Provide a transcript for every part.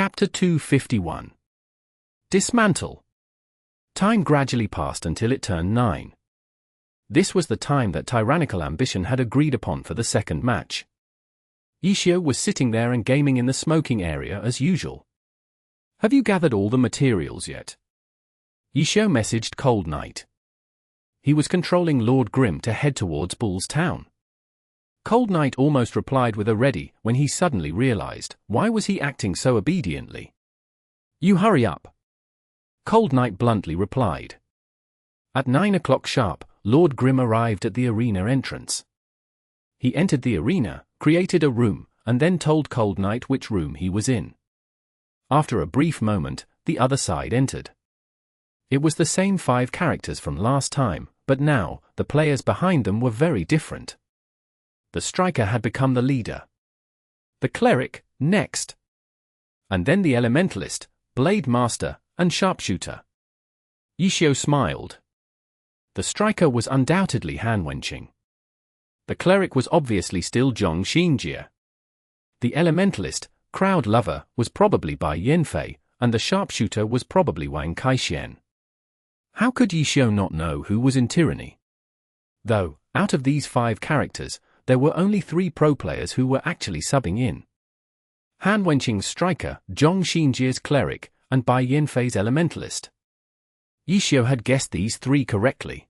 Chapter 251. Dismantle. Time gradually passed until it turned 9. This was the time that Tyrannical Ambition had agreed upon for the second match. Ishio was sitting there and gaming in the smoking area as usual. "Have you gathered all the materials yet?" Ishio messaged Cold Knight. He was controlling Lord Grim to head towards Bull's Town. Cold Knight almost replied with a ready when he suddenly realized, why was he acting so obediently? "You hurry up." Cold Knight bluntly replied. At 9 o'clock sharp, Lord Grim arrived at the arena entrance. He entered the arena, created a room, and then told Cold Knight which room he was in. After a brief moment, the other side entered. It was the same 5 characters from last time, but now, the players behind them were very different. The Striker had become the leader. The Cleric, next. And then the Elementalist, Blade Master, and Sharpshooter. Ishio smiled. The Striker was undoubtedly Han-Wenqing. The Cleric was obviously still Zhong Xinjie. The Elementalist, Crowd Lover, was probably Bai Yanfei, and the Sharpshooter was probably Wang Kaixian. How could Ishio not know who was in Tyranny? Though, out of these 5 characters, there were only 3 pro players who were actually subbing in. Han-Wenqing's Striker, Zhong Xinjie's Cleric, and Bai Yanfei's Elementalist. Ishio had guessed these 3 correctly.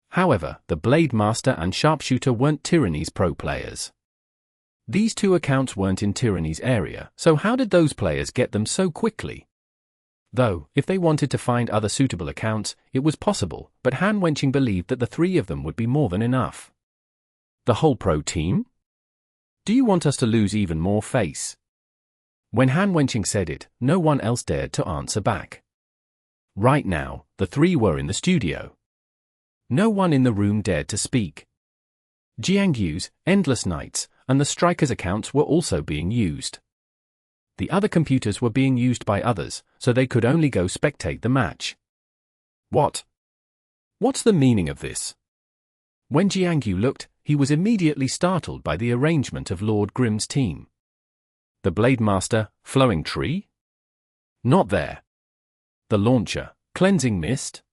However, the Blade Master and Sharpshooter weren't Tyranny's pro players. These 2 accounts weren't in Tyranny's area, so how did those players get them so quickly? Though, if they wanted to find other suitable accounts, it was possible, but Han-Wenqing believed that the 3 of them would be more than enough. The whole pro team? Do you want us to lose even more face? When Han-Wenqing said it, no one else dared to answer back. Right now, the 3 were in the studio. No one in the room dared to speak. Jiangyu's, Endless Nights, and the Striker's accounts were also being used. The other computers were being used by others, so they could only go spectate the match. What's the meaning of this? When Jiangyu looked, he was immediately startled by the arrangement of Lord Grim's team. The Blade Master, Flowing Tree? Not there. The Launcher, Cleansing Mist?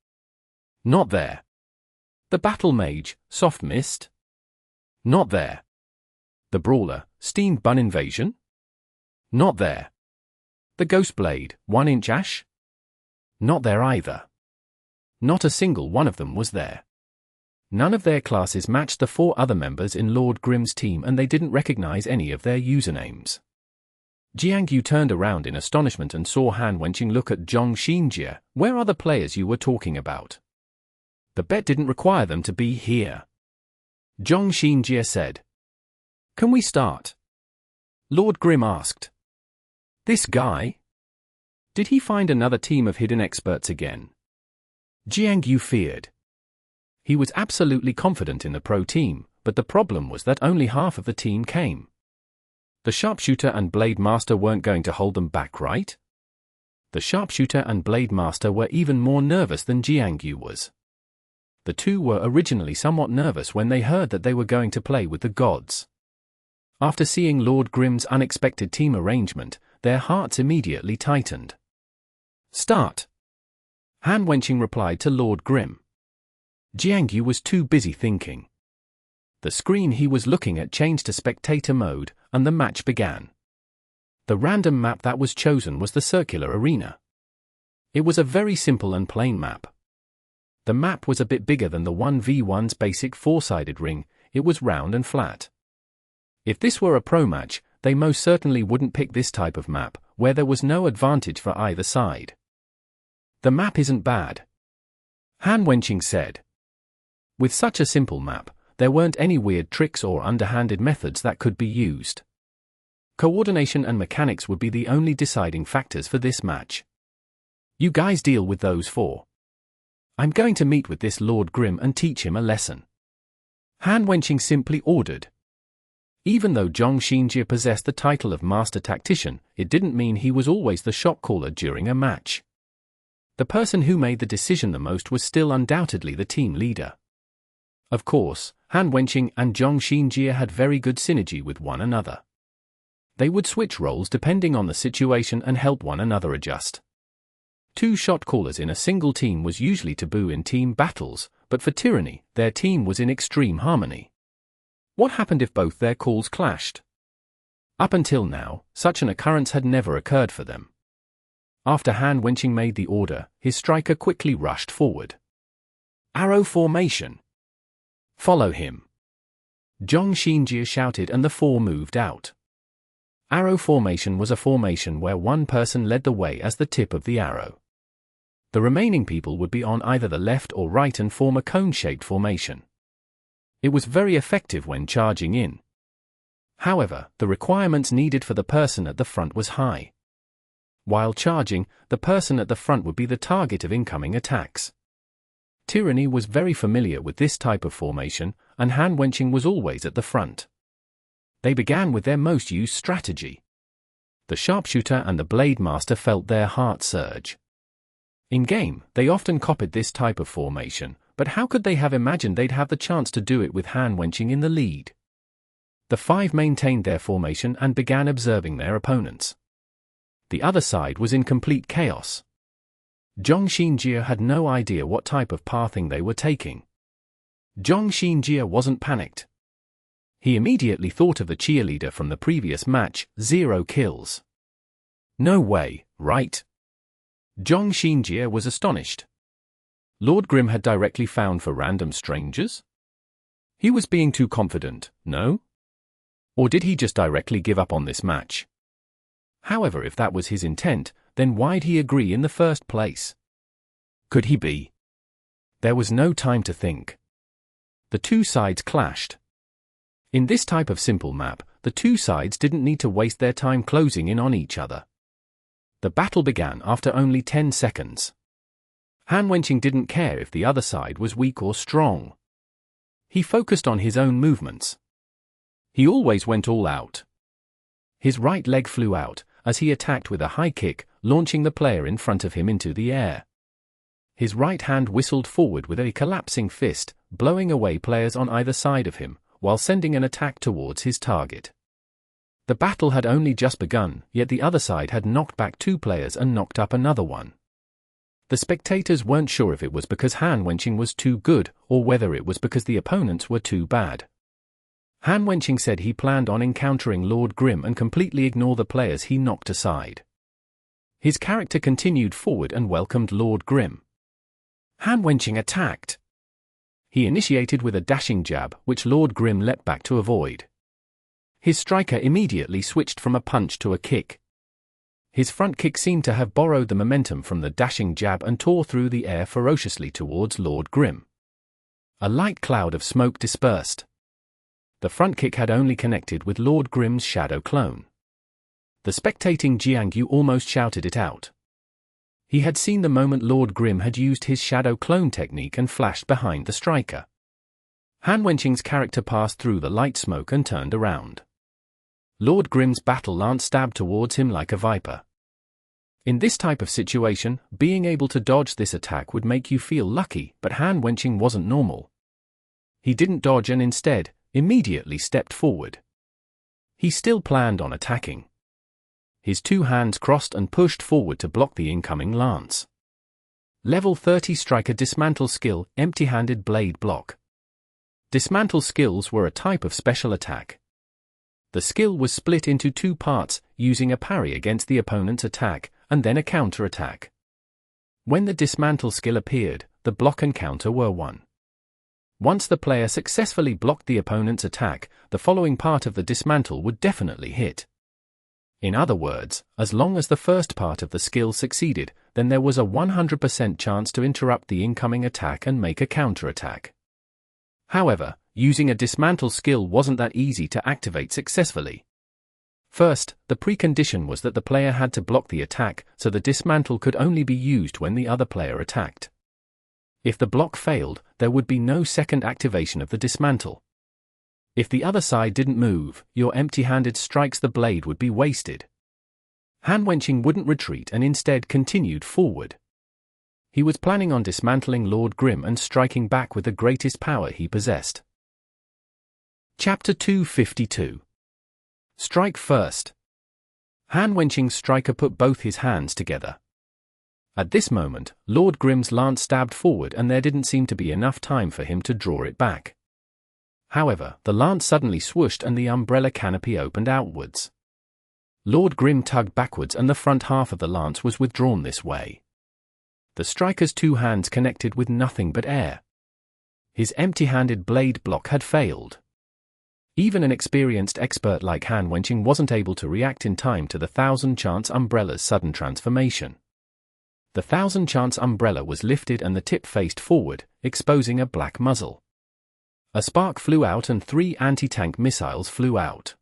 Not there. The Battle Mage, Soft Mist? Not there. The Brawler, Steam Bun Invasion? Not there. The Ghost Blade, 1-inch Ash? Not there either. Not a single one of them was there. None of their classes matched the 4 other members in Lord Grim's team, and they didn't recognize any of their usernames. Jiangyu turned around in astonishment and saw Han-Wenqing look at Zhong Xinjie. "Where are the players you were talking about? The bet didn't require them to be here." Zhong Xinjie said. "Can we start?" Lord Grim asked. "This guy? Did he find another team of hidden experts again?" Jiangyu feared. He was absolutely confident in the pro team, but the problem was that only half of the team came. The Sharpshooter and Blade Master weren't going to hold them back, right? The Sharpshooter and Blade Master were even more nervous than Jiangyu was. The 2 were originally somewhat nervous when they heard that they were going to play with the gods. After seeing Lord Grim's unexpected team arrangement, their hearts immediately tightened. "Start." Han-Wenqing replied to Lord Grim. Jiangyu was too busy thinking. The screen he was looking at changed to spectator mode, and the match began. The random map that was chosen was the circular arena. It was a very simple and plain map. The map was a bit bigger than the 1v1's basic 4-sided ring. It was round and flat. If this were a pro match, they most certainly wouldn't pick this type of map, where there was no advantage for either side. "The map isn't bad," Han-Wenqing said. With such a simple map, there weren't any weird tricks or underhanded methods that could be used. Coordination and mechanics would be the only deciding factors for this match. "You guys deal with those 4. I'm going to meet with this Lord Grim and teach him a lesson," Han-Wenqing simply ordered. Even though Zhong Xinjie possessed the title of Master Tactician, it didn't mean he was always the shot caller during a match. The person who made the decision the most was still undoubtedly the team leader. Of course, Han-Wenqing and Zhong Xinjie had very good synergy with one another. They would switch roles depending on the situation and help one another adjust. Two shot callers in a single team was usually taboo in team battles, but for Tyranny, their team was in extreme harmony. What happened if both their calls clashed? Up until now, such an occurrence had never occurred for them. After Han Wenqing made the order, his striker quickly rushed forward. Arrow formation! Follow him! Zhong Xinjie shouted and the four moved out. Arrow formation was a formation where one person led the way as the tip of the arrow. The remaining people would be on either the left or right and form a cone-shaped formation. It was very effective when charging in. However, the requirements needed for the person at the front was high. While charging, the person at the front would be the target of incoming attacks. Tyranny was very familiar with this type of formation, and Han Wenqing was always at the front. They began with their most used strategy. The sharpshooter and the blade master felt their heart surge. In-game, they often copied this type of formation, but how could they have imagined they'd have the chance to do it with Han Wenqing in the lead? The five maintained their formation and began observing their opponents. The other side was in complete chaos. Zhong Xinjie had no idea what type of pathing they were taking. Zhong Xinjie wasn't panicked. He immediately thought of the cheerleader from the previous match, 0 kills. No way, right? Zhong Xinjie was astonished. Lord Grimm had directly found for random strangers? He was being too confident, no? Or did he just directly give up on this match? However, if that was his intent, then why'd he agree in the first place? Could he be? There was no time to think. The two sides clashed. In this type of simple map, the two sides didn't need to waste their time closing in on each other. The battle began after only 10 seconds. Han Wenqing didn't care if the other side was weak or strong. He focused on his own movements. He always went all out. His right leg flew out, as he attacked with a high kick, launching the player in front of him into the air. His right hand whistled forward with a collapsing fist, blowing away players on either side of him, while sending an attack towards his target. The battle had only just begun, yet the other side had knocked back 2 players and knocked up another one. The spectators weren't sure if it was because Han Wenqing was too good, or whether it was because the opponents were too bad. Han Wenqing said he planned on encountering Lord Grimm and completely ignore the players he knocked aside. His character continued forward and welcomed Lord Grimm. Han Wenqing attacked. He initiated with a dashing jab, which Lord Grimm leapt back to avoid. His striker immediately switched from a punch to a kick. His front kick seemed to have borrowed the momentum from the dashing jab and tore through the air ferociously towards Lord Grimm. A light cloud of smoke dispersed. The front kick had only connected with Lord Grimm's shadow clone. The spectating Jiangyu almost shouted it out. He had seen the moment Lord Grimm had used his shadow clone technique and flashed behind the striker. Han Wenqing's character passed through the light smoke and turned around. Lord Grimm's battle lance stabbed towards him like a viper. In this type of situation, being able to dodge this attack would make you feel lucky, but Han Wenqing wasn't normal. He didn't dodge and instead, immediately stepped forward. He still planned on attacking. His 2 hands crossed and pushed forward to block the incoming lance. Level 30 striker dismantle skill, empty-handed blade block. Dismantle skills were a type of special attack. The skill was split into 2 parts, using a parry against the opponent's attack, and then a counter-attack. When the dismantle skill appeared, the block and counter were 1. Once the player successfully blocked the opponent's attack, the following part of the dismantle would definitely hit. In other words, as long as the first part of the skill succeeded, then there was a 100% chance to interrupt the incoming attack and make a counter-attack. However, using a dismantle skill wasn't that easy to activate successfully. First, the precondition was that the player had to block the attack, so the dismantle could only be used when the other player attacked. If the block failed, there would be no second activation of the dismantle. If the other side didn't move, your empty-handed strikes the blade would be wasted. Han Wenqing wouldn't retreat and instead continued forward. He was planning on dismantling Lord Grimm and striking back with the greatest power he possessed. Chapter 252. Strike first. Han-Wenqing's striker put both his hands together. At this moment, Lord Grim's lance stabbed forward and there didn't seem to be enough time for him to draw it back. However, the lance suddenly swooshed and the umbrella canopy opened outwards. Lord Grim tugged backwards and the front half of the lance was withdrawn this way. The striker's two hands connected with nothing but air. His empty-handed blade block had failed. Even an experienced expert like Han-Wenqing wasn't able to react in time to the 1000-chance umbrella's sudden transformation. The 1000-chance umbrella was lifted and the tip faced forward, exposing a black muzzle. A spark flew out and 3 anti-tank missiles flew out.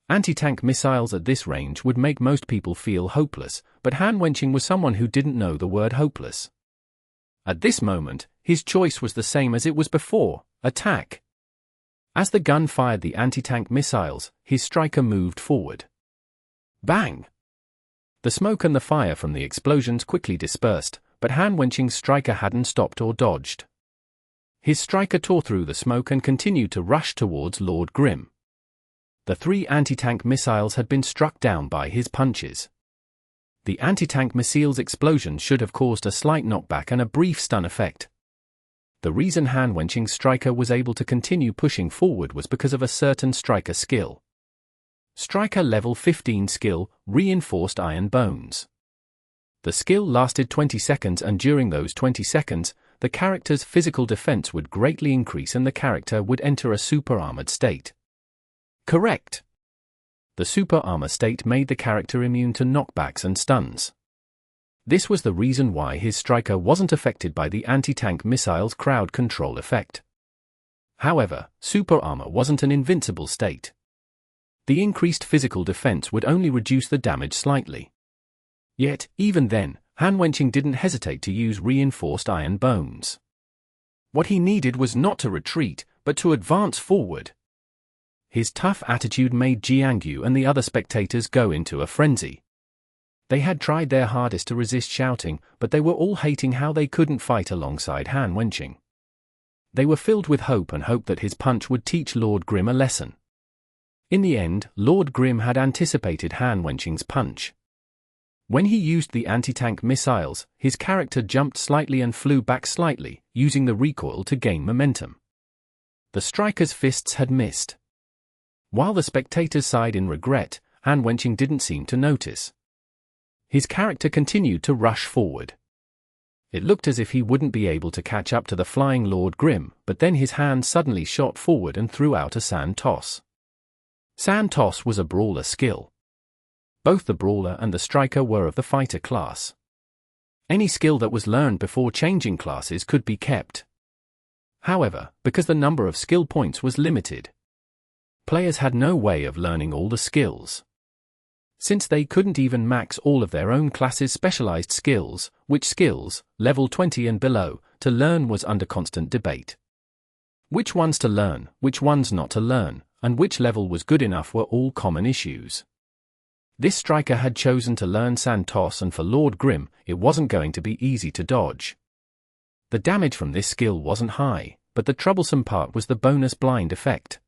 Anti-tank missiles at this range would make most people feel hopeless, but Han-Wenqing was someone who didn't know the word hopeless. At this moment, his choice was the same as it was before: attack. As the gun fired the anti-tank missiles, his striker moved forward. Bang! The smoke and the fire from the explosions quickly dispersed, but Han-Wenqing's striker hadn't stopped or dodged. His striker tore through the smoke and continued to rush towards Lord Grim. The 3 anti-tank missiles had been struck down by his punches. The anti-tank missile's explosion should have caused a slight knockback and a brief stun effect. The reason Han-Wenqing's striker was able to continue pushing forward was because of a certain striker skill. Striker level 15 skill, Reinforced Iron Bones. The skill lasted 20 seconds and during those 20 seconds, the character's physical defense would greatly increase and the character would enter a super armored state. Correct. The super armor state made the character immune to knockbacks and stuns. This was the reason why his striker wasn't affected by the anti-tank missile's crowd control effect. However, super armor wasn't an invincible state. The increased physical defense would only reduce the damage slightly. Yet, even then, Han-Wenqing didn't hesitate to use Reinforced Iron Bones. What he needed was not to retreat, but to advance forward. His tough attitude made Jiangyu and the other spectators go into a frenzy. They had tried their hardest to resist shouting, but they were all hating how they couldn't fight alongside Han-Wenqing. They were filled with hope and hoped that his punch would teach Lord Grim a lesson. In the end, Lord Grim had anticipated Han-Wenqing's punch. When he used the anti-tank missiles, his character jumped slightly and flew back slightly, using the recoil to gain momentum. The striker's fists had missed. While the spectators sighed in regret, Han-Wenqing didn't seem to notice. His character continued to rush forward. It looked as if he wouldn't be able to catch up to the flying Lord Grim, but then his hand suddenly shot forward and threw out a sand toss. Sand toss was a brawler skill. Both the brawler and the striker were of the fighter class. Any skill that was learned before changing classes could be kept. However, because the number of skill points was limited, players had no way of learning all the skills. Since they couldn't even max all of their own class's specialized skills, which skills, level 20 and below, to learn was under constant debate. Which ones to learn, which ones not to learn, and which level was good enough were all common issues. This striker had chosen to learn Sand Toss, and for Lord Grim, it wasn't going to be easy to dodge. The damage from this skill wasn't high, but the troublesome part was the bonus blind effect.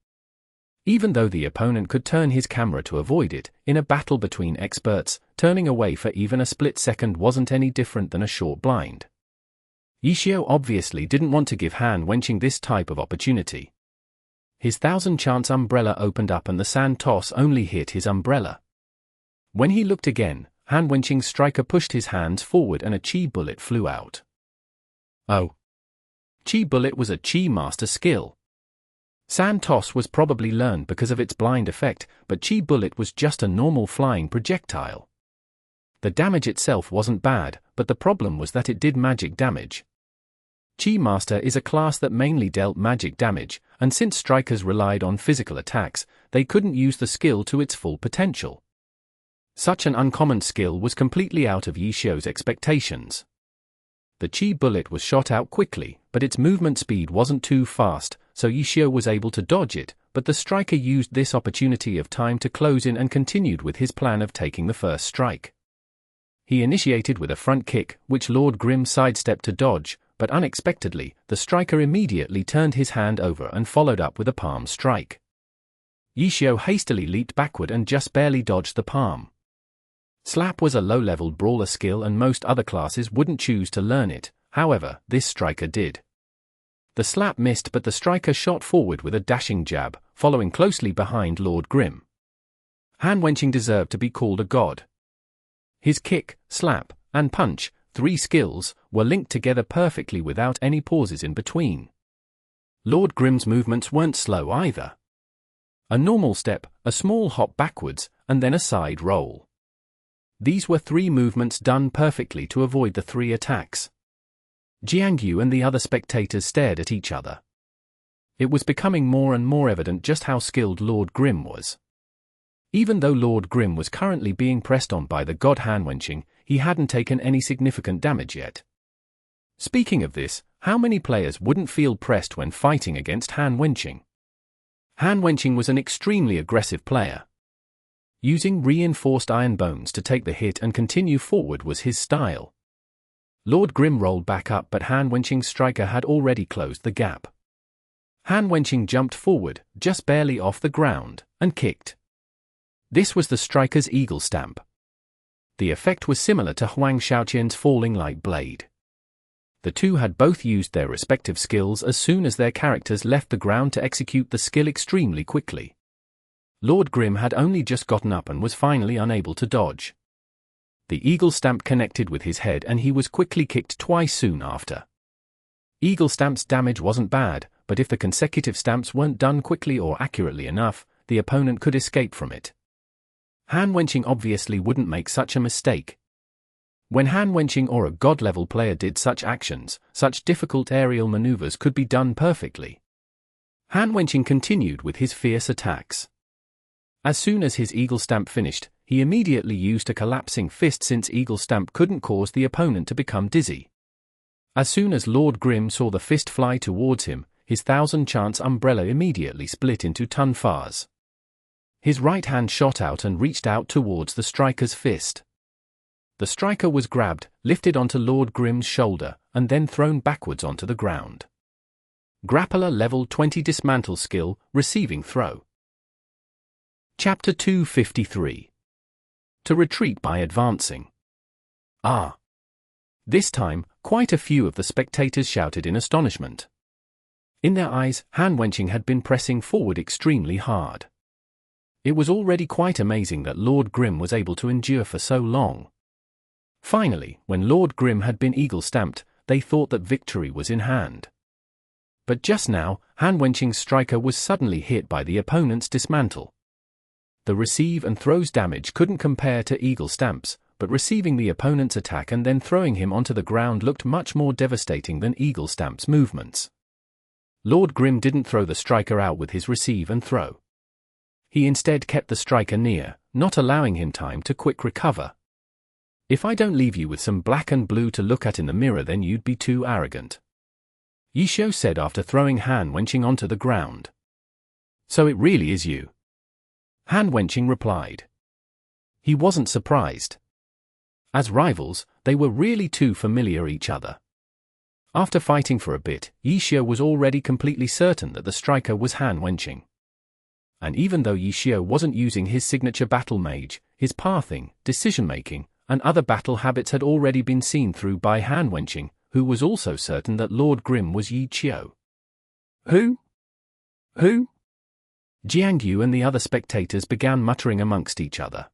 Even though the opponent could turn his camera to avoid it, in a battle between experts, turning away for even a split second wasn't any different than a short blind. Yishio obviously didn't want to give Han-Wenqing this type of opportunity. His 1000-chance umbrella opened up and the sand toss only hit his umbrella. When he looked again, Han-Wenqing's striker pushed his hands forward and a chi bullet flew out. Oh. Chi bullet was a chi master skill. Sand toss was probably learned because of its blind effect, but chi bullet was just a normal flying projectile. The damage itself wasn't bad, but the problem was that it did magic damage. Chi Master is a class that mainly dealt magic damage, and since strikers relied on physical attacks, they couldn't use the skill to its full potential. Such an uncommon skill was completely out of Yishio's expectations. The chi bullet was shot out quickly, but its movement speed wasn't too fast, so Yishio was able to dodge it, but the striker used this opportunity of time to close in and continued with his plan of taking the first strike. He initiated with a front kick, which Lord Grim sidestepped to dodge, but unexpectedly, the striker immediately turned his hand over and followed up with a palm strike. Yishio hastily leaped backward and just barely dodged the palm. Slap was a low-level brawler skill and most other classes wouldn't choose to learn it, however, this striker did. The slap missed but the striker shot forward with a dashing jab, following closely behind Lord Grim. Hand-wenching deserved to be called a god. His kick, slap, and punch, 3 skills, were linked together perfectly without any pauses in between. Lord Grim's movements weren't slow either. A normal step, a small hop backwards, and then a side roll. These were 3 movements done perfectly to avoid the 3 attacks. Jiangyu and the other spectators stared at each other. It was becoming more and more evident just how skilled Lord Grim was. Even though Lord Grim was currently being pressed on by the god hand-wenching, he hadn't taken any significant damage yet. Speaking of this, how many players wouldn't feel pressed when fighting against hand-wenching? Hand-wenching was an extremely aggressive player. Using reinforced iron bones to take the hit and continue forward was his style. Lord Grim rolled back up but hand-wenching's striker had already closed the gap. Hand-wenching jumped forward, just barely off the ground, and kicked. This was the striker's eagle stamp. The effect was similar to Huang Shaoqian's falling light blade. The two had both used their respective skills as soon as their characters left the ground to execute the skill extremely quickly. Lord Grim had only just gotten up and was finally unable to dodge. The eagle stamp connected with his head and he was quickly kicked twice soon after. Eagle stamp's damage wasn't bad, but if the consecutive stamps weren't done quickly or accurately enough, the opponent could escape from it. Hand-wenching obviously wouldn't make such a mistake. When hand-wenching or a god-level player did such actions, such difficult aerial maneuvers could be done perfectly. Hand-wenching continued with his fierce attacks. As soon as his eagle stamp finished, he immediately used a collapsing fist since eagle stamp couldn't cause the opponent to become dizzy. As soon as Lord Grim saw the fist fly towards him, his 1000-chance umbrella immediately split into tunfars. His right hand shot out and reached out towards the striker's fist. The striker was grabbed, lifted onto Lord Grim's shoulder, and then thrown backwards onto the ground. Grappler level 20 dismantle skill, receiving throw. Chapter 253. To retreat by advancing. Ah! This time, quite a few of the spectators shouted in astonishment. In their eyes, hand-wenching had been pressing forward extremely hard. It was already quite amazing that Lord Grim was able to endure for so long. Finally, when Lord Grim had been eagle-stamped, they thought that victory was in hand. But just now, hand-wenching's striker was suddenly hit by the opponent's dismantle. The receive and throws damage couldn't compare to eagle stamps, but receiving the opponent's attack and then throwing him onto the ground looked much more devastating than eagle stamp's movements. Lord Grim didn't throw the striker out with his receive and throw. He instead kept the striker near, not allowing him time to quick recover. "If I don't leave you with some black and blue to look at in the mirror, then you'd be too arrogant," Yishio said after throwing hand-wenching onto the ground. "So it really is you?" Hand-wenching replied. He wasn't surprised. As rivals, they were really too familiar each other. After fighting for a bit, Yishio was already completely certain that the striker was hand-wenching. And even though Yishio wasn't using his signature battle mage, his pathing, decision-making, and other battle habits had already been seen through by hand-wenching, who was also certain that Lord Grim was Yishio. Who? Jiangyu and the other spectators began muttering amongst each other.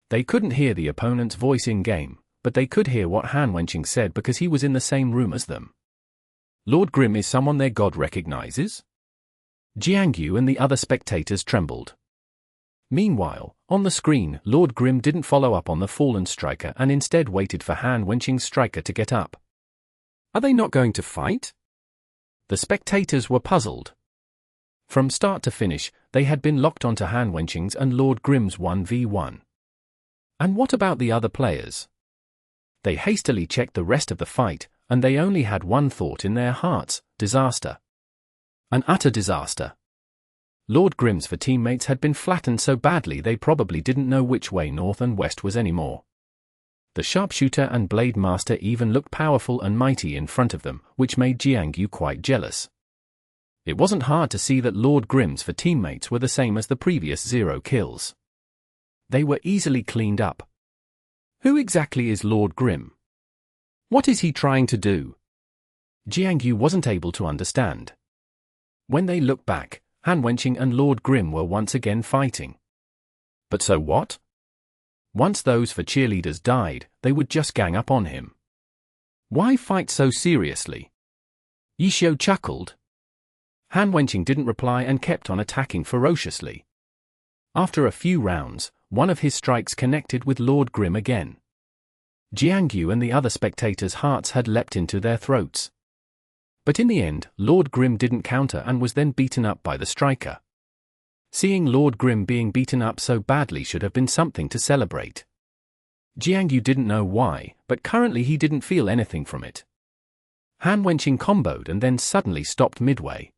They couldn't hear the opponent's voice in-game, but they could hear what hand-wenching said because he was in the same room as them. Lord Grim is someone their god recognizes? Jiangyu and the other spectators trembled. Meanwhile, on the screen, Lord Grim didn't follow up on the fallen striker and instead waited for hand-wenching's striker to get up. Are they not going to fight? The spectators were puzzled. From start to finish, they had been locked onto hand-wenching's and Lord Grim's 1v1. And what about the other players? They hastily checked the rest of the fight, and they only had one thought in their hearts: disaster. An utter disaster. Lord Grim's teammates had been flattened so badly they probably didn't know which way north and west was anymore. The sharpshooter and blade master even looked powerful and mighty in front of them, which made Jiangyu quite jealous. It wasn't hard to see that Lord Grim's teammates were the same as the previous 0 kills. They were easily cleaned up. Who exactly is Lord Grim? What is he trying to do? Jiangyu wasn't able to understand. When they looked back, Han Wenqing and Lord Grim were once again fighting. But so what? Once those four cheerleaders died, they would just gang up on him. Why fight so seriously? Yishio chuckled. Han Wenqing didn't reply and kept on attacking ferociously. After a few rounds, one of his strikes connected with Lord Grim again. Jiangyu and the other spectators' hearts had leapt into their throats. But in the end, Lord Grim didn't counter and was then beaten up by the striker. Seeing Lord Grim being beaten up so badly should have been something to celebrate. Jiangyu didn't know why, but currently he didn't feel anything from it. Han Wenqing comboed and then suddenly stopped midway.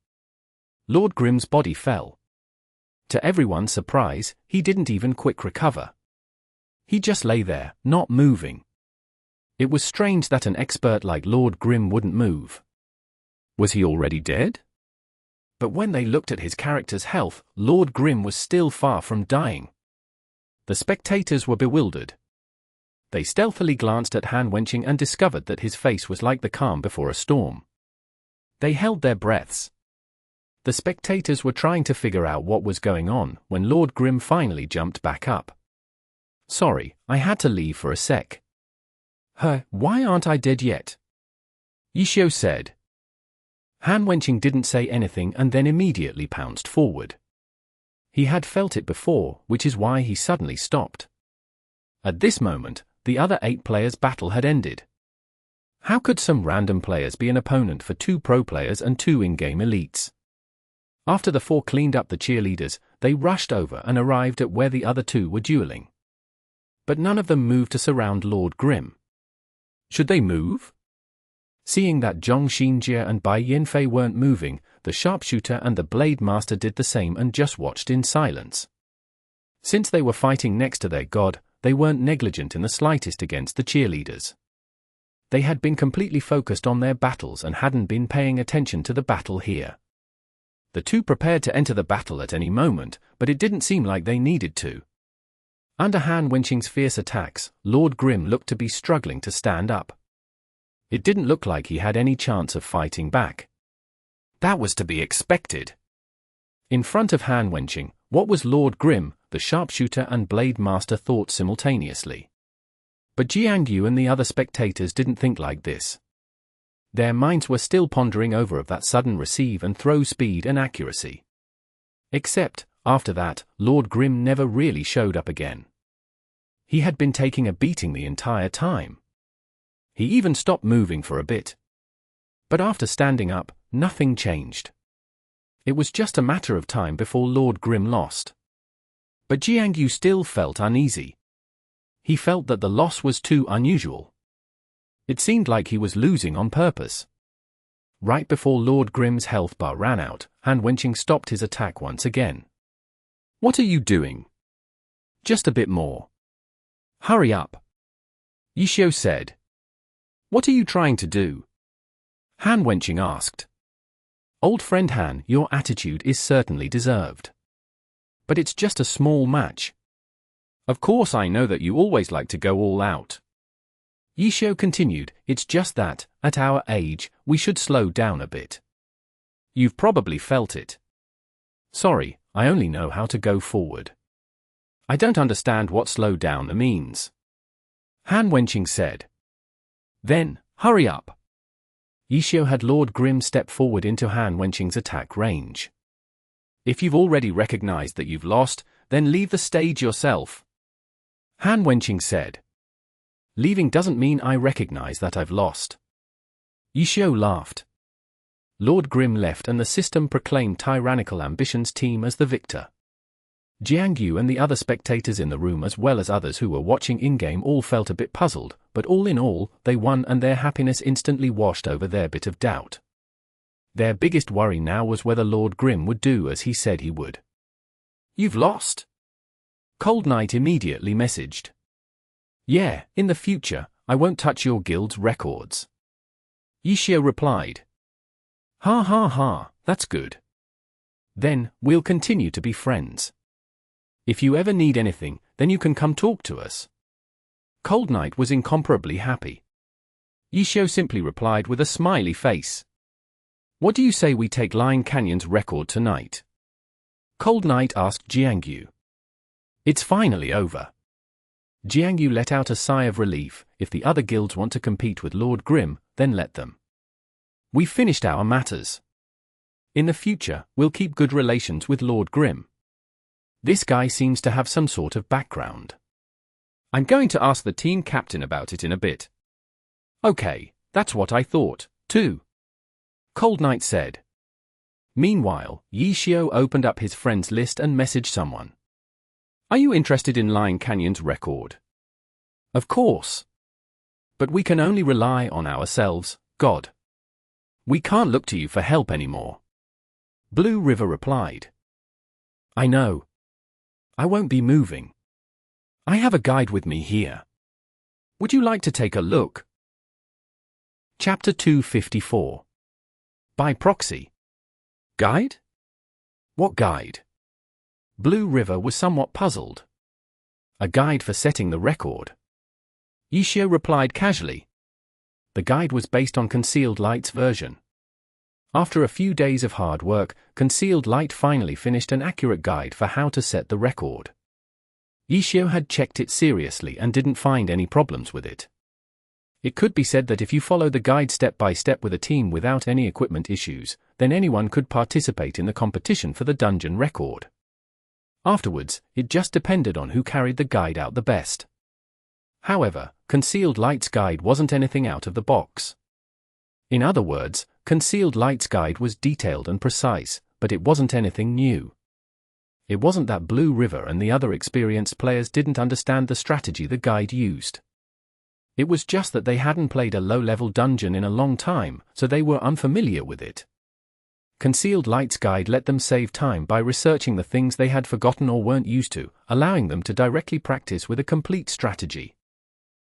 Lord Grim's body fell. To everyone's surprise, he didn't even quick recover. He just lay there, not moving. It was strange that an expert like Lord Grim wouldn't move. Was he already dead? But when they looked at his character's health, Lord Grim was still far from dying. The spectators were bewildered. They stealthily glanced at Han Wenqing and discovered that his face was like the calm before a storm. They held their breaths. The spectators were trying to figure out what was going on when Lord Grim finally jumped back up. Sorry, I had to leave for a sec. Why aren't I dead yet? Yishio said. Han Wenqing didn't say anything and then immediately pounced forward. He had felt it before, which is why he suddenly stopped. At this moment, the other 8 players' battle had ended. How could some random players be an opponent for 2 pro players and 2 in-game elites? After the 4 cleaned up the cheerleaders, they rushed over and arrived at where the other 2 were dueling. But none of them moved to surround Lord Grim. Should they move? Seeing that Zhong Xinjie and Bai Yanfei weren't moving, the sharpshooter and the blade master did the same and just watched in silence. Since they were fighting next to their god, they weren't negligent in the slightest against the cheerleaders. They had been completely focused on their battles and hadn't been paying attention to the battle here. The 2 prepared to enter the battle at any moment, but it didn't seem like they needed to. Under Han Wenqing's fierce attacks, Lord Grim looked to be struggling to stand up. It didn't look like he had any chance of fighting back. That was to be expected. In front of Han Wenqing, what was Lord Grim, the sharpshooter and blade master thought simultaneously. But Jiangyu and the other spectators didn't think like this. Their minds were still pondering over that sudden receive and throw speed and accuracy. Except, after that, Lord Grim never really showed up again. He had been taking a beating the entire time. He even stopped moving for a bit. But after standing up, nothing changed. It was just a matter of time before Lord Grim lost. But Jiangyu still felt uneasy. He felt that the loss was too unusual. It seemed like he was losing on purpose. Right before Lord Grim's health bar ran out, Han Wenqing stopped his attack once again. What are you doing? Just a bit more. Hurry up. Yishio said. What are you trying to do? Han Wenqing asked. Old friend Han, your attitude is certainly deserved. But it's just a small match. Of course I know that you always like to go all out. Yishio continued, it's just that, at our age, we should slow down a bit. You've probably felt it. Sorry, I only know how to go forward. I don't understand what slow down means. Han Wenqing said. Then, hurry up. Yishio had Lord Grim step forward into Han Wenqing's attack range. If you've already recognized that you've lost, then leave the stage yourself. Han Wenqing said. Leaving doesn't mean I recognize that I've lost. Yishio laughed. Lord Grim left and the system proclaimed Tyrannical Ambitions team as the victor. Jiangyu and the other spectators in the room as well as others who were watching in-game all felt a bit puzzled, but all in all, they won and their happiness instantly washed over their bit of doubt. Their biggest worry now was whether Lord Grim would do as he said he would. You've lost? Cold Knight immediately messaged. Yeah, in the future, I won't touch your guild's records. Yishio replied. Ha ha ha, that's good. Then, we'll continue to be friends. If you ever need anything, then you can come talk to us. Cold Knight was incomparably happy. Yishio simply replied with a smiley face. What do you say we take Lion Canyon's record tonight? Cold Knight asked Jiangyu. It's finally over. Jiangyu let out a sigh of relief. If the other guilds want to compete with Lord Grim, then let them. We finished our matters. In the future, we'll keep good relations with Lord Grim. This guy seems to have some sort of background. I'm going to ask the team captain about it in a bit. Okay, that's what I thought, too. Cold Knight said. Meanwhile, Yishio opened up his friends list and messaged someone. Are you interested in Lion Canyon's record? Of course. But we can only rely on ourselves, God. We can't look to you for help anymore. Blue River replied. I know. I won't be moving. I have a guide with me here. Would you like to take a look? Chapter 254. By Proxy. Guide? What guide? Blue River was somewhat puzzled. A guide for setting the record. Yishio replied casually. The guide was based on Concealed Light's version. After a few days of hard work, Concealed Light finally finished an accurate guide for how to set the record. Yishio had checked it seriously and didn't find any problems with it. It could be said that if you follow the guide step by step with a team without any equipment issues, then anyone could participate in the competition for the dungeon record. Afterwards, it just depended on who carried the guide out the best. However, Concealed Light's guide wasn't anything out of the box. In other words, Concealed Light's guide was detailed and precise, but it wasn't anything new. It wasn't that Blue River and the other experienced players didn't understand the strategy the guide used. It was just that they hadn't played a low-level dungeon in a long time, so they were unfamiliar with it. Concealed Light's guide let them save time by researching the things they had forgotten or weren't used to, allowing them to directly practice with a complete strategy.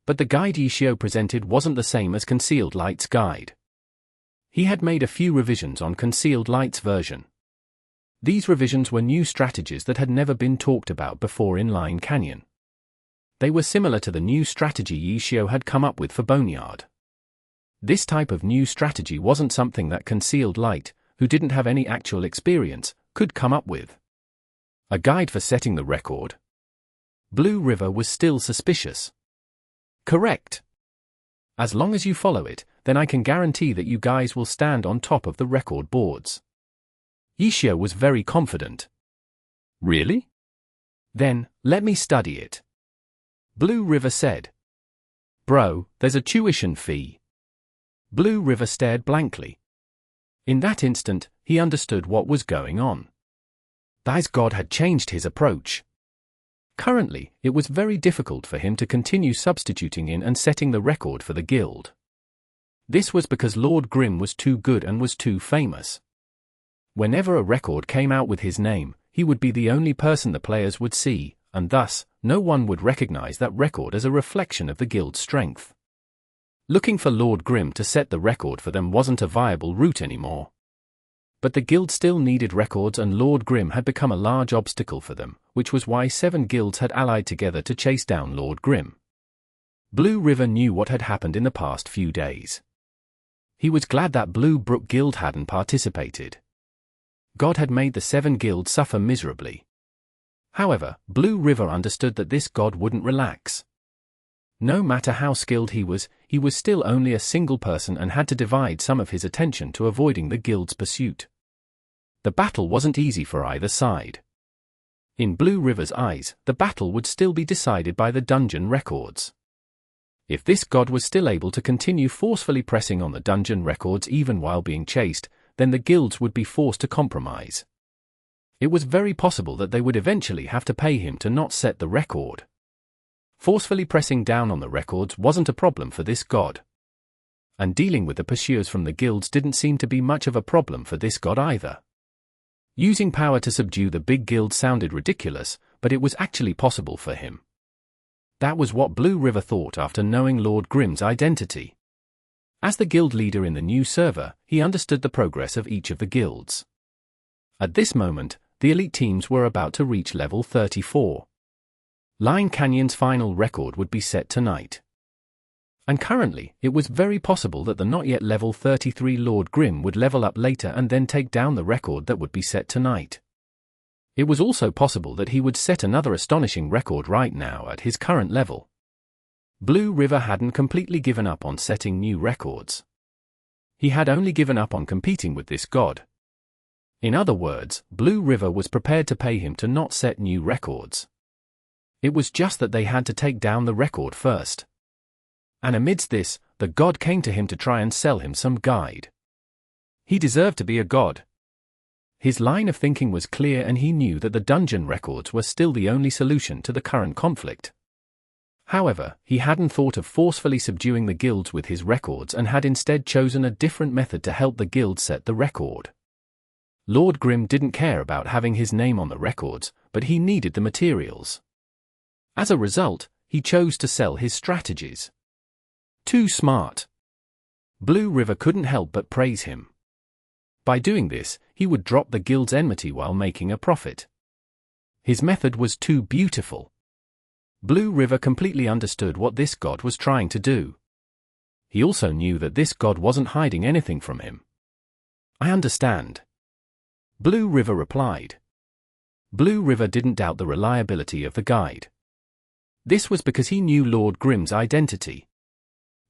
But the guide Yishio presented wasn't the same as Concealed Light's guide. He had made a few revisions on Concealed Light's version. These revisions were new strategies that had never been talked about before in Lion Canyon. They were similar to the new strategy Yishio had come up with for Boneyard. This type of new strategy wasn't something that Concealed Light, who didn't have any actual experience, could come up with. A guide for setting the record? Blue River was still suspicious. Correct. As long as you follow it, then I can guarantee that you guys will stand on top of the record boards. Yishio was very confident. Really? Then, let me study it. Blue River said. Bro, there's a tuition fee. Blue River stared blankly. In that instant, he understood what was going on. This god had changed his approach. Currently, it was very difficult for him to continue substituting in and setting the record for the guild. This was because Lord Grim was too good and was too famous. Whenever a record came out with his name, he would be the only person the players would see, and thus, no one would recognize that record as a reflection of the guild's strength. Looking for Lord Grim to set the record for them wasn't a viable route anymore. But the guild still needed records, and Lord Grim had become a large obstacle for them, which was why 7 guilds had allied together to chase down Lord Grim. Blue River knew what had happened in the past few days. He was glad that Blue Brook Guild hadn't participated. God had made the 7 guilds suffer miserably. However, Blue River understood that this god wouldn't relax. No matter how skilled he was still only a single person and had to divide some of his attention to avoiding the guild's pursuit. The battle wasn't easy for either side. In Blue River's eyes, the battle would still be decided by the dungeon records. If this god was still able to continue forcefully pressing on the dungeon records even while being chased, then the guilds would be forced to compromise. It was very possible that they would eventually have to pay him to not set the record. Forcefully pressing down on the records wasn't a problem for this god. And dealing with the pursuers from the guilds didn't seem to be much of a problem for this god either. Using power to subdue the big guild sounded ridiculous, but it was actually possible for him. That was what Blue River thought after knowing Lord Grim's identity. As the guild leader in the new server, he understood the progress of each of the guilds. At this moment, the elite teams were about to reach level 34. Line Canyon's final record would be set tonight. And currently, it was very possible that the not yet level 33 Lord Grim would level up later and then take down the record that would be set tonight. It was also possible that he would set another astonishing record right now at his current level. Blue River hadn't completely given up on setting new records. He had only given up on competing with this god. In other words, Blue River was prepared to pay him to not set new records. It was just that they had to take down the record first. And amidst this, the god came to him to try and sell him some guide. He deserved to be a god. His line of thinking was clear and he knew that the dungeon records were still the only solution to the current conflict. However, he hadn't thought of forcefully subduing the guilds with his records and had instead chosen a different method to help the guild set the record. Lord Grim didn't care about having his name on the records, but he needed the materials. As a result, he chose to sell his strategies. Too smart. Blue River couldn't help but praise him. By doing this, he would drop the guild's enmity while making a profit. His method was too beautiful. Blue River completely understood what this god was trying to do. He also knew that this god wasn't hiding anything from him. I understand. Blue River replied. Blue River didn't doubt the reliability of the guide. This was because he knew Lord Grim's identity.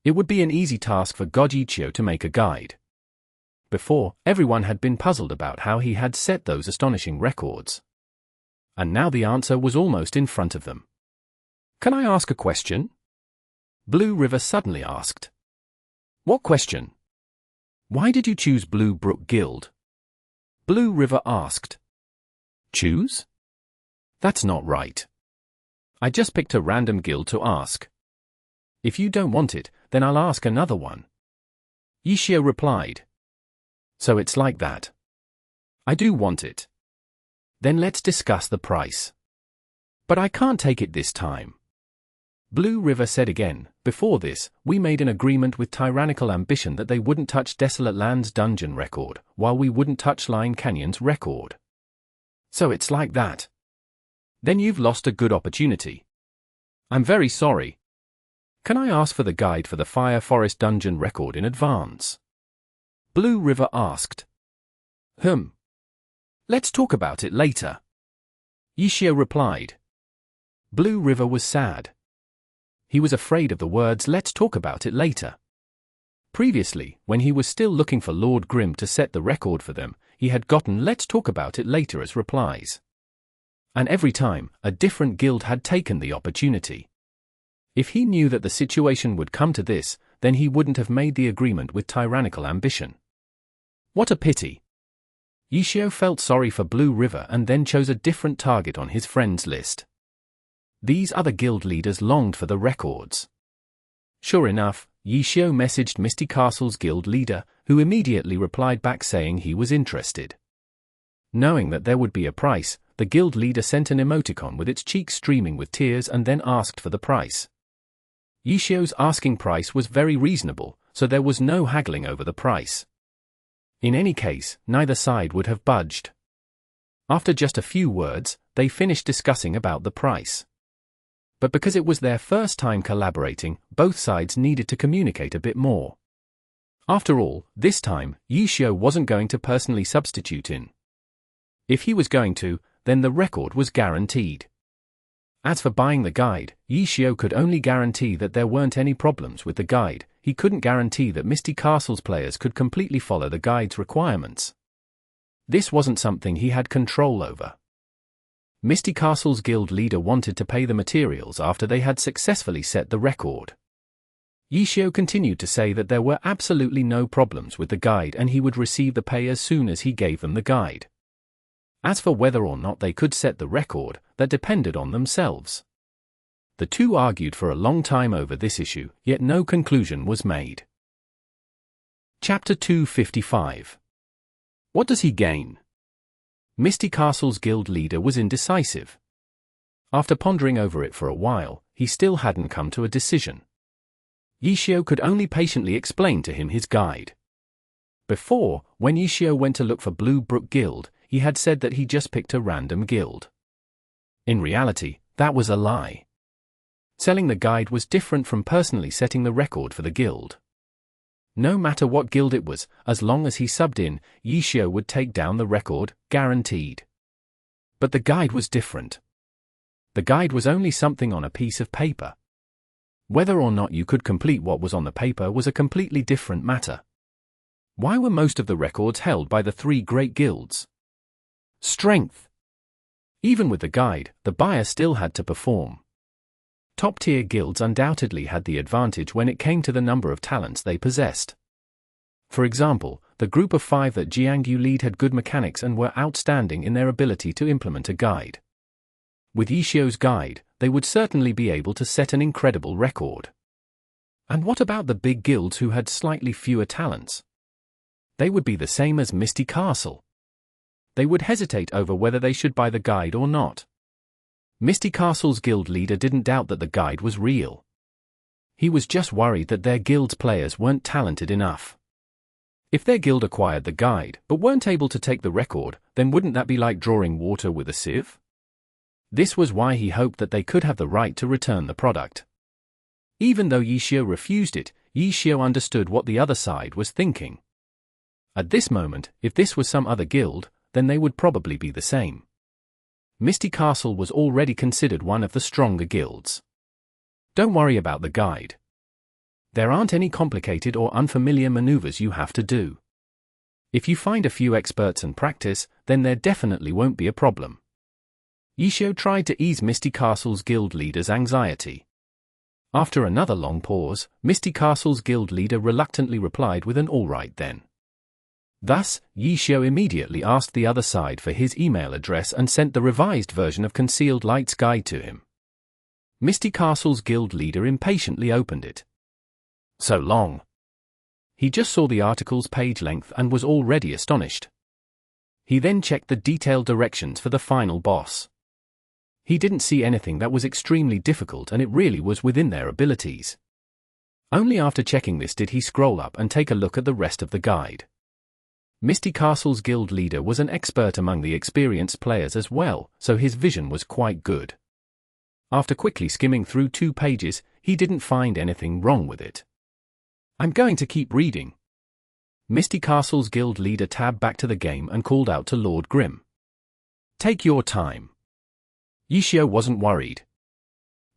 It would be an easy task for God Ichio to make a guide. Before, everyone had been puzzled about how he had set those astonishing records. And now the answer was almost in front of them. Can I ask a question? Blue River suddenly asked. What question? Why did you choose Blue Brook Guild? Blue River asked. Choose? That's not right. I just picked a random guild to ask. If you don't want it, then I'll ask another one. Ishio replied. So it's like that. I do want it. Then let's discuss the price. But I can't take it this time. Blue River said again, before this, we made an agreement with Tyrannical Ambition that they wouldn't touch Desolate Land's dungeon record, while we wouldn't touch Line Canyon's record. So it's like that. Then you've lost a good opportunity. I'm very sorry. Can I ask for the guide for the Fire Forest dungeon record in advance? Blue River asked. Let's talk about it later. Ishio replied. Blue River was sad. He was afraid of the words "let's talk about it later." Previously, when he was still looking for Lord Grim to set the record for them, he had gotten "let's talk about it later" as replies. And every time, a different guild had taken the opportunity. If he knew that the situation would come to this, then he wouldn't have made the agreement with Tyrannical Ambition. What a pity. Ishio felt sorry for Blue River and then chose a different target on his friends list. These other guild leaders longed for the records. Sure enough, Ishio messaged Misty Castle's guild leader, who immediately replied back saying he was interested. Knowing that there would be a price, the guild leader sent an emoticon with its cheeks streaming with tears and then asked for the price. Ishio's asking price was very reasonable, so there was no haggling over the price. In any case, neither side would have budged. After just a few words, they finished discussing about the price. But because it was their first time collaborating, both sides needed to communicate a bit more. After all, this time, Ishio wasn't going to personally substitute in. If he was going to, then the record was guaranteed. As for buying the guide, Ishio could only guarantee that there weren't any problems with the guide. He couldn't guarantee that Misty Castle's players could completely follow the guide's requirements. This wasn't something he had control over. Misty Castle's guild leader wanted to pay the materials after they had successfully set the record. Ishio continued to say that there were absolutely no problems with the guide and he would receive the pay as soon as he gave them the guide. As for whether or not they could set the record, that depended on themselves. The two argued for a long time over this issue, yet no conclusion was made. Chapter 255. What does he gain? Misty Castle's guild leader was indecisive. After pondering over it for a while, he still hadn't come to a decision. Ishio could only patiently explain to him his guide. Before, when Ishio went to look for Blue Brook Guild, he had said that he just picked a random guild. In reality, that was a lie. Selling the guide was different from personally setting the record for the guild. No matter what guild it was, as long as he subbed in, Yishio would take down the record, guaranteed. But the guide was different. The guide was only something on a piece of paper. Whether or not you could complete what was on the paper was a completely different matter. Why were most of the records held by the 3 great guilds? Strength. Even with the guide, the buyer still had to perform. Top-tier guilds undoubtedly had the advantage when it came to the number of talents they possessed. For example, the group of 5 that Jiangyu lead had good mechanics and were outstanding in their ability to implement a guide. With Yishio's guide, they would certainly be able to set an incredible record. And what about the big guilds who had slightly fewer talents? They would be the same as Misty Castle. They would hesitate over whether they should buy the guide or not. Misty Castle's guild leader didn't doubt that the guide was real. He was just worried that their guild's players weren't talented enough. If their guild acquired the guide but weren't able to take the record, then wouldn't that be like drawing water with a sieve? This was why he hoped that they could have the right to return the product. Even though Yishio refused it, Yishio understood what the other side was thinking. At this moment, if this was some other guild, then they would probably be the same. Misty Castle was already considered one of the stronger guilds. Don't worry about the guide. There aren't any complicated or unfamiliar maneuvers you have to do. If you find a few experts and practice, then there definitely won't be a problem. Yishio tried to ease Misty Castle's guild leader's anxiety. After another long pause, Misty Castle's guild leader reluctantly replied with an "all right then." Thus, Yishio immediately asked the other side for his email address and sent the revised version of Concealed Light's guide to him. Misty Castle's guild leader impatiently opened it. So long. He just saw the article's page length and was already astonished. He then checked the detailed directions for the final boss. He didn't see anything that was extremely difficult, and it really was within their abilities. Only after checking this did he scroll up and take a look at the rest of the guide. Misty Castle's guild leader was an expert among the experienced players as well, so his vision was quite good. After quickly skimming through 2 pages, he didn't find anything wrong with it. "I'm going to keep reading." Misty Castle's guild leader tabbed back to the game and called out to Lord Grim. "Take your time." Yishio wasn't worried.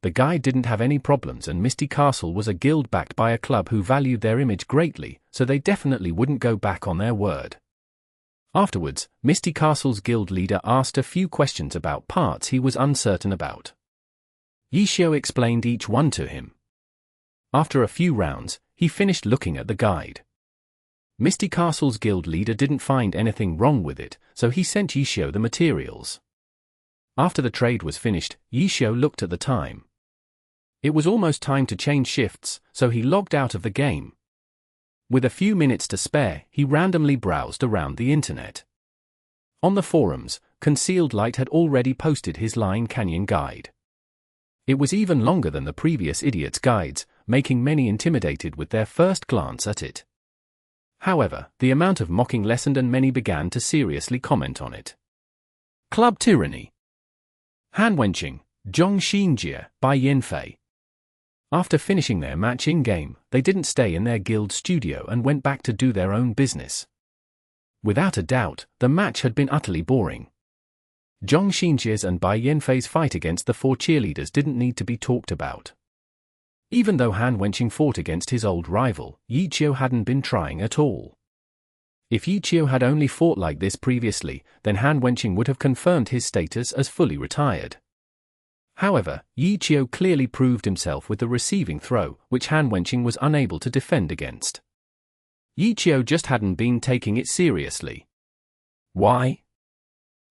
The guide didn't have any problems, and Misty Castle was a guild backed by a club who valued their image greatly, so they definitely wouldn't go back on their word. Afterwards, Misty Castle's guild leader asked a few questions about parts he was uncertain about. Yishio explained each one to him. After a few rounds, he finished looking at the guide. Misty Castle's guild leader didn't find anything wrong with it, so he sent Yishio the materials. After the trade was finished, Yishio looked at the time. It was almost time to change shifts, so he logged out of the game. With a few minutes to spare, he randomly browsed around the internet. On the forums, Concealed Light had already posted his Line Canyon guide. It was even longer than the previous idiot's guides, making many intimidated with their first glance at it. However, the amount of mocking lessened and many began to seriously comment on it. Club Tyranny. Hanwenching, Zhong Xinjie, Bai Yinfei. After finishing their match in-game, they didn't stay in their guild studio and went back to do their own business. Without a doubt, the match had been utterly boring. Zhong Xinjie's and Bai Yinfei's fight against the 4 cheerleaders didn't need to be talked about. Even though Hanwenching fought against his old rival, Yichio hadn't been trying at all. If Yichio had only fought like this previously, then Hanwenching would have confirmed his status as fully retired. However, Yichio clearly proved himself with the receiving throw, which Hanwenching was unable to defend against. Yichio just hadn't been taking it seriously. Why?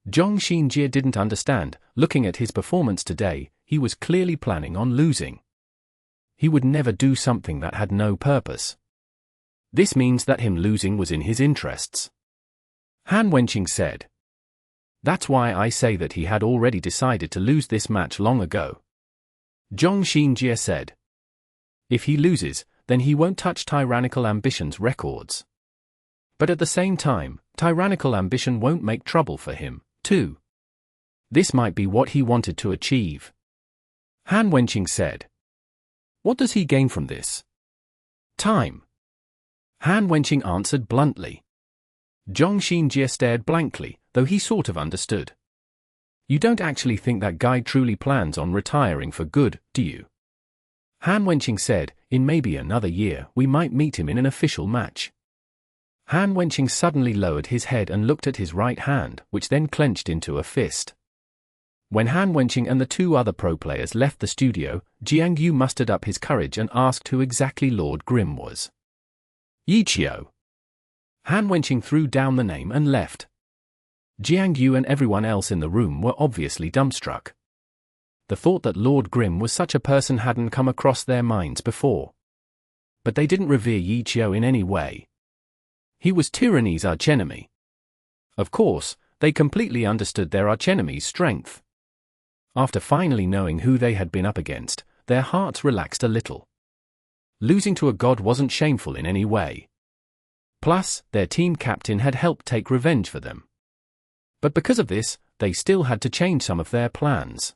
Zhong Xinjie didn't understand. Looking at his performance today, he was clearly planning on losing. He would never do something that had no purpose. This means that him losing was in his interests. Hanwenching said. That's why I say that he had already decided to lose this match long ago. Zhong Xinjie said. If he loses, then he won't touch Tyrannical Ambition's records. But at the same time, Tyrannical Ambition won't make trouble for him, too. This might be what he wanted to achieve. Han Wenqing said. What does he gain from this? Time. Han Wenqing answered bluntly. Zhong Xinjie stared blankly, though he sort of understood. You don't actually think that guy truly plans on retiring for good, do you? Han Wenqing said, in maybe another year we might meet him in an official match. Han Wenqing suddenly lowered his head and looked at his right hand, which then clenched into a fist. When Han Wenqing and the two other pro players left the studio, Jiang Yu mustered up his courage and asked who exactly Lord Grim was. Yi Qiu. Han Wenqing threw down the name and left. Jiang Yu and everyone else in the room were obviously dumbstruck. The thought that Lord Grim was such a person hadn't come across their minds before. But they didn't revere Yi Qiu in any way. He was tyranny's archenemy. Of course, they completely understood their archenemy's strength. After finally knowing who they had been up against, their hearts relaxed a little. Losing to a god wasn't shameful in any way. Plus, their team captain had helped take revenge for them. But because of this, they still had to change some of their plans.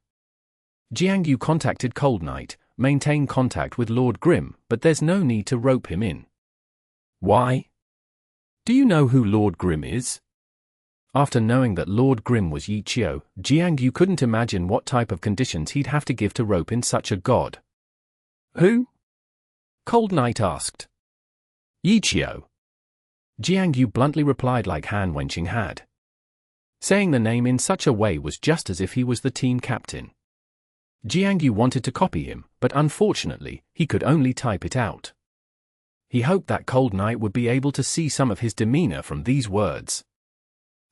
Jiang Yu contacted Cold Knight, maintain contact with Lord Grim, but there's no need to rope him in. Why? Do you know who Lord Grim is? After knowing that Lord Grim was Yi Qiu, Jiang Yu couldn't imagine what type of conditions he'd have to give to rope in such a god. Who? Cold Knight asked. Yi Qiu. Jiang Yu bluntly replied like Han Wenqing had. Saying the name in such a way was just as if he was the team captain. Jiang Yu wanted to copy him, but unfortunately, he could only type it out. He hoped that Cold Knight would be able to see some of his demeanor from these words.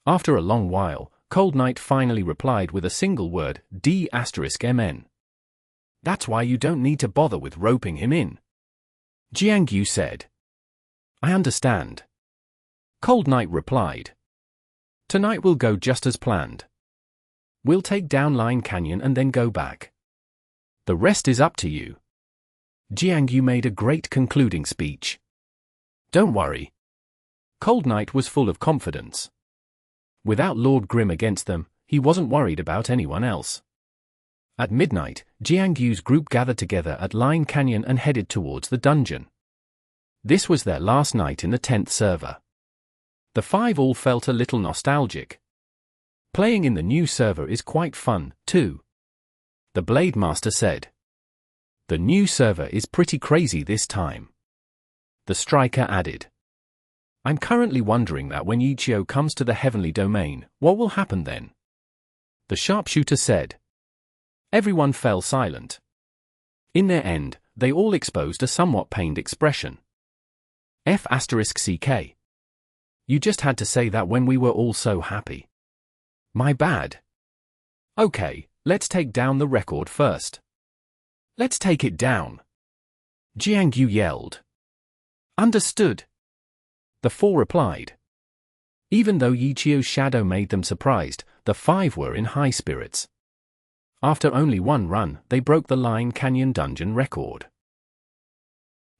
After a long while, Cold Knight finally replied with a single word, D*MN. That's why you don't need to bother with roping him in. Jiang Yu said. I understand. Cold Knight replied. Tonight we'll go just as planned. We'll take down Line Canyon and then go back. The rest is up to you. Jiang Yu made a great concluding speech. Don't worry. Cold Knight was full of confidence. Without Lord Grim against them, he wasn't worried about anyone else. At midnight, Jiang Yu's group gathered together at Line Canyon and headed towards the dungeon. This was their last night in the 10th server. The five all felt a little nostalgic. Playing in the new server is quite fun, too. The Blade Master said. The new server is pretty crazy this time. The Striker added. I'm currently wondering that when Yi Qiu comes to the Heavenly Domain, what will happen then? The Sharpshooter said. Everyone fell silent. In their end, they all exposed a somewhat pained expression. F*CK. You just had to say that when we were all so happy. My bad. Okay, let's take down the record first. Let's take it down. Jiang Yu yelled. Understood. The four replied. Even though Yi Qiu's shadow made them surprised, the five were in high spirits. After only one run, they broke the Line Canyon dungeon record.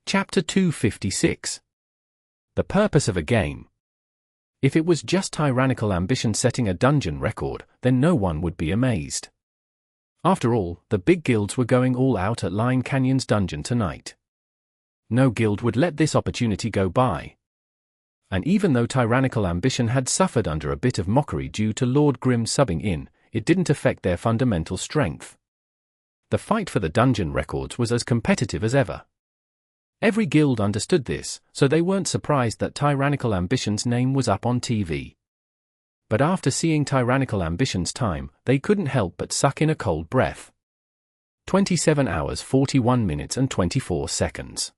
Chapter 256. The purpose of a game. If it was just tyrannical ambition setting a dungeon record, then no one would be amazed. After all, the big guilds were going all out at Line Canyon's dungeon tonight. No guild would let this opportunity go by. And even though tyrannical ambition had suffered under a bit of mockery due to Lord Grim subbing in, it didn't affect their fundamental strength. The fight for the dungeon records was as competitive as ever. Every guild understood this, so they weren't surprised that Tyrannical Ambition's name was up on TV. But after seeing Tyrannical Ambition's time, they couldn't help but suck in a cold breath. 27 hours 41 minutes and 24 seconds.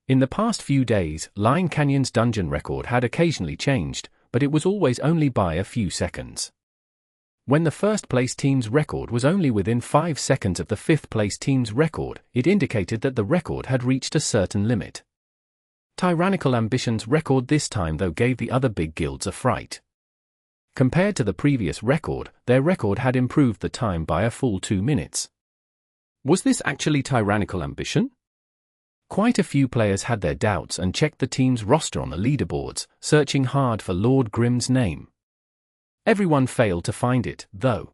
In the past few days, Line Canyon's dungeon record had occasionally changed, but it was always only by a few seconds. When the first-place team's record was only within 5 seconds of the fifth-place team's record, it indicated that the record had reached a certain limit. Tyrannical Ambition's record this time though gave the other big guilds a fright. Compared to the previous record, their record had improved the time by a full 2 minutes. Was this actually Tyrannical Ambition? Quite a few players had their doubts and checked the team's roster on the leaderboards, searching hard for Lord Grim's name. Everyone failed to find it, though.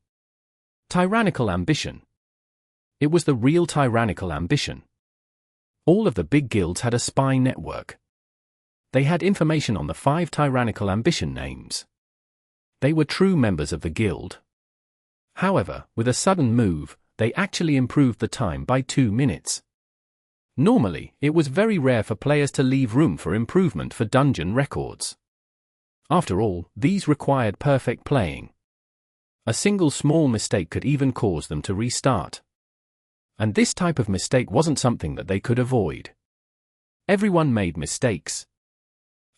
Tyrannical Ambition. It was the real tyrannical ambition. All of the big guilds had a spy network. They had information on the 5 tyrannical ambition names. They were true members of the guild. However, with a sudden move, they actually improved the time by 2 minutes. Normally, it was very rare for players to leave room for improvement for dungeon records. After all, these required perfect playing. A single small mistake could even cause them to restart. And this type of mistake wasn't something that they could avoid. Everyone made mistakes.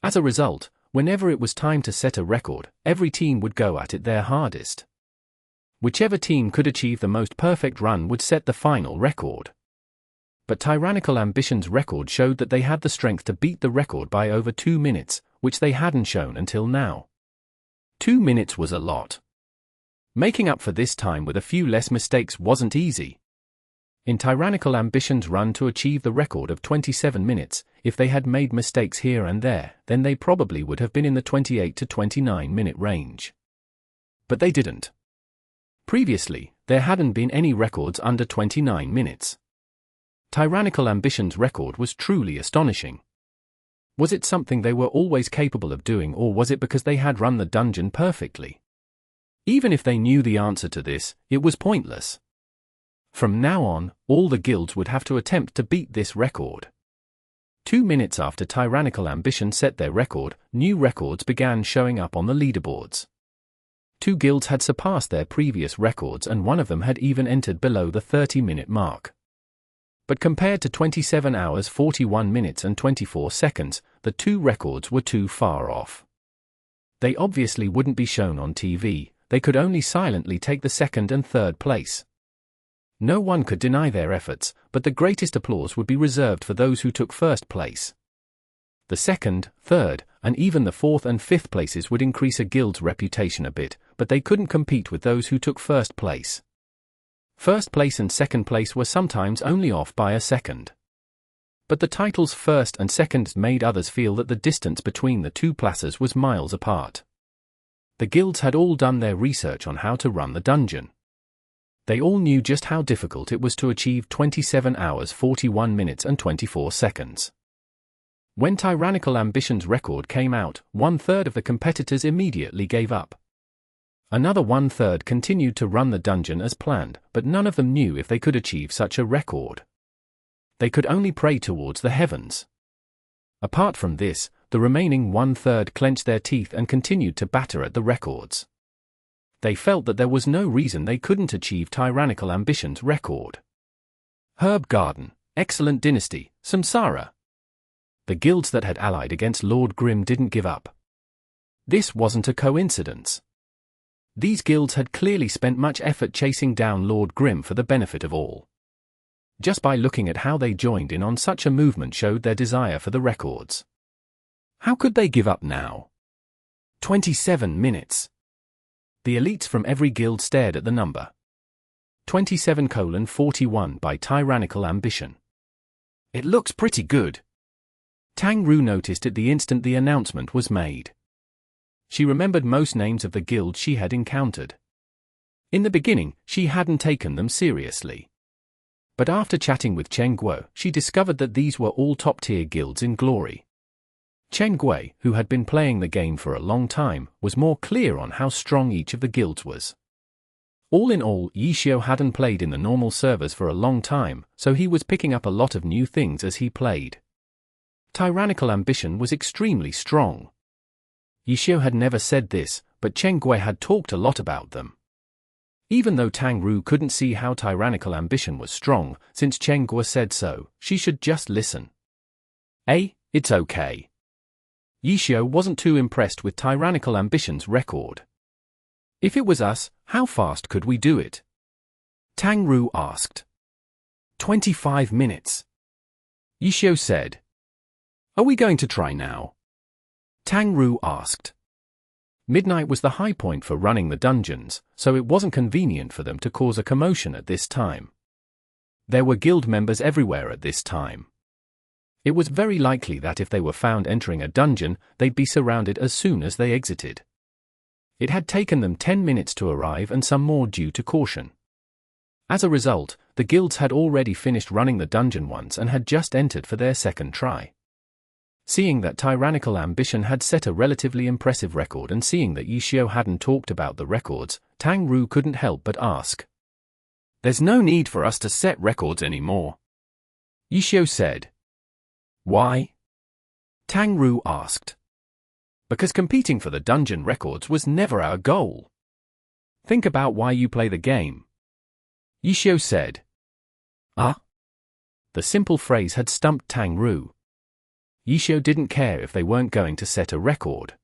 As a result, whenever it was time to set a record, every team would go at it their hardest. Whichever team could achieve the most perfect run would set the final record. But Tyrannical Ambition's record showed that they had the strength to beat the record by over 2 minutes, which they hadn't shown until now. 2 minutes was a lot. Making up for this time with a few less mistakes wasn't easy. In Tyrannical Ambition's run to achieve the record of 27 minutes, if they had made mistakes here and there, then they probably would have been in the 28 to 29 minute range. But they didn't. Previously, there hadn't been any records under 29 minutes. Tyrannical Ambition's record was truly astonishing. Was it something they were always capable of doing, or was it because they had run the dungeon perfectly? Even if they knew the answer to this, it was pointless. From now on, all the guilds would have to attempt to beat this record. 2 minutes after Tyrannical Ambition set their record, new records began showing up on the leaderboards. 2 guilds had surpassed their previous records, and one of them had even entered below the 30-minute mark. But compared to 27 hours 41 minutes and 24 seconds, the 2 records were too far off. They obviously wouldn't be shown on TV, they could only silently take the 2nd and 3rd place. No one could deny their efforts, but the greatest applause would be reserved for those who took 1st place. The 2nd, 3rd, and even the 4th and 5th places would increase a guild's reputation a bit, but they couldn't compete with those who took 1st place. 1st place and 2nd place were sometimes only off by a second. But the titles 1st and 2nd made others feel that the distance between the 2 places was miles apart. The guilds had all done their research on how to run the dungeon. They all knew just how difficult it was to achieve 27 hours 41 minutes and 24 seconds. When Tyrannical Ambition's record came out, 1/3 of the competitors immediately gave up. Another 1/3 continued to run the dungeon as planned, but none of them knew if they could achieve such a record. They could only pray towards the heavens. Apart from this, the remaining 1/3 clenched their teeth and continued to batter at the records. They felt that there was no reason they couldn't achieve Tyrannical Ambition's record. Herb Garden, Excellent Dynasty, Samsara. The guilds that had allied against Lord Grim didn't give up. This wasn't a coincidence. These guilds had clearly spent much effort chasing down Lord Grim for the benefit of all. Just by looking at how they joined in on such a movement showed their desire for the records. How could they give up now? 27 minutes. The elites from every guild stared at the number. 27:41 by Tyrannical Ambition. It looks pretty good. Tang Ru noticed it the instant the announcement was made. She remembered most names of the guilds she had encountered. In the beginning, she hadn't taken them seriously. But after chatting with Chen Guo, she discovered that these were all top-tier guilds in glory. Chen Guo, who had been playing the game for a long time, was more clear on how strong each of the guilds was. All in all, Yishio hadn't played in the normal servers for a long time, so he was picking up a lot of new things as he played. Tyrannical Ambition was extremely strong. Yishio had never said this, but Chen Guo had talked a lot about them. Even though Tang Ru couldn't see how Tyrannical Ambition was strong, since Chen Guo said so, she should just listen. It's okay. Yishio wasn't too impressed with Tyrannical Ambition's record. If it was us, how fast could we do it? Tang Ru asked. 25 minutes. Yishio said. Are we going to try now? Tang Ru asked. Midnight was the high point for running the dungeons, so it wasn't convenient for them to cause a commotion at this time. There were guild members everywhere at this time. It was very likely that if they were found entering a dungeon, they'd be surrounded as soon as they exited. It had taken them 10 minutes to arrive and some more due to caution. As a result, the guilds had already finished running the dungeon once and had just entered for their second try. Seeing that Tyrannical Ambition had set a relatively impressive record and seeing that Yishio hadn't talked about the records, Tang Ru couldn't help but ask. "There's no need for us to set records anymore," Yishio said. "Why?" Tang Ru asked. "Because competing for the dungeon records was never our goal. Think about why you play the game," Yishio said. "Ah?" The simple phrase had stumped Tang Ru. Yishio didn't care if they weren't going to set a record.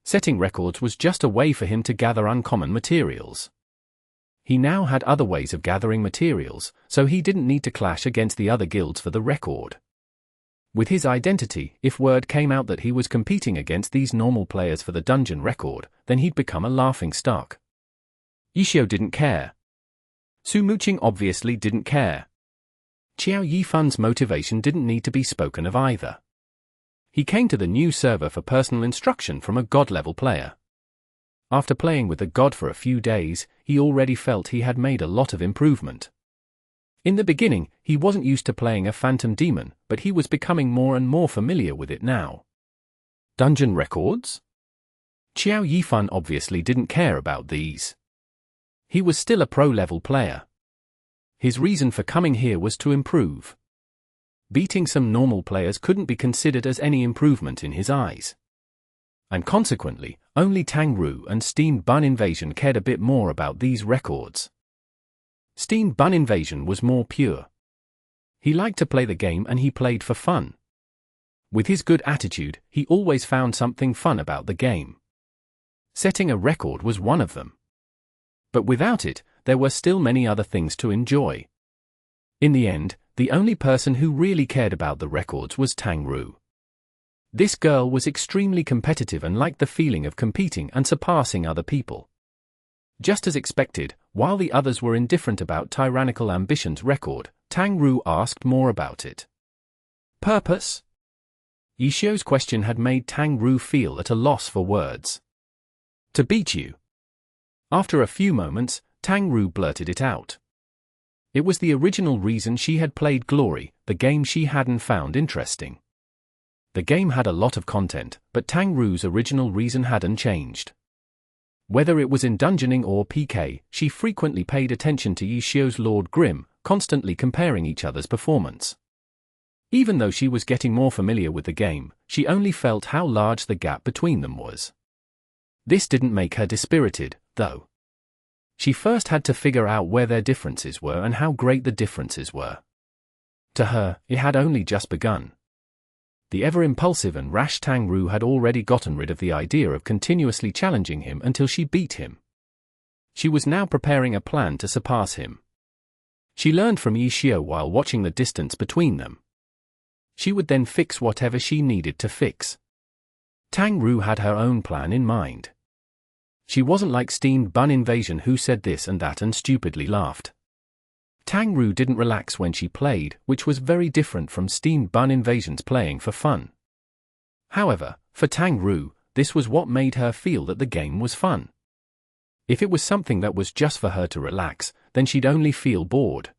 Setting records was just a way for him to gather uncommon materials. He now had other ways of gathering materials, so he didn't need to clash against the other guilds for the record. With his identity, if word came out that he was competing against these normal players for the dungeon record, then he'd become a laughingstock. Yishio didn't care. Su Muqing obviously didn't care. Qiao Yifan's motivation didn't need to be spoken of either. He came to the new server for personal instruction from a god-level player. After playing with the god for a few days, he already felt he had made a lot of improvement. In the beginning, he wasn't used to playing a phantom demon, but he was becoming more and more familiar with it now. Dungeon records? Qiao Yifan obviously didn't care about these. He was still a pro-level player. His reason for coming here was to improve. Beating some normal players couldn't be considered as any improvement in his eyes. And consequently, only Tang Ru and Steam Bun Invasion cared a bit more about these records. Steam Bun Invasion was more pure. He liked to play the game and he played for fun. With his good attitude, he always found something fun about the game. Setting a record was one of them. But without it, there were still many other things to enjoy. In the end, the only person who really cared about the records was Tang Ru. This girl was extremely competitive and liked the feeling of competing and surpassing other people. Just as expected, while the others were indifferent about Tyrannical Ambition's record, Tang Ru asked more about it. Purpose? Yishio's question had made Tang Ru feel at a loss for words. To beat you. After a few moments, Tang Ru blurted it out. It was the original reason she had played Glory, the game she hadn't found interesting. The game had a lot of content, but Tang Ru's original reason hadn't changed. Whether it was in dungeoning or PK, she frequently paid attention to Yishio's Lord Grim, constantly comparing each other's performance. Even though she was getting more familiar with the game, she only felt how large the gap between them was. This didn't make her dispirited, though. She first had to figure out where their differences were and how great the differences were. To her, it had only just begun. The ever-impulsive and rash Tang Ru had already gotten rid of the idea of continuously challenging him until she beat him. She was now preparing a plan to surpass him. She learned from Yishio while watching the distance between them. She would then fix whatever she needed to fix. Tang Ru had her own plan in mind. She wasn't like Steamed Bun Invasion who said this and that and stupidly laughed. Tang Ru didn't relax when she played, which was very different from Steamed Bun Invasion's playing for fun. However, for Tang Ru, this was what made her feel that the game was fun. If it was something that was just for her to relax, then she'd only feel bored.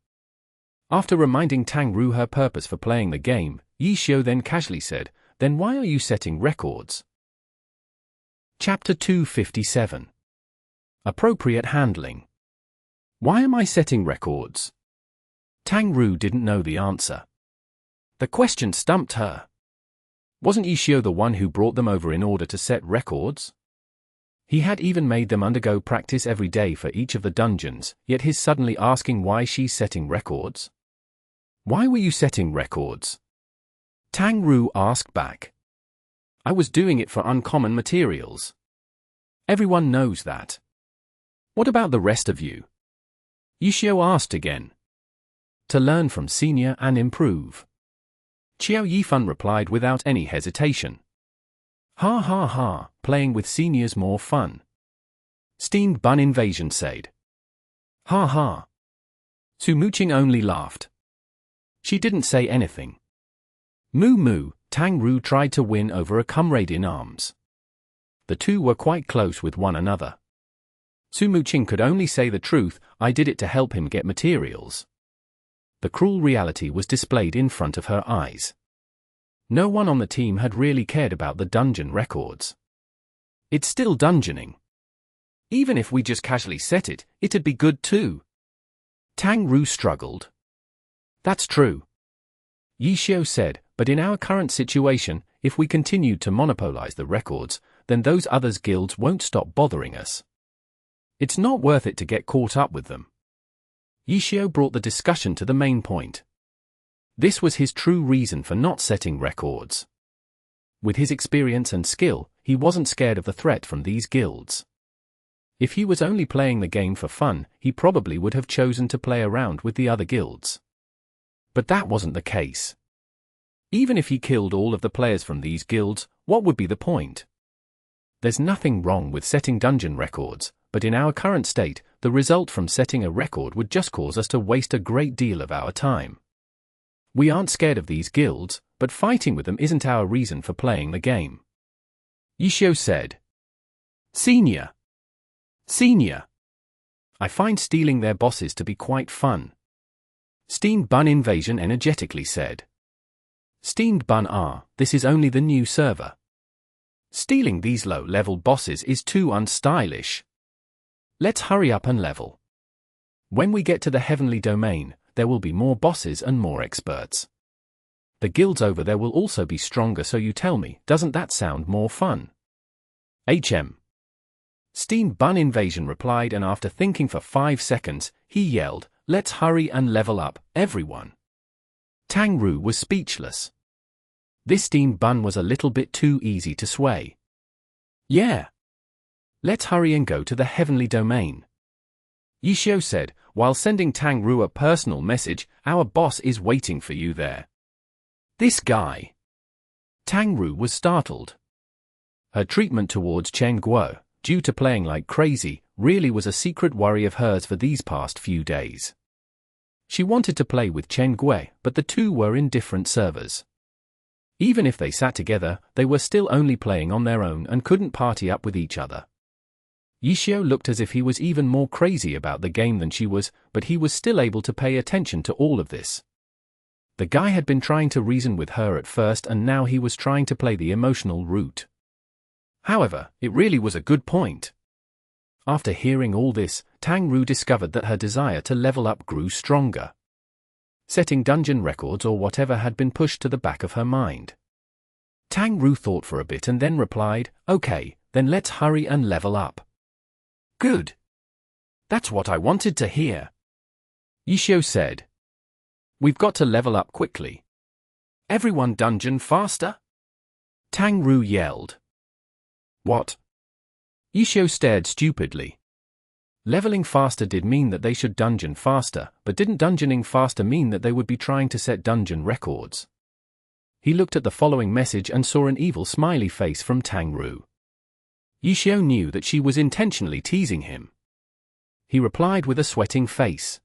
After reminding Tang Ru her purpose for playing the game, Yishio then casually said, "Then why are you setting records?" Chapter 257. Appropriate Handling. Why am I setting records? Tang Ru didn't know the answer. The question stumped her. Wasn't Yishio the one who brought them over in order to set records? He had even made them undergo practice every day for each of the dungeons, yet he's suddenly asking why she's setting records? Why were you setting records? Tang Ru asked back. I was doing it for uncommon materials. Everyone knows that. What about the rest of you? Yishio asked again. To learn from senior and improve. Qiao Yifan replied without any hesitation. Ha ha ha, playing with seniors more fun. Steamed Bun Invasion said. Ha ha. Su Muqing only laughed. She didn't say anything. Moo moo, Tang Ru tried to win over a comrade in arms. The two were quite close with one another. Sumuching could only say the truth, I did it to help him get materials. The cruel reality was displayed in front of her eyes. No one on the team had really cared about the dungeon records. It's still dungeoning. Even if we just casually set it, it'd be good too. Tang Ru struggled. That's true. Yi Xiao said, but in our current situation, if we continued to monopolize the records, then those others guilds won't stop bothering us. It's not worth it to get caught up with them. Yi Xiao brought the discussion to the main point. This was his true reason for not setting records. With his experience and skill, he wasn't scared of the threat from these guilds. If he was only playing the game for fun, he probably would have chosen to play around with the other guilds. But that wasn't the case. Even if he killed all of the players from these guilds, what would be the point? There's nothing wrong with setting dungeon records, but in our current state, the result from setting a record would just cause us to waste a great deal of our time. We aren't scared of these guilds, but fighting with them isn't our reason for playing the game. Yi Xiao said. Senior. I find stealing their bosses to be quite fun. Steen Bun Invasion energetically said. Steen Bun this is only the new server. Stealing these low-level bosses is too unstylish. Let's hurry up and level. When we get to the heavenly domain, there will be more bosses and more experts. The guilds over there will also be stronger, so you tell me, doesn't that sound more fun? Steen Bun Invasion replied, and after thinking for 5 seconds, he yelled, let's hurry and level up, everyone. Tang Ru was speechless. This Steen Bun was a little bit too easy to sway. Yeah. Let's hurry and go to the heavenly domain. Yi Xiao said, while sending Tang Ru a personal message, our boss is waiting for you there. This guy. Tang Ru was startled. Her treatment towards Chen Guo, due to playing like crazy, really was a secret worry of hers for these past few days. She wanted to play with Chen Guo, but the two were in different servers. Even if they sat together, they were still only playing on their own and couldn't party up with each other. Yi Xiao looked as if he was even more crazy about the game than she was, but he was still able to pay attention to all of this. The guy had been trying to reason with her at first, and now he was trying to play the emotional route. However, it really was a good point. After hearing all this, Tang Ru discovered that her desire to level up grew stronger. Setting dungeon records or whatever had been pushed to the back of her mind. Tang Ru thought for a bit and then replied, okay, then let's hurry and level up. Good. That's what I wanted to hear. Yi Xiao said. We've got to level up quickly. Everyone dungeon faster? Tang Ru yelled. What? Yi Xiao stared stupidly. Leveling faster did mean that they should dungeon faster, but didn't dungeoning faster mean that they would be trying to set dungeon records? He looked at the following message and saw an evil smiley face from Tang Ru. Yi Xiao knew that she was intentionally teasing him. He replied with a sweating face.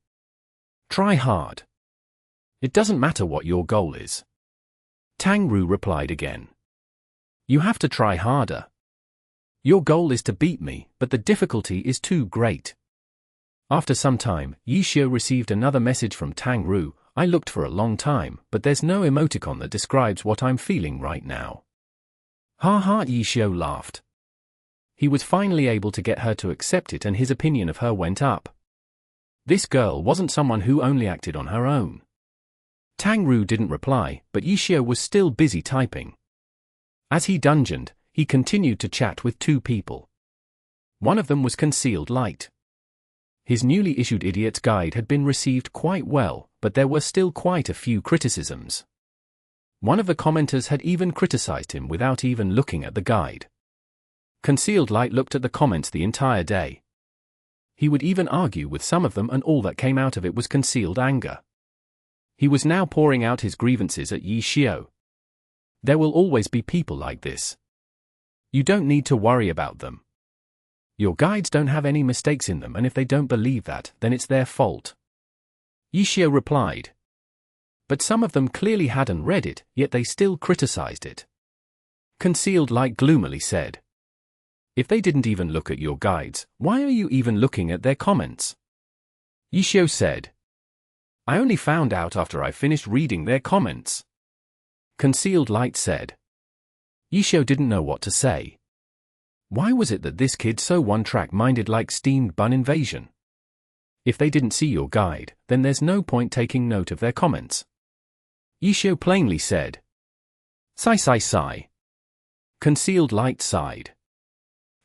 Try hard. It doesn't matter what your goal is. Tang Ru replied again. You have to try harder. Your goal is to beat me, but the difficulty is too great. After some time, Yi Xiao received another message from Tang Ru. I looked for a long time, but there's no emoticon that describes what I'm feeling right now. Ha ha, Yi Xiao laughed. He was finally able to get her to accept it, and his opinion of her went up. This girl wasn't someone who only acted on her own. Tang Ru didn't reply, but Yi Xiao was still busy typing. As he dungeoned, he continued to chat with 2 people. One of them was Concealed Light. His newly issued Idiot's Guide had been received quite well, but there were still quite a few criticisms. One of the commenters had even criticized him without even looking at the guide. Concealed Light looked at the comments the entire day. He would even argue with some of them, and all that came out of it was concealed anger. He was now pouring out his grievances at Yi Xiao. There will always be people like this. You don't need to worry about them. Your guides don't have any mistakes in them, and if they don't believe that, then it's their fault. Yi Xiao replied. But some of them clearly hadn't read it, yet they still criticized it. Concealed Light gloomily said. If they didn't even look at your guides, why are you even looking at their comments? Yishio said. I only found out after I finished reading their comments. Concealed Light said. Yishio didn't know what to say. Why was it that this kid so one-track-minded like steamed bun invasion? If they didn't see your guide, then there's no point taking note of their comments. Yishio plainly said. Sigh. Concealed Light sighed.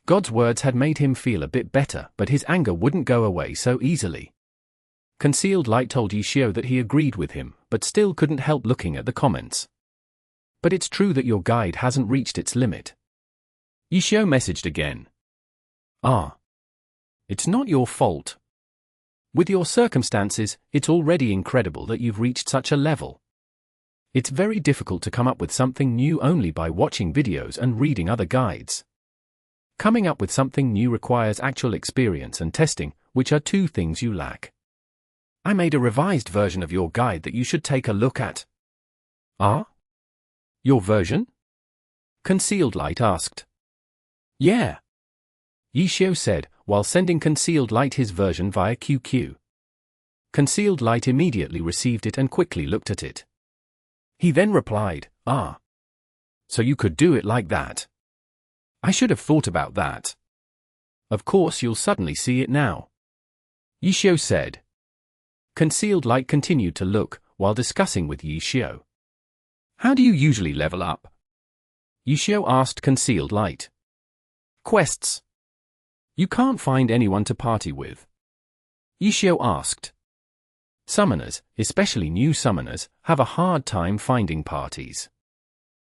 God's words had made him feel a bit better, but his anger wouldn't go away so easily. Concealed Light told Yishio that he agreed with him, but still couldn't help looking at the comments. But it's true that your guide hasn't reached its limit. Yishio messaged again. It's not your fault. With your circumstances, it's already incredible that you've reached such a level. It's very difficult to come up with something new only by watching videos and reading other guides. Coming up with something new requires actual experience and testing, which are two things you lack. I made a revised version of your guide that you should take a look at. Your version? Concealed Light asked. Yeah. Yishio said, while sending Concealed Light his version via QQ. Concealed Light immediately received it and quickly looked at it. He then replied, So you could do it like that. I should have thought about that. Of course you'll suddenly see it now. Yishio said. Concealed Light continued to look, while discussing with Yishio. How do you usually level up? Yishio asked Concealed Light. Quests. You can't find anyone to party with. Yishio asked. Summoners, especially new summoners, have a hard time finding parties.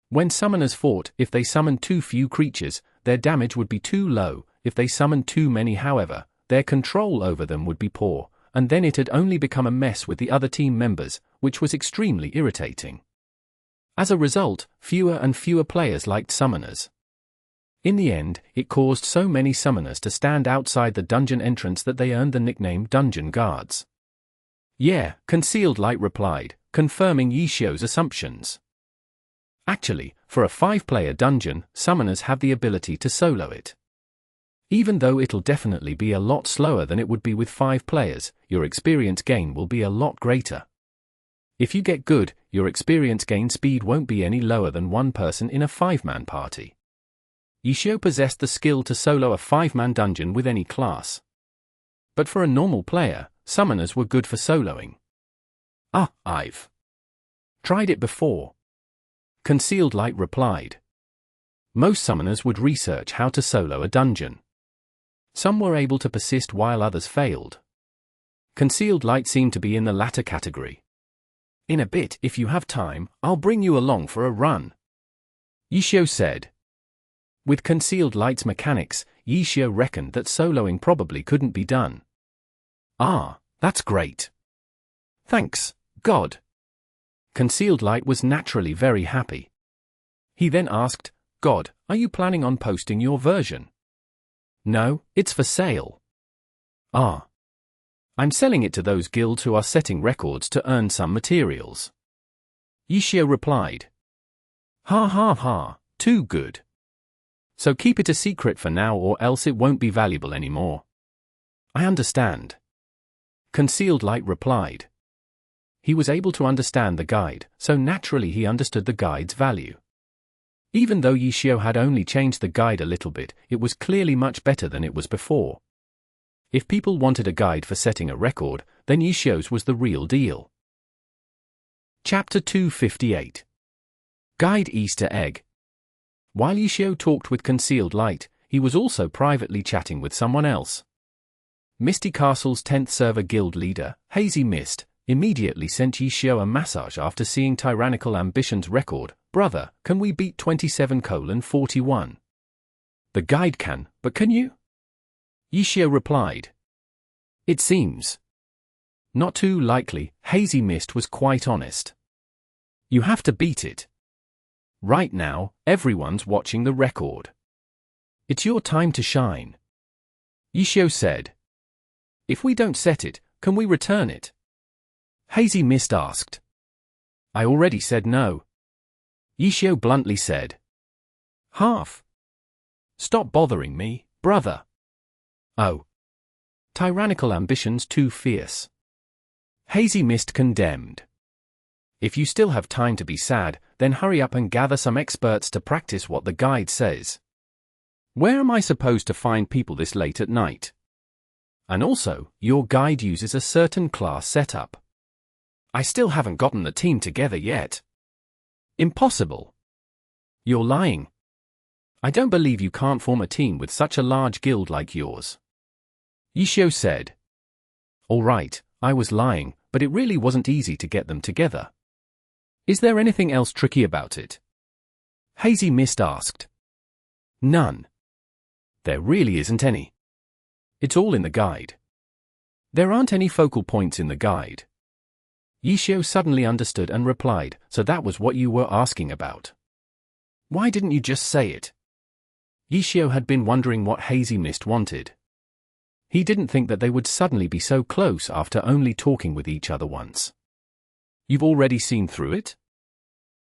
When summoners fought, if they summoned too few creatures, their damage would be too low. If they summoned too many, however, their control over them would be poor, and then it'd only become a mess with the other team members, which was extremely irritating. As a result, fewer and fewer players liked summoners. In the end, it caused so many summoners to stand outside the dungeon entrance that they earned the nickname Dungeon Guards. Yeah, Concealed Light replied, confirming Yishio's assumptions. Actually, for a 5-player dungeon, summoners have the ability to solo it. Even though it'll definitely be a lot slower than it would be with 5 players, your experience gain will be a lot greater. If you get good, your experience gain speed won't be any lower than one person in a 5-man party. Yishio possessed the skill to solo a 5-man dungeon with any class. But for a normal player, summoners were good for soloing. I've tried it before. Concealed Light replied. Most summoners would research how to solo a dungeon. Some were able to persist while others failed. Concealed Light seemed to be in the latter category. In a bit, if you have time, I'll bring you along for a run. Yishio said. With Concealed Light's mechanics, Yishio reckoned that soloing probably couldn't be done. That's great. Thanks, God. Concealed Light was naturally very happy. He then asked, God, are you planning on posting your version? No, it's for sale. I'm selling it to those guilds who are setting records to earn some materials. Yishio replied. Too good. So keep it a secret for now or else it won't be valuable anymore. I understand. Concealed Light replied. He was able to understand the guide, so naturally he understood the guide's value. Even though Yishio had only changed the guide a little bit, it was clearly much better than it was before. If people wanted a guide for setting a record, then Yishio's was the real deal. Chapter 258. Guide Easter Egg. While Yishio talked with Concealed Light, he was also privately chatting with someone else. Misty Castle's 10th server guild leader, Hazy Mist, immediately sent Yishio a message after seeing Tyrannical Ambition's record. Brother, can we beat 27:41? The guide can, but can you? Yishio replied. It seems. Not too likely, Hazy Mist was quite honest. You have to beat it. Right now, everyone's watching the record. It's your time to shine. Yishio said. If we don't set it, can we return it? Hazy Mist asked. I already said no. Yishio bluntly said. Half. Stop bothering me, brother. Oh. Tyrannical ambitions too fierce. Hazy Mist condemned. If you still have time to be sad, then hurry up and gather some experts to practice what the guide says. Where am I supposed to find people this late at night? And also, your guide uses a certain class setup. I still haven't gotten the team together yet. Impossible. You're lying. I don't believe you can't form a team with such a large guild like yours. Yishio said. All right, I was lying, but it really wasn't easy to get them together. Is there anything else tricky about it? Hazy Mist asked. None. There really isn't any. It's all in the guide. There aren't any focal points in the guide. Yishio suddenly understood and replied, so that was what you were asking about. Why didn't you just say it? Yishio had been wondering what Hazy Mist wanted. He didn't think that they would suddenly be so close after only talking with each other once. You've already seen through it?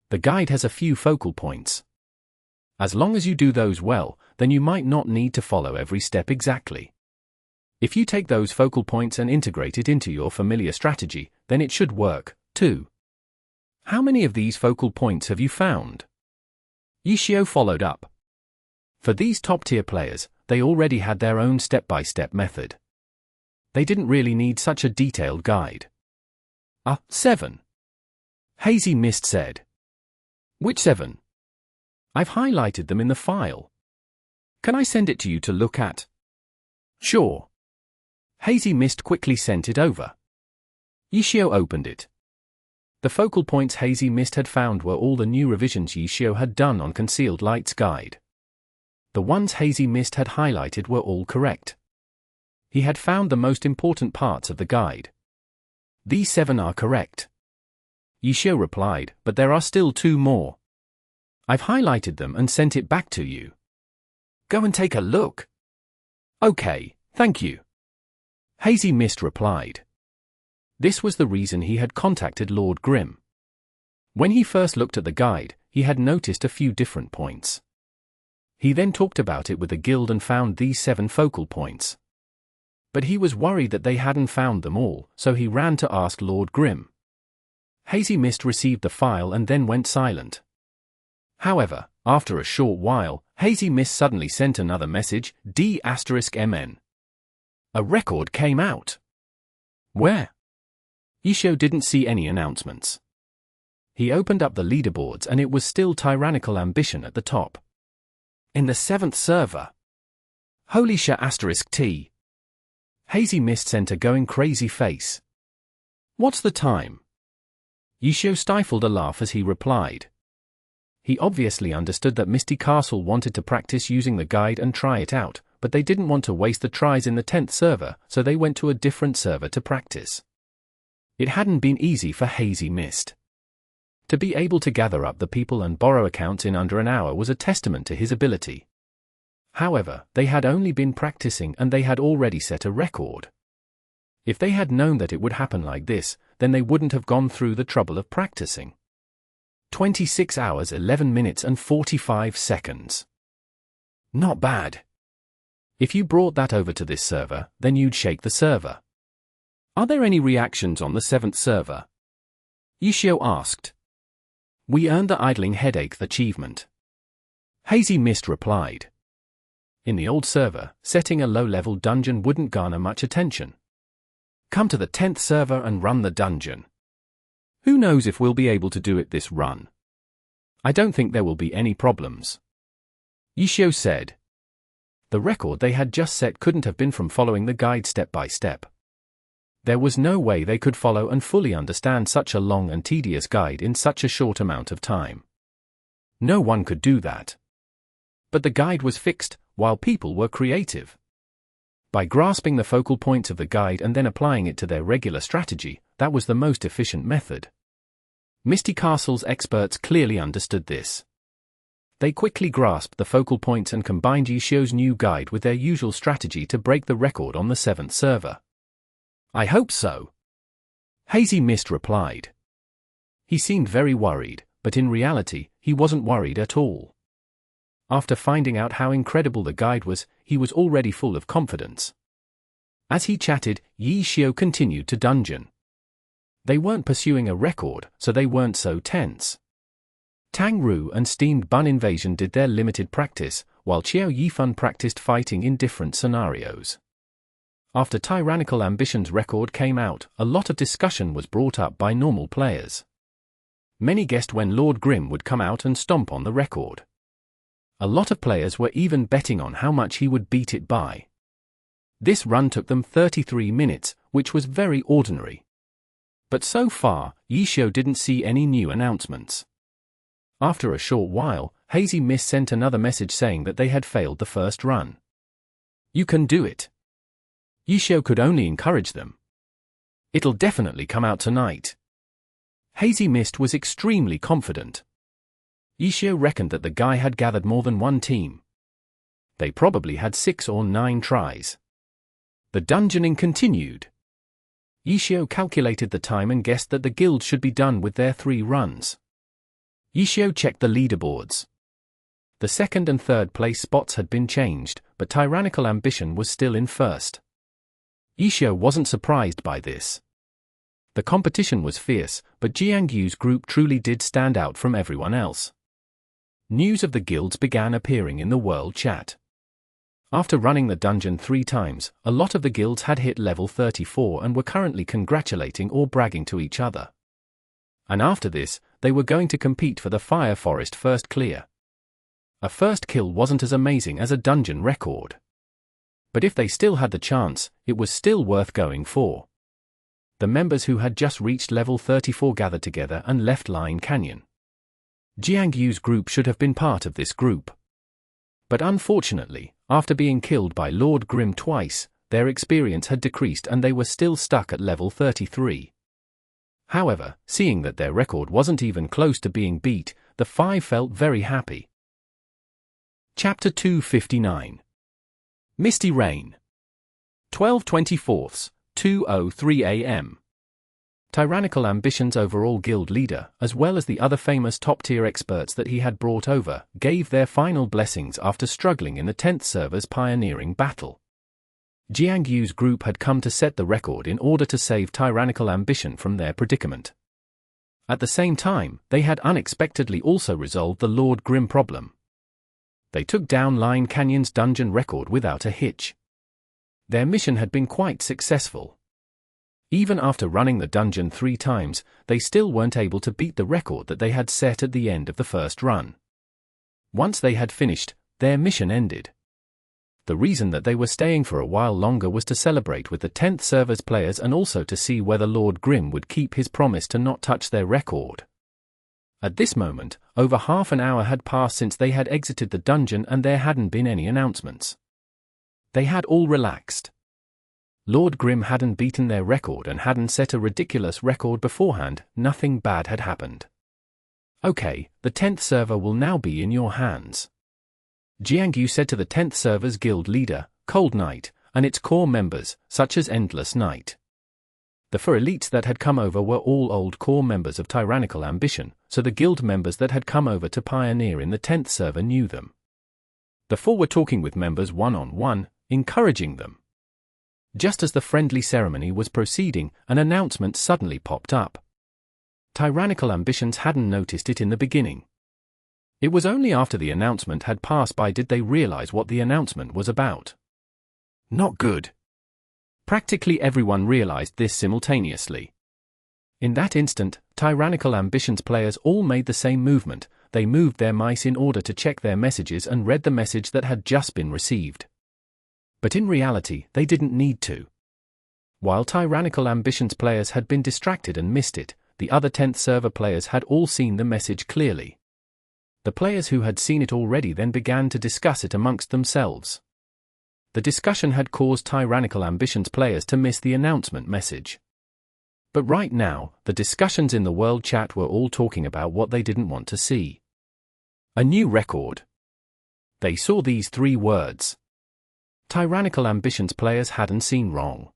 The guide has a few focal points. As long as you do those well, then you might not need to follow every step exactly. If you take those focal points and integrate it into your familiar strategy, then it should work, too. How many of these focal points have you found? Yishio followed up. For these top-tier players, they already had their own step-by-step method. They didn't really need such a detailed guide. 7. Hazy Mist said. Which 7? I've highlighted them in the file. Can I send it to you to look at? Sure. Hazy Mist quickly sent it over. Yishio opened it. The focal points Hazy Mist had found were all the new revisions Yishio had done on Concealed Light's guide. The ones Hazy Mist had highlighted were all correct. He had found the most important parts of the guide. These 7 are correct. Yishio replied, but there are still 2 more. I've highlighted them and sent it back to you. Go and take a look. Okay, thank you. Hazy Mist replied. This was the reason he had contacted Lord Grimm. When he first looked at the guide, he had noticed a few different points. He then talked about it with the guild and found these 7 focal points. But he was worried that they hadn't found them all, so he ran to ask Lord Grimm. Hazy Mist received the file and then went silent. However, after a short while, Hazy Mist suddenly sent another message, D*MN. A record came out. Where? Yishio didn't see any announcements. He opened up the leaderboards and it was still Tyrannical Ambition at the top. In the 7th server. Holy *T. Hazy Mist sent a going crazy face. What's the time? Yishio stifled a laugh as he replied. He obviously understood that Misty Castle wanted to practice using the guide and try it out, but they didn't want to waste the tries in the 10th server, so they went to a different server to practice. It hadn't been easy for Hazy Mist. To be able to gather up the people and borrow accounts in under an hour was a testament to his ability. However, they had only been practicing and they had already set a record. If they had known that it would happen like this, then they wouldn't have gone through the trouble of practicing. 26 hours 11 minutes and 45 seconds. Not bad. If you brought that over to this server, then you'd shake the server. Are there any reactions on the 7th server? Yishio asked. We earned the Idling Headache achievement. Hazy Mist replied. In the old server, setting a low-level dungeon wouldn't garner much attention. Come to the 10th server and run the dungeon. Who knows if we'll be able to do it this run? I don't think there will be any problems. Yishio said. The record they had just set couldn't have been from following the guide step by step. There was no way they could follow and fully understand such a long and tedious guide in such a short amount of time. No one could do that. But the guide was fixed, while people were creative. By grasping the focal points of the guide and then applying it to their regular strategy, that was the most efficient method. Misty Castle's experts clearly understood this. They quickly grasped the focal points and combined Yishio's new guide with their usual strategy to break the record on the 7th server. I hope so. Hazy Mist replied. He seemed very worried, but in reality, he wasn't worried at all. After finding out how incredible the guide was, he was already full of confidence. As he chatted, Yi Xiao continued to dungeon. They weren't pursuing a record, so they weren't so tense. Tang Ru and Steamed Bun Invasion did their limited practice, while Qiao Yifan practiced fighting in different scenarios. After Tyrannical Ambition's record came out, a lot of discussion was brought up by normal players. Many guessed when Lord Grimm would come out and stomp on the record. A lot of players were even betting on how much he would beat it by. This run took them 33 minutes, which was very ordinary. But so far, Yi Xiao didn't see any new announcements. After a short while, Hazy Mist sent another message saying that they had failed the first run. "You can do it." Yi Xiao could only encourage them. "It'll definitely come out tonight." Hazy Mist was extremely confident. Yi Xiao reckoned that the guy had gathered more than one team. They probably had 6 or 9 tries. The dungeoning continued. Yi Xiao calculated the time and guessed that the guild should be done with their 3 runs. Yi Xiao checked the leaderboards. The second and third place spots had been changed, but Tyrannical Ambition was still in first. Yi Xiao wasn't surprised by this. The competition was fierce, but Jiang Yu's group truly did stand out from everyone else. News of the guilds began appearing in the world chat. After running the dungeon 3 times, a lot of the guilds had hit level 34 and were currently congratulating or bragging to each other. And after this, they were going to compete for the Fire Forest first clear. A first kill wasn't as amazing as a dungeon record. But if they still had the chance, it was still worth going for. The members who had just reached level 34 gathered together and left Line Canyon. Jiang Yu's group should have been part of this group. But unfortunately, after being killed by Lord Grimm twice, their experience had decreased and they were still stuck at level 33. However, seeing that their record wasn't even close to being beat, the 5 felt very happy. Chapter 259. Misty Rain. 12/24, 2:03 a.m. Tyrannical Ambition's overall guild leader, as well as the other famous top-tier experts that he had brought over, gave their final blessings after struggling in the 10th server's pioneering battle. Jiang Yu's group had come to set the record in order to save Tyrannical Ambition from their predicament. At the same time, they had unexpectedly also resolved the Lord Grimm problem. They took down Line Canyon's dungeon record without a hitch. Their mission had been quite successful. Even after running the dungeon 3 times, they still weren't able to beat the record that they had set at the end of the first run. Once they had finished, their mission ended. The reason that they were staying for a while longer was to celebrate with the 10th server's players and also to see whether Lord Grimm would keep his promise to not touch their record. At this moment, over half an hour had passed since they had exited the dungeon and there hadn't been any announcements. They had all relaxed. Lord Grimm hadn't beaten their record and hadn't set a ridiculous record beforehand. Nothing bad had happened. "Okay, the 10th server will now be in your hands," Jiang Yu said to the 10th server's guild leader, Cold Knight, and its core members, such as Endless Night. The 4 elites that had come over were all old core members of Tyrannical Ambition, so the guild members that had come over to pioneer in the 10th server knew them. The 4 were talking with members one-on-one, encouraging them. Just as the friendly ceremony was proceeding, an announcement suddenly popped up. Tyrannical Ambitions hadn't noticed it in the beginning. It was only after the announcement had passed by did they realize what the announcement was about. Not good. Practically everyone realized this simultaneously. In that instant, Tyrannical Ambitions players all made the same movement. They moved their mice in order to check their messages and read the message that had just been received. But in reality, they didn't need to. While Tyrannical Ambitions players had been distracted and missed it, the other 10th server players had all seen the message clearly. The players who had seen it already then began to discuss it amongst themselves. The discussion had caused Tyrannical Ambitions players to miss the announcement message. But right now, the discussions in the world chat were all talking about what they didn't want to see. A new record. They saw these 3 words. Tyrannical Ambitions players hadn't seen wrong.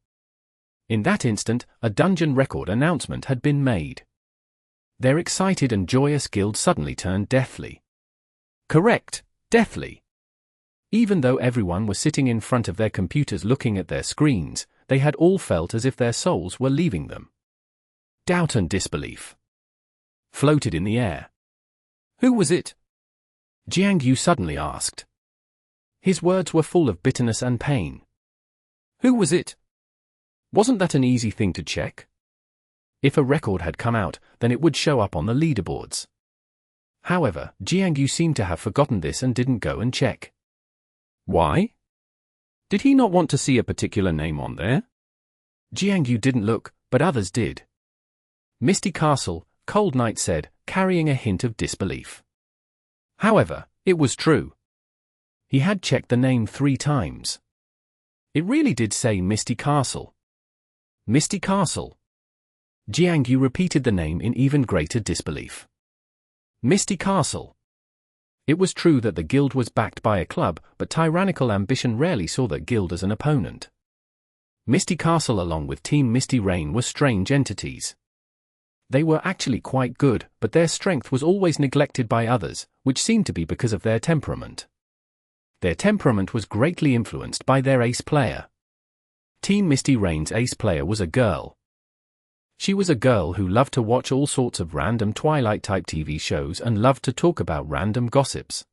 In that instant, a dungeon record announcement had been made. Their excited and joyous guild suddenly turned deathly. Correct, Deathly. Even though everyone was sitting in front of their computers looking at their screens, they had all felt as if their souls were leaving them. Doubt and disbelief floated in the air. Who was it? Jiang Yu suddenly asked. His words were full of bitterness and pain. Who was it? Wasn't that an easy thing to check? If a record had come out, then it would show up on the leaderboards. However, Jiang Yu seemed to have forgotten this and didn't go and check. Why? Did he not want to see a particular name on there? Jiang Yu didn't look, but others did. Misty Castle, Cold Knight said, carrying a hint of disbelief. However, it was true. He had checked the name 3 times. It really did say Misty Castle. Misty Castle. Jiang Yu repeated the name in even greater disbelief. Misty Castle. It was true that the guild was backed by a club, but tyrannical ambition rarely saw that guild as an opponent. Misty Castle along with Team Misty Rain were strange entities. They were actually quite good, but their strength was always neglected by others, which seemed to be because of their temperament. Their temperament was greatly influenced by their ace player. Team Misty Rain's ace player was a girl. She was a girl who loved to watch all sorts of random Twilight-type TV shows and loved to talk about random gossips.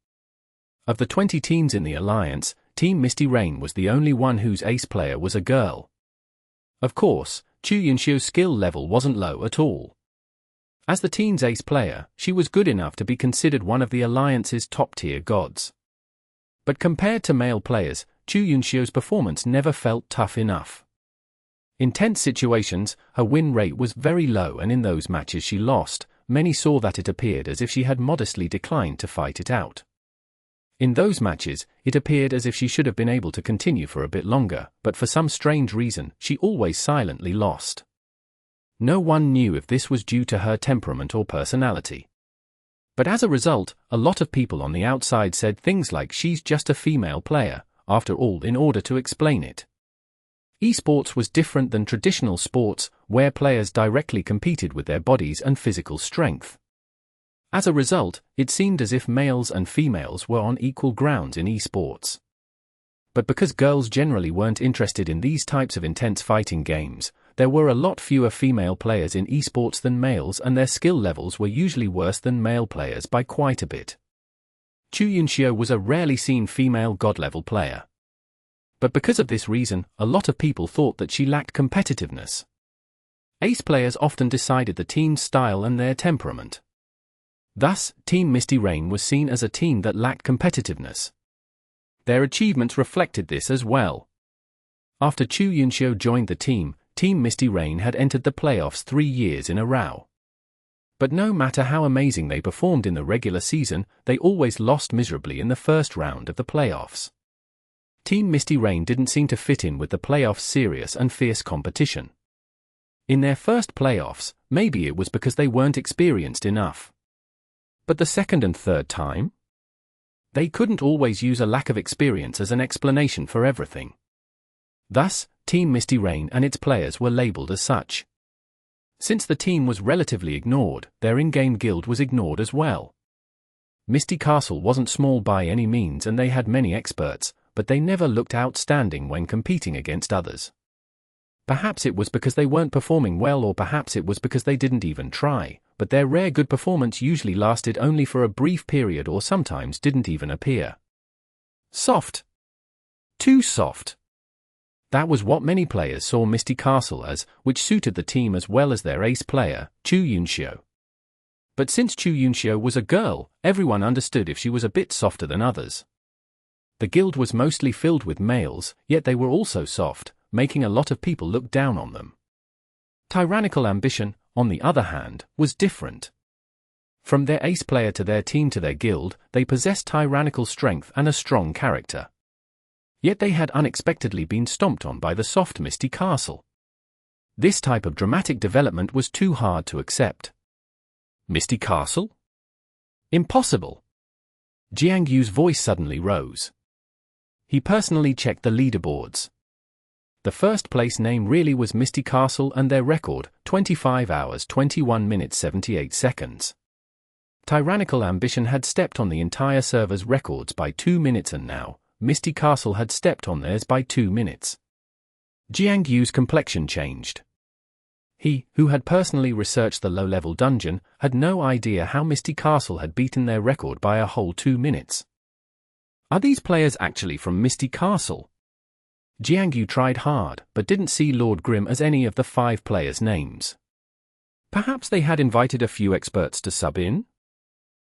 Of the 20 teams in the alliance, Team Misty Rain was the only one whose ace player was a girl. Of course, Chu Yunxiu's skill level wasn't low at all. As the team's ace player, she was good enough to be considered one of the alliance's top-tier gods. But compared to male players, Chu Yunxiu's performance never felt tough enough. In tense situations, her win rate was very low, and in those matches she lost, many saw that it appeared as if she had modestly declined to fight it out. In those matches, it appeared as if she should have been able to continue for a bit longer, but for some strange reason, she always silently lost. No one knew if this was due to her temperament or personality. But as a result, a lot of people on the outside said things like she's just a female player, after all, in order to explain it. Esports was different than traditional sports, where players directly competed with their bodies and physical strength. As a result, it seemed as if males and females were on equal grounds in esports. But because girls generally weren't interested in these types of intense fighting games, there were a lot fewer female players in esports than males, and their skill levels were usually worse than male players by quite a bit. Chu Yunxiu was a rarely seen female god-level player. But because of this reason, a lot of people thought that she lacked competitiveness. Ace players often decided the team's style and their temperament. Thus, Team Misty Rain was seen as a team that lacked competitiveness. Their achievements reflected this as well. After Chu Yunxiu joined the team, Team Misty Rain had entered the playoffs 3 years in a row. But no matter how amazing they performed in the regular season, they always lost miserably in the first round of the playoffs. Team Misty Rain didn't seem to fit in with the playoffs' serious and fierce competition. In their first playoffs, maybe it was because they weren't experienced enough. But the second and third time? They couldn't always use a lack of experience as an explanation for everything. Thus, Team Misty Rain and its players were labeled as such. Since the team was relatively ignored, their in-game guild was ignored as well. Misty Castle wasn't small by any means, and they had many experts, but they never looked outstanding when competing against others. Perhaps it was because they weren't performing well, or perhaps it was because they didn't even try, but their rare good performance usually lasted only for a brief period or sometimes didn't even appear. Soft. Too soft. That was what many players saw Misty Castle as, which suited the team as well as their ace player, Chu Yunxiu. But since Chu Yunxiu was a girl, everyone understood if she was a bit softer than others. The guild was mostly filled with males, yet they were also soft, making a lot of people look down on them. Tyrannical ambition, on the other hand, was different. From their ace player to their team to their guild, they possessed tyrannical strength and a strong character. Yet they had unexpectedly been stomped on by the soft Misty Castle. This type of dramatic development was too hard to accept. Misty Castle? Impossible! Jiang Yu's voice suddenly rose. He personally checked the leaderboards. The first place name really was Misty Castle, and their record, 25 hours 21 minutes 78 seconds. tyrannical ambition had stepped on the entire server's records by 2 minutes, and now, Misty Castle had stepped on theirs by 2 minutes. Jiang Yu's complexion changed. He, who had personally researched the low-level dungeon, had no idea how Misty Castle had beaten their record by a whole 2 minutes. Are these players actually from Misty Castle? Jiang Yu tried hard, but didn't see Lord Grim as any of the 5 players' names. Perhaps they had invited a few experts to sub in?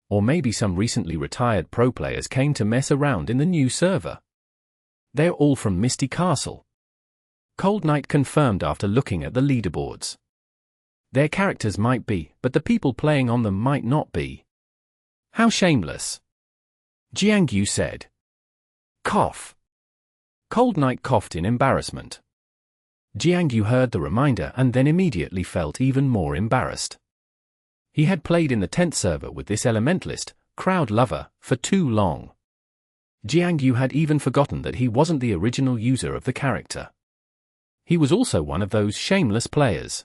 Or maybe some recently retired pro players came to mess around in the new server. They're all from Misty Castle. Cold Knight confirmed after looking at the leaderboards. Their characters might be, but the people playing on them might not be. How shameless. Jiang Yu said. Cough. Cold Knight coughed in embarrassment. Jiang Yu heard the reminder and then immediately felt even more embarrassed. He had played in the 10th server with this elementalist, crowd lover, for too long. Jiang Yu had even forgotten that he wasn't the original user of the character. He was also one of those shameless players.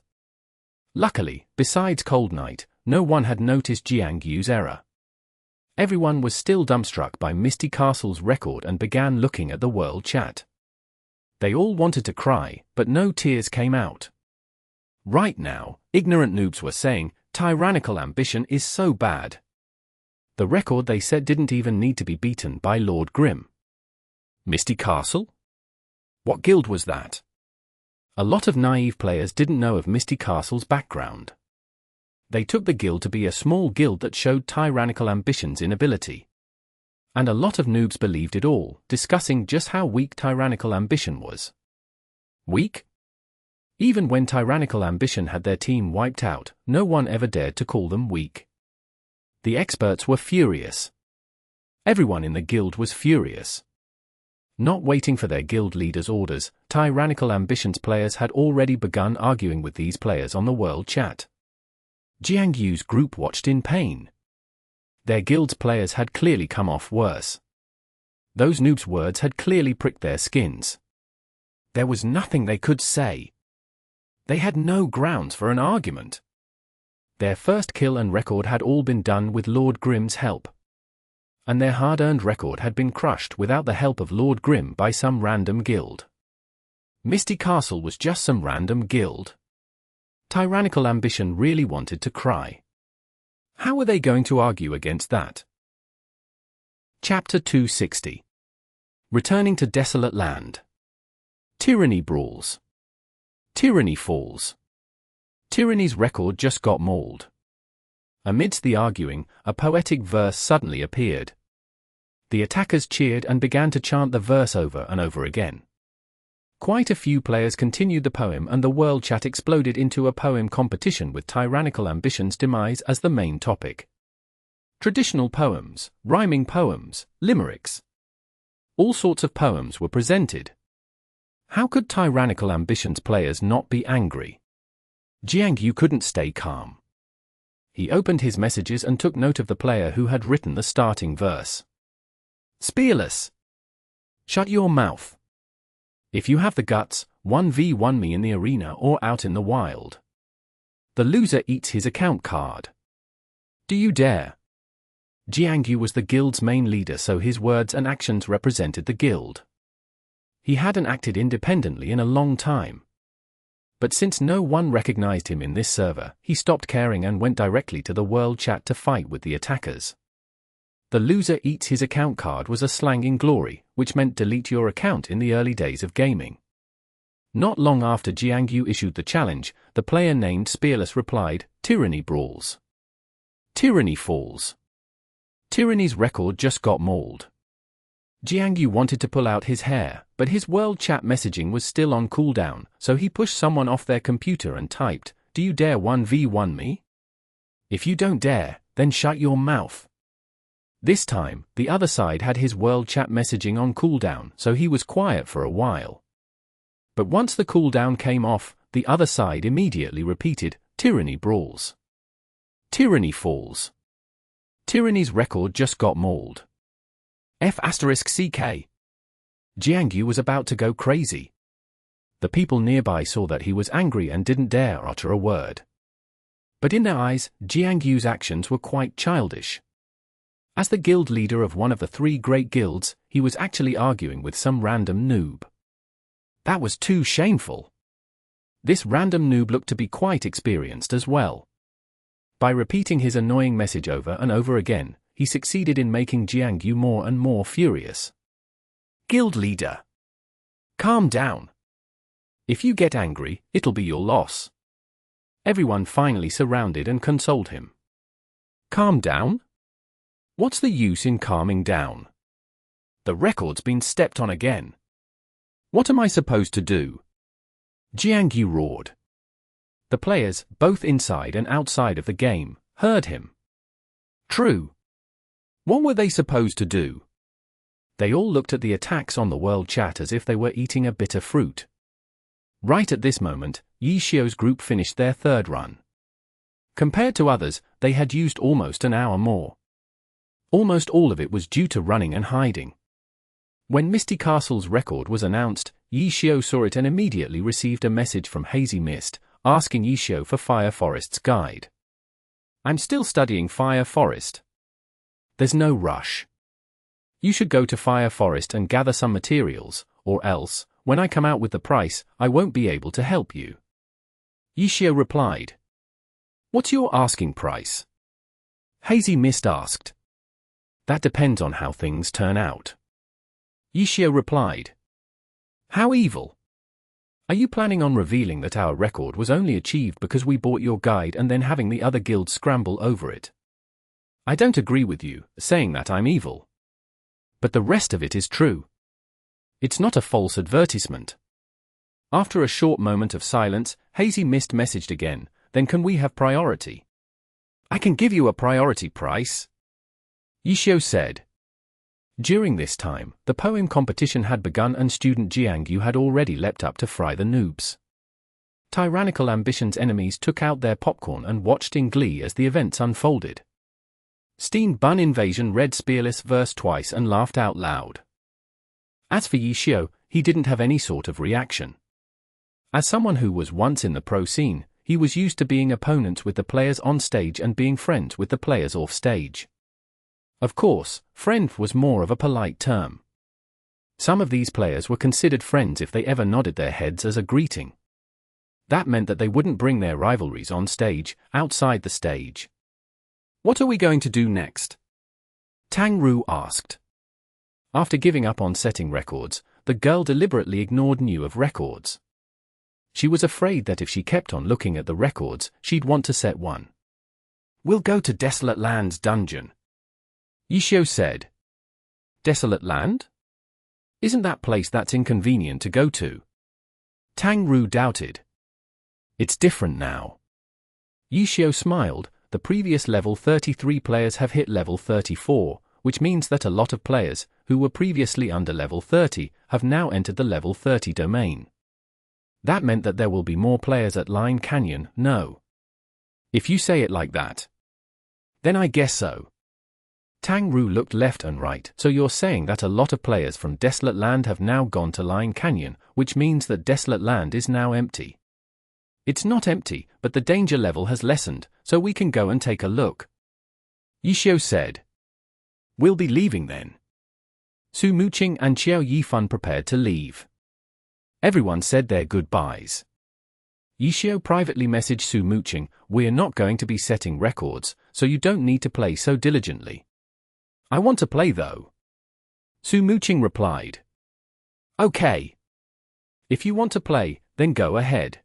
Luckily, besides Cold Knight, no one had noticed Jiang Yu's error. Everyone was still dumbstruck by Misty Castle's record and began looking at the world chat. They all wanted to cry, but no tears came out. Right now, ignorant noobs were saying, tyrannical ambition is so bad. The record they said didn't even need to be beaten by Lord Grim. Misty Castle? What guild was that? A lot of naive players didn't know of Misty Castle's background. They took the guild to be a small guild that showed tyrannical ambition's inability. And a lot of noobs believed it all, discussing just how weak tyrannical ambition was. Weak? Even when tyrannical ambition had their team wiped out, no one ever dared to call them weak. The experts were furious. Everyone in the guild was furious. Not waiting for their guild leader's orders, tyrannical ambition's players had already begun arguing with these players on the world chat. Jiang Yu's group watched in pain. Their guild's players had clearly come off worse. Those noobs' words had clearly pricked their skins. There was nothing they could say. They had no grounds for an argument. Their first kill and record had all been done with Lord Grim's help. And their hard-earned record had been crushed without the help of Lord Grim by some random guild. Misty Castle was just some random guild. Tyrannical ambition really wanted to cry. How were they going to argue against that? Chapter 260. Returning to Desolate Land. Tyranny brawls. Tyranny falls. Tyranny's record just got mauled. Amidst the arguing, a poetic verse suddenly appeared. The attackers cheered and began to chant the verse over and over again. Quite a few players continued the poem, and the world chat exploded into a poem competition with tyrannical ambition's demise as the main topic. Traditional poems, rhyming poems, limericks. All sorts of poems were presented. How could tyrannical ambition's players not be angry? Jiang Yu couldn't stay calm. He opened his messages and took note of the player who had written the starting verse. Spearless. Shut your mouth. If you have the guts, 1v1 me in the arena or out in the wild. The loser eats his account card. Do you dare? Jiang Yu was the guild's main leader, so his words and actions represented the guild. He hadn't acted independently in a long time. But since no one recognized him in this server, he stopped caring and went directly to the world chat to fight with the attackers. The loser eats his account card was a slang in Glory, which meant delete your account in the early days of gaming. Not long after Jiang Yu issued the challenge, the player named Spearless replied, Tyranny brawls. Tyranny falls. Tyranny's record just got mauled. Jiang Yu wanted to pull out his hair, but his world chat messaging was still on cooldown, so he pushed someone off their computer and typed, Do you dare 1v1 me? If you don't dare, then shut your mouth. This time, the other side had his world chat messaging on cooldown, so he was quiet for a while. But once the cooldown came off, the other side immediately repeated, Tyranny brawls. Tyranny falls. Tyranny's record just got mauled. F***CK. Jiang Yu was about to go crazy. The people nearby saw that he was angry and didn't dare utter a word. But in their eyes, Jiangyu's actions were quite childish. As the guild leader of one of the 3 great guilds, he was actually arguing with some random noob. That was too shameful. This random noob looked to be quite experienced as well. By repeating his annoying message over and over again, he succeeded in making Jiangyu more and more furious. Guild leader. Calm down. If you get angry, it'll be your loss. Everyone finally surrounded and consoled him. Calm down? What's the use in calming down? The record's been stepped on again. What am I supposed to do? Jiangyu roared. The players, both inside and outside of the game, heard him. True. What were they supposed to do? They all looked at the attacks on the world chat as if they were eating a bitter fruit. Right at this moment, Yi Xiu's group finished their 3rd run. Compared to others, they had used almost an hour more. Almost all of it was due to running and hiding. When Misty Castle's record was announced, Yi Xiu saw it and immediately received a message from Hazy Mist, asking Yi Xiu for Fire Forest's guide. I'm still studying Fire Forest. There's no rush. You should go to Fire Forest and gather some materials, or else, when I come out with the price, I won't be able to help you. Yi Xiu replied. What's your asking price? Hazy Mist asked. That depends on how things turn out. Yi Xiu replied. How evil? Are you planning on revealing that our record was only achieved because we bought your guide and then having the other guilds scramble over it? I don't agree with you, saying that I'm evil. But the rest of it is true. It's not a false advertisement. After a short moment of silence, Hazy Mist messaged again, then can we have priority? I can give you a priority price. Yi Xiu said. During this time, the poem competition had begun and student Jiangyu had already leapt up to fry the noobs. Tyrannical Ambition's enemies took out their popcorn and watched in glee as the events unfolded. Steen Bun Invasion read Spearless verse twice and laughed out loud. As for Yi Xiu, he didn't have any sort of reaction. As someone who was once in the pro scene, he was used to being opponents with the players on stage and being friends with the players off stage. Of course, friend was more of a polite term. Some of these players were considered friends if they ever nodded their heads as a greeting. That meant that they wouldn't bring their rivalries on stage, outside the stage. What are we going to do next? Tang Ru asked. After giving up on setting records, the girl deliberately ignored New of records. She was afraid that if she kept on looking at the records, she'd want to set one. We'll go to Desolate Land's dungeon. Yi Xiu said. Desolate Land? Isn't that place that's inconvenient to go to? Tang Ru doubted. It's different now. Yi Xiu smiled. The previous level 33 players have hit level 34, which means that a lot of players, who were previously under level 30, have now entered the level 30 domain. That meant that there will be more players at Line Canyon, no. If you say it like that. Then I guess so. Tang Ru looked left and right. So you're saying that a lot of players from Desolate Land have now gone to Line Canyon, which means that Desolate Land is now empty. It's not empty, but the danger level has lessened, so we can go and take a look. Yi Xiu said. We'll be leaving then. Su Muqing and Xiao Yifan prepared to leave. Everyone said their goodbyes. Yi Xiu privately messaged Su Muqing, we're not going to be setting records, so you don't need to play so diligently. I want to play though. Su Muqing replied. Okay. If you want to play, then go ahead.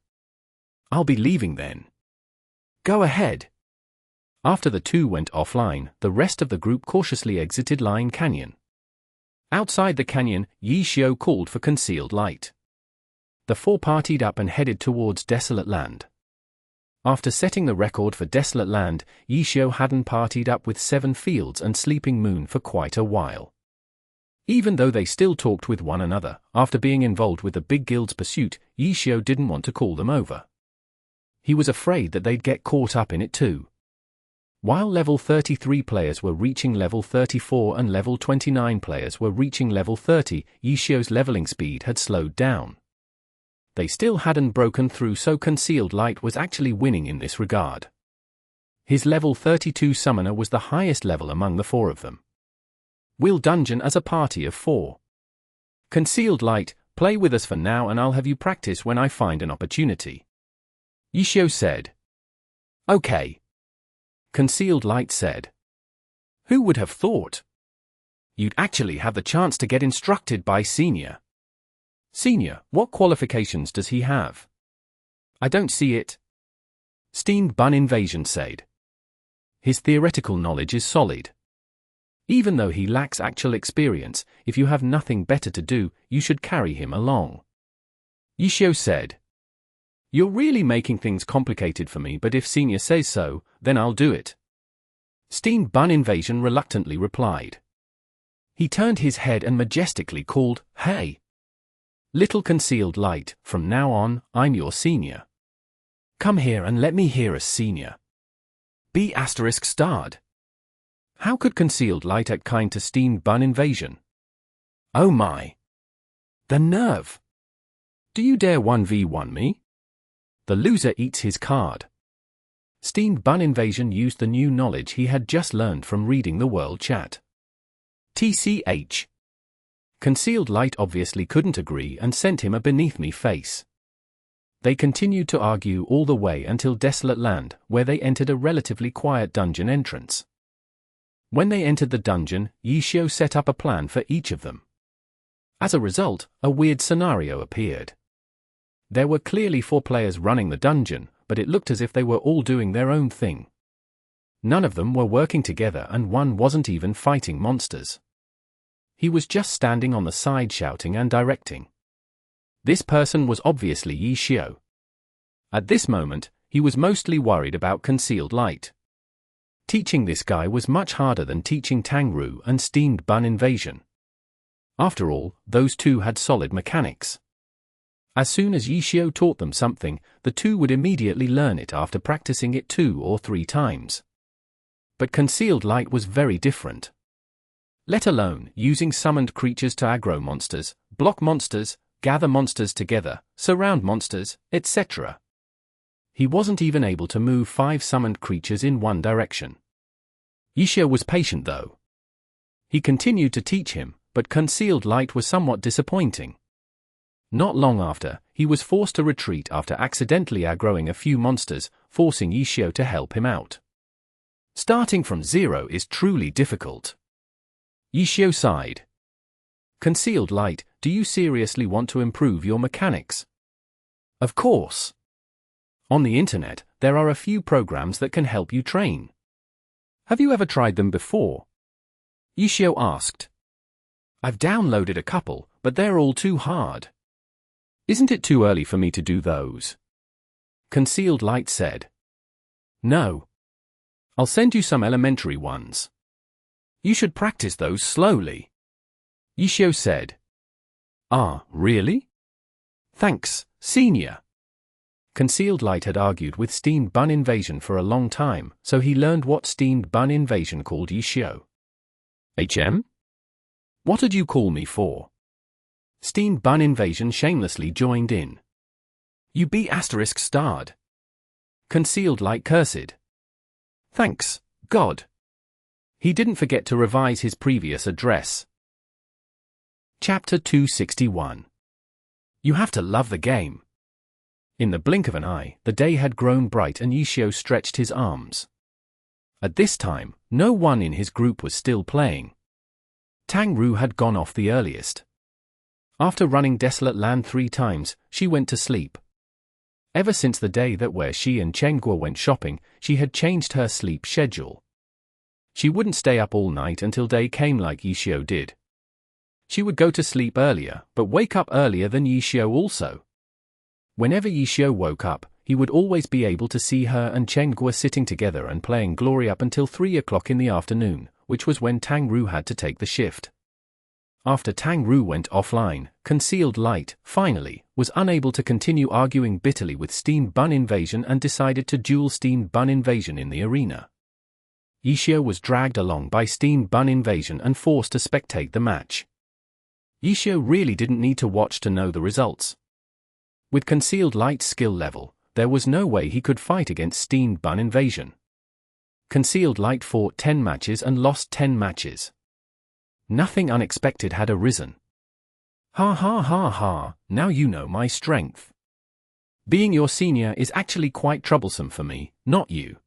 I'll be leaving then. Go ahead. After the two went offline, the rest of the group cautiously exited Line Canyon. Outside the canyon, Yi Xiu called for concealed light. The four partied up and headed towards Desolate Land. After setting the record for Desolate Land, Yi Xiu hadn't partied up with Seven Fields and Sleeping Moon for quite a while. Even though they still talked with one another, after being involved with the big guild's pursuit, Yi Xiu didn't want to call them over. He was afraid that they'd get caught up in it too. While level 33 players were reaching level 34 and level 29 players were reaching level 30, Yi Xiu's leveling speed had slowed down. They still hadn't broken through, so concealed light was actually winning in this regard. His level 32 summoner was the highest level among the four of them. We'll dungeon as a party of 4. Concealed Light, play with us for now and I'll have you practice when I find an opportunity. Yishio said. Okay. Concealed Light said. Who would have thought? You'd actually have the chance to get instructed by Senior. Senior, what qualifications does he have? I don't see it. Steen Bun Invasion said. His theoretical knowledge is solid. Even though he lacks actual experience, if you have nothing better to do, you should carry him along. Yishio said. You're really making things complicated for me, but if Senior says so, then I'll do it. Steen Bun Invasion reluctantly replied. He turned his head and majestically called, Hey! Little Concealed Light, from now on, I'm your Senior. Come here and let me hear a Senior. B** starred. How could Concealed Light act kind to Steen Bun Invasion? Oh my! The nerve! Do you dare 1v1 me? The loser eats his card. Steen Bun Invasion used the new knowledge he had just learned from reading the world chat. TCH. Concealed Light obviously couldn't agree and sent him a beneath me face. They continued to argue all the way until Desolate Land, where they entered a relatively quiet dungeon entrance. When they entered the dungeon, Yishio set up a plan for each of them. As a result, a weird scenario appeared. There were clearly 4 players running the dungeon, but it looked as if they were all doing their own thing. None of them were working together and one wasn't even fighting monsters. He was just standing on the side shouting and directing. This person was obviously Yishio. At this moment, he was mostly worried about Concealed Light. Teaching this guy was much harder than teaching Tangru and Steen Bun Invasion. After all, those two had solid mechanics. As soon as Yishio taught them something, the two would immediately learn it after practicing it 2 or 3 times. But Concealed Light was very different. Let alone using summoned creatures to aggro monsters, block monsters, gather monsters together, surround monsters, etc. He wasn't even able to move 5 summoned creatures in one direction. Yishio was patient though. He continued to teach him, but Concealed Light was somewhat disappointing. Not long after, he was forced to retreat after accidentally aggroing a few monsters, forcing Yishio to help him out. Starting from 0 is truly difficult. Yishio sighed. Concealed Light, do you seriously want to improve your mechanics? Of course. On the internet, there are a few programs that can help you train. Have you ever tried them before? Yishio asked. I've downloaded a couple, but they're all too hard. Isn't it too early for me to do those? Concealed Light said. No. I'll send you some elementary ones. You should practice those slowly. Yishio said. Ah, really? Thanks, Senior. Concealed Light had argued with Steen Bun Invasion for a long time, so he learned what Steen Bun Invasion called Yishio. HM? What did you call me for? Steen Bun Invasion shamelessly joined in. You B** starred. Concealed Light cursed. Thanks, God. He didn't forget to revise his previous address. Chapter 261. You have to love the game. In the blink of an eye, the day had grown bright and Yishio stretched his arms. At this time, no one in his group was still playing. Tangru had gone off the earliest. After running Desolate Land 3 times, she went to sleep. Ever since the day that where she and Chengguo went shopping, she had changed her sleep schedule. She wouldn't stay up all night until day came like Yishio did. She would go to sleep earlier, but wake up earlier than Yishio also. Whenever Yishio woke up, he would always be able to see her and Chengguo sitting together and playing Glory up until 3 o'clock in the afternoon, which was when Tangru had to take the shift. After Tangru went offline, Concealed Light, finally, was unable to continue arguing bitterly with Steen Bun Invasion and decided to duel Steen Bun Invasion in the arena. Yishio was dragged along by Steen Bun Invasion and forced to spectate the match. Yishio really didn't need to watch to know the results. With Concealed Light's skill level, there was no way he could fight against Steen Bun Invasion. Concealed Light fought 10 matches and lost 10 matches. Nothing unexpected had arisen. Ha ha ha ha, now you know my strength. Being your senior is actually quite troublesome for me, not you.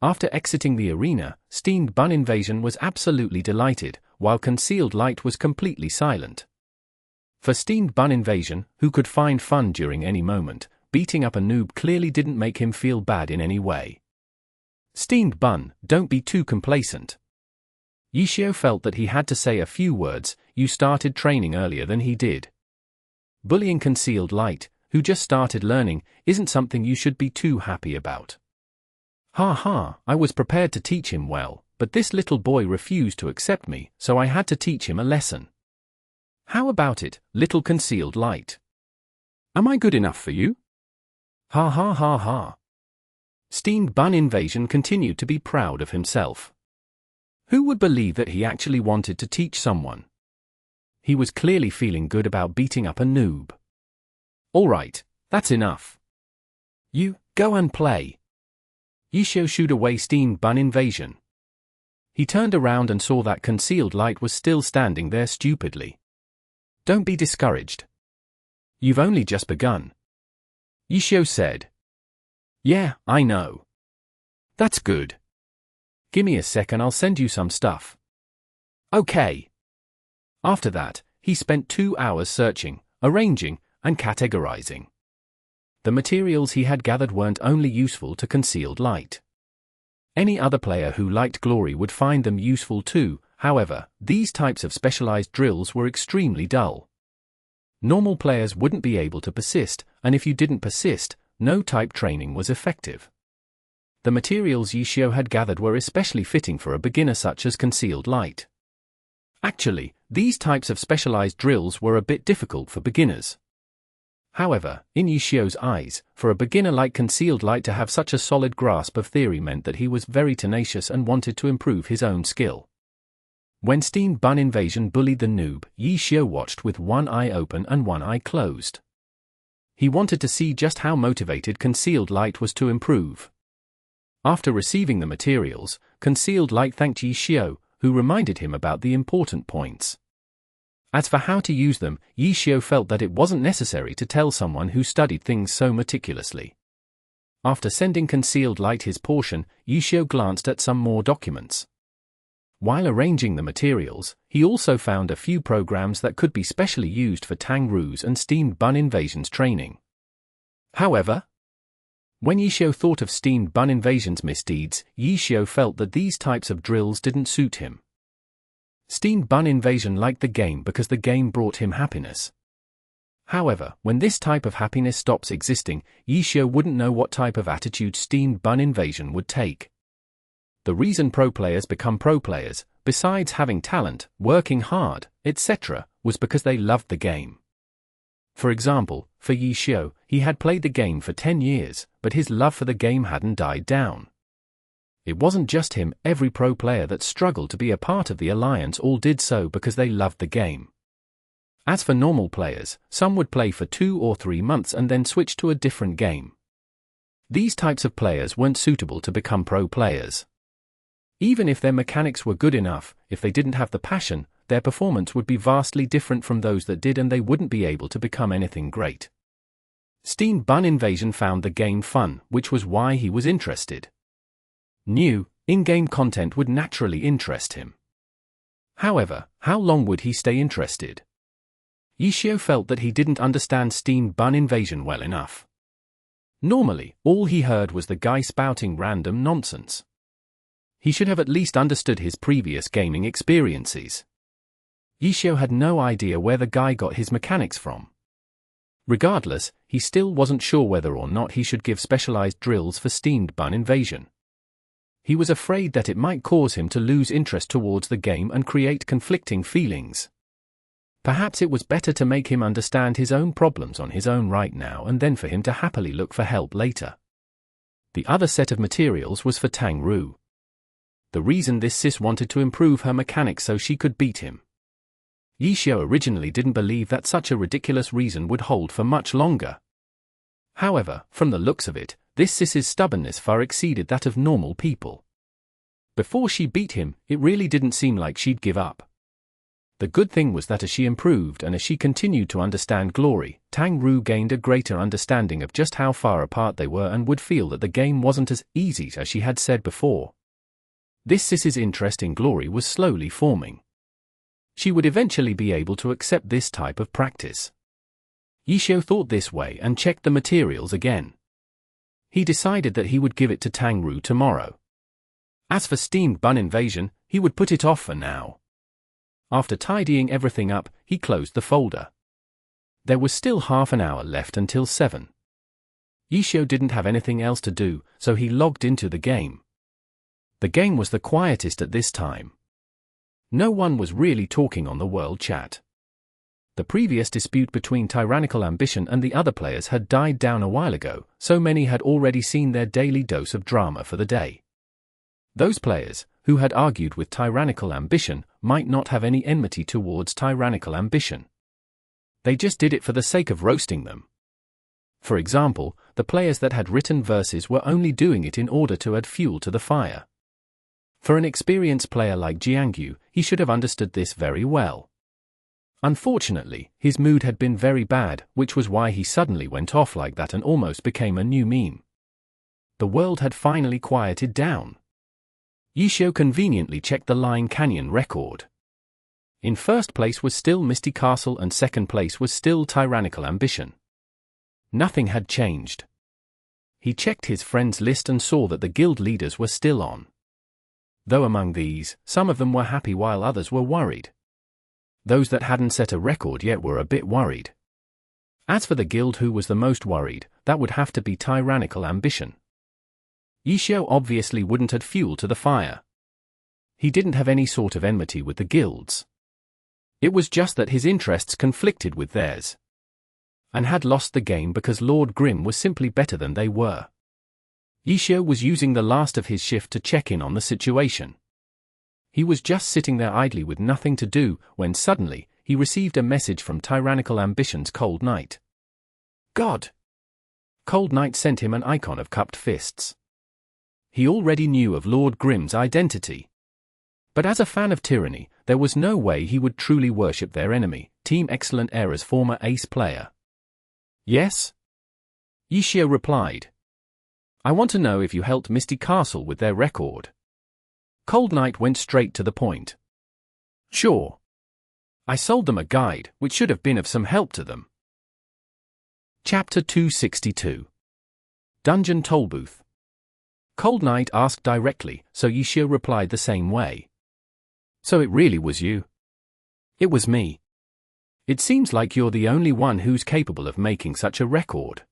After exiting the arena, Steamed Bun Invasion was absolutely delighted, while Concealed Light was completely silent. For Steamed Bun Invasion, who could find fun during any moment, beating up a noob clearly didn't make him feel bad in any way. Steamed Bun, don't be too complacent. Yishio felt that he had to say a few words. You started training earlier than he did. Bullying Concealed Light, who just started learning, isn't something you should be too happy about. Ha ha, I was prepared to teach him well, but this little boy refused to accept me, so I had to teach him a lesson. How about it, little Concealed Light? Am I good enough for you? Ha ha ha ha. Steamed Bun Invasion continued to be proud of himself. Who would believe that he actually wanted to teach someone? He was clearly feeling good about beating up a noob. Alright, that's enough. You, go and play. Yishio shooed away Steamed Bun Invasion. He turned around and saw that Concealed Light was still standing there stupidly. Don't be discouraged. You've only just begun. Yishio said. Yeah, I know. That's good. Gimme a sec and I'll send you some stuff. Okay. After that, he spent 2 hours searching, arranging, and categorizing. The materials he had gathered weren't only useful to Concealed Light. Any other player who liked glory would find them useful too. However, these types of specialized drills were extremely dull. Normal players wouldn't be able to persist, and if you didn't persist, no type training was effective. The materials Yishio had gathered were especially fitting for a beginner such as Concealed Light. Actually, these types of specialized drills were a bit difficult for beginners. However, in Yishio's eyes, for a beginner like Concealed Light to have such a solid grasp of theory meant that he was very tenacious and wanted to improve his own skill. When Steamed Bun Invasion bullied the noob, Yishio watched with one eye open and one eye closed. He wanted to see just how motivated Concealed Light was to improve. After receiving the materials, Concealed Light thanked Yishio, who reminded him about the important points. As for how to use them, Yishio felt that it wasn't necessary to tell someone who studied things so meticulously. After sending Concealed Light his portion, Yishio glanced at some more documents. While arranging the materials, he also found a few programs that could be specially used for Tang Ru's and Steamed Bun Invasion's training. However, when Yishio thought of Steamed Bun Invasion's misdeeds, Yishio felt that these types of drills didn't suit him. Steamed Bun Invasion liked the game because the game brought him happiness. However, when this type of happiness stops existing, Yishio wouldn't know what type of attitude Steamed Bun Invasion would take. The reason pro players become pro players, besides having talent, working hard, etc., was because they loved the game. For example, for Yishio, he had played the game for 10 years, but his love for the game hadn't died down. It wasn't just him, every pro player that struggled to be a part of the alliance all did so because they loved the game. As for normal players, some would play for 2 or 3 months and then switch to a different game. These types of players weren't suitable to become pro players. Even if their mechanics were good enough, if they didn't have the passion, their performance would be vastly different from those that did and they wouldn't be able to become anything great. Steamed Bun Invasion found the game fun, which was why he was interested. New, in-game content would naturally interest him. However, how long would he stay interested? Yishio felt that he didn't understand Steamed Bun Invasion well enough. Normally, all he heard was the guy spouting random nonsense. He should have at least understood his previous gaming experiences. Yishio had no idea where the guy got his mechanics from. Regardless, he still wasn't sure whether or not he should give specialized drills for Steamed Bun Invasion. He was afraid that it might cause him to lose interest towards the game and create conflicting feelings. Perhaps it was better to make him understand his own problems on his own right now and then for him to happily look for help later. The other set of materials was for Tang Ru. The reason this sis wanted to improve her mechanics so she could beat him. Yishio originally didn't believe that such a ridiculous reason would hold for much longer. However, from the looks of it, this sis's stubbornness far exceeded that of normal people. Before she beat him, it really didn't seem like she'd give up. The good thing was that as she improved and as she continued to understand glory, Tang Ru gained a greater understanding of just how far apart they were and would feel that the game wasn't as easy as she had said before. This Sis's interest in glory was slowly forming. She would eventually be able to accept this type of practice. Yishio thought this way and checked the materials again. He decided that he would give it to Tang Ru tomorrow. As for steamed bun invasion, he would put it off for now. After tidying everything up, he closed the folder. There was still half an hour left until 7. Yishio didn't have anything else to do, so he logged into the game. The game was the quietest at this time. No one was really talking on the world chat. The previous dispute between Tyrannical Ambition and the other players had died down a while ago, so many had already seen their daily dose of drama for the day. Those players, who had argued with Tyrannical Ambition, might not have any enmity towards Tyrannical Ambition. They just did it for the sake of roasting them. For example, the players that had written verses were only doing it in order to add fuel to the fire. For an experienced player like Jiangyu, he should have understood this very well. Unfortunately, his mood had been very bad, which was why he suddenly went off like that and almost became a new meme. The world had finally quieted down. Yishio conveniently checked the Line Canyon record. In first place was still Misty Castle and second place was still Tyrannical Ambition. Nothing had changed. He checked his friends list and saw that the guild leaders were still on. Though among these, some of them were happy while others were worried. Those that hadn't set a record yet were a bit worried. As for the guild who was the most worried, that would have to be Tyrannical Ambition. Yishio obviously wouldn't add fuel to the fire. He didn't have any sort of enmity with the guilds. It was just that his interests conflicted with theirs. And had lost the game because Lord Grimm was simply better than they were. Yishio was using the last of his shift to check in on the situation. He was just sitting there idly with nothing to do, when suddenly, he received a message from Tyrannical Ambition's Cold Knight. God! Cold Knight sent him an icon of cupped fists. He already knew of Lord Grimm's identity. But as a fan of tyranny, there was no way he would truly worship their enemy, Team Excellent Era's former ace player. Yes? Yishio replied. I want to know if you helped Misty Castle with their record. Cold Knight went straight to the point. Sure. I sold them a guide, which should have been of some help to them. Chapter 262. Dungeon Tollbooth. Cold Knight asked directly, so Yishio replied the same way. So it really was you? It was me. It seems like you're the only one who's capable of making such a record.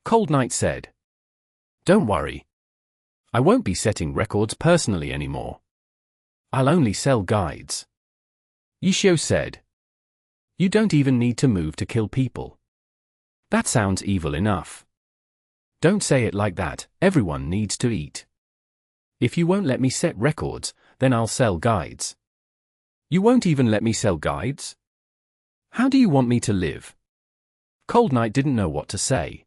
Cold Knight said. Don't worry. I won't be setting records personally anymore. I'll only sell guides. Yishio said. You don't even need to move to kill people. That sounds evil enough. Don't say it like that, everyone needs to eat. If you won't let me set records, then I'll sell guides. You won't even let me sell guides? How do you want me to live? Cold Knight didn't know what to say.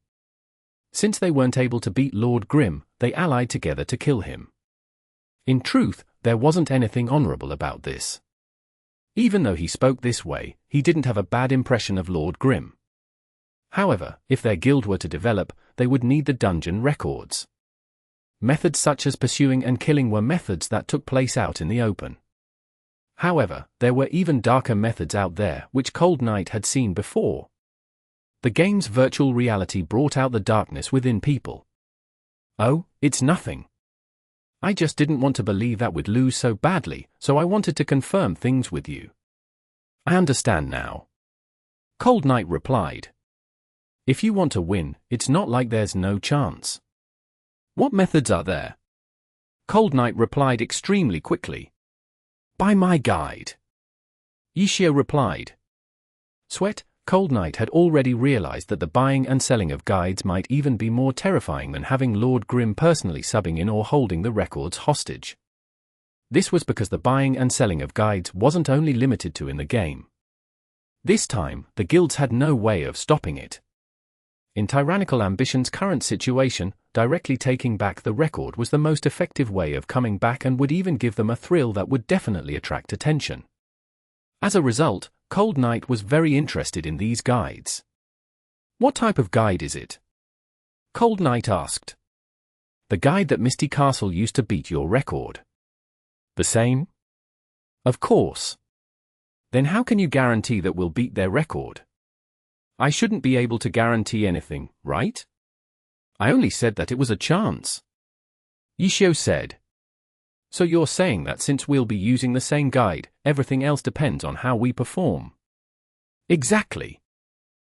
Since they weren't able to beat Lord Grimm, they allied together to kill him. In truth, there wasn't anything honorable about this. Even though he spoke this way, he didn't have a bad impression of Lord Grimm. However, if their guild were to develop, they would need the dungeon records. Methods such as pursuing and killing were methods that took place out in the open. However, there were even darker methods out there which Cold Knight had seen before. The game's virtual reality brought out the darkness within people. Oh, it's nothing. I just didn't want to believe that we'd lose so badly, so I wanted to confirm things with you. I understand now. Cold Knight replied. If you want to win, it's not like there's no chance. What methods are there? Cold Knight replied extremely quickly. Buy my guide. Yishio replied. Sweat, Cold Knight had already realized that the buying and selling of guides might even be more terrifying than having Lord Grimm personally subbing in or holding the records hostage. This was because the buying and selling of guides wasn't only limited to in the game. This time, the guilds had no way of stopping it. In Tyrannical Ambition's current situation, directly taking back the record was the most effective way of coming back and would even give them a thrill that would definitely attract attention. As a result, Cold Knight was very interested in these guides. "What type of guide is it?" Cold Knight asked. "The guide that Misty Castle used to beat your record." "The same?" "Of course." "Then how can you guarantee that we'll beat their record?" "I shouldn't be able to guarantee anything, right? I only said that it was a chance." Yishio said. "So you're saying that since we'll be using the same guide, everything else depends on how we perform?" "Exactly."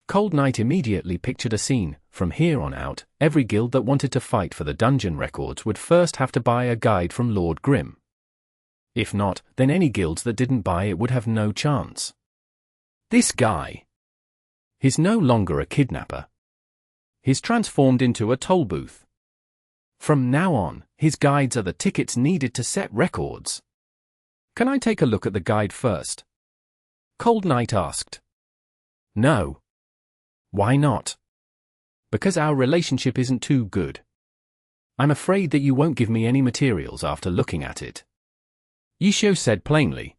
Cold Knight immediately pictured a scene. From here on out, every guild that wanted to fight for the dungeon records would first have to buy a guide from Lord Grim. If not, then any guilds that didn't buy it would have no chance. This guy. He's no longer a kidnapper. He's transformed into a Tollbooth. From now on, his guides are the tickets needed to set records. "Can I take a look at the guide first?" Cold Knight asked. "No." "Why not?" "Because our relationship isn't too good. I'm afraid that you won't give me any materials after looking at it." Yishio said plainly.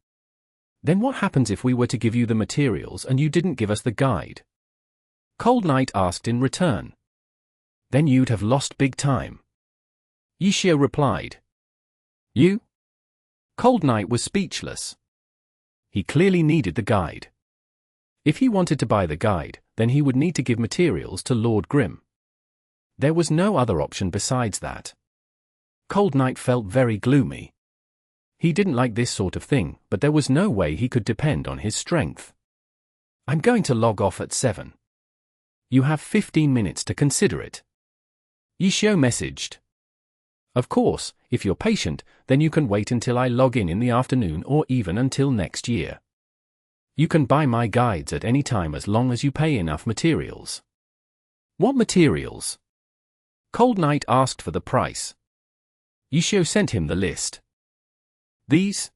"Then what happens if we were to give you the materials and you didn't give us the guide?" Cold Knight asked in return. "Then you'd have lost big time." Yishio replied. "You?" Cold Knight was speechless. He clearly needed the guide. If he wanted to buy the guide, then he would need to give materials to Lord Grim. There was no other option besides that. Cold Knight felt very gloomy. He didn't like this sort of thing, but there was no way he could depend on his strength. "I'm going to log off at 7. You have 15 minutes to consider it." Yishio messaged. "Of course, if you're patient, then you can wait until I log in the afternoon or even until next year. You can buy my guides at any time as long as you pay enough materials." "What materials?" Cold Knight asked for the price. Yishio sent him the list. "These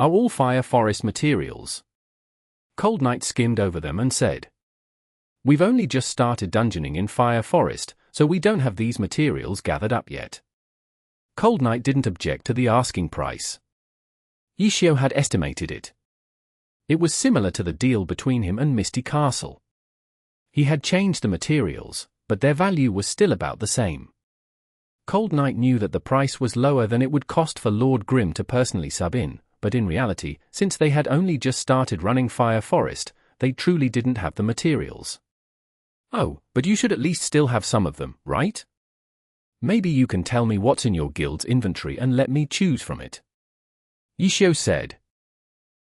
are all Fire Forest materials." Cold Knight skimmed over them and said, "We've only just started dungeoning in Fire Forest, so we don't have these materials gathered up yet." Cold Knight didn't object to the asking price. Yishio had estimated it. It was similar to the deal between him and Misty Castle. He had changed the materials, but their value was still about the same. Cold Knight knew that the price was lower than it would cost for Lord Grim to personally sub in, but in reality, since they had only just started running Fire Forest, they truly didn't have the materials. "Oh, but you should at least still have some of them, right? Maybe you can tell me what's in your guild's inventory and let me choose from it." Yishio said.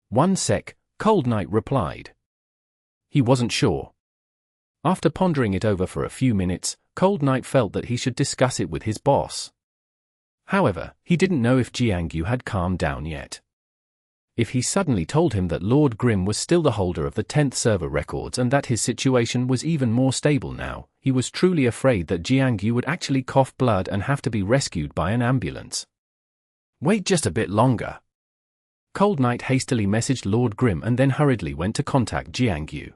"1 sec," Cold Knight replied. He wasn't sure. After pondering it over for a few minutes, Cold Knight felt that he should discuss it with his boss. However, he didn't know if Jiangyu had calmed down yet. If he suddenly told him that Lord Grim was still the holder of the 10th server records and that his situation was even more stable now, he was truly afraid that Jiangyu would actually cough blood and have to be rescued by an ambulance. "Wait just a bit longer." Cold Knight hastily messaged Lord Grim and then hurriedly went to contact Jiangyu.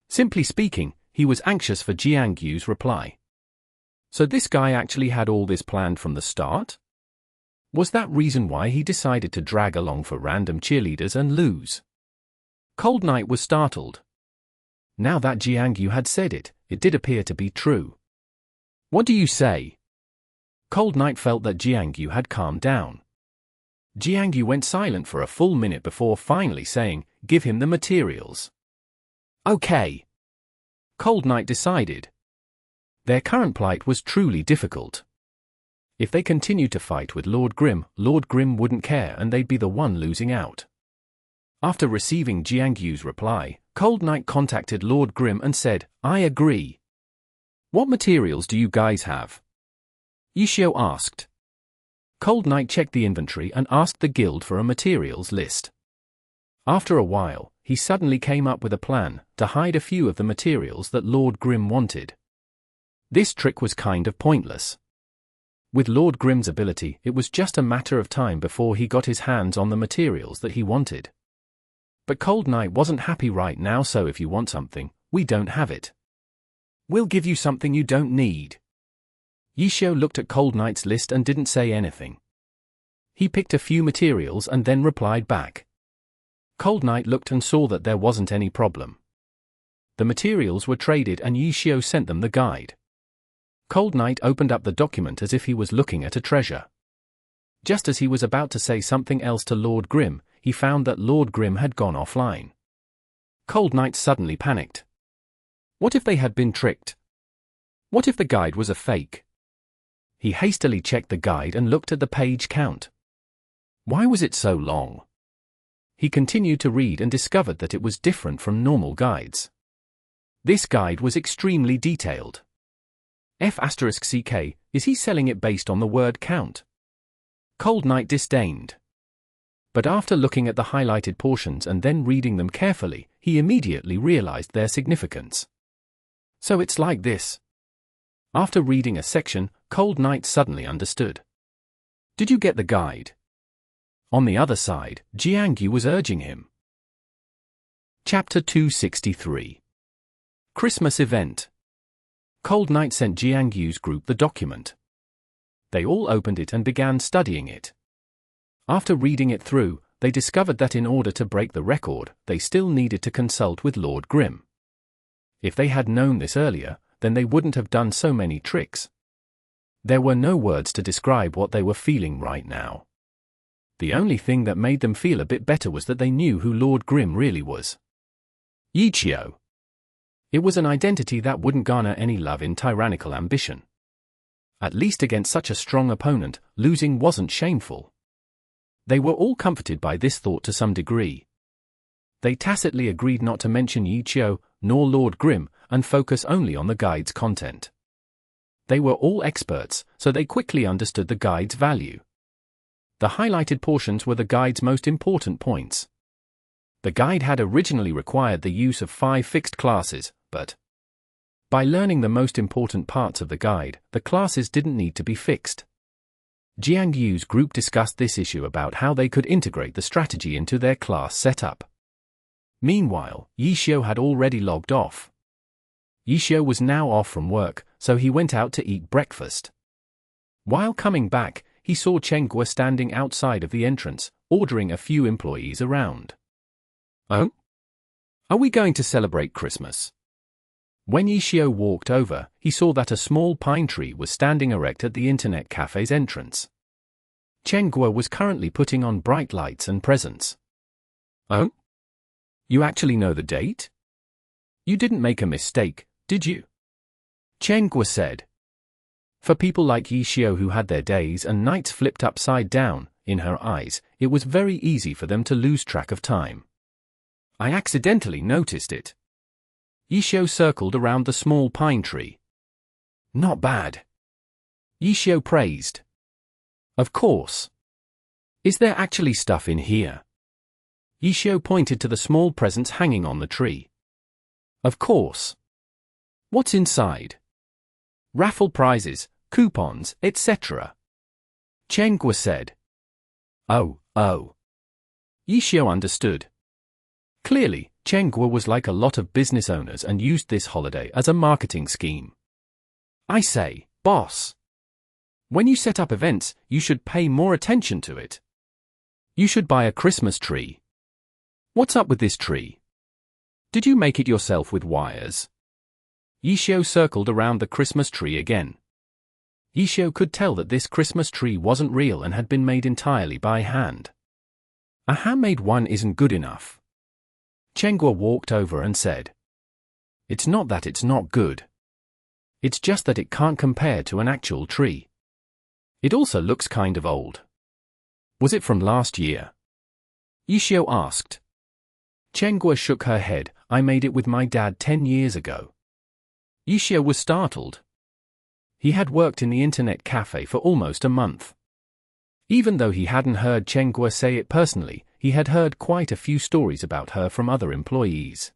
Simply speaking, he was anxious for Jiangyu's reply. So this guy actually had all this planned from the start? Was that reason why he decided to drag along for random cheerleaders and lose? Cold Knight was startled. Now that Jiangyu had said it, it did appear to be true. "What do you say?" Cold Knight felt that Jiangyu had calmed down. Jiangyu went silent for a full minute before finally saying, "Give him the materials." "Okay." Cold Knight decided. Their current plight was truly difficult. If they continued to fight with Lord Grim wouldn't care and they'd be the one losing out. After receiving Jiangyu's reply, Cold Knight contacted Lord Grim and said, "I agree." "What materials do you guys have?" Yishio asked. Cold Knight checked the inventory and asked the guild for a materials list. After a while, he suddenly came up with a plan to hide a few of the materials that Lord Grim wanted. This trick was kind of pointless. With Lord Grim's ability, it was just a matter of time before he got his hands on the materials that he wanted. But Cold Knight wasn't happy right now, so if you want something, we don't have it. We'll give you something you don't need. Yishio looked at Cold Knight's list and didn't say anything. He picked a few materials and then replied back. Cold Knight looked and saw that there wasn't any problem. The materials were traded and Yishio sent them the guide. Cold Knight opened up the document as if he was looking at a treasure. Just as he was about to say something else to Lord Grim, he found that Lord Grim had gone offline. Cold Knight suddenly panicked. What if they had been tricked? What if the guide was a fake? He hastily checked the guide and looked at the page count. Why was it so long? He continued to read and discovered that it was different from normal guides. This guide was extremely detailed. F*CK, is he selling it based on the word count? Cold Knight disdained. But after looking at the highlighted portions and then reading them carefully, he immediately realized their significance. So it's like this. After reading a section, Cold Knight suddenly understood. Did you get the guide? On the other side, Jiangyu was urging him. Chapter 263. Christmas Event. Cold Knight sent Jiangyu's group the document. They all opened it and began studying it. After reading it through, they discovered that in order to break the record, they still needed to consult with Lord Grim. If they had known this earlier, then they wouldn't have done so many tricks. There were no words to describe what they were feeling right now. The only thing that made them feel a bit better was that they knew who Lord Grim really was. Yichio. It was an identity that wouldn't garner any love in tyrannical ambition. At least against such a strong opponent, losing wasn't shameful. They were all comforted by this thought to some degree. They tacitly agreed not to mention Yichio, nor Lord Grim, and focus only on the guide's content. They were all experts, so they quickly understood the guide's value. The highlighted portions were the guide's most important points. The guide had originally required the use of 5 fixed classes, but by learning the most important parts of the guide, the classes didn't need to be fixed. Jiangyu's group discussed this issue about how they could integrate the strategy into their class setup. Meanwhile, Yishio had already logged off. Yishio was now off from work, so he went out to eat breakfast. While coming back, he saw Chenghua standing outside of the entrance, ordering a few employees around. Oh? Are we going to celebrate Christmas? When Yishio walked over, he saw that a small pine tree was standing erect at the internet cafe's entrance. Chenghua was currently putting on bright lights and presents. Oh? You actually know the date? You didn't make a mistake, did you? Chenghua said. For people like Yishio who had their days and nights flipped upside down, in her eyes, it was very easy for them to lose track of time. I accidentally noticed it. Yishio circled around the small pine tree. Not bad. Yishio praised. Of course. Is there actually stuff in here? Yishio pointed to the small presents hanging on the tree. Of course. What's inside? Raffle prizes, coupons, etc. Chenghua said. Oh. Yishio understood. Clearly, Chenghua was like a lot of business owners and used this holiday as a marketing scheme. I say, boss. When you set up events, you should pay more attention to it. You should buy a Christmas tree. What's up with this tree? Did you make it yourself with wires? Yishio circled around the Christmas tree again. Yishio could tell that this Christmas tree wasn't real and had been made entirely by hand. A handmade one isn't good enough. Chenghua walked over and said. It's not that it's not good. It's just that it can't compare to an actual tree. It also looks kind of old. Was it from last year? Yishio asked. Chenghua shook her head. I made it with my dad 10 years ago. Yishio was startled. He had worked in the internet cafe for almost a month. Even though he hadn't heard Chenghua say it personally, he had heard quite a few stories about her from other employees.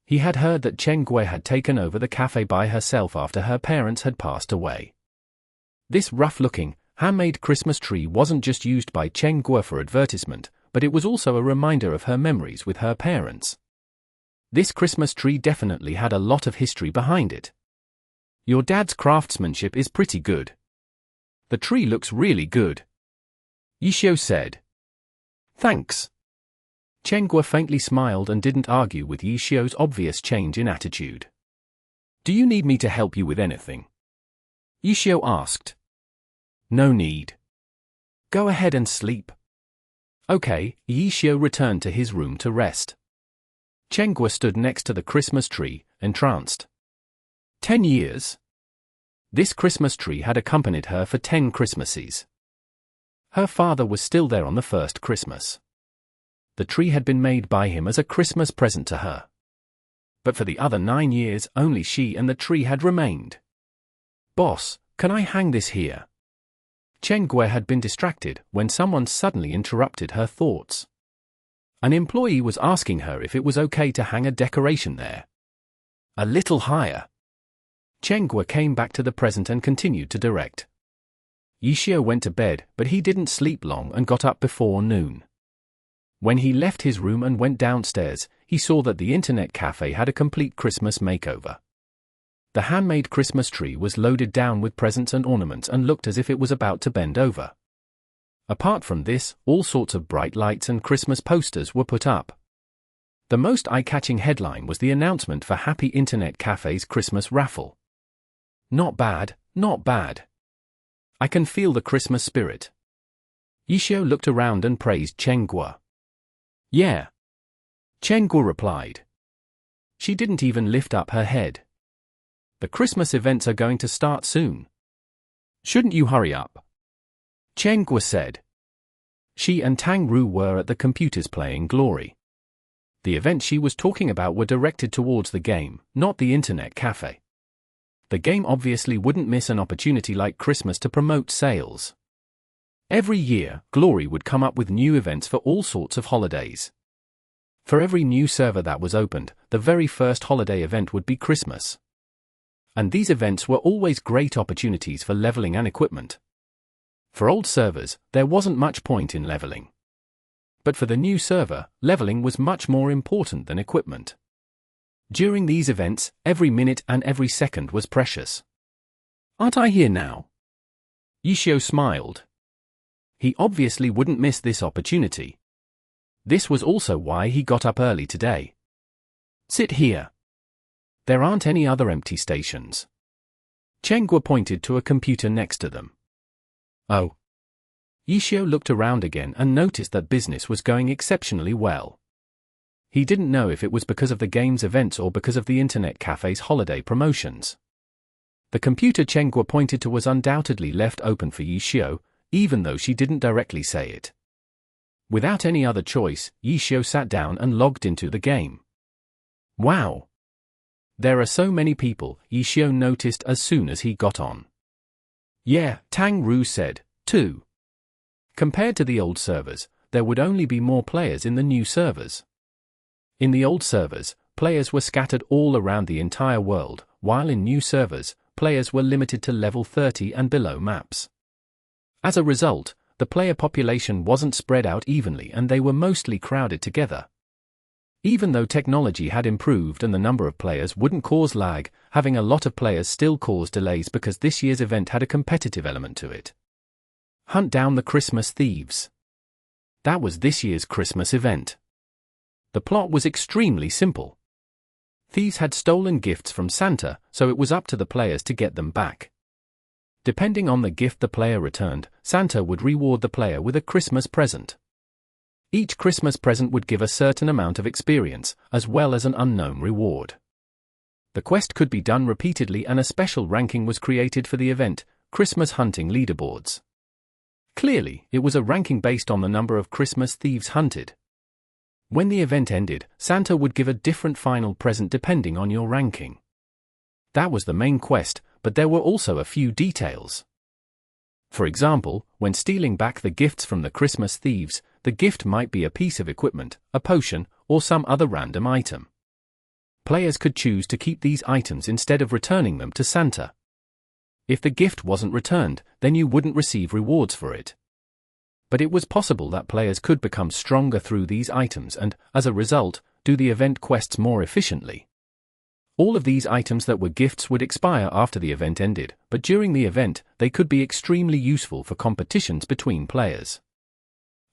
He had heard that Chenghua had taken over the cafe by herself after her parents had passed away. This rough-looking, handmade Christmas tree wasn't just used by Chenghua for advertisement, but it was also a reminder of her memories with her parents. This Christmas tree definitely had a lot of history behind it. Your dad's craftsmanship is pretty good. The tree looks really good, Yishio said. Thanks. Chenghua faintly smiled and didn't argue with Yishio's obvious change in attitude. Do you need me to help you with anything? Yishio asked. No need. Go ahead and sleep. Okay, Yishio returned to his room to rest. Chenghua stood next to the Christmas tree, entranced. 10 years. This Christmas tree had accompanied her for 10 Christmases. Her father was still there on the first Christmas. The tree had been made by him as a Christmas present to her. But for the other 9 years, only she and the tree had remained. Boss, can I hang this here? Chenghua had been distracted when someone suddenly interrupted her thoughts. An employee was asking her if it was okay to hang a decoration there. A little higher. Chenghua came back to the present and continued to direct. Yishio went to bed, but he didn't sleep long and got up before noon. When he left his room and went downstairs, he saw that the internet cafe had a complete Christmas makeover. The handmade Christmas tree was loaded down with presents and ornaments and looked as if it was about to bend over. Apart from this, all sorts of bright lights and Christmas posters were put up. The most eye-catching headline was the announcement for Happy Internet Cafe's Christmas raffle. Not bad, not bad. I can feel the Christmas spirit. Yishio looked around and praised Chenghua. Yeah. Chenghua replied. She didn't even lift up her head. The Christmas events are going to start soon. Shouldn't you hurry up? Chenghua said. She and Tang Ru were at the computers playing Glory. The events she was talking about were directed towards the game, not the internet cafe. The game obviously wouldn't miss an opportunity like Christmas to promote sales. Every year, Glory would come up with new events for all sorts of holidays. For every new server that was opened, the very first holiday event would be Christmas. And these events were always great opportunities for leveling and equipment. For old servers, there wasn't much point in leveling. But for the new server, leveling was much more important than equipment. During these events, every minute and every second was precious. Aren't I here now? Yishio smiled. He obviously wouldn't miss this opportunity. This was also why he got up early today. Sit here. There aren't any other empty stations. Chenghua pointed to a computer next to them. Oh. Yishio looked around again and noticed that business was going exceptionally well. He didn't know if it was because of the game's events or because of the internet cafe's holiday promotions. The computer Chenghua pointed to was undoubtedly left open for Yishio, even though she didn't directly say it. Without any other choice, Yishio sat down and logged into the game. Wow! There are so many people, Yishio noticed as soon as he got on. Yeah, Tang Ru said, too. Compared to the old servers, there would only be more players in the new servers. In the old servers, players were scattered all around the entire world, while in new servers, players were limited to level 30 and below maps. As a result, the player population wasn't spread out evenly and they were mostly crowded together. Even though technology had improved and the number of players wouldn't cause lag, having a lot of players still caused delays because this year's event had a competitive element to it. Hunt down the Christmas thieves. That was this year's Christmas event. The plot was extremely simple. Thieves had stolen gifts from Santa, so it was up to the players to get them back. Depending on the gift the player returned, Santa would reward the player with a Christmas present. Each Christmas present would give a certain amount of experience, as well as an unknown reward. The quest could be done repeatedly and a special ranking was created for the event, Christmas Hunting Leaderboards. Clearly, it was a ranking based on the number of Christmas thieves hunted. When the event ended, Santa would give a different final present depending on your ranking. That was the main quest, but there were also a few details. For example, when stealing back the gifts from the Christmas thieves, the gift might be a piece of equipment, a potion, or some other random item. Players could choose to keep these items instead of returning them to Santa. If the gift wasn't returned, then you wouldn't receive rewards for it. But it was possible that players could become stronger through these items and, as a result, do the event quests more efficiently. All of these items that were gifts would expire after the event ended, but during the event, they could be extremely useful for competitions between players.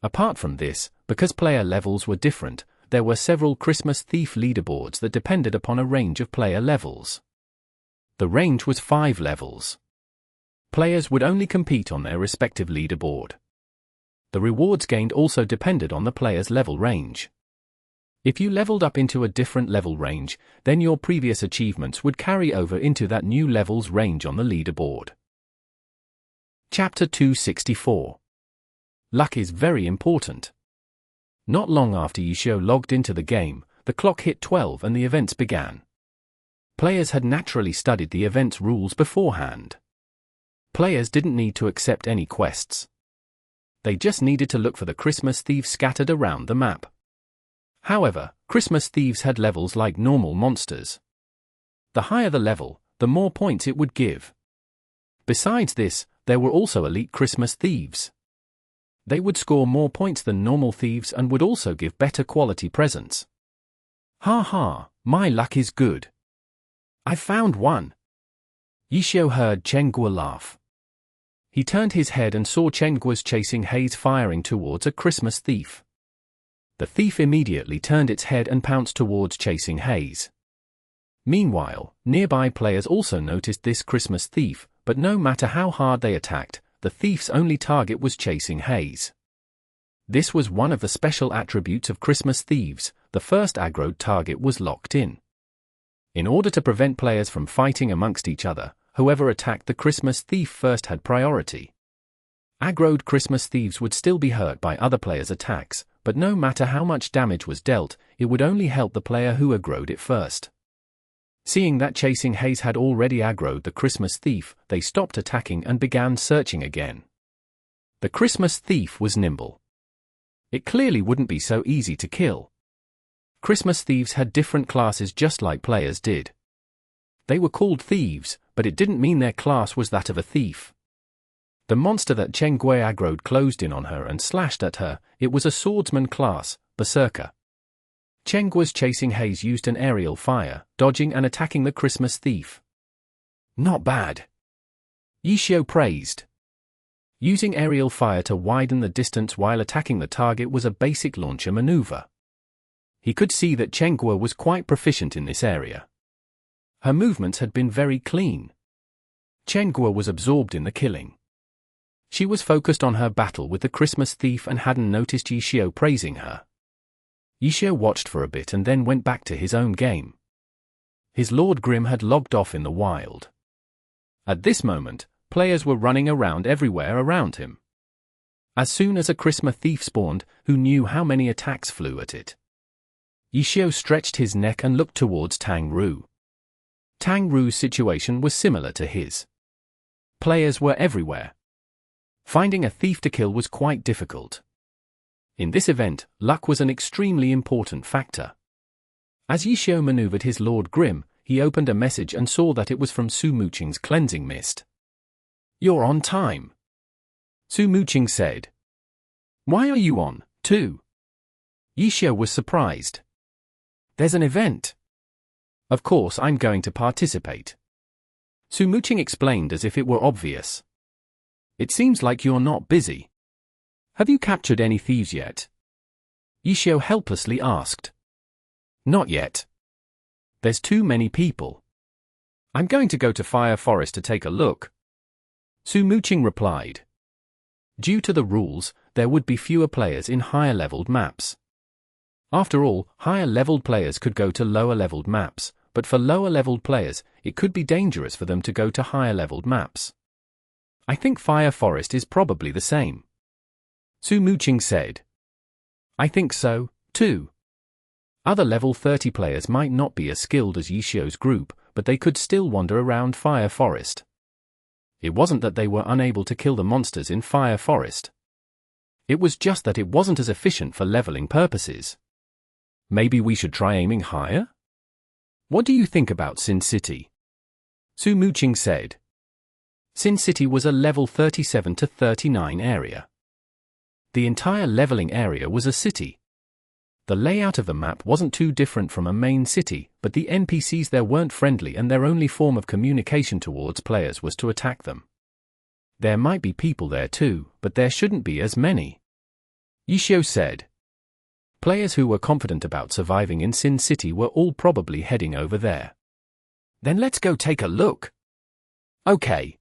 Apart from this, because player levels were different, there were several Christmas Thief leaderboards that depended upon a range of player levels. The range was 5 levels. Players would only compete on their respective leaderboard. The rewards gained also depended on the player's level range. If you leveled up into a different level range, then your previous achievements would carry over into that new level's range on the leaderboard. Chapter 264. Luck is very important. Not long after Yishio logged into the game, the clock hit 12 and the events began. Players had naturally studied the event's rules beforehand. Players didn't need to accept any quests. They just needed to look for the Christmas thieves scattered around the map. However, Christmas thieves had levels like normal monsters. The higher the level, the more points it would give. Besides this, there were also elite Christmas thieves. They would score more points than normal thieves and would also give better quality presents. Ha ha, my luck is good. I found one. Yishio heard Chenghua laugh. He turned his head and saw Chenggua's chasing Haze firing towards a Christmas thief. The thief immediately turned its head and pounced towards chasing Haze. Meanwhile, nearby players also noticed this Christmas thief, but no matter how hard they attacked, the thief's only target was chasing Haze. This was one of the special attributes of Christmas thieves. The first aggroed target was locked in. In order to prevent players from fighting amongst each other, whoever attacked the Christmas thief first had priority. Aggroed Christmas thieves would still be hurt by other players' attacks, but no matter how much damage was dealt, it would only help the player who aggroed it first. Seeing that chasing Haze had already aggroed the Christmas thief, they stopped attacking and began searching again. The Christmas thief was nimble. It clearly wouldn't be so easy to kill. Christmas thieves had different classes just like players did. They were called thieves, but it didn't mean their class was that of a thief. The monster that Chenghua aggroed closed in on her and slashed at her. It was a swordsman class, Berserker. Chenggua's chasing Haze used an aerial fire, dodging and attacking the Christmas thief. Not bad. Yishio praised. Using aerial fire to widen the distance while attacking the target was a basic launcher maneuver. He could see that Chenghua was quite proficient in this area. Her movements had been very clean. Chenghua was absorbed in the killing. She was focused on her battle with the Christmas thief and hadn't noticed Yishio praising her. Yishio watched for a bit and then went back to his own game. His Lord Grim had logged off in the wild. At this moment, players were running around everywhere around him. As soon as a Christmas thief spawned, who knew how many attacks flew at it? Yishio stretched his neck and looked towards Tang Ru. Tang Ru's situation was similar to his. Players were everywhere. Finding a thief to kill was quite difficult. In this event, luck was an extremely important factor. As Yishio maneuvered his Lord Grim, he opened a message and saw that it was from Su Muqing's cleansing mist. "You're on time," Su Muqing said. "Why are you on, too?" Yishio was surprised. "There's an event." "Of course I'm going to participate." Su Muqing explained as if it were obvious. "It seems like you're not busy. Have you captured any thieves yet?" Yishio helplessly asked. "Not yet. There's too many people. I'm going to go to Fire Forest to take a look," Su Muqing replied. Due to the rules, there would be fewer players in higher-leveled maps. After all, higher-leveled players could go to lower-leveled maps, but for lower-leveled players, it could be dangerous for them to go to higher-leveled maps. "I think Fire Forest is probably the same," Su Muqing said. "I think so, too." Other level 30 players might not be as skilled as Yishio's group, but they could still wander around Fire Forest. It wasn't that they were unable to kill the monsters in Fire Forest. It was just that it wasn't as efficient for leveling purposes. "Maybe we should try aiming higher? What do you think about Sin City?" Su Muqing said. Sin City was a level 37 to 39 area. The entire leveling area was a city. The layout of the map wasn't too different from a main city, but the NPCs there weren't friendly and their only form of communication towards players was to attack them. There might be people there too, but there shouldn't be as many, Yishio said. Players who were confident about surviving in Sin City were all probably heading over there. Then let's go take a look. Okay.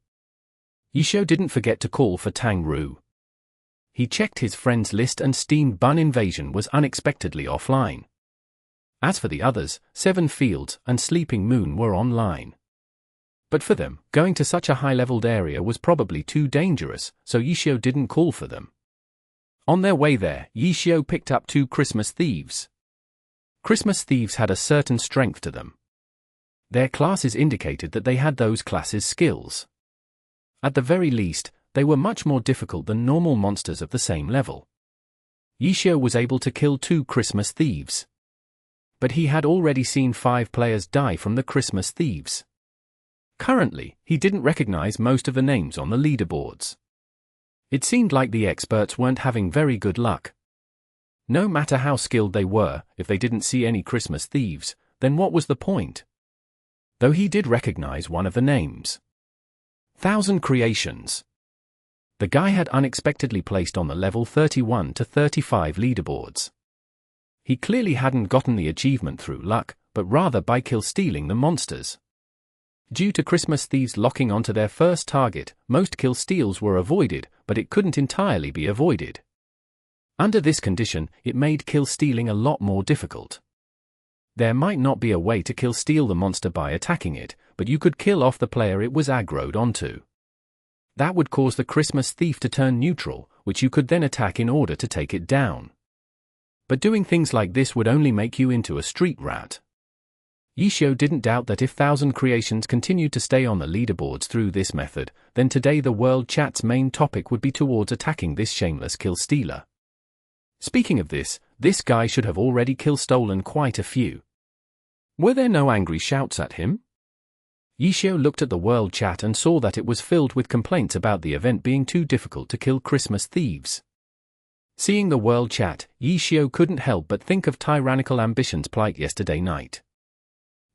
Yishio didn't forget to call for Tang Ru. He checked his friends list and Steam Bun Invasion was unexpectedly offline. As for the others, Seven Fields and Sleeping Moon were online. But for them, going to such a high-leveled area was probably too dangerous, so Yishio didn't call for them. On their way there, Yishio picked up 2 Christmas Thieves. Christmas Thieves had a certain strength to them. Their classes indicated that they had those classes' skills. At the very least, they were much more difficult than normal monsters of the same level. Yishio was able to kill 2 Christmas Thieves. But he had already seen 5 players die from the Christmas Thieves. Currently, he didn't recognize most of the names on the leaderboards. It seemed like the experts weren't having very good luck. No matter how skilled they were, if they didn't see any Christmas Thieves, then what was the point? Though he did recognize one of the names. 1000 Creations. The guy had unexpectedly placed on the level 31 to 35 leaderboards. He clearly hadn't gotten the achievement through luck, but rather by kill-stealing the monsters. Due to Christmas Thieves locking onto their first target, most kill-steals were avoided, but it couldn't entirely be avoided. Under this condition, it made kill-stealing a lot more difficult. There might not be a way to kill-steal the monster by attacking it, but you could kill off the player it was aggroed onto. That would cause the Christmas Thief to turn neutral, which you could then attack in order to take it down. But doing things like this would only make you into a street rat. Yishio didn't doubt that if 1000 Creations continued to stay on the leaderboards through this method, then today the world chat's main topic would be towards attacking this shameless kill-stealer. Speaking of this guy should have already kill-stolen quite a few. Were there no angry shouts at him? Yishio looked at the world chat and saw that it was filled with complaints about the event being too difficult to kill Christmas Thieves. Seeing the world chat, Yishio couldn't help but think of Tyrannical Ambition's plight yesterday night.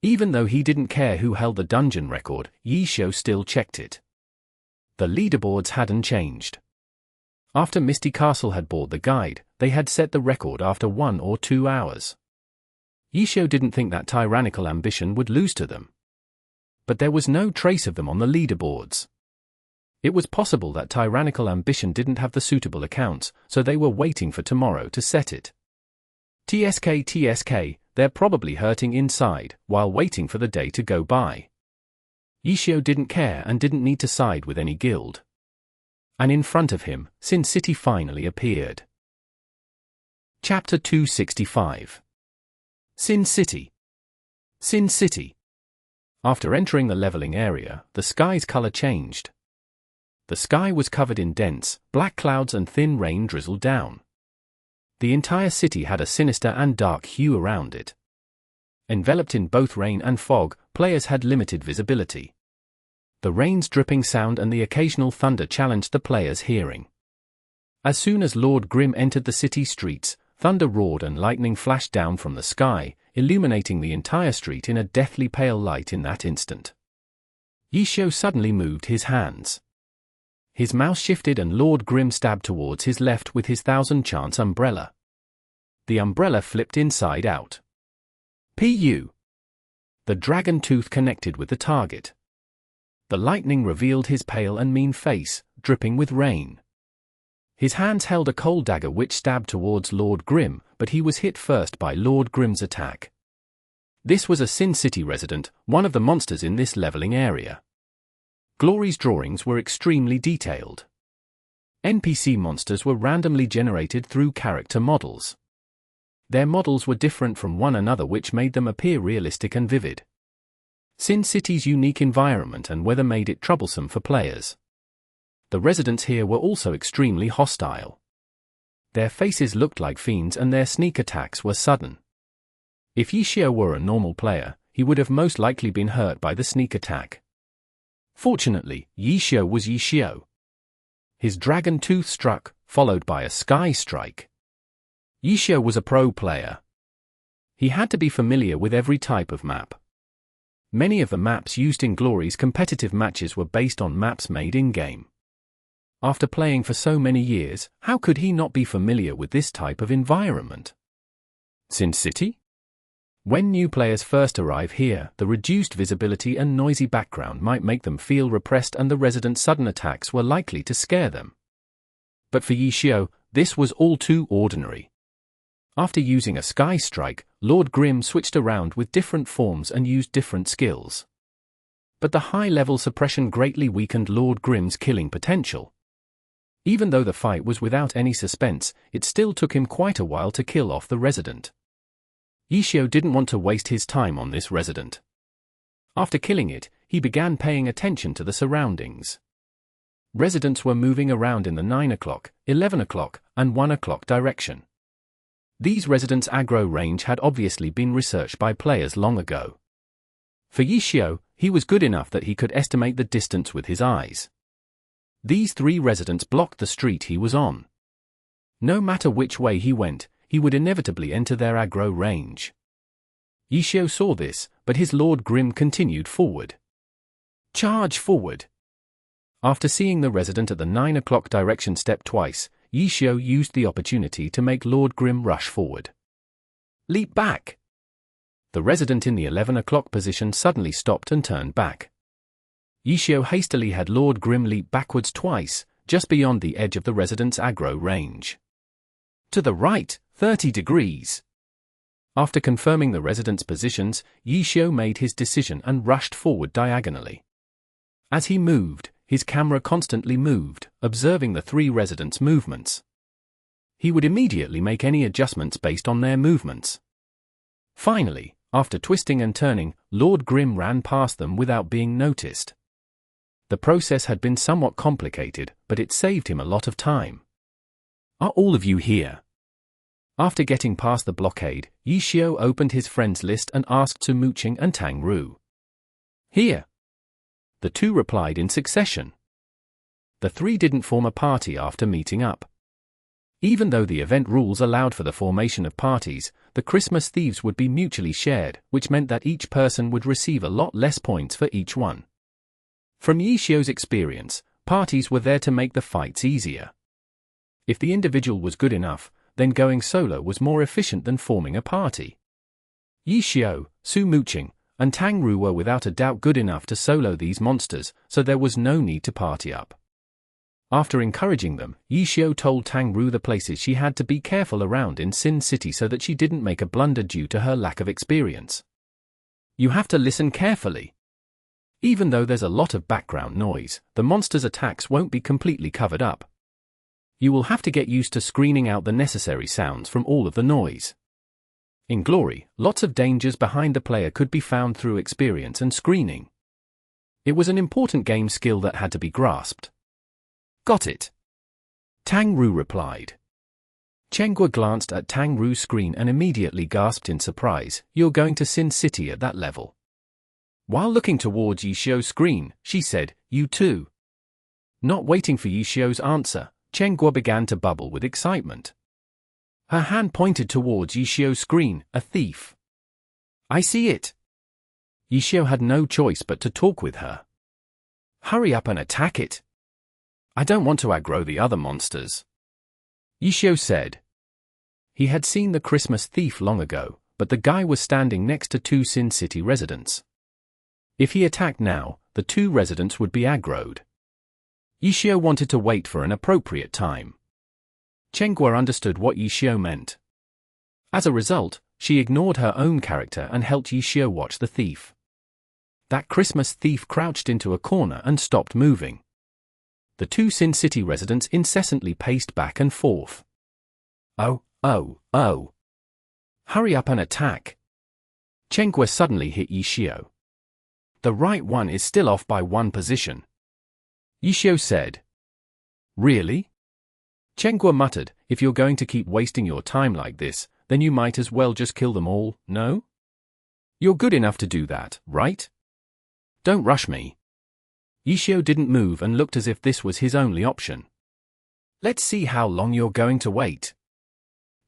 Even though he didn't care who held the dungeon record, Yishio still checked it. The leaderboards hadn't changed. After Misty Castle had bought the guide, they had set the record after 1 or 2 hours. Yishio didn't think that Tyrannical Ambition would lose to them. But there was no trace of them on the leaderboards. It was possible that Tyrannical Ambition didn't have the suitable accounts, so they were waiting for tomorrow to set it. TSK, they're probably hurting inside, while waiting for the day to go by. Yishio didn't care and didn't need to side with any guild. And in front of him, Sin City finally appeared. Chapter 265. Sin City. Sin City. After entering the leveling area, the sky's color changed. The sky was covered in dense, black clouds and thin rain drizzled down. The entire city had a sinister and dark hue around it. Enveloped in both rain and fog, players had limited visibility. The rain's dripping sound and the occasional thunder challenged the players' hearing. As soon as Lord Grim entered the city streets, thunder roared and lightning flashed down from the sky, illuminating the entire street in a deathly pale light in that instant. Yishio suddenly moved his hands. His mouse shifted and Lord Grim stabbed towards his left with his 1000 Chance umbrella. The umbrella flipped inside out. Pu! The dragon tooth connected with the target. The lightning revealed his pale and mean face, dripping with rain. His hands held a cold dagger which stabbed towards Lord Grim, but he was hit first by Lord Grim's attack. This was a Sin City resident, one of the monsters in this leveling area. Glory's drawings were extremely detailed. NPC monsters were randomly generated through character models. Their models were different from one another, which made them appear realistic and vivid. Sin City's unique environment and weather made it troublesome for players. The residents here were also extremely hostile. Their faces looked like fiends and their sneak attacks were sudden. If Yishio were a normal player, he would have most likely been hurt by the sneak attack. Fortunately, Yishio was Yishio. His dragon tooth struck, followed by a sky strike. Yishio was a pro player. He had to be familiar with every type of map. Many of the maps used in Glory's competitive matches were based on maps made in-game. After playing for so many years, how could he not be familiar with this type of environment? Sin City? When new players first arrive here, the reduced visibility and noisy background might make them feel repressed, and the residents' sudden attacks were likely to scare them. But for Yixiao, this was all too ordinary. After using a Sky Strike, Lord Grim switched around with different forms and used different skills. But the high-level suppression greatly weakened Lord Grim's killing potential. Even though the fight was without any suspense, it still took him quite a while to kill off the resident. Yixiao didn't want to waste his time on this resident. After killing it, he began paying attention to the surroundings. Residents were moving around in the 9 o'clock, 11 o'clock, and 1 o'clock direction. These residents' aggro range had obviously been researched by players long ago. For Yixiao, he was good enough that he could estimate the distance with his eyes. These 3 residents blocked the street he was on. No matter which way he went, he would inevitably enter their aggro range. Yixiao saw this, but his Lord Grim continued forward. Charge forward! After seeing the resident at the 9 o'clock direction step twice, Yixiao used the opportunity to make Lord Grim rush forward. Leap back! The resident in the 11 o'clock position suddenly stopped and turned back. Yixiao hastily had Lord Grim leap backwards twice, just beyond the edge of the resident's aggro range. To the right, 30 degrees. After confirming the resident's positions, Yixiao made his decision and rushed forward diagonally. As he moved, his camera constantly moved, observing the 3 residents' movements. He would immediately make any adjustments based on their movements. Finally, after twisting and turning, Lord Grim ran past them without being noticed. The process had been somewhat complicated, but it saved him a lot of time. Are all of you here? After getting past the blockade, Yixiao opened his friends list and asked Su Muqing and Tang Ru. Here. The 2 replied in succession. The 3 didn't form a party after meeting up. Even though the event rules allowed for the formation of parties, the Christmas thieves would be mutually shared, which meant that each person would receive a lot less points for each one. From Yixiao's experience, parties were there to make the fights easier. If the individual was good enough, then going solo was more efficient than forming a party. Yixiao, Su Muqing, and Tang Ru were without a doubt good enough to solo these monsters, so there was no need to party up. After encouraging them, Yixiao told Tang Ru the places she had to be careful around in Sin City so that she didn't make a blunder due to her lack of experience. You have to listen carefully. Even though there's a lot of background noise, the monster's attacks won't be completely covered up. You will have to get used to screening out the necessary sounds from all of the noise. In Glory, lots of dangers behind the player could be found through experience and screening. It was an important game skill that had to be grasped. Got it. Tang Ru replied. Chenghua glanced at Tang Ru's screen and immediately gasped in surprise, "You're going to Sin City at that level?" While looking towards Yixiao's screen, she said, "You too." Not waiting for Yixiao's answer, Chenghua began to bubble with excitement. Her hand pointed towards Yixiao's screen, "A thief." "I see it." Yixiao had no choice but to talk with her. "Hurry up and attack it." "I don't want to aggro the other monsters," Yixiao said. He had seen the Christmas thief long ago, but the guy was standing next to 2 Sin City residents. If he attacked now, the 2 residents would be aggroed. Yixiao wanted to wait for an appropriate time. Chenghua understood what Yixiao meant. As a result, she ignored her own character and helped Yixiao watch the thief. That Christmas thief crouched into a corner and stopped moving. The 2 Sin City residents incessantly paced back and forth. Oh. Hurry up and attack. Chenghua suddenly hit Yixiao. The right one is still off by 1 position. Yixiao said. Really? Chenghua muttered, "If you're going to keep wasting your time like this, then you might as well just kill them all, no? You're good enough to do that, right? Don't rush me." Yixiao didn't move and looked as if this was his only option. "Let's see how long you're going to wait."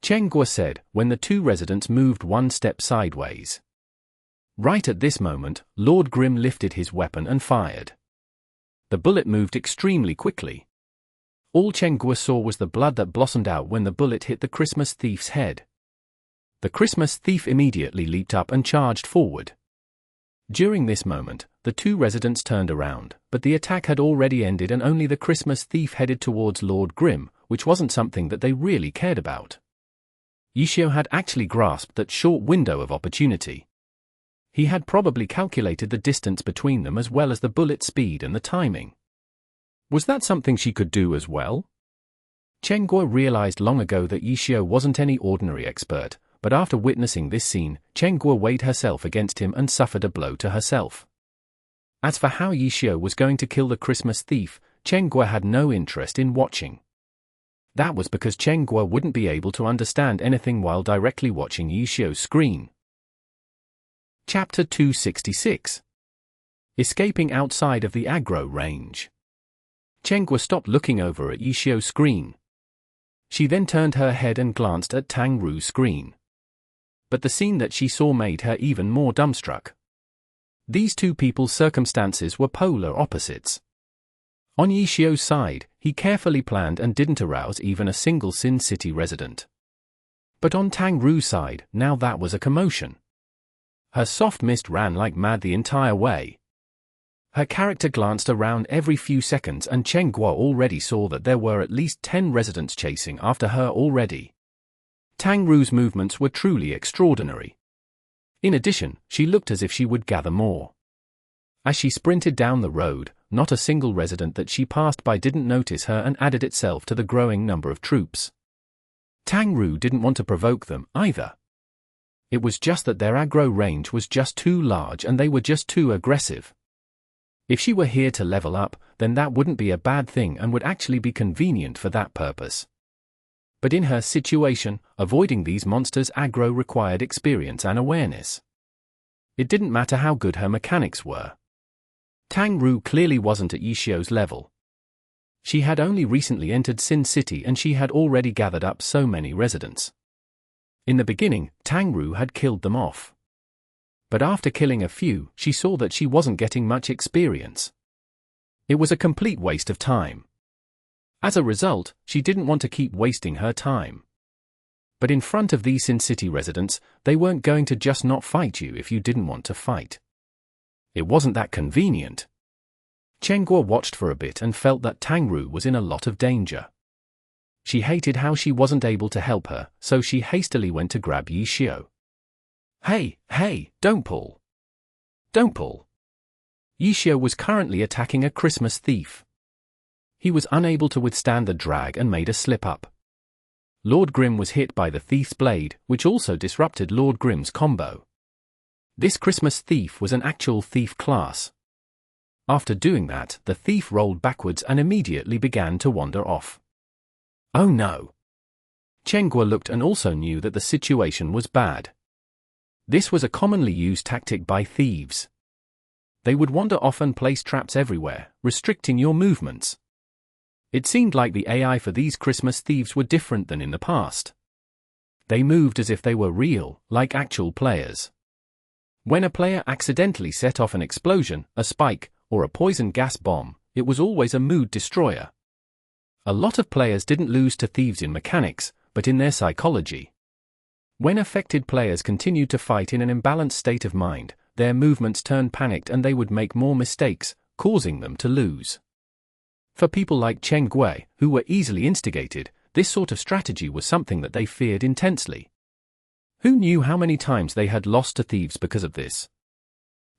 Chen Guo said, when the two residents moved one step sideways. Right at this moment, Lord Grim lifted his weapon and fired. The bullet moved extremely quickly. All Chen Guo saw was the blood that blossomed out when the bullet hit the Christmas thief's head. The Christmas thief immediately leaped up and charged forward. During this moment, the two residents turned around, but the attack had already ended and only the Christmas thief headed towards Lord Grim, which wasn't something that they really cared about. Yishio had actually grasped that short window of opportunity. He had probably calculated the distance between them as well as the bullet speed and the timing. Was that something she could do as well? Chen Guo realized long ago that Yishio wasn't any ordinary expert, but after witnessing this scene, Chen Guo weighed herself against him and suffered a blow to herself. As for how Yishio was going to kill the Christmas thief, Chen Guo had no interest in watching. That was because Chen Guo wouldn't be able to understand anything while directly watching Yishio's screen. Chapter 266. Escaping outside of the aggro range. Chen Guo stopped looking over at Yishio's screen. She then turned her head and glanced at Tang Ru's screen. But the scene that she saw made her even more dumbstruck. These two people's circumstances were polar opposites. On Yishio's side, he carefully planned and didn't arouse even a single Sin City resident. But on Tang Ru's side, now that was a commotion. Her soft mist ran like mad the entire way. Her character glanced around every few seconds and Chen Guo already saw that there were at least 10 residents chasing after her already. Tang Ru's movements were truly extraordinary. In addition, she looked as if she would gather more. As she sprinted down the road, not a single resident that she passed by didn't notice her and added itself to the growing number of troops. Tang Ru didn't want to provoke them, either. It was just that their aggro range was just too large and they were just too aggressive. If she were here to level up, then that wouldn't be a bad thing and would actually be convenient for that purpose. But in her situation, avoiding these monsters' aggro required experience and awareness. It didn't matter how good her mechanics were. Tang Ru clearly wasn't at Yishio's level. She had only recently entered Sin City and she had already gathered up so many residents. In the beginning, Tang Ru had killed them off. But after killing a few, she saw that she wasn't getting much experience. It was a complete waste of time. As a result, she didn't want to keep wasting her time. But in front of these Sin City residents, they weren't going to just not fight you if you didn't want to fight. It wasn't that convenient. Chen Guo watched for a bit and felt that Tang Ru was in a lot of danger. She hated how she wasn't able to help her, so she hastily went to grab Yishio. Hey, don't pull. Don't pull. Yishio was currently attacking a Christmas thief. He was unable to withstand the drag and made a slip-up. Lord Grim was hit by the thief's blade, which also disrupted Lord Grim's combo. This Christmas thief was an actual thief class. After doing that, the thief rolled backwards and immediately began to wander off. Oh no! Chen Guo looked and also knew that the situation was bad. This was a commonly used tactic by thieves. They would wander off and place traps everywhere, restricting your movements. It seemed like the AI for these Christmas thieves were different than in the past. They moved as if they were real, like actual players. When a player accidentally set off an explosion, a spike, or a poison gas bomb, it was always a mood destroyer. A lot of players didn't lose to thieves in mechanics, but in their psychology. When affected players continued to fight in an imbalanced state of mind, their movements turned panicked and they would make more mistakes, causing them to lose. For people like Chen Guo, who were easily instigated, this sort of strategy was something that they feared intensely. Who knew how many times they had lost to thieves because of this?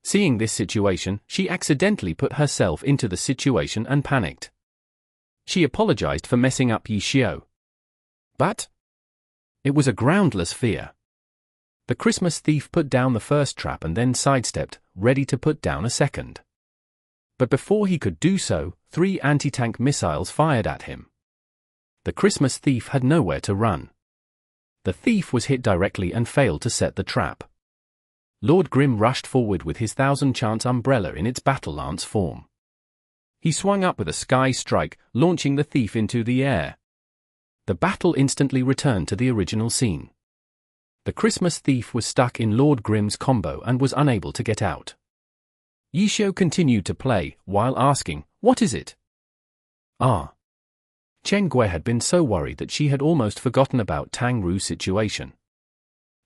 Seeing this situation, she accidentally put herself into the situation and panicked. She apologized for messing up Yishio. But it was a groundless fear. The Christmas thief put down the first trap and then sidestepped, ready to put down a second. But before he could do so, 3 anti-tank missiles fired at him. The Christmas thief had nowhere to run. The thief was hit directly and failed to set the trap. Lord Grim rushed forward with his 1000-chance umbrella in its battle lance form. He swung up with a sky strike, launching the thief into the air. The battle instantly returned to the original scene. The Christmas thief was stuck in Lord Grimm's combo and was unable to get out. Yishio continued to play, while asking, "What is it?" "Ah." Chen Gui had been so worried that she had almost forgotten about Tang Ru's situation.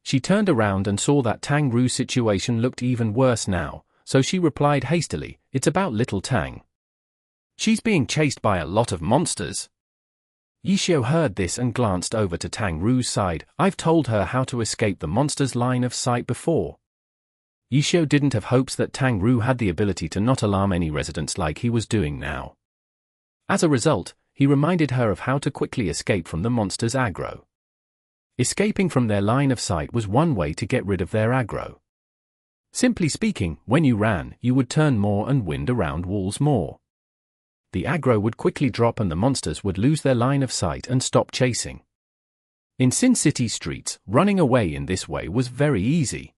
She turned around and saw that Tang Ru's situation looked even worse now, so she replied hastily, "It's about little Tang. She's being chased by a lot of monsters." Yishio heard this and glanced over to Tang Ru's side. "I've told her how to escape the monster's line of sight before." Yishio didn't have hopes that Tang Ru had the ability to not alarm any residents like he was doing now. As a result, he reminded her of how to quickly escape from the monster's aggro. Escaping from their line of sight was one way to get rid of their aggro. Simply speaking, when you ran, you would turn more and wind around walls more. The aggro would quickly drop and the monsters would lose their line of sight and stop chasing. In Sin City streets, running away in this way was very easy.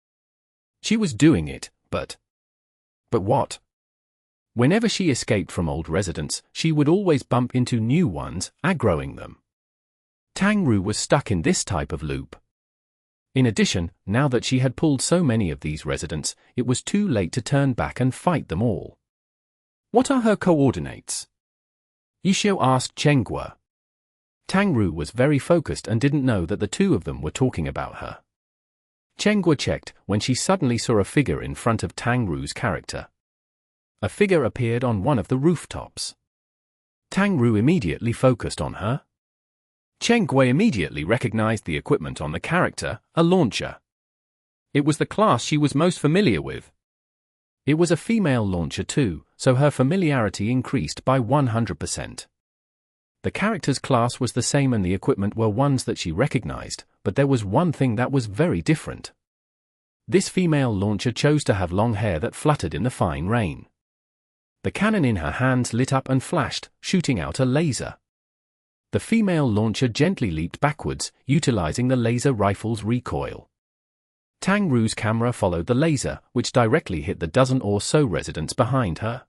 She was doing it, but what? Whenever she escaped from old residents, she would always bump into new ones, aggroing them. Tang Ru was stuck in this type of loop. In addition, now that she had pulled so many of these residents, it was too late to turn back and fight them all. "What are her coordinates?" Yishio asked Chen Gui. Tang Ru was very focused and didn't know that the two of them were talking about her. Chen Gui checked when she suddenly saw a figure in front of Tang Ru's character. A figure appeared on one of the rooftops. Tang Ru immediately focused on her. Chen Gui immediately recognized the equipment on the character, a launcher. It was the class she was most familiar with. It was a female launcher too, so her familiarity increased by 100%. The character's class was the same and the equipment were ones that she recognized, but there was one thing that was very different. This female launcher chose to have long hair that fluttered in the fine rain. The cannon in her hands lit up and flashed, shooting out a laser. The female launcher gently leaped backwards, utilizing the laser rifle's recoil. Tang Ru's camera followed the laser, which directly hit the dozen or so residents behind her.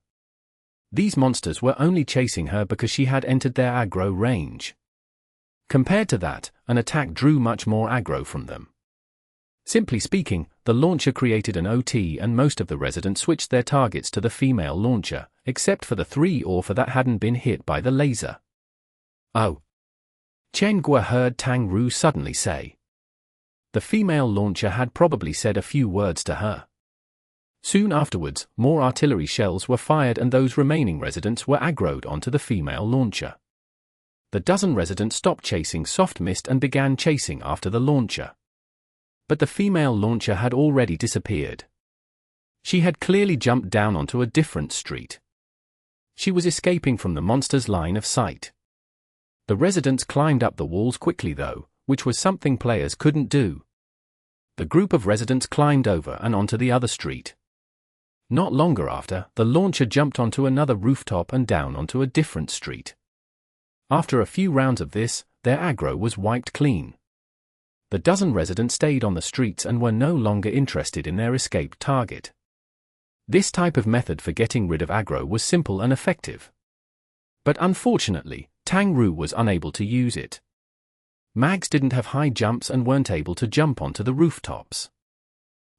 These monsters were only chasing her because she had entered their aggro range. Compared to that, an attack drew much more aggro from them. Simply speaking, the launcher created an OT and most of the residents switched their targets to the female launcher, except for the 3 or 4 that hadn't been hit by the laser. "Oh." Chen Gui heard Tang Ru suddenly say. The female launcher had probably said a few words to her. Soon afterwards, more artillery shells were fired and those remaining residents were aggroed onto the female launcher. The dozen residents stopped chasing Soft Mist and began chasing after the launcher. But the female launcher had already disappeared. She had clearly jumped down onto a different street. She was escaping from the monster's line of sight. The residents climbed up the walls quickly though, which was something players couldn't do. The group of residents climbed over and onto the other street. Not longer after, the launcher jumped onto another rooftop and down onto a different street. After a few rounds of this, their aggro was wiped clean. The dozen residents stayed on the streets and were no longer interested in their escaped target. This type of method for getting rid of aggro was simple and effective. But unfortunately, Tang Ru was unable to use it. Mags didn't have high jumps and weren't able to jump onto the rooftops.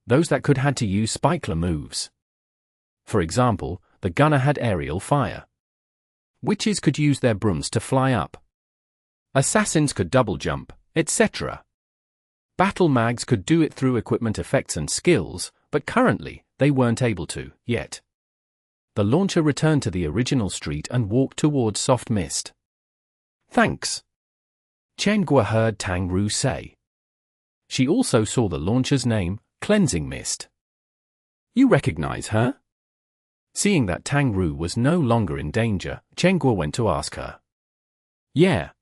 Those that could had to use spikler moves. For example, the gunner had aerial fire. Witches could use their brooms to fly up. Assassins could double jump, etc. Battle mags could do it through equipment effects and skills, but currently, they weren't able to, yet. The launcher returned to the original street and walked towards Soft Mist. "Thanks." Chen Gui heard Tang Ru say. She also saw the launcher's name, Cleansing Mist. "You recognize her?" Seeing that Tang Ru was no longer in danger, Chen Gui went to ask her. "Yeah.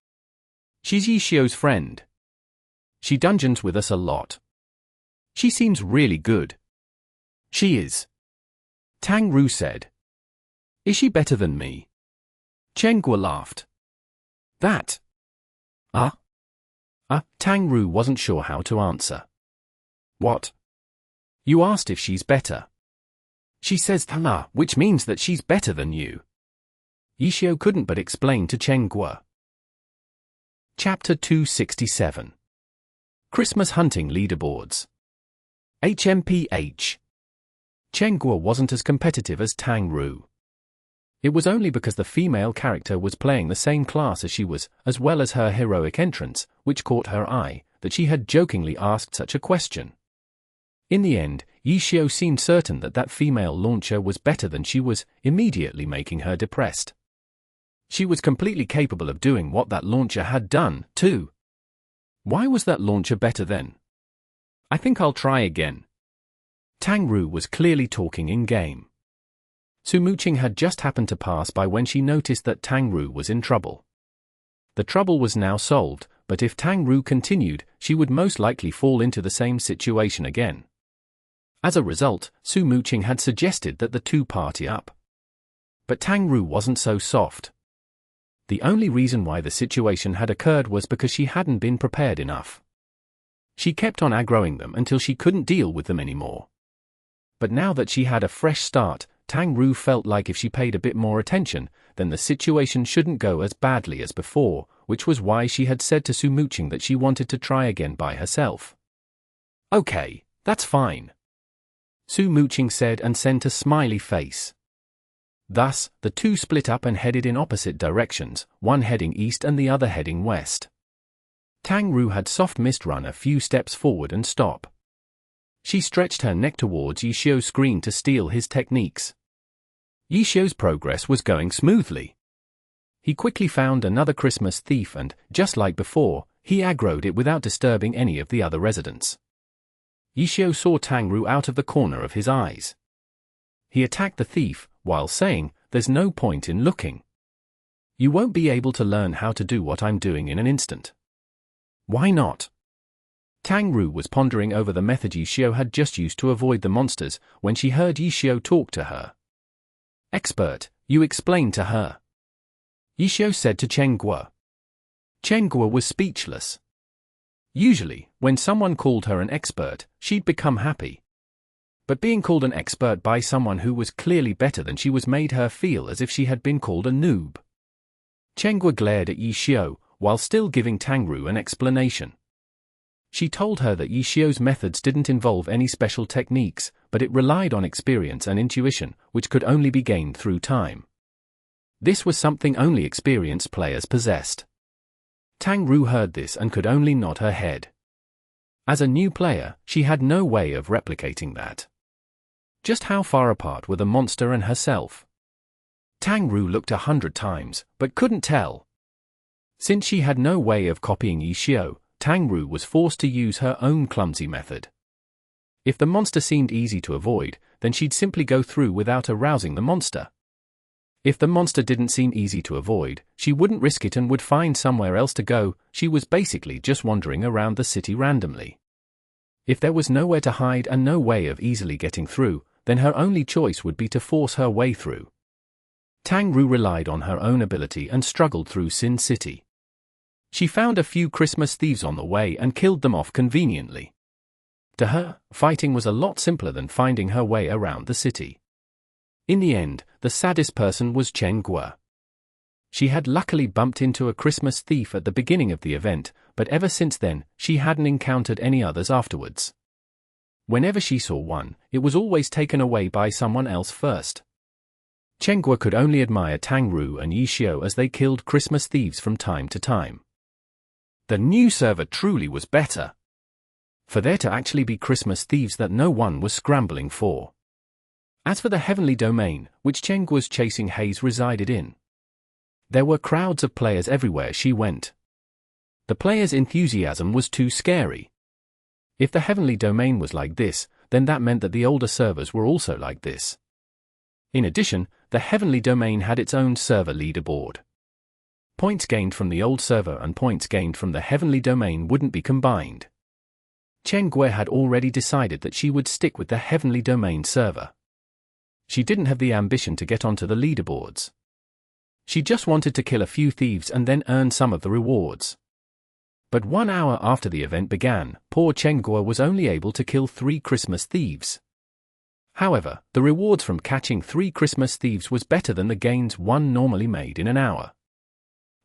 She's Yishio's friend. She dungeons with us a lot. She seems really good." "She is." Tang Ru said. "Is she better than me?" Chen Gui laughed. "That? Tang Ru wasn't sure how to answer. "What? You asked if she's better." "She says which means that she's better than you." Yishio couldn't but explain to Chen Gui. Chapter 267. Christmas Hunting Leaderboards. HMPH. Chengguo wasn't as competitive as Tang Ru. It was only because the female character was playing the same class as she was, as well as her heroic entrance, which caught her eye, that she had jokingly asked such a question. In the end, Yishio seemed certain that that female launcher was better than she was, immediately making her depressed. She was completely capable of doing what that launcher had done, too. Why was that launcher better then? I think I'll try again. Tang Ru was clearly talking in-game. Su Muqing had just happened to pass by when she noticed that Tang Ru was in trouble. The trouble was now solved, but if Tang Ru continued, she would most likely fall into the same situation again. As a result, Su Muqing had suggested that the two party up. But Tang Ru wasn't so soft. The only reason why the situation had occurred was because she hadn't been prepared enough. She kept on aggroing them until she couldn't deal with them anymore. But now that she had a fresh start, Tang Ru felt like if she paid a bit more attention, then the situation shouldn't go as badly as before, which was why she had said to Su Muqing that she wanted to try again by herself. Okay, that's fine, Su Muqing said and sent a smiley face. Thus, the two split up and headed in opposite directions, one heading east and the other heading west. Tang Ru had soft mist run a few steps forward and stop. She stretched her neck towards Yishio's screen to steal his techniques. Yishio's progress was going smoothly. He quickly found another Christmas thief and, just like before, he aggroed it without disturbing any of the other residents. Yishio saw Tang Ru out of the corner of his eyes. He attacked the thief, while saying, "There's no point in looking. You won't be able to learn how to do what I'm doing in an instant." Why not? Tang Ru was pondering over the method Yishio had just used to avoid the monsters when she heard Yishio talk to her. "Expert, you explain to her," Yishio said to Chengguo. Chengguo was speechless. Usually, when someone called her an expert, she'd become happy. But being called an expert by someone who was clearly better than she was made her feel as if she had been called a noob. Chengguo glared at Yishio, while still giving Tang Ru an explanation. She told her that Yishio's methods didn't involve any special techniques, but it relied on experience and intuition, which could only be gained through time. This was something only experienced players possessed. Tang Ru heard this and could only nod her head. As a new player, she had no way of replicating that. Just how far apart were the monster and herself? Tang Ru looked 100 times, but couldn't tell. Since she had no way of copying Yishio, Tang Ru was forced to use her own clumsy method. If the monster seemed easy to avoid, then she'd simply go through without arousing the monster. If the monster didn't seem easy to avoid, she wouldn't risk it and would find somewhere else to go. She was basically just wandering around the city randomly. If there was nowhere to hide and no way of easily getting through, then her only choice would be to force her way through. Tang Ru relied on her own ability and struggled through Sin City. She found a few Christmas thieves on the way and killed them off conveniently. To her, fighting was a lot simpler than finding her way around the city. In the end, the saddest person was Chengguo. She had luckily bumped into a Christmas thief at the beginning of the event, but ever since then, she hadn't encountered any others afterwards. Whenever she saw one, it was always taken away by someone else first. Chengguo could only admire Tang Ru and Yishio as they killed Christmas thieves from time to time. The new server truly was better. For there to actually be Christmas thieves that no one was scrambling for. As for the heavenly domain, which Chengguo's chasing haze resided in, there were crowds of players everywhere she went. The players' enthusiasm was too scary. If the heavenly domain was like this, then that meant that the older servers were also like this. In addition, the heavenly domain had its own server leaderboard. Points gained from the old server and points gained from the heavenly domain wouldn't be combined. Chengguo had already decided that she would stick with the heavenly domain server. She didn't have the ambition to get onto the leaderboards. She just wanted to kill a few thieves and then earn some of the rewards. But 1 hour after the event began, poor Chengguo was only able to kill 3 Christmas thieves. However, the rewards from catching 3 Christmas thieves was better than the gains one normally made in an hour.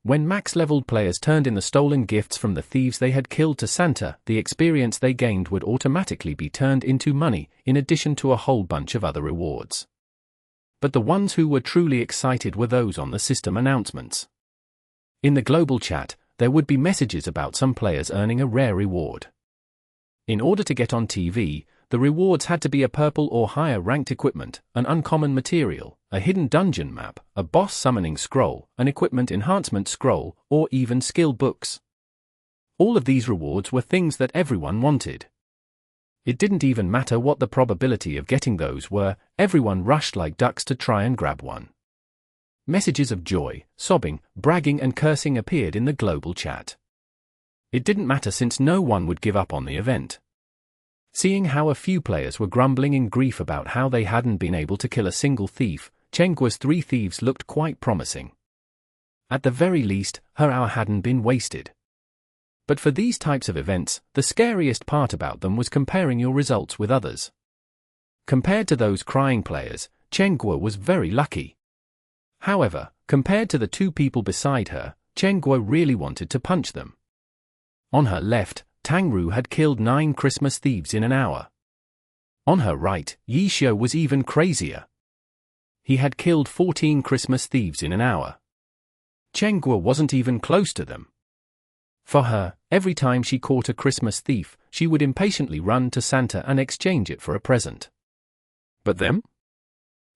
When max-leveled players turned in the stolen gifts from the thieves they had killed to Santa, the experience they gained would automatically be turned into money, in addition to a whole bunch of other rewards. But the ones who were truly excited were those on the system announcements. In the global chat, there would be messages about some players earning a rare reward. In order to get on TV, the rewards had to be a purple or higher ranked equipment, an uncommon material, a hidden dungeon map, a boss summoning scroll, an equipment enhancement scroll, or even skill books. All of these rewards were things that everyone wanted. It didn't even matter what the probability of getting those were, everyone rushed like ducks to try and grab one. Messages of joy, sobbing, bragging and cursing appeared in the global chat. It didn't matter since no one would give up on the event. Seeing how a few players were grumbling in grief about how they hadn't been able to kill a single thief, Chengua's 3 thieves looked quite promising. At the very least, her hour hadn't been wasted. But for these types of events, the scariest part about them was comparing your results with others. Compared to those crying players, Chengua was very lucky. However, compared to the 2 people beside her, Chengua really wanted to punch them. On her left, Tangru had killed 9 Christmas thieves in an hour. On her right, Yishio was even crazier. He had killed 14 Christmas thieves in an hour. Chengua wasn't even close to them. For her, every time she caught a Christmas thief, she would impatiently run to Santa and exchange it for a present. But them?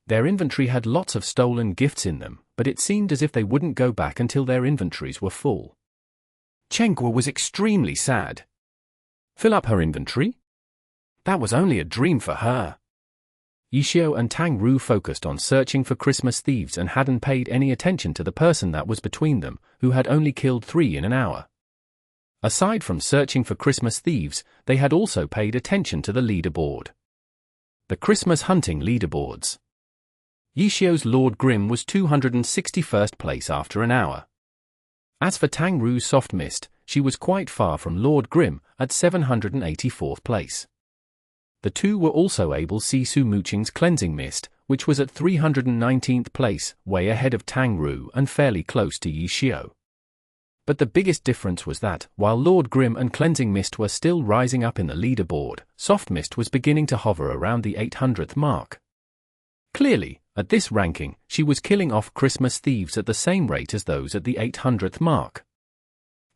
Their inventory had lots of stolen gifts in them, but it seemed as if they wouldn't go back until their inventories were full. Chengua was extremely sad. Fill up her inventory? That was only a dream for her. Yishio and Tangru focused on searching for Christmas thieves and hadn't paid any attention to the person that was between them, who had only killed 3 in an hour. Aside from searching for Christmas thieves, they had also paid attention to the leaderboard. The Christmas hunting leaderboards. Yishio's Lord Grim was 261st place after an hour. As for Tangru's Soft Mist, she was quite far from Lord Grim, at 784th place. The 2 were also able to see Su Muqing's Cleansing Mist, which was at 319th place, way ahead of Tangru and fairly close to Yishio. But the biggest difference was that, while Lord Grim and Cleansing Mist were still rising up in the leaderboard, Soft Mist was beginning to hover around the 800th mark. Clearly, at this ranking, she was killing off Christmas thieves at the same rate as those at the 800th mark.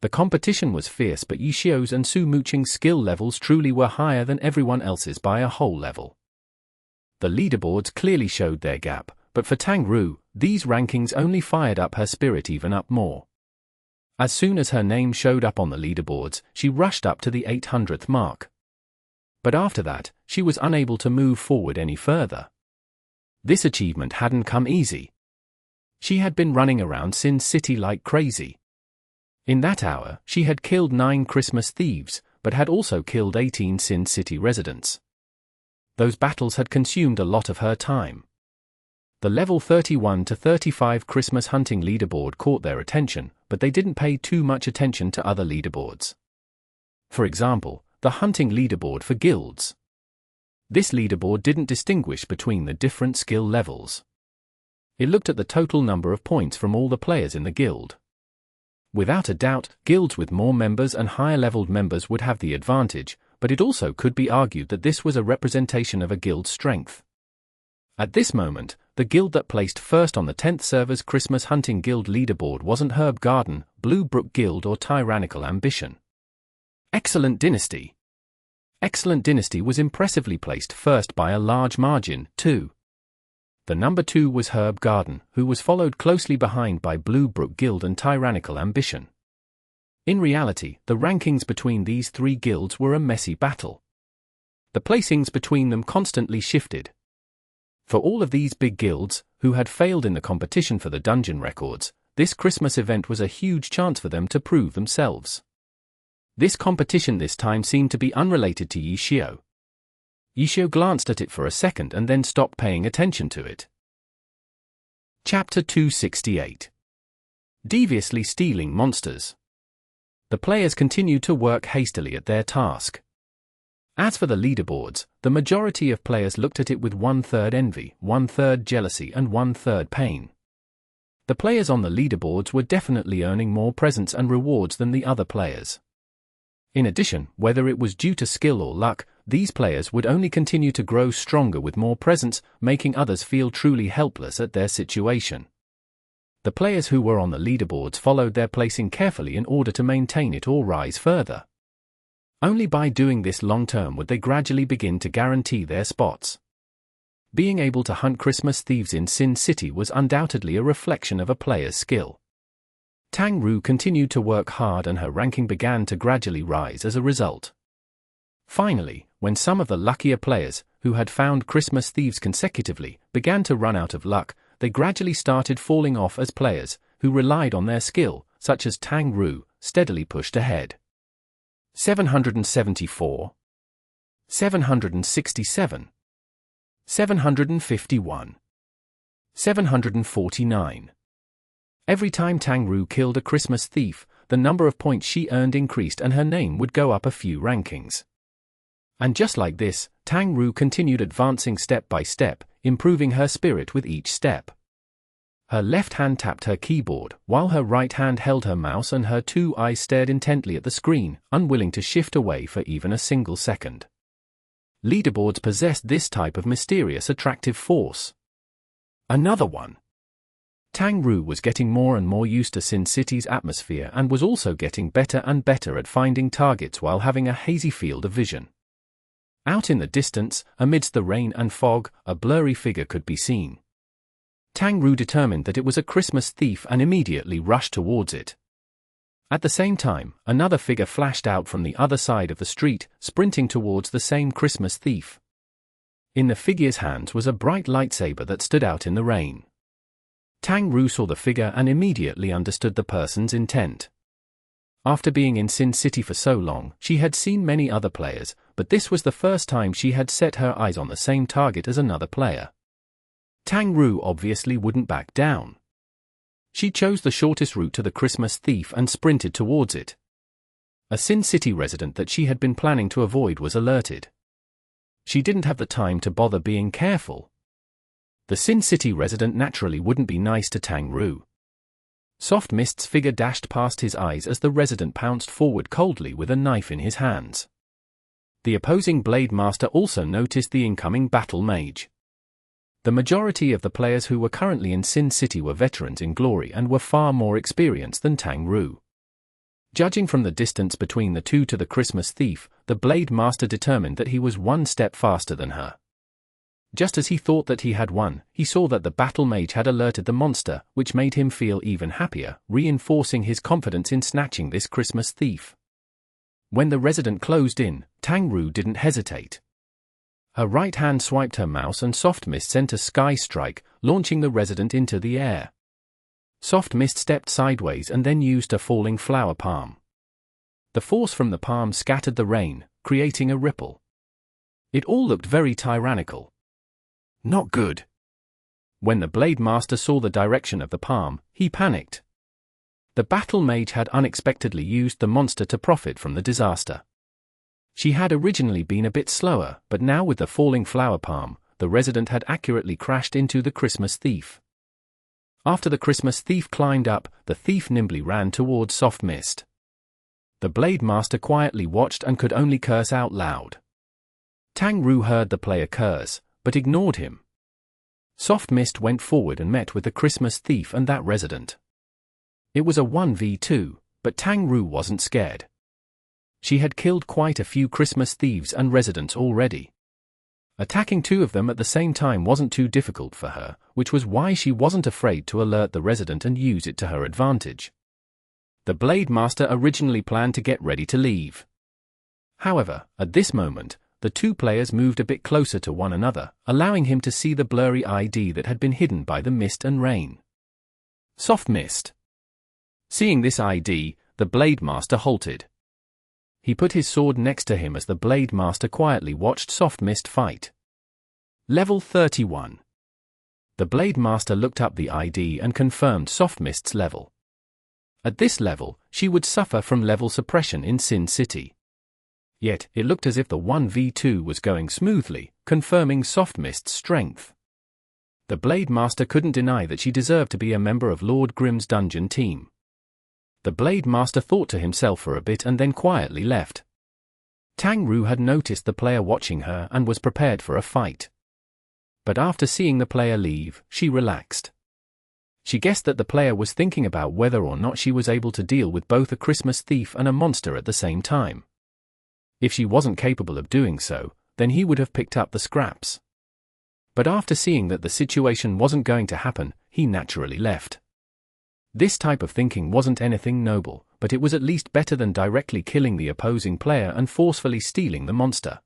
The competition was fierce, but Yishio's and Su Muqing's skill levels truly were higher than everyone else's by a whole level. The leaderboards clearly showed their gap, but for Tangru, these rankings only fired up her spirit even up more. As soon as her name showed up on the leaderboards, she rushed up to the 800th mark. But after that, she was unable to move forward any further. This achievement hadn't come easy. She had been running around Sin City like crazy. In that hour, she had killed 9 Christmas thieves, but had also killed 18 Sin City residents. Those battles had consumed a lot of her time. The level 31 to 35 Christmas hunting leaderboard caught their attention, but they didn't pay too much attention to other leaderboards. For example, the hunting leaderboard for guilds. This leaderboard didn't distinguish between the different skill levels. It looked at the total number of points from all the players in the guild. Without a doubt, guilds with more members and higher-leveled members would have the advantage, but it also could be argued that this was a representation of a guild's strength. At this moment, the guild that placed first on the 10th server's Christmas Hunting Guild leaderboard wasn't Herb Garden, Blue Brook Guild or Tyrannical Ambition. Excellent Dynasty. Excellent Dynasty was impressively placed first by a large margin, too. The number 2 was Herb Garden, who was followed closely behind by Blue Brook Guild and Tyrannical Ambition. In reality, the rankings between these 3 guilds were a messy battle. The placings between them constantly shifted. For all of these big guilds, who had failed in the competition for the dungeon records, this Christmas event was a huge chance for them to prove themselves. This competition this time seemed to be unrelated to Yishio. Yishio glanced at it for a second and then stopped paying attention to it. Chapter 268. Deviously Stealing Monsters. The players continued to work hastily at their task. As for the leaderboards, the majority of players looked at it with 1/3 envy, 1/3 jealousy and 1/3 pain. The players on the leaderboards were definitely earning more presents and rewards than the other players. In addition, whether it was due to skill or luck, these players would only continue to grow stronger with more presents, making others feel truly helpless at their situation. The players who were on the leaderboards followed their placing carefully in order to maintain it or rise further. Only by doing this long term would they gradually begin to guarantee their spots. Being able to hunt Christmas thieves in Sin City was undoubtedly a reflection of a player's skill. Tang Ru continued to work hard and her ranking began to gradually rise as a result. Finally, when some of the luckier players, who had found Christmas thieves consecutively, began to run out of luck, they gradually started falling off as players, who relied on their skill, such as Tang Ru, steadily pushed ahead. 774, 767, 751, 749. Every time Tang Ru killed a Christmas thief, the number of points she earned increased and her name would go up a few rankings. And just like this, Tang Ru continued advancing step by step, improving her spirit with each step. Her left hand tapped her keyboard, while her right hand held her mouse and her two eyes stared intently at the screen, unwilling to shift away for even a single second. Leaderboards possessed this type of mysterious attractive force. Another one. Tang Ru was getting more and more used to Sin City's atmosphere and was also getting better and better at finding targets while having a hazy field of vision. Out in the distance, amidst the rain and fog, a blurry figure could be seen. Tang Ru determined that it was a Christmas thief and immediately rushed towards it. At the same time, another figure flashed out from the other side of the street, sprinting towards the same Christmas thief. In the figure's hands was a bright lightsaber that stood out in the rain. Tang Ru saw the figure and immediately understood the person's intent. After being in Sin City for so long, she had seen many other players, but this was the first time she had set her eyes on the same target as another player. Tang Ru obviously wouldn't back down. She chose the shortest route to the Christmas thief and sprinted towards it. A Sin City resident that she had been planning to avoid was alerted. She didn't have the time to bother being careful. The Sin City resident naturally wouldn't be nice to Tang Ru. Soft Mist's figure dashed past his eyes as the resident pounced forward coldly with a knife in his hands. The opposing Blade Master also noticed the incoming battle mage. The majority of the players who were currently in Sin City were veterans in glory and were far more experienced than Tang Ru. Judging from the distance between the two to the Christmas thief, the Blade Master determined that he was one step faster than her. Just as he thought that he had won, he saw that the battle mage had alerted the monster, which made him feel even happier, reinforcing his confidence in snatching this Christmas thief. When the resident closed in, Tang Ru didn't hesitate. Her right hand swiped her mouse and Soft Mist sent a sky strike, launching the resident into the air. Soft Mist stepped sideways and then used a falling flower palm. The force from the palm scattered the rain, creating a ripple. It all looked very tyrannical. Not good. When the Blade Master saw the direction of the palm, he panicked. The battle mage had unexpectedly used the monster to profit from the disaster. She had originally been a bit slower, but now with the falling flower palm, the resident had accurately crashed into the Christmas thief. After the Christmas thief climbed up, the thief nimbly ran towards Soft Mist. The Blade Master quietly watched and could only curse out loud. Tang Ru heard the player curse, but ignored him. Soft Mist went forward and met with the Christmas thief and that resident. It was a 1v2, but Tang Ru wasn't scared. She had killed quite a few Christmas thieves and residents already. Attacking two of them at the same time wasn't too difficult for her, which was why she wasn't afraid to alert the resident and use it to her advantage. The Blade Master originally planned to get ready to leave. However, at this moment, the two players moved a bit closer to one another, allowing him to see the blurry ID that had been hidden by the mist and rain. Soft Mist. Seeing this ID, the Blade Master halted. He put his sword next to him as the Blade Master quietly watched Soft Mist fight. Level 31. The Blade Master looked up the ID and confirmed Soft Mist's level. At this level, she would suffer from level suppression in Sin City. Yet, it looked as if the 1v2 was going smoothly, confirming Soft Mist's strength. The Blade Master couldn't deny that she deserved to be a member of Lord Grimm's dungeon team. The Blade Master thought to himself for a bit and then quietly left. Tang Ru had noticed the player watching her and was prepared for a fight. But after seeing the player leave, she relaxed. She guessed that the player was thinking about whether or not she was able to deal with both a Christmas thief and a monster at the same time. If she wasn't capable of doing so, then he would have picked up the scraps. But after seeing that the situation wasn't going to happen, he naturally left. This type of thinking wasn't anything noble, but it was at least better than directly killing the opposing player and forcefully stealing the monster.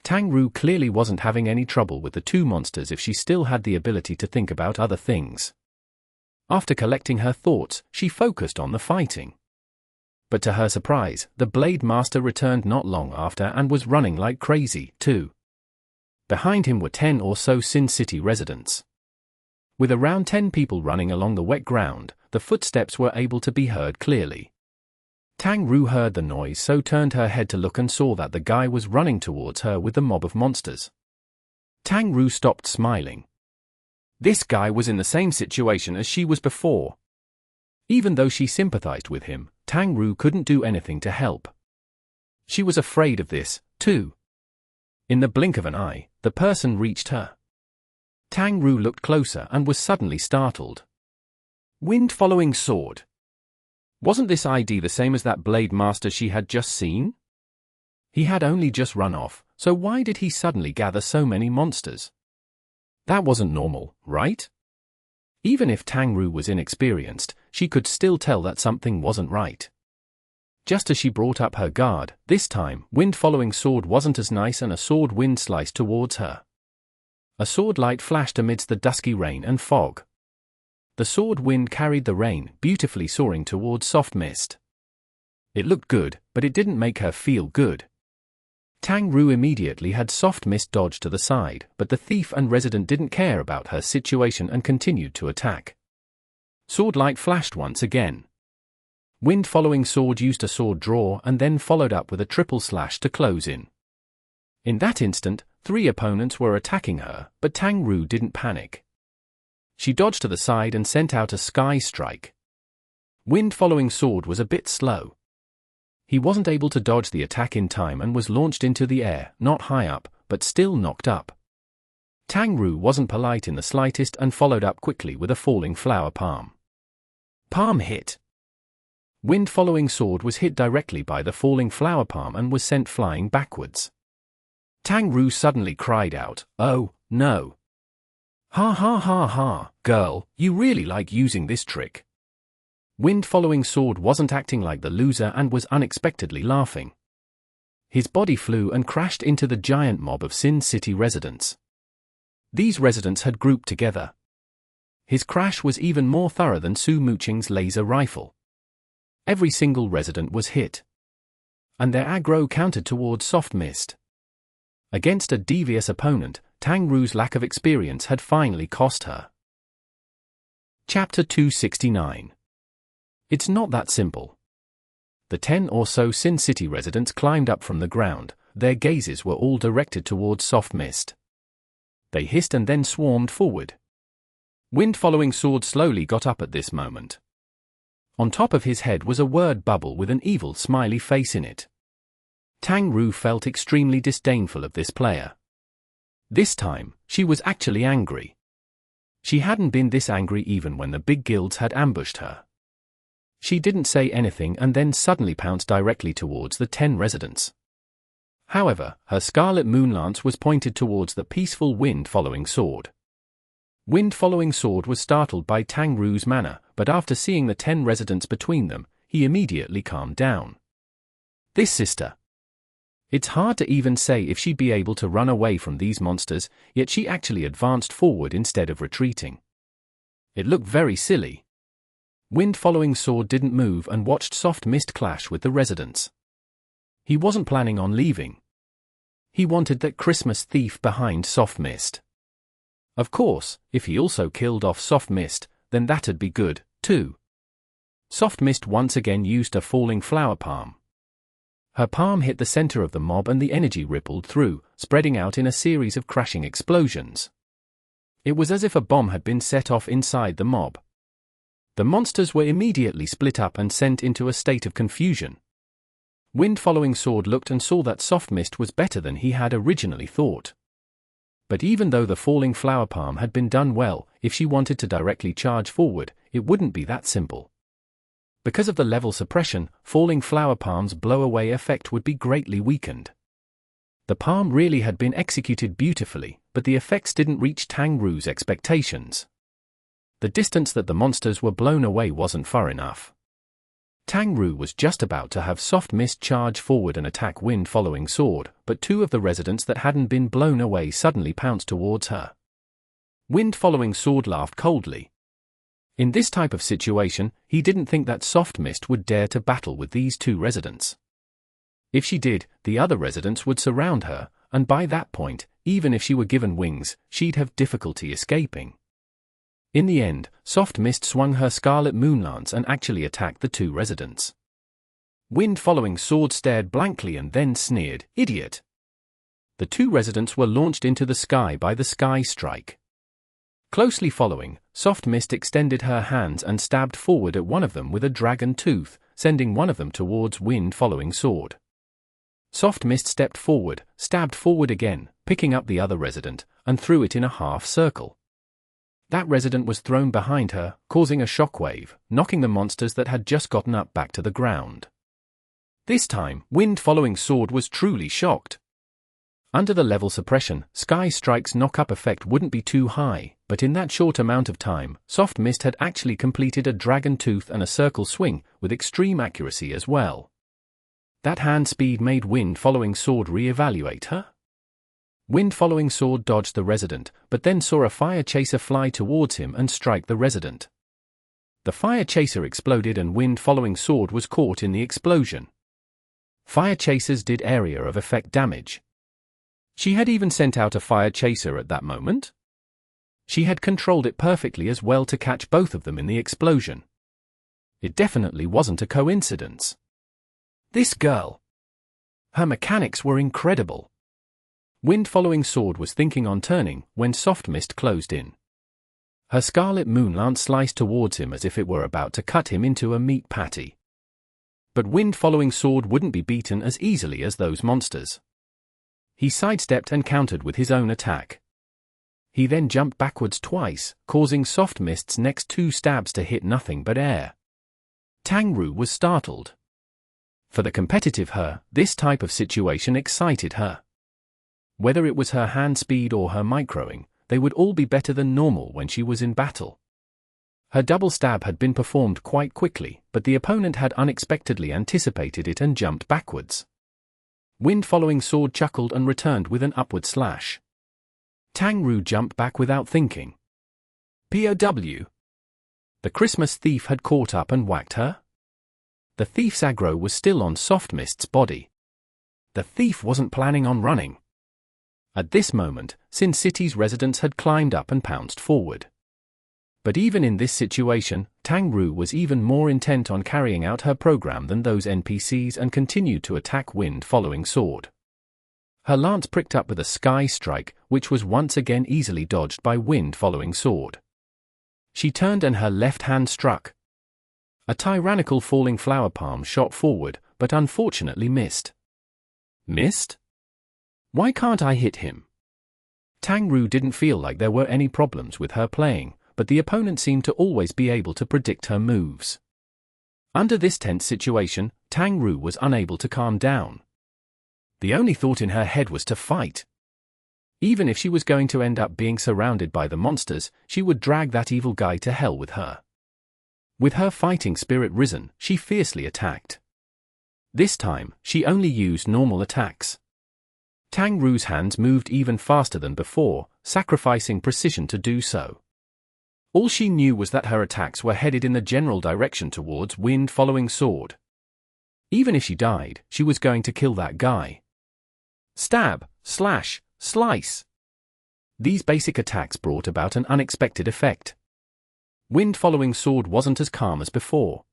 Tang Ru clearly wasn't having any trouble with the two monsters if she still had the ability to think about other things. After collecting her thoughts, she focused on the fighting. But to her surprise, the Blade Master returned not long after and was running like crazy, too. Behind him were 10 or so Sin City residents. With around 10 people running along the wet ground, the footsteps were able to be heard clearly. Tang Ru heard the noise, so turned her head to look and saw that the guy was running towards her with the mob of monsters. Tang Ru stopped smiling. This guy was in the same situation as she was before. Even though she sympathized with him, Tang Ru couldn't do anything to help. She was afraid of this, too. In the blink of an eye, the person reached her. Tang Ru looked closer and was suddenly startled. Wind-following sword. Wasn't this ID the same as that Blade Master she had just seen? He had only just run off, so why did he suddenly gather so many monsters? That wasn't normal, right? Even if Tang Ru was inexperienced, she could still tell that something wasn't right. Just as she brought up her guard, this time, wind-following sword wasn't as nice and a sword wind sliced towards her. A sword light flashed amidst the dusky rain and fog. The sword wind carried the rain, beautifully soaring towards soft mist. It looked good, but it didn't make her feel good. Tang Ru immediately had soft mist dodged to the side, but the thief and resident didn't care about her situation and continued to attack. Sword light flashed once again. Wind-following sword used a sword draw and then followed up with a triple slash to close in. In that instant, 3 opponents were attacking her, but Tang Ru didn't panic. She dodged to the side and sent out a sky strike. Wind-following sword was a bit slow. He wasn't able to dodge the attack in time and was launched into the air, not high up, but still knocked up. Tang Ru wasn't polite in the slightest and followed up quickly with a falling flower palm. Palm hit. Wind-following sword was hit directly by the falling flower palm and was sent flying backwards. Tang Ru suddenly cried out, "Oh, no. Ha ha ha ha, girl, you really like using this trick." Wind-following sword wasn't acting like the loser and was unexpectedly laughing. His body flew and crashed into the giant mob of Sin City residents. These residents had grouped together. His crash was even more thorough than Su Muqing's laser rifle. Every single resident was hit. And their aggro countered towards soft mist. Against a devious opponent, Tang Ru's lack of experience had finally cost her. Chapter 269. It's not that simple. The 10 or so Sin City residents climbed up from the ground, their gazes were all directed towards soft mist. They hissed and then swarmed forward. Wind-following sword slowly got up at this moment. On top of his head was a word bubble with an evil smiley face in it. Tang Ru felt extremely disdainful of this player. This time, she was actually angry. She hadn't been this angry even when the big guilds had ambushed her. She didn't say anything and then suddenly pounced directly towards the 10 residents. However, her scarlet moonlance was pointed towards the peaceful wind-following sword. Wind-following sword was startled by Tang Ru's manner, but after seeing the 10 residents between them, he immediately calmed down. This sister. It's hard to even say if she'd be able to run away from these monsters, yet she actually advanced forward instead of retreating. It looked very silly. Wind-following sword didn't move and watched soft mist clash with the residents. He wasn't planning on leaving. He wanted that Christmas thief behind soft mist. Of course, if he also killed off soft mist, then that'd be good, too. Soft mist once again used a falling flower palm. Her palm hit the center of the mob and the energy rippled through, spreading out in a series of crashing explosions. It was as if a bomb had been set off inside the mob. The monsters were immediately split up and sent into a state of confusion. Wind-following sword looked and saw that soft mist was better than he had originally thought. But even though the falling flower palm had been done well, if she wanted to directly charge forward, it wouldn't be that simple. Because of the level suppression, falling flower palm's blow-away effect would be greatly weakened. The palm really had been executed beautifully, but the effects didn't reach Tang Ru's expectations. The distance that the monsters were blown away wasn't far enough. Tang Ru was just about to have soft mist charge forward and attack wind-following sword, but two of the residents that hadn't been blown away suddenly pounced towards her. Wind-following sword laughed coldly. In this type of situation, he didn't think that soft mist would dare to battle with these two residents. If she did, the other residents would surround her, and by that point, even if she were given wings, she'd have difficulty escaping. In the end, soft mist swung her scarlet moonlance and actually attacked the two residents. Wind-following sword stared blankly and then sneered, "Idiot!" The two residents were launched into the sky by the sky strike. Closely following, soft mist extended her hands and stabbed forward at one of them with a dragon tooth, sending one of them towards wind-following sword. Soft mist stepped forward, stabbed forward again, picking up the other resident, and threw it in a half circle. That resident was thrown behind her, causing a shockwave, knocking the monsters that had just gotten up back to the ground. This time, wind-following sword was truly shocked. Under the level suppression, Sky Strike's knock-up effect wouldn't be too high, but in that short amount of time, soft mist had actually completed a dragon tooth and a circle swing, with extreme accuracy as well. That hand speed made wind-following sword re-evaluate her. Wind-following sword dodged the resident, but then saw a fire chaser fly towards him and strike the resident. The fire chaser exploded and wind-following sword was caught in the explosion. Fire chasers did area of effect damage. She had even sent out a fire chaser at that moment. She had controlled it perfectly as well to catch both of them in the explosion. It definitely wasn't a coincidence. This girl. Her mechanics were incredible. Wind-following sword was thinking on turning when soft mist closed in. Her scarlet moonlance sliced towards him as if it were about to cut him into a meat patty. But wind-following sword wouldn't be beaten as easily as those monsters. He sidestepped and countered with his own attack. He then jumped backwards twice, causing soft mist's next two stabs to hit nothing but air. Tang Ru was startled. For the competitive her, this type of situation excited her. Whether it was her hand speed or her microing, they would all be better than normal when she was in battle. Her double stab had been performed quite quickly, but the opponent had unexpectedly anticipated it and jumped backwards. Wind-following sword chuckled and returned with an upward slash. Tang Ru jumped back without thinking. POW. The Christmas thief had caught up and whacked her. The thief's aggro was still on soft mist's body. The thief wasn't planning on running. At this moment, Sin City's residents had climbed up and pounced forward. But even in this situation, Tang Ru was even more intent on carrying out her program than those NPCs and continued to attack wind-following sword. Her lance pricked up with a sky strike, which was once again easily dodged by wind-following sword. She turned and her left hand struck. A tyrannical falling flower palm shot forward, but unfortunately missed. Missed? Why can't I hit him? Tang Ru didn't feel like there were any problems with her playing, but the opponent seemed to always be able to predict her moves. Under this tense situation, Tang Ru was unable to calm down. The only thought in her head was to fight. Even if she was going to end up being surrounded by the monsters, she would drag that evil guy to hell with her. With her fighting spirit risen, she fiercely attacked. This time, she only used normal attacks. Tang Ru's hands moved even faster than before, sacrificing precision to do so. All she knew was that her attacks were headed in the general direction towards wind-following sword. Even if she died, she was going to kill that guy. Stab, slash, slice. These basic attacks brought about an unexpected effect. Wind-following sword wasn't as calm as before.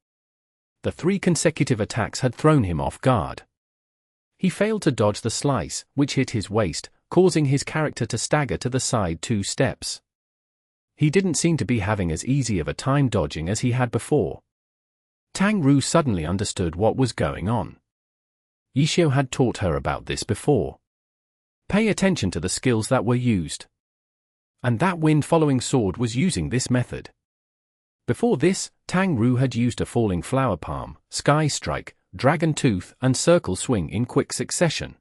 The 3 consecutive attacks had thrown him off guard. He failed to dodge the slice, which hit his waist, causing his character to stagger to the side 2 steps. He didn't seem to be having as easy of a time dodging as he had before. Tang Ru suddenly understood what was going on. Yishio had taught her about this before. Pay attention to the skills that were used. And that wind-following sword was using this method. Before this, Tang Ru had used a falling flower palm, sky strike, dragon tooth, and circle swing in quick succession.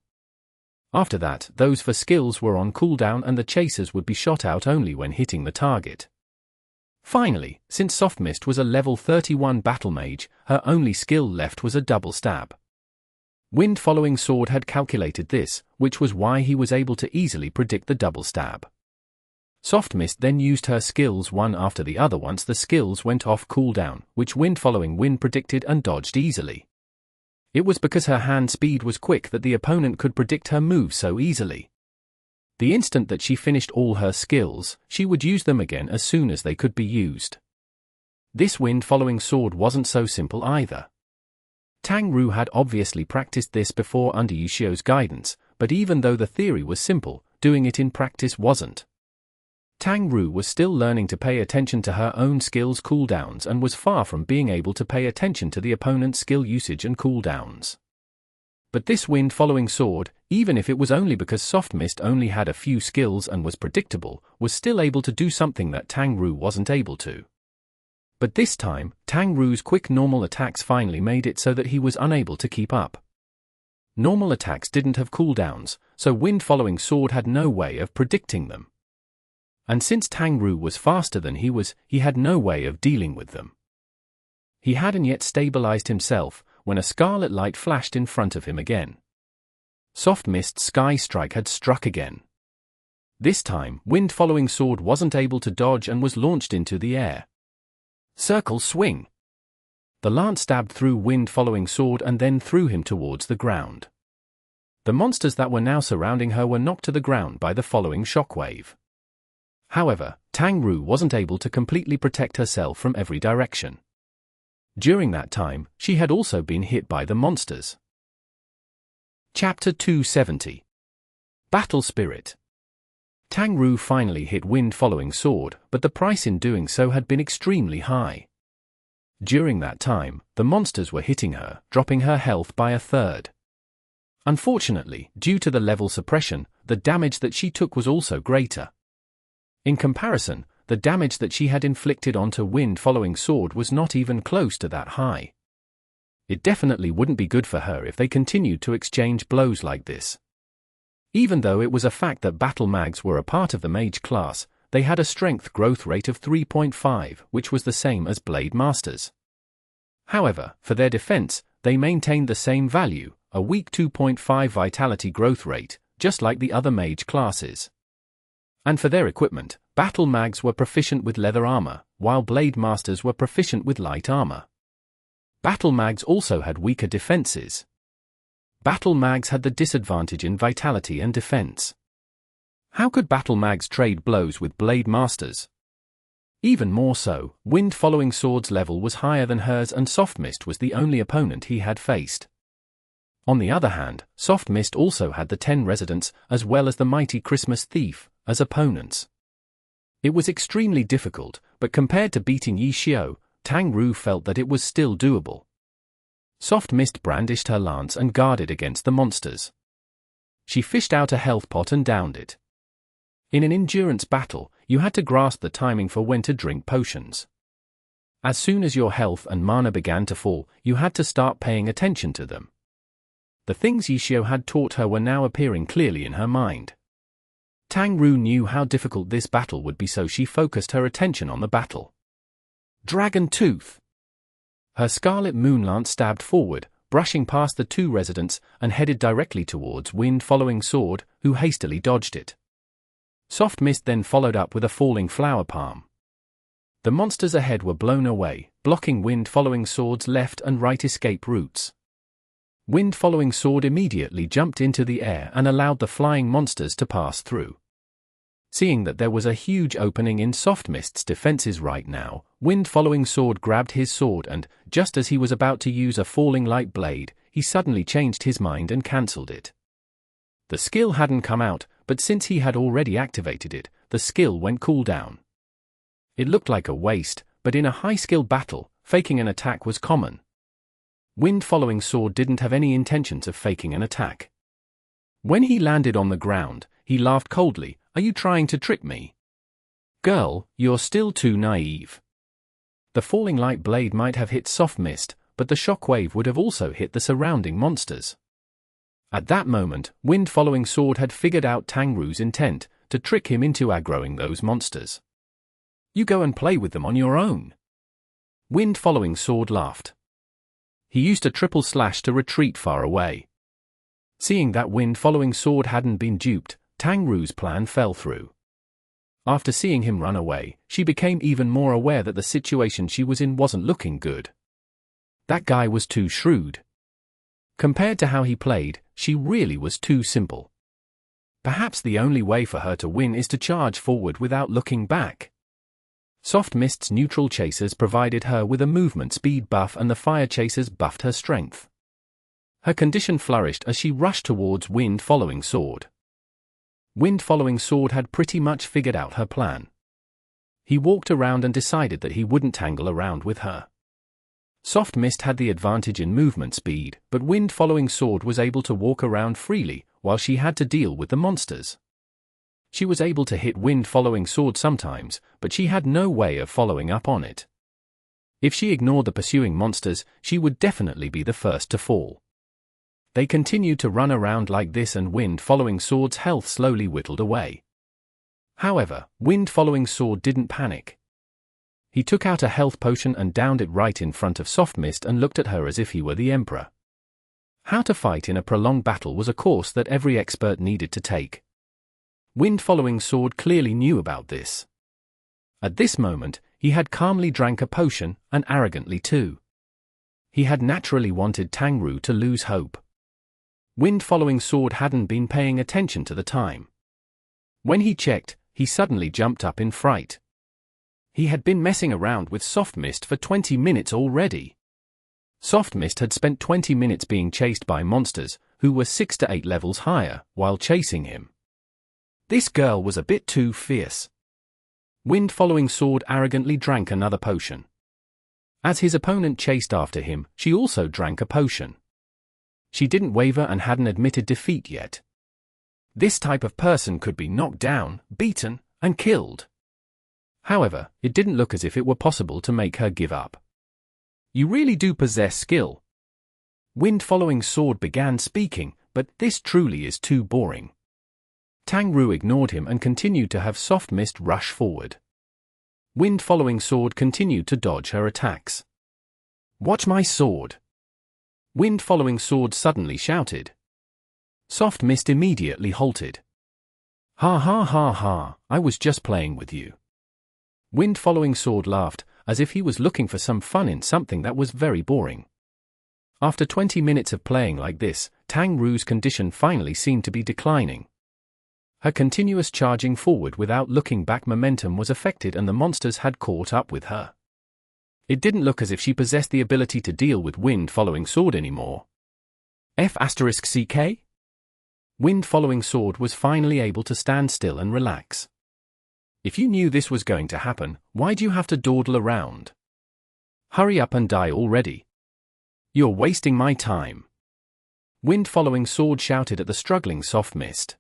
After that, those for skills were on cooldown and the chasers would be shot out only when hitting the target. Finally, since Soft Mist was a level 31 battle mage, her only skill left was a double stab. Wind-following sword had calculated this, which was why he was able to easily predict the double stab. Soft Mist then used her skills one after the other once the skills went off cooldown, which wind-following wind predicted and dodged easily. It was because her hand speed was quick that the opponent could predict her moves so easily. The instant that she finished all her skills, she would use them again as soon as they could be used. This wind-following sword wasn't so simple either. Tang Ru had obviously practiced this before under Yishio's guidance, but even though the theory was simple, doing it in practice wasn't. Tang Ru was still learning to pay attention to her own skills' cooldowns and was far from being able to pay attention to the opponent's skill usage and cooldowns. But this wind-following sword, even if it was only because Soft Mist only had a few skills and was predictable, was still able to do something that Tang Ru wasn't able to. But this time, Tang Ru's quick normal attacks finally made it so that he was unable to keep up. Normal attacks didn't have cooldowns, so wind-following sword had no way of predicting them. And since Tang Ru was faster than he had no way of dealing with them. He hadn't yet stabilized himself, when a scarlet light flashed in front of him again. Soft Mist's Sky Strike had struck again. This time, wind-following sword wasn't able to dodge and was launched into the air. Circle Swing. The lance stabbed through wind-following sword and then threw him towards the ground. The monsters that were now surrounding her were knocked to the ground by the following shockwave. However, Tang Ru wasn't able to completely protect herself from every direction. During that time, she had also been hit by the monsters. Chapter 270. Battle Spirit. Tang Ru finally hit wind-following sword, but the price in doing so had been extremely high. During that time, the monsters were hitting her, dropping her health by a third. Unfortunately, due to the level suppression, the damage that she took was also greater. In comparison, the damage that she had inflicted onto wind-following sword was not even close to that high. It definitely wouldn't be good for her if they continued to exchange blows like this. Even though it was a fact that battle mags were a part of the mage class, they had a strength growth rate of 3.5, which was the same as blade masters. However, for their defense, they maintained the same value, a weak 2.5 vitality growth rate, just like the other mage classes. And for their equipment, battle mags were proficient with leather armor, while blade masters were proficient with light armor. Battle mags also had weaker defenses. Battle mags had the disadvantage in vitality and defense. How could battle mags trade blows with blade masters? Even more so, wind-following sword's level was higher than hers and Soft Mist was the only opponent he had faced. On the other hand, Soft Mist also had the 10 residents, as well as the mighty Christmas Thief, as opponents. It was extremely difficult, but compared to beating Yishio, Tang Ru felt that it was still doable. Soft Mist brandished her lance and guarded against the monsters. She fished out a health pot and downed it. In an endurance battle, you had to grasp the timing for when to drink potions. As soon as your health and mana began to fall, you had to start paying attention to them. The things Yishio had taught her were now appearing clearly in her mind. Tang Ru knew how difficult this battle would be, so she focused her attention on the battle. Dragon Tooth. Her scarlet moonlance stabbed forward, brushing past the 2 residents, and headed directly towards wind-following sword, who hastily dodged it. Soft Mist then followed up with a falling flower palm. The monsters ahead were blown away, blocking wind-following sword's left and right escape routes. Wind-following sword immediately jumped into the air and allowed the flying monsters to pass through. Seeing that there was a huge opening in Soft Mist's defenses right now, wind-following sword grabbed his sword and, just as he was about to use a falling light blade, he suddenly changed his mind and cancelled it. The skill hadn't come out, but since he had already activated it, the skill went cooldown. It looked like a waste, but in a high-skill battle, faking an attack was common. Wind-following sword didn't have any intentions of faking an attack. When he landed on the ground, he laughed coldly. "Are you trying to trick me? Girl, you're still too naive." The falling light blade might have hit Soft Mist, but the shockwave would have also hit the surrounding monsters. At that moment, Wind-following sword had figured out Tangru's intent, to trick him into aggroing those monsters. "You go and play with them on your own." Wind-following sword laughed. He used a triple slash to retreat far away. Seeing that Wind-following sword hadn't been duped, Tangru's plan fell through. After seeing him run away, she became even more aware that the situation she was in wasn't looking good. That guy was too shrewd. Compared to how he played, she really was too simple. Perhaps the only way for her to win is to charge forward without looking back. Soft Mist's neutral chasers provided her with a movement speed buff and the fire chasers buffed her strength. Her condition flourished as she rushed towards Wind-following sword. Wind-following sword had pretty much figured out her plan. He walked around and decided that he wouldn't tangle around with her. Soft Mist had the advantage in movement speed, but Wind-following sword was able to walk around freely, while she had to deal with the monsters. She was able to hit Wind-following sword sometimes, but she had no way of following up on it. If she ignored the pursuing monsters, she would definitely be the first to fall. They continued to run around like this and Wind-following sword's health slowly whittled away. However, Wind-following sword didn't panic. He took out a health potion and downed it right in front of Soft Mist and looked at her as if he were the emperor. How to fight in a prolonged battle was a course that every expert needed to take. Wind-following sword clearly knew about this. At this moment, he had calmly drank a potion, and arrogantly too. He had naturally wanted Tangru to lose hope. Wind-following sword hadn't been paying attention to the time. When he checked, he suddenly jumped up in fright. He had been messing around with Soft Mist for 20 minutes already. Soft Mist had spent 20 minutes being chased by monsters, who were 6 to 8 levels higher, while chasing him. This girl was a bit too fierce. Wind-following sword arrogantly drank another potion. As his opponent chased after him, she also drank a potion. She didn't waver and hadn't admitted defeat yet. This type of person could be knocked down, beaten, and killed. However, it didn't look as if it were possible to make her give up. "You really do possess skill." Wind-following sword began speaking, but this truly is too boring. Tangru ignored him and continued to have Soft Mist rush forward. Wind-following sword continued to dodge her attacks. "Watch my sword!" Wind-following sword suddenly shouted. Soft Mist immediately halted. "Ha ha ha ha, I was just playing with you." Wind-following sword laughed, as if he was looking for some fun in something that was very boring. After 20 minutes of playing like this, Tangru's condition finally seemed to be declining. Her continuous charging forward without looking back momentum was affected and the monsters had caught up with her. It didn't look as if she possessed the ability to deal with Wind-following sword anymore. F***CK? Wind-following sword was finally able to stand still and relax. If you knew this was going to happen, why'd you have to dawdle around? Hurry up and die already. You're wasting my time. Wind-following sword shouted at the struggling Soft Mist.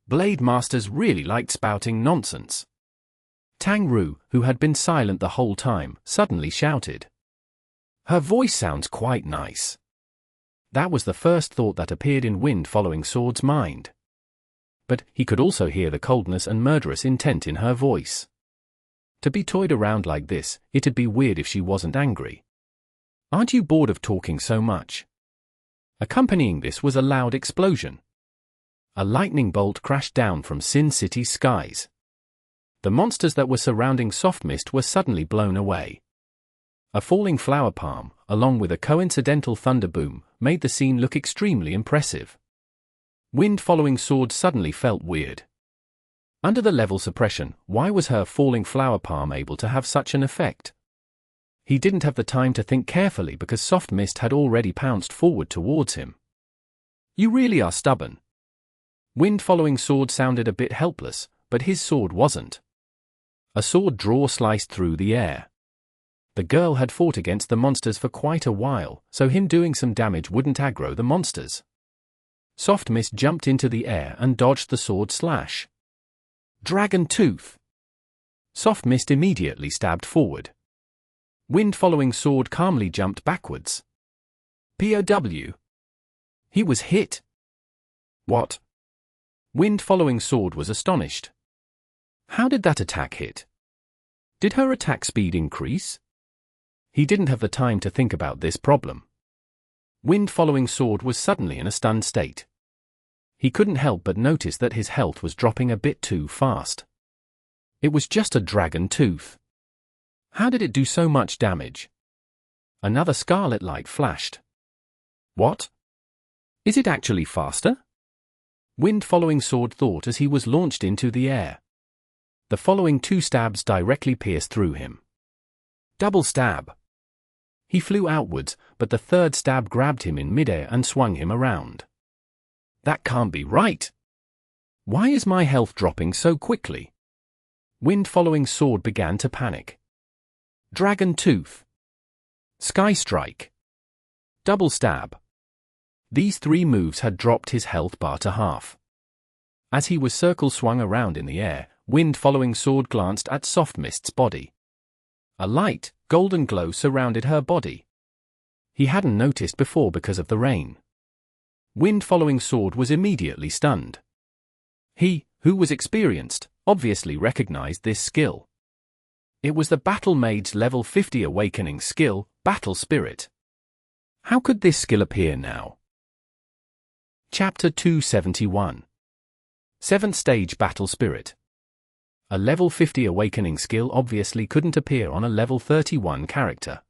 Blade Masters really liked spouting nonsense. Tangru, who had been silent the whole time, suddenly shouted. Her voice sounds quite nice. That was the first thought that appeared in Wind-following sword's mind. But he could also hear the coldness and murderous intent in her voice. To be toyed around like this, it'd be weird if she wasn't angry. Aren't you bored of talking so much? Accompanying this was a loud explosion. A lightning bolt crashed down from Sin City's skies. The monsters that were surrounding Soft Mist were suddenly blown away. A falling flower palm, along with a coincidental thunder boom, made the scene look extremely impressive. Wind-following sword suddenly felt weird. Under the level suppression, why was her falling flower palm able to have such an effect? He didn't have the time to think carefully because Soft Mist had already pounced forward towards him. You really are stubborn. Wind-following sword sounded a bit helpless, but his sword wasn't. A sword draw sliced through the air. The girl had fought against the monsters for quite a while, so him doing some damage wouldn't aggro the monsters. Soft Mist jumped into the air and dodged the sword slash. Dragon Tooth! Soft Mist immediately stabbed forward. Wind following sword calmly jumped backwards. POW! He was hit. What? Wind following sword was astonished. How did that attack hit? Did her attack speed increase? He didn't have the time to think about this problem. Wind following sword was suddenly in a stunned state. He couldn't help but notice that his health was dropping a bit too fast. It was just a dragon tooth. How did it do so much damage? Another scarlet light flashed. What? Is it actually faster? Wind following sword thought as he was launched into the air. The following 2 stabs directly pierced through him. Double stab. He flew outwards, but the 3rd stab grabbed him in midair and swung him around. That can't be right. Why is my health dropping so quickly? Wind following sword began to panic. Dragon Tooth. Sky Strike. Double stab. These 3 moves had dropped his health bar to half. As he was circle swung around in the air, Wind following sword glanced at Soft Mist's body. A light, golden glow surrounded her body. He hadn't noticed before because of the rain. Wind following sword was immediately stunned. He, who was experienced, obviously recognized this skill. It was the Battle Mage's level 50 awakening skill, Battle Spirit. How could this skill appear now? Chapter 271. 7th Stage Battle Spirit. A level 50 awakening skill obviously couldn't appear on a level 31 character.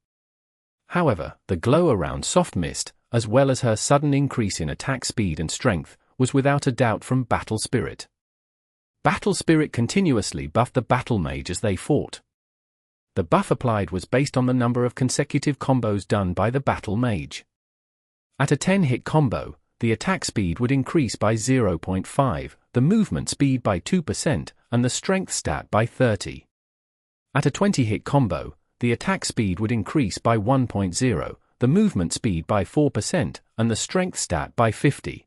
However, the glow around Soft Mist, as well as her sudden increase in attack speed and strength, was without a doubt from Battle Spirit. Battle Spirit continuously buffed the Battle Mage as they fought. The buff applied was based on the number of consecutive combos done by the Battle Mage. At a 10-hit combo, the attack speed would increase by 0.5, the movement speed by 2%, and the strength stat by 30. At a 20-hit combo, the attack speed would increase by 1.0, the movement speed by 4%, and the strength stat by 50.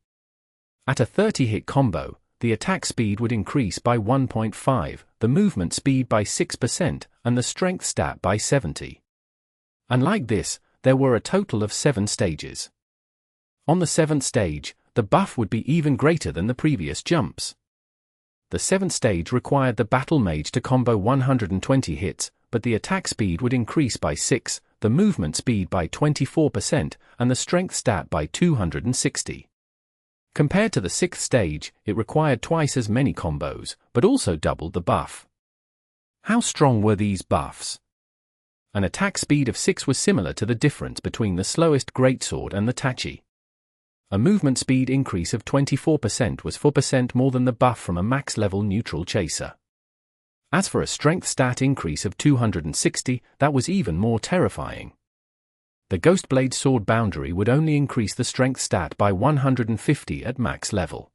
At a 30-hit combo, the attack speed would increase by 1.5, the movement speed by 6%, and the strength stat by 70. And like this, there were a total of 7 stages. On the 7th stage, the buff would be even greater than the previous jumps. The 7th stage required the Battle Mage to combo 120 hits, but the attack speed would increase by 6, the movement speed by 24%, and the strength stat by 260. Compared to the 6th stage, it required twice as many combos, but also doubled the buff. How strong were these buffs? An attack speed of 6 was similar to the difference between the slowest greatsword and the Tachi. A movement speed increase of 24% was 4% more than the buff from a max-level neutral chaser. As for a strength stat increase of 260, that was even more terrifying. The Ghostblade sword boundary would only increase the strength stat by 150 at max level.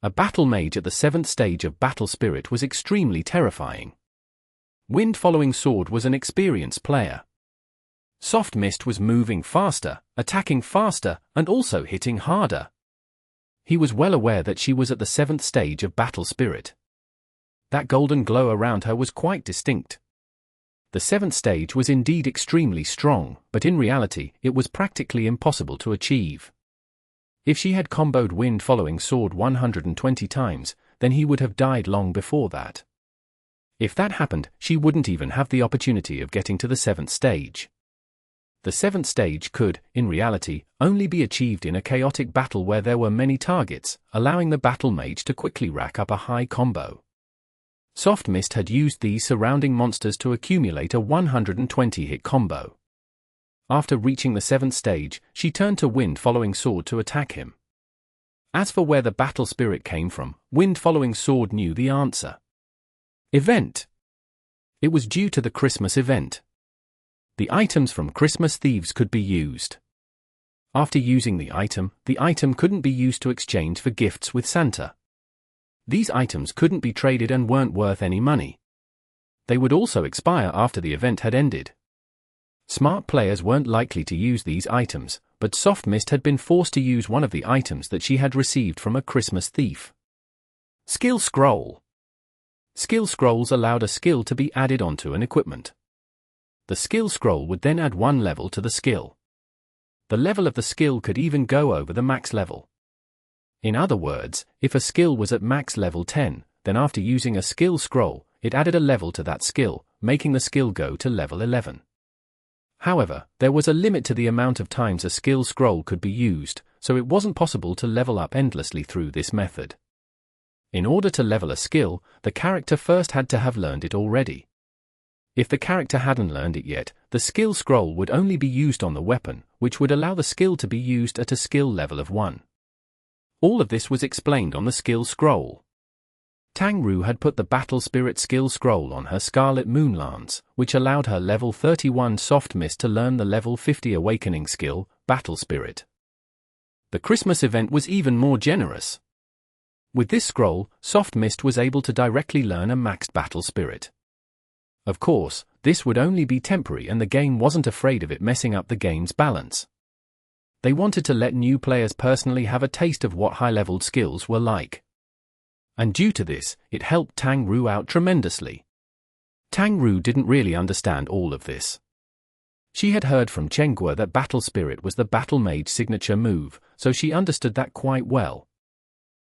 A Battle Mage at the 7th stage of Battle Spirit was extremely terrifying. Wind following sword was an experienced player. Soft Mist was moving faster, attacking faster, and also hitting harder. He was well aware that she was at the 7th stage of Battle Spirit. That golden glow around her was quite distinct. The 7th stage was indeed extremely strong, but in reality, it was practically impossible to achieve. If she had comboed Wind following sword 120 times, then he would have died long before that. If that happened, she wouldn't even have the opportunity of getting to the 7th stage. The 7th stage could, in reality, only be achieved in a chaotic battle where there were many targets, allowing the Battle Mage to quickly rack up a high combo. Soft Mist had used these surrounding monsters to accumulate a 120-hit combo. After reaching the 7th stage, she turned to Wind following sword to attack him. As for where the Battle Spirit came from, Wind following sword knew the answer. Event. It was due to the Christmas event. The items from Christmas Thieves could be used. After using the item couldn't be used to exchange for gifts with Santa. These items couldn't be traded and weren't worth any money. They would also expire after the event had ended. Smart players weren't likely to use these items, but Soft Mist had been forced to use one of the items that she had received from a Christmas thief. Skill Scroll. Skill scrolls allowed a skill to be added onto an equipment. The skill scroll would then add one level to the skill. The level of the skill could even go over the max level. In other words, if a skill was at max level 10, then after using a skill scroll, it added a level to that skill, making the skill go to level 11. However, there was a limit to the amount of times a skill scroll could be used, so it wasn't possible to level up endlessly through this method. In order to level a skill, the character first had to have learned it already. If the character hadn't learned it yet, the skill scroll would only be used on the weapon, which would allow the skill to be used at a skill level of 1. All of this was explained on the skill scroll. Tang Ru had put the Battle Spirit skill scroll on her Scarlet Moonlance, which allowed her level 31 Soft Mist to learn the level 50 Awakening skill, Battle Spirit. The Christmas event was even more generous. With this scroll, Soft Mist was able to directly learn a maxed Battle Spirit. Of course, this would only be temporary and the game wasn't afraid of it messing up the game's balance. They wanted to let new players personally have a taste of what high-leveled skills were like. And due to this, it helped Tang Ru out tremendously. Tang Ru didn't really understand all of this. She had heard from Chenghua that Battle Spirit was the Battle Mage signature move, so she understood that quite well.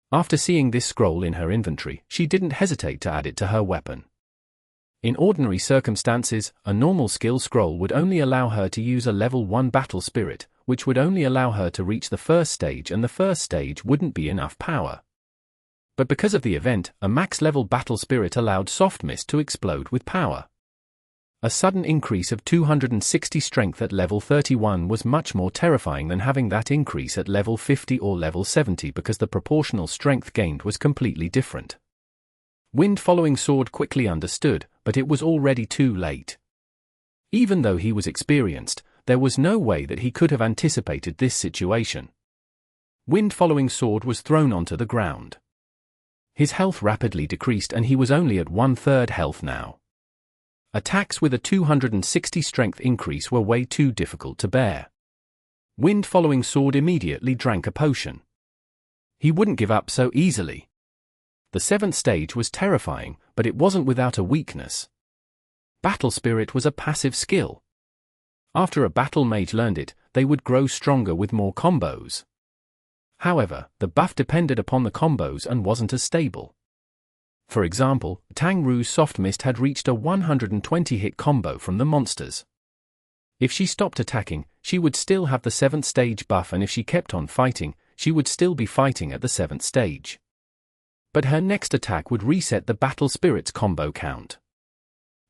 After seeing this scroll in her inventory, she didn't hesitate to add it to her weapon. In ordinary circumstances, a normal skill scroll would only allow her to use a level 1 Battle Spirit, which would only allow her to reach the first stage, and the first stage wouldn't be enough power. But because of the event, a max-level Battle Spirit allowed Soft Mist to explode with power. A sudden increase of 260 strength at level 31 was much more terrifying than having that increase at level 50 or level 70 because the proportional strength gained was completely different. Wind-Following Sword quickly understood, but it was already too late. Even though he was experienced, there was no way that he could have anticipated this situation. Wind-Following Sword was thrown onto the ground. His health rapidly decreased and he was only at 1/3 health now. Attacks with a 260 strength increase were way too difficult to bear. Wind-Following Sword immediately drank a potion. He wouldn't give up so easily. The 7th stage was terrifying, but it wasn't without a weakness. Battle Spirit was a passive skill. After a battle mage learned it, they would grow stronger with more combos. However, the buff depended upon the combos and wasn't as stable. For example, Tang Ru's Soft Mist had reached a 120-hit combo from the monsters. If she stopped attacking, she would still have the 7th stage buff, and if she kept on fighting, she would still be fighting at the 7th stage. But her next attack would reset the Battle Spirit's combo count.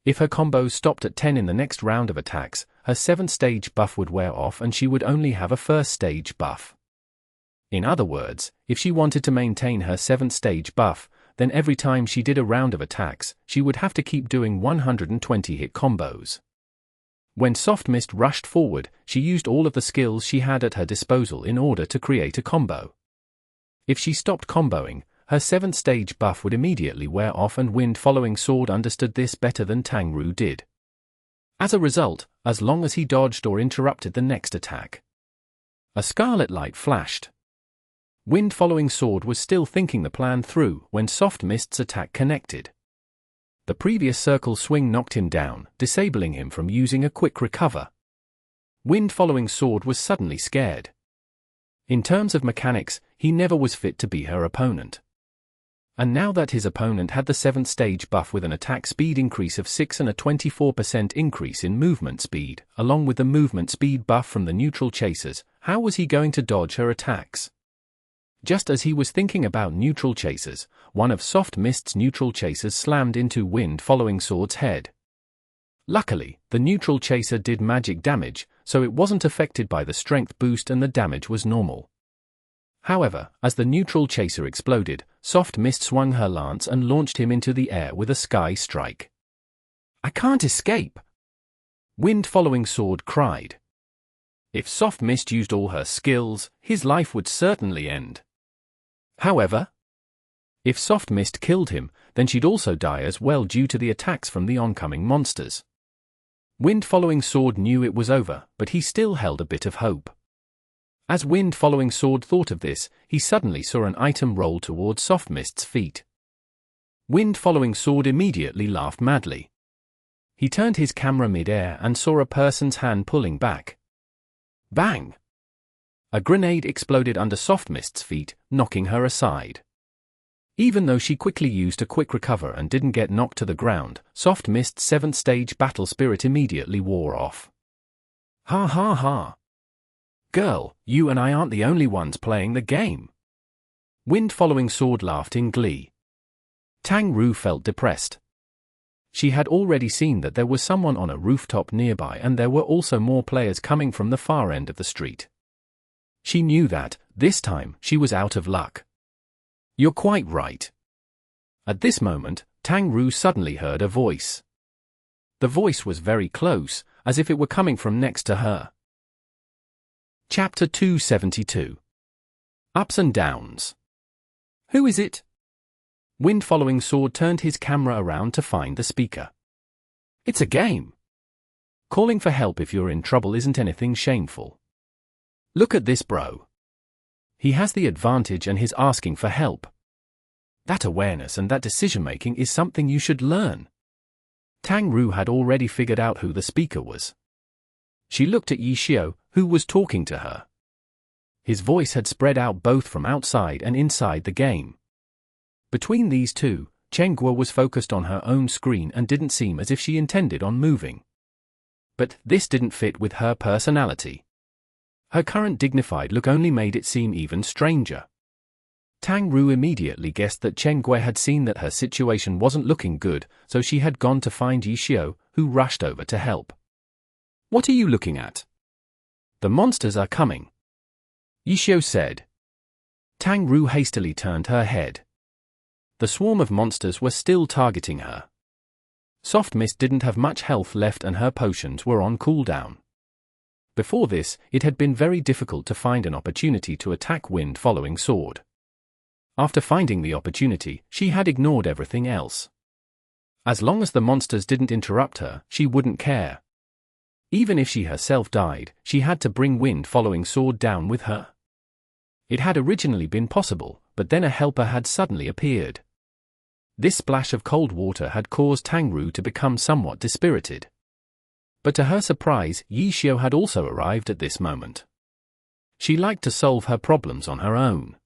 If her combos stopped at 10 in the next round of attacks, her 7th stage buff would wear off and she would only have a 1st stage buff. In other words, if she wanted to maintain her 7th stage buff, then every time she did a round of attacks, she would have to keep doing 120-hit combos. When Soft Mist rushed forward, she used all of the skills she had at her disposal in order to create a combo. If she stopped comboing, her 7th stage buff would immediately wear off, and Wind-Following Sword understood this better than Tang Ru did. As a result, as long as he dodged or interrupted the next attack, a scarlet light flashed. Wind-Following Sword was still thinking the plan through when Soft Mist's attack connected. The previous circle swing knocked him down, disabling him from using a quick recover. Wind-Following Sword was suddenly scared. In terms of mechanics, he never was fit to be her opponent. And now that his opponent had the 7th stage buff with an attack speed increase of 6 and a 24% increase in movement speed, along with the movement speed buff from the neutral chasers, how was he going to dodge her attacks? Just as he was thinking about neutral chasers, one of Soft Mist's neutral chasers slammed into Wind-Following Sword's head. Luckily, the neutral chaser did magic damage, so it wasn't affected by the strength boost and the damage was normal. However, as the neutral chaser exploded, Soft Mist swung her lance and launched him into the air with a sky strike. "I can't escape!" Wind-Following Sword cried. If Soft Mist used all her skills, his life would certainly end. However, If Soft Mist killed him, then she'd also die as well due to the attacks from the oncoming monsters. Wind Following Sword knew it was over, but he still held a bit of hope. As Wind Following Sword thought of this, he suddenly saw an item roll towards Soft Mist's feet. Wind Following Sword immediately laughed madly. He turned his camera mid-air and saw a person's hand pulling back. Bang! A grenade exploded under Soft Mist's feet, knocking her aside. Even though she quickly used a quick recover and didn't get knocked to the ground, Soft Mist's 7th stage battle spirit immediately wore off. Ha ha ha! Girl, you and I aren't the only ones playing the game. Wind Following Sword laughed in glee. Tang Ru felt depressed. She had already seen that there was someone on a rooftop nearby and there were also more players coming from the far end of the street. She knew that, this time, she was out of luck. You're quite right. At this moment, Tang Ru suddenly heard a voice. The voice was very close, as if it were coming from next to her. Chapter 272. Ups and Downs. Who is it? Wind Following Sword turned his camera around to find the speaker. It's a game. Calling for help if you're in trouble isn't anything shameful. Look at this bro. He has the advantage and he's asking for help. That awareness and that decision-making is something you should learn. Tang Ru had already figured out who the speaker was. She looked at Yi Xiao, who was talking to her. His voice had spread out both from outside and inside the game. Between these two, Cheng Guo was focused on her own screen and didn't seem as if she intended on moving. But this didn't fit with her personality. Her current dignified look only made it seem even stranger. Tang Ru immediately guessed that Cheng Guo had seen that her situation wasn't looking good, so she had gone to find Yi Xiao, who rushed over to help. What are you looking at? The monsters are coming. Yi Xiao said. Tang Ru hastily turned her head. The swarm of monsters were still targeting her. Soft Mist didn't have much health left and her potions were on cooldown. Before this, it had been very difficult to find an opportunity to attack Wind Following Sword. After finding the opportunity, she had ignored everything else. As long as the monsters didn't interrupt her, she wouldn't care. Even if she herself died, she had to bring Wind Following Sword down with her. It had originally been possible, but then a helper had suddenly appeared. This splash of cold water had caused Tang Ru to become somewhat dispirited. But to her surprise, Yi Xiao had also arrived at this moment. She liked to solve her problems on her own.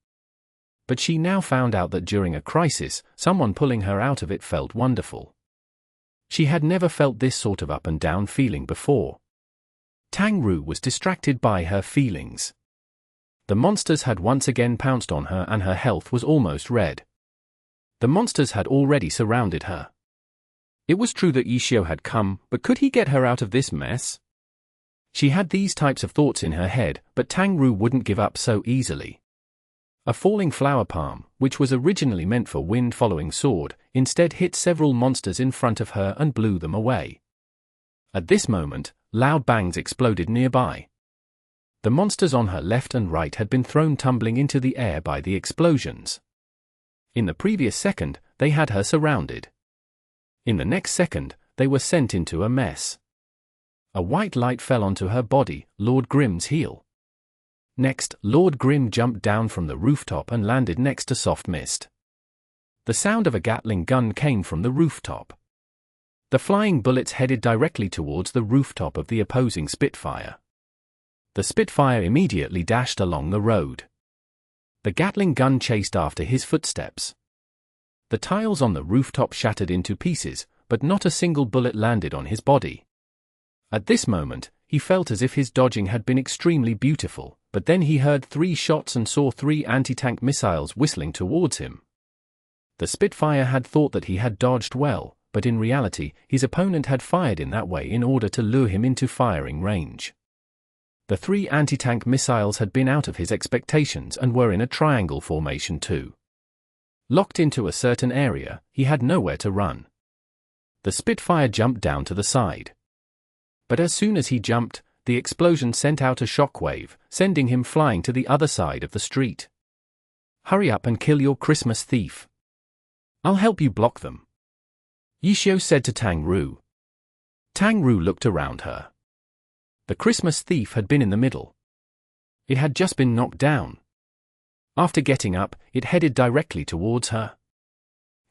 But she now found out that during a crisis, someone pulling her out of it felt wonderful. She had never felt this sort of up and down feeling before. Tang Ru was distracted by her feelings. The monsters had once again pounced on her and her health was almost red. The monsters had already surrounded her. It was true that Yi Xiao had come, but could he get her out of this mess? She had these types of thoughts in her head, but Tang Ru wouldn't give up so easily. A falling flower palm, which was originally meant for Wind Following Sword, instead hit several monsters in front of her and blew them away. At this moment, loud bangs exploded nearby. The monsters on her left and right had been thrown tumbling into the air by the explosions. In the previous second, they had her surrounded. In the next second, they were sent into a mess. A white light fell onto her body, Lord Grimm's heel. Next, Lord Grimm jumped down from the rooftop and landed next to Soft Mist. The sound of a Gatling gun came from the rooftop. The flying bullets headed directly towards the rooftop of the opposing Spitfire. The Spitfire immediately dashed along the road. The Gatling gun chased after his footsteps. The tiles on the rooftop shattered into pieces, but not a single bullet landed on his body. At this moment, he felt as if his dodging had been extremely beautiful, but then he heard 3 shots and saw 3 anti-tank missiles whistling towards him. The Spitfire had thought that he had dodged well, but in reality, his opponent had fired in that way in order to lure him into firing range. The 3 anti-tank missiles had been out of his expectations and were in a triangle formation too. Locked into a certain area, he had nowhere to run. The Spitfire jumped down to the side. But as soon as he jumped, the explosion sent out a shockwave, sending him flying to the other side of the street. Hurry up and kill your Christmas thief. I'll help you block them, Yishio said to Tang Ru. Tang Ru looked around her. The Christmas thief had been in the middle. It had just been knocked down. After getting up, it headed directly towards her.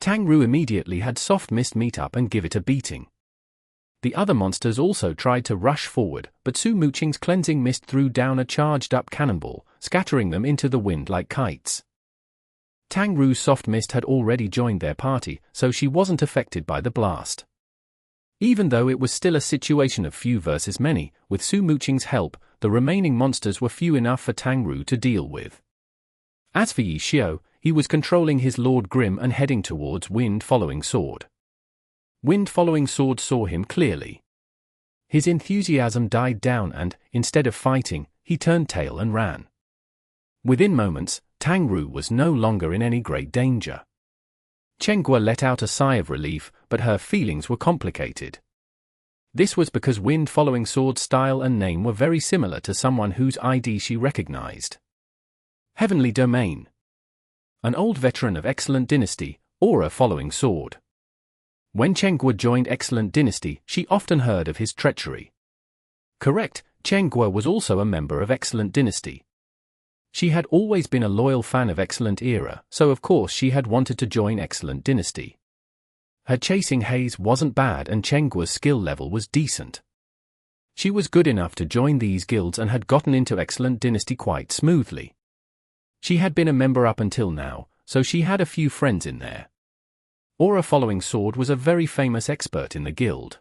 Tang Ru immediately had Soft Mist meet up and give it a beating. The other monsters also tried to rush forward, but Su Muqing's cleansing mist threw down a charged-up cannonball, scattering them into the wind like kites. Tang Ru's Soft Mist had already joined their party, so she wasn't affected by the blast. Even though it was still a situation of few versus many, with Su Muqing's help, the remaining monsters were few enough for Tang Ru to deal with. As for Yishio, he was controlling his Lord Grim and heading towards Wind Following Sword. Wind Following Sword saw him clearly. His enthusiasm died down and, instead of fighting, he turned tail and ran. Within moments, Tang Ru was no longer in any great danger. Chenghua let out a sigh of relief, but her feelings were complicated. This was because Wind Following Sword's style and name were very similar to someone whose ID she recognized. Heavenly Domain. An old veteran of Excellent Dynasty, Aura Following Sword. When Chenghua joined Excellent Dynasty, she often heard of his treachery. Correct, Chenghua was also a member of Excellent Dynasty. She had always been a loyal fan of Excellent Era, so of course she had wanted to join Excellent Dynasty. Her chasing haze wasn't bad and Chenggua's skill level was decent. She was good enough to join these guilds and had gotten into Excellent Dynasty quite smoothly. She had been a member up until now, so she had a few friends in there. Aura Following Sword was a very famous expert in the guild.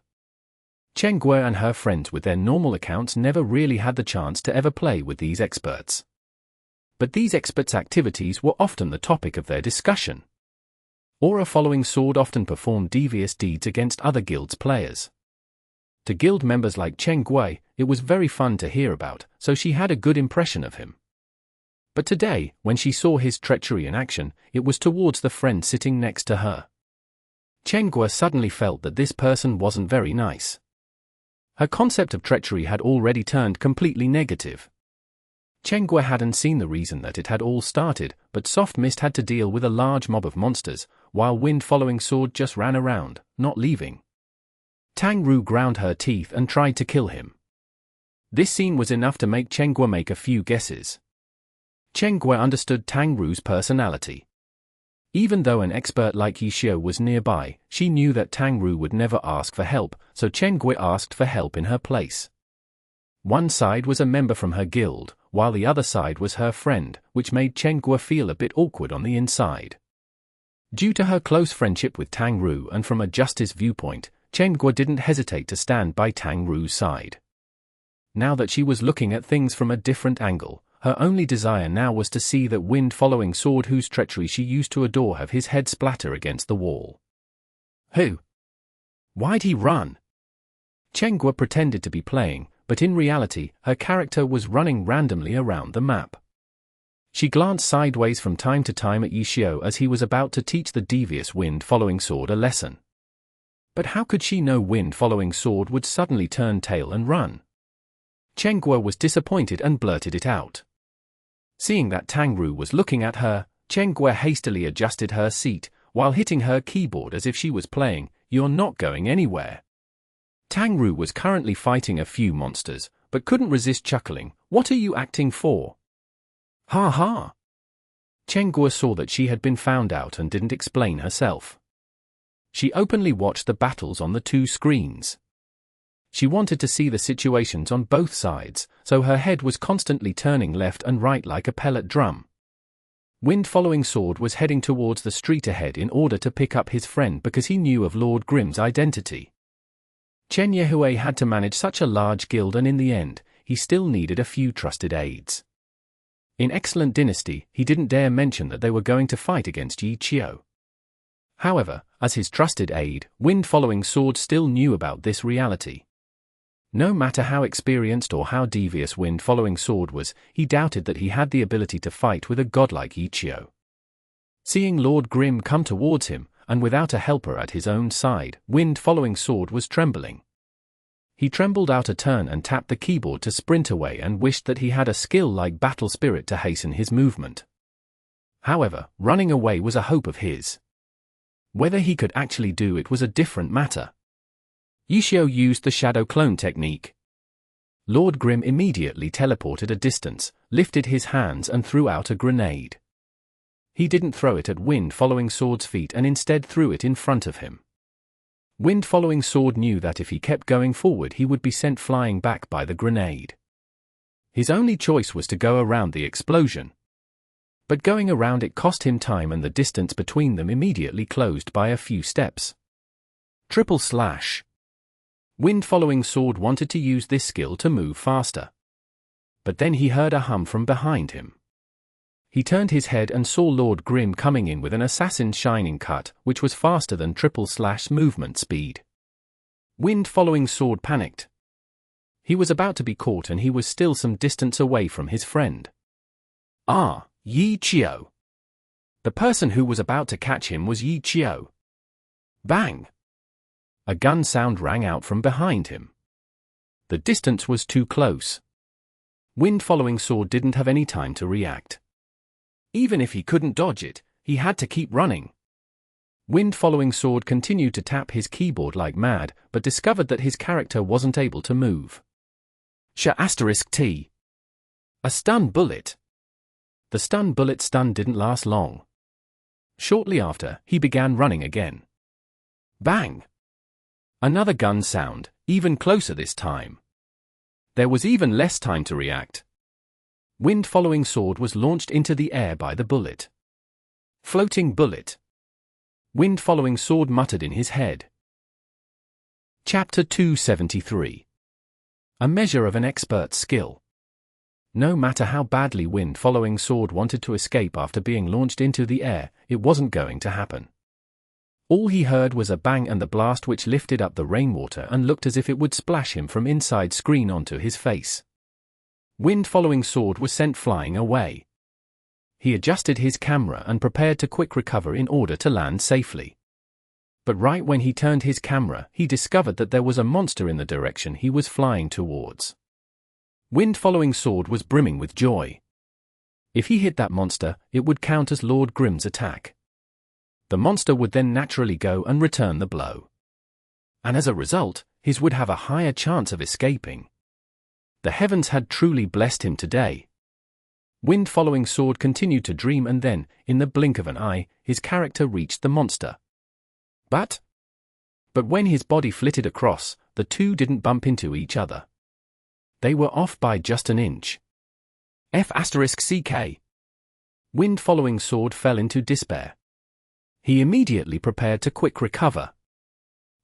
Chenghua and her friends with their normal accounts never really had the chance to ever play with these experts. But these experts' activities were often the topic of their discussion. Aura Following Sword often performed devious deeds against other guilds' players. To guild members like Chenghua, it was very fun to hear about, so she had a good impression of him. But today, when she saw his treachery in action, it was towards the friend sitting next to her. Chenghua suddenly felt that this person wasn't very nice. Her concept of treachery had already turned completely negative. Chenghua hadn't seen the reason that it had all started, but Soft Mist had to deal with a large mob of monsters, while Wind Following Sword just ran around, not leaving. Tang Ru ground her teeth and tried to kill him. This scene was enough to make Chenghua make a few guesses. Chenghua understood Tang Ru's personality. Even though an expert like Yishio was nearby, she knew that Tang Ru would never ask for help, so Chenghua asked for help in her place. One side was a member from her guild, while the other side was her friend, which made Chenghua feel a bit awkward on the inside. Due to her close friendship with Tang Ru and from a justice viewpoint, Chenghua didn't hesitate to stand by Tang Ru's side. Now that she was looking at things from a different angle, her only desire now was to see that Wind Following Sword whose treachery she used to adore have his head splatter against the wall. Who? Why'd he run? Chenghua pretended to be playing, but in reality, her character was running randomly around the map. She glanced sideways from time to time at Yishio as he was about to teach the devious Wind Following Sword a lesson. But how could she know Wind Following Sword would suddenly turn tail and run? Chenghua was disappointed and blurted it out. Seeing that Tang Ru was looking at her, Chenghua hastily adjusted her seat, while hitting her keyboard as if she was playing, "You're not going anywhere." Tang Ru was currently fighting a few monsters, but couldn't resist chuckling. "What are you acting for?" "Ha ha." Chenghua saw that she had been found out and didn't explain herself. She openly watched the battles on the two screens. She wanted to see the situations on both sides, so her head was constantly turning left and right like a pellet drum. Wind Following Sword was heading towards the street ahead in order to pick up his friend because he knew of Lord Grim's identity. Chen Yehue had to manage such a large guild and in the end, he still needed a few trusted aides. In Excellent Dynasty, he didn't dare mention that they were going to fight against Yi Qiu. However, as his trusted aide, Wind Following Sword still knew about this reality. No matter how experienced or how devious Wind Following Sword was, he doubted that he had the ability to fight with a god like Yi Qiu. Seeing Lord Grim come towards him, and without a helper at his own side, Wind Following Sword was trembling. He trembled out a turn and tapped the keyboard to sprint away and wished that he had a skill like Battle Spirit to hasten his movement. However, running away was a hope of his. Whether he could actually do it was a different matter. Yishio used the shadow clone technique. Lord Grim immediately teleported a distance, lifted his hands and threw out a grenade. He didn't throw it at Wind-Following Sword's feet and instead threw it in front of him. Wind-Following Sword knew that if he kept going forward he would be sent flying back by the grenade. His only choice was to go around the explosion. But going around it cost him time and the distance between them immediately closed by a few steps. Triple slash. Wind-Following Sword wanted to use this skill to move faster. But then he heard a hum from behind him. He turned his head and saw Lord Grim coming in with an assassin's shining cut, which was faster than triple slash movement speed. Wind-Following Sword panicked. He was about to be caught and he was still some distance away from his friend. Yi Chio. The person who was about to catch him was Yi Chio. Bang! A gun sound rang out from behind him. The distance was too close. Wind-Following Sword didn't have any time to react. Even if he couldn't dodge it, he had to keep running. Wind-Following Sword continued to tap his keyboard like mad, but discovered that his character wasn't able to move. *T. A stun bullet. The stun bullet stun didn't last long. Shortly after, he began running again. Bang! Another gun sound, even closer this time. There was even less time to react. Wind-Following Sword was launched into the air by the bullet. Floating bullet. Wind-Following Sword muttered in his head. Chapter 273. A measure of an expert's skill. No matter how badly Wind-Following Sword wanted to escape after being launched into the air, it wasn't going to happen. All he heard was a bang and the blast which lifted up the rainwater and looked as if it would splash him from inside screen onto his face. Wind-Following Sword was sent flying away. He adjusted his camera and prepared to quick recover in order to land safely. But right when he turned his camera, he discovered that there was a monster in the direction he was flying towards. Wind-Following Sword was brimming with joy. If he hit that monster, it would count as Lord Grim's attack. The monster would then naturally go and return the blow. And as a result, his would have a higher chance of escaping. The heavens had truly blessed him today. Wind-Following Sword continued to dream and then, in the blink of an eye, his character reached the monster. But when his body flitted across, the two didn't bump into each other. They were off by just an inch. *CK. Wind-Following Sword fell into despair. He immediately prepared to quick recover.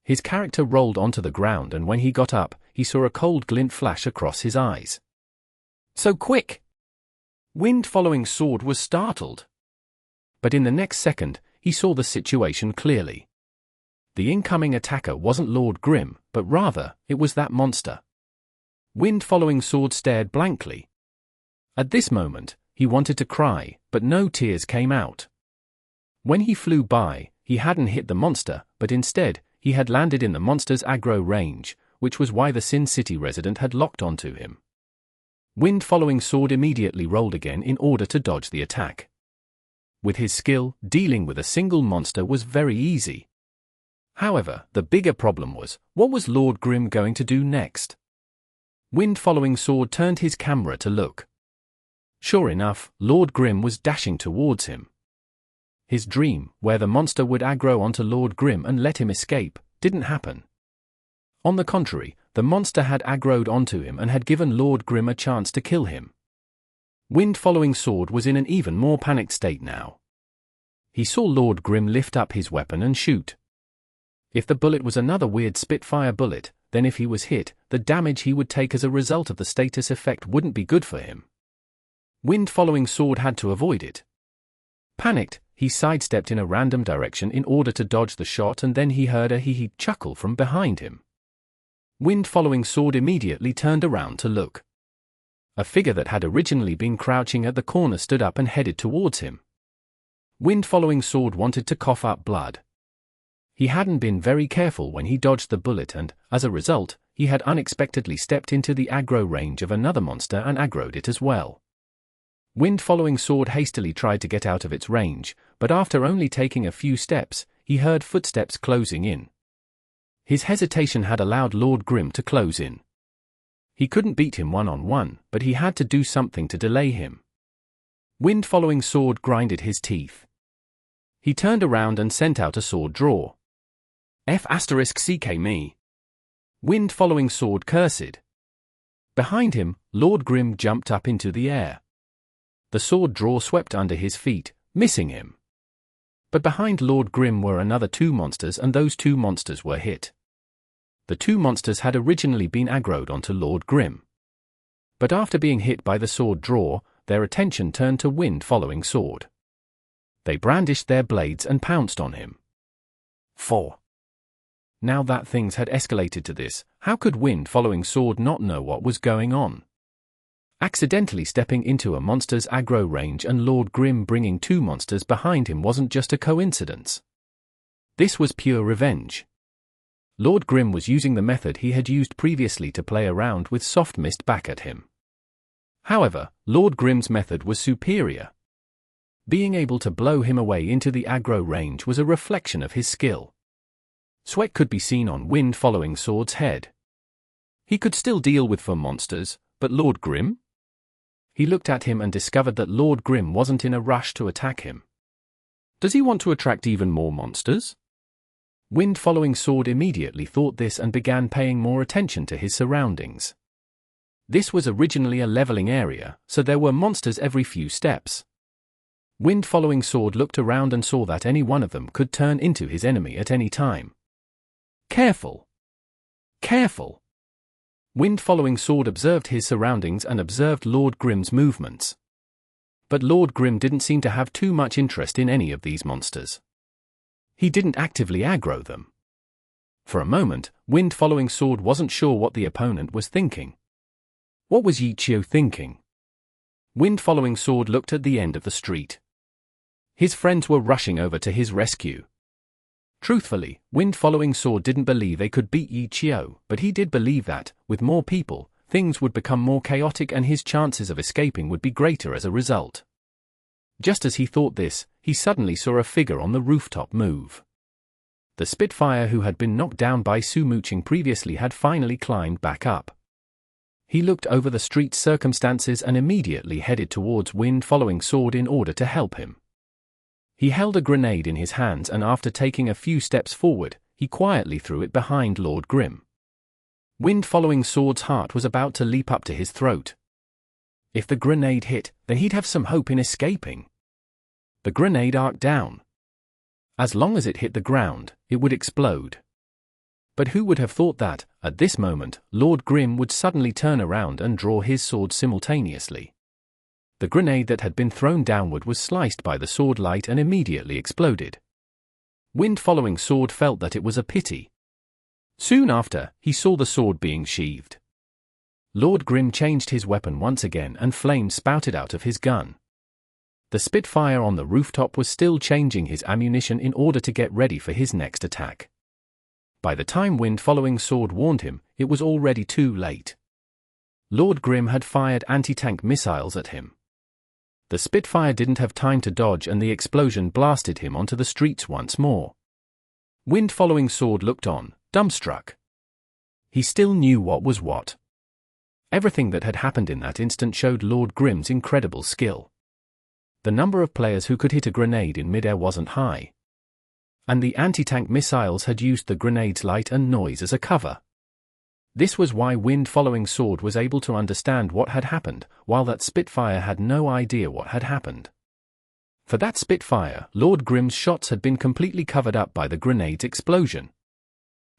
His character rolled onto the ground and when he got up, he saw a cold glint flash across his eyes. So quick! Wind-Following Sword was startled. But in the next second, he saw the situation clearly. The incoming attacker wasn't Lord Grim, but rather, it was that monster. Wind-Following Sword stared blankly. At this moment, he wanted to cry, but no tears came out. When he flew by, he hadn't hit the monster, but instead, he had landed in the monster's aggro range, which was why the Sin City resident had locked onto him. Wind-Following Sword immediately rolled again in order to dodge the attack. With his skill, dealing with a single monster was very easy. However, the bigger problem was, what was Lord Grim going to do next? Wind-Following Sword turned his camera to look. Sure enough, Lord Grim was dashing towards him. His dream, where the monster would aggro onto Lord Grim and let him escape, didn't happen. On the contrary, the monster had aggroed onto him and had given Lord Grim a chance to kill him. Wind-Following Sword was in an even more panicked state now. He saw Lord Grim lift up his weapon and shoot. If the bullet was another weird Spitfire bullet, then if he was hit, the damage he would take as a result of the status effect wouldn't be good for him. Wind-Following Sword had to avoid it. Panicked, he sidestepped in a random direction in order to dodge the shot and then he heard a hee-hee chuckle from behind him. Wind-Following Sword immediately turned around to look. A figure that had originally been crouching at the corner stood up and headed towards him. Wind-Following Sword wanted to cough up blood. He hadn't been very careful when he dodged the bullet and, as a result, he had unexpectedly stepped into the aggro range of another monster and aggroed it as well. Wind-Following Sword hastily tried to get out of its range, but after only taking a few steps, he heard footsteps closing in. His hesitation had allowed Lord Grim to close in. He couldn't beat him one-on-one, but he had to do something to delay him. Wind-following sword grinded his teeth. He turned around and sent out a sword draw. F***ck me. Wind-following sword cursed. Behind him, Lord Grim jumped up into the air. The sword draw swept under his feet, missing him. But behind Lord Grim were another 2 monsters, and those 2 monsters were hit. The 2 monsters had originally been aggroed onto Lord Grim. But after being hit by the sword draw, their attention turned to Wind-following sword. They brandished their blades and pounced on him. 4. Now that things had escalated to this, how could Wind-following sword not know what was going on? Accidentally stepping into a monster's aggro range and Lord Grim bringing 2 monsters behind him wasn't just a coincidence. This was pure revenge. Lord Grim was using the method he had used previously to play around with soft mist back at him. However, Lord Grim's method was superior. Being able to blow him away into the aggro range was a reflection of his skill. Sweat could be seen on Wind-following sword's head. He could still deal with 4 monsters, but Lord Grim? He looked at him and discovered that Lord Grim wasn't in a rush to attack him. Does he want to attract even more monsters? Wind-following sword immediately thought this and began paying more attention to his surroundings. This was originally a leveling area, so there were monsters every few steps. Wind-following sword looked around and saw that any one of them could turn into his enemy at any time. Careful! Careful! Wind-following sword observed his surroundings and observed Lord Grim's movements. But Lord Grim didn't seem to have too much interest in any of these monsters. He didn't actively aggro them. For a moment, Wind-following sword wasn't sure what the opponent was thinking. What was Yichio thinking? Wind-following sword looked at the end of the street. His friends were rushing over to his rescue. Truthfully, Wind-following sword didn't believe they could beat Yichio, but he did believe that, with more people, things would become more chaotic and his chances of escaping would be greater as a result. Just as he thought this, he suddenly saw a figure on the rooftop move. The Spitfire who had been knocked down by Sumuching previously had finally climbed back up. He looked over the street's circumstances and immediately headed towards Wind-following sword in order to help him. He held a grenade in his hands and after taking a few steps forward, he quietly threw it behind Lord Grim. Wind-following sword's heart was about to leap up to his throat. If the grenade hit, then he'd have some hope in escaping. The grenade arced down. As long as it hit the ground, it would explode. But who would have thought that, at this moment, Lord Grim would suddenly turn around and draw his sword simultaneously? The grenade that had been thrown downward was sliced by the sword light and immediately exploded. Wind-following sword felt that it was a pity. Soon after, he saw the sword being sheathed. Lord Grim changed his weapon once again and flames spouted out of his gun. The Spitfire on the rooftop was still changing his ammunition in order to get ready for his next attack. By the time Wind-following sword warned him, it was already too late. Lord Grim had fired anti-tank missiles at him. The Spitfire didn't have time to dodge and the explosion blasted him onto the streets once more. Wind-following sword looked on, dumbstruck. He still knew what was what. Everything that had happened in that instant showed Lord Grim's incredible skill. The number of players who could hit a grenade in midair wasn't high. And the anti-tank missiles had used the grenade's light and noise as a cover. This was why Wind-following sword was able to understand what had happened, while that Spitfire had no idea what had happened. For that Spitfire, Lord Grim's shots had been completely covered up by the grenade's explosion.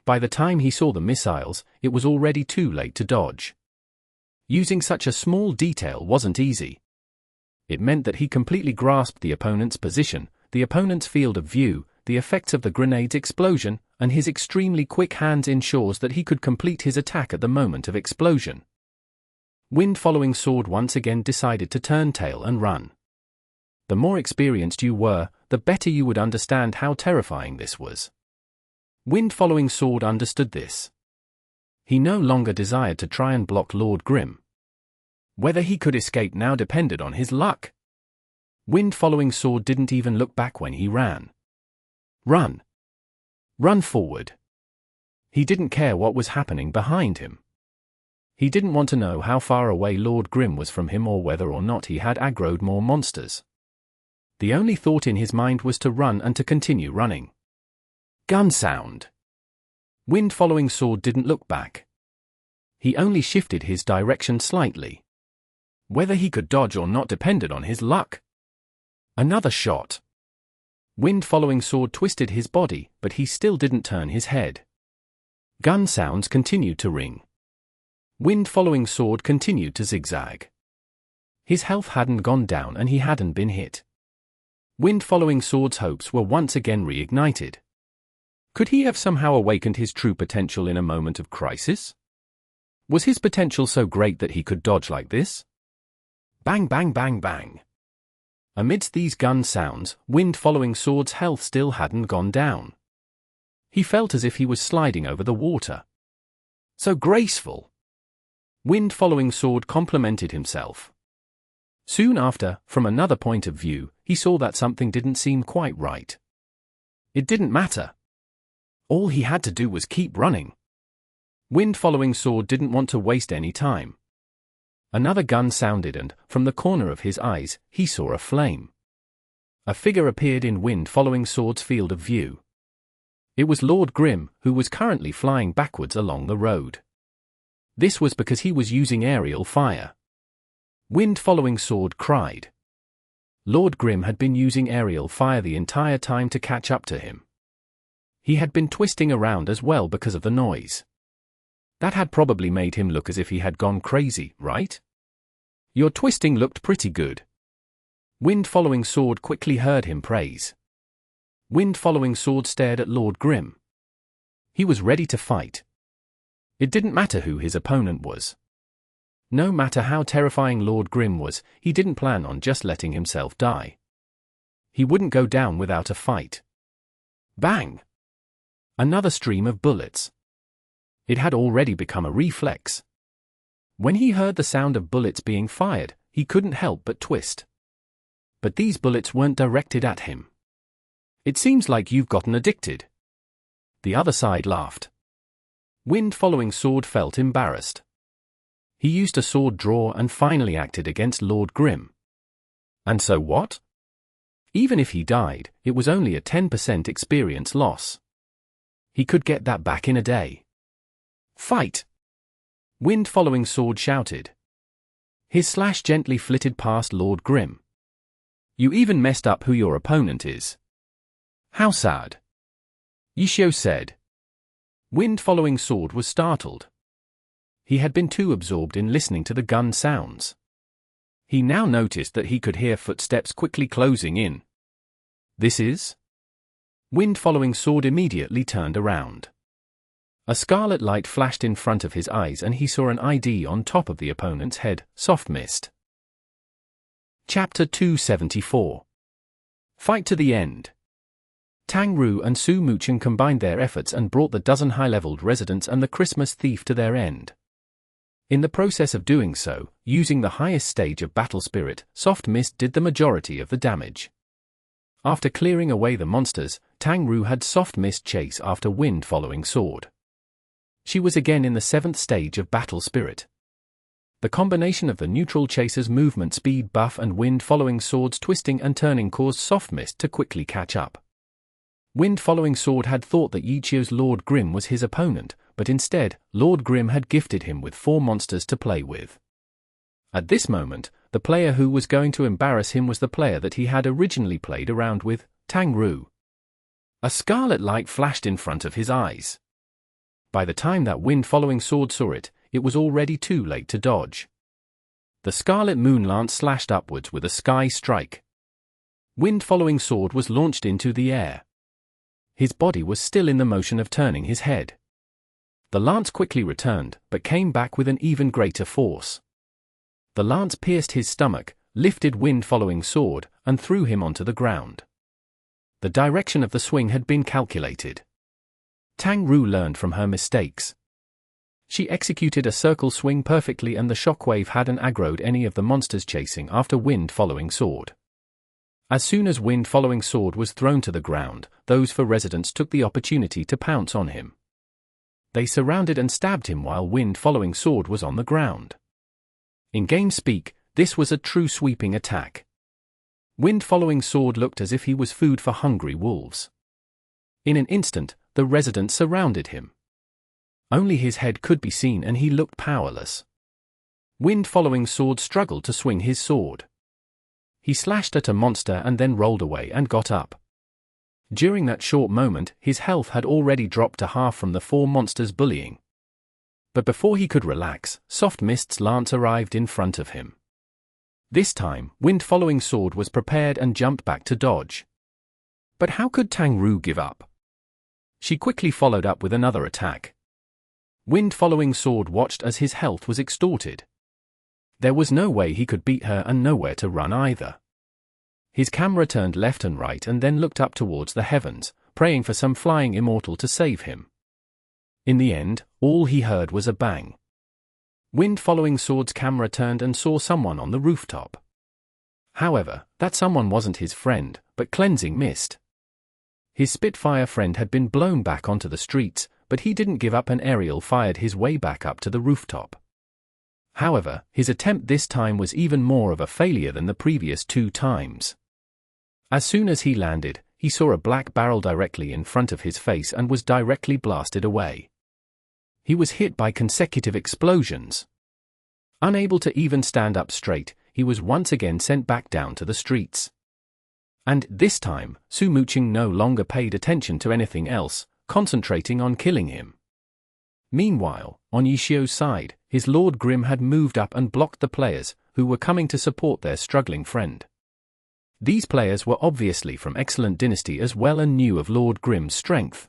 By the time he saw the missiles, it was already too late to dodge. Using such a small detail wasn't easy. It meant that he completely grasped the opponent's position, the opponent's field of view, the effects of the grenade's explosion, and his extremely quick hands ensures that he could complete his attack at the moment of explosion. Wind-following sword once again decided to turn tail and run. The more experienced you were, the better you would understand how terrifying this was. Wind-following sword understood this. He no longer desired to try and block Lord Grim. Whether he could escape now depended on his luck. Wind-following sword didn't even look back when he ran. Run! Run forward. He didn't care what was happening behind him. He didn't want to know how far away Lord Grim was from him or whether or not he had aggroed more monsters. The only thought in his mind was to run and to continue running. Gun sound. Wind-following sword didn't look back. He only shifted his direction slightly. Whether he could dodge or not depended on his luck. Another shot. Wind-following sword twisted his body, but he still didn't turn his head. Gun sounds continued to ring. Wind-following sword continued to zigzag. His health hadn't gone down and he hadn't been hit. Wind-following sword's hopes were once again reignited. Could he have somehow awakened his true potential in a moment of crisis? Was his potential so great that he could dodge like this? Bang, bang, bang, bang. Amidst these gun sounds, Wind-following sword's health still hadn't gone down. He felt as if he was sliding over the water. So graceful. Wind-following sword complimented himself. Soon after, from another point of view, he saw that something didn't seem quite right. It didn't matter. All he had to do was keep running. Wind-following sword didn't want to waste any time. Another gun sounded and, from the corner of his eyes, he saw a flame. A figure appeared in Wind-following sword's field of view. It was Lord Grim, who was currently flying backwards along the road. This was because he was using aerial fire. Wind-following sword cried. Lord Grim had been using aerial fire the entire time to catch up to him. He had been twisting around as well because of the noise. That had probably made him look as if he had gone crazy, right? Your twisting looked pretty good. Wind-following sword quickly heard him praise. Wind-following sword stared at Lord Grim. He was ready to fight. It didn't matter who his opponent was. No matter how terrifying Lord Grim was, he didn't plan on just letting himself die. He wouldn't go down without a fight. Bang! Another stream of bullets. It had already become a reflex. When he heard the sound of bullets being fired, he couldn't help but twist. But these bullets weren't directed at him. It seems like you've gotten addicted. The other side laughed. Wind-following sword felt embarrassed. He used a sword draw and finally acted against Lord Grim. And so what? Even if he died, it was only a 10% experience loss. He could get that back in a day. Fight! Wind-following sword shouted. His slash gently flitted past Lord Grim. You even messed up who your opponent is. How sad. Yishio said. Wind-following sword was startled. He had been too absorbed in listening to the gun sounds. He now noticed that he could hear footsteps quickly closing in. This is? Wind-following sword immediately turned around. A scarlet light flashed in front of his eyes and he saw an ID on top of the opponent's head, Soft Mist. Chapter 274. Fight to the end. Tang Ru and Su Muchen combined their efforts and brought the dozen high-leveled residents and the Christmas thief to their end. In the process of doing so, using the highest stage of battle spirit, Soft Mist did the majority of the damage. After clearing away the monsters, Tang Ru had Soft Mist chase after Wind-following sword. She was again in the 7th stage of battle spirit. The combination of the neutral chaser's movement speed buff and Wind-following sword's twisting and turning caused Soft Mist to quickly catch up. Wind-following sword had thought that Yichio's Lord Grim was his opponent, but instead, Lord Grim had gifted him with 4 monsters to play with. At this moment, the player who was going to embarrass him was the player that he had originally played around with, Tang Ru. A scarlet light flashed in front of his eyes. By the time that Wind-following sword saw it, it was already too late to dodge. The scarlet moon lance slashed upwards with a sky strike. Wind-following sword was launched into the air. His body was still in the motion of turning his head. The lance quickly returned, but came back with an even greater force. The lance pierced his stomach, lifted Wind-following sword, and threw him onto the ground. The direction of the swing had been calculated. Tang Ru learned from her mistakes. She executed a circle swing perfectly and the shockwave hadn't aggroed any of the monsters chasing after Wind-following sword. As soon as Wind-Following Sword was thrown to the ground, those four residents took the opportunity to pounce on him. They surrounded and stabbed him while Wind-Following Sword was on the ground. In game speak, this was a true sweeping attack. Wind-Following Sword looked as if he was food for hungry wolves. In an instant, the residents surrounded him. Only his head could be seen and he looked powerless. Wind-Following Sword struggled to swing his sword. He slashed at a monster and then rolled away and got up. During that short moment, his health had already dropped to half from the 4 monsters bullying. But before he could relax, Soft Mist's lance arrived in front of him. This time, Wind-Following Sword was prepared and jumped back to dodge. But how could Tang Ru give up? She quickly followed up with another attack. Wind-Following Sword watched as his health was extorted. There was no way he could beat her and nowhere to run either. His camera turned left and right and then looked up towards the heavens, praying for some flying immortal to save him. In the end, all he heard was a bang. Wind-Following Sword's camera turned and saw someone on the rooftop. However, that someone wasn't his friend, but Cleansing Mist. His Spitfire friend had been blown back onto the streets, but he didn't give up and aerial fired his way back up to the rooftop. However, his attempt this time was even more of a failure than the previous 2 times. As soon as he landed, he saw a black barrel directly in front of his face and was directly blasted away. He was hit by consecutive explosions. Unable to even stand up straight, he was once again sent back down to the streets. And this time, Su Muqing no longer paid attention to anything else, concentrating on killing him. Meanwhile, on Yishio's side, his Lord Grim had moved up and blocked the players, who were coming to support their struggling friend. These players were obviously from excellent dynasty as well and knew of Lord Grim's strength.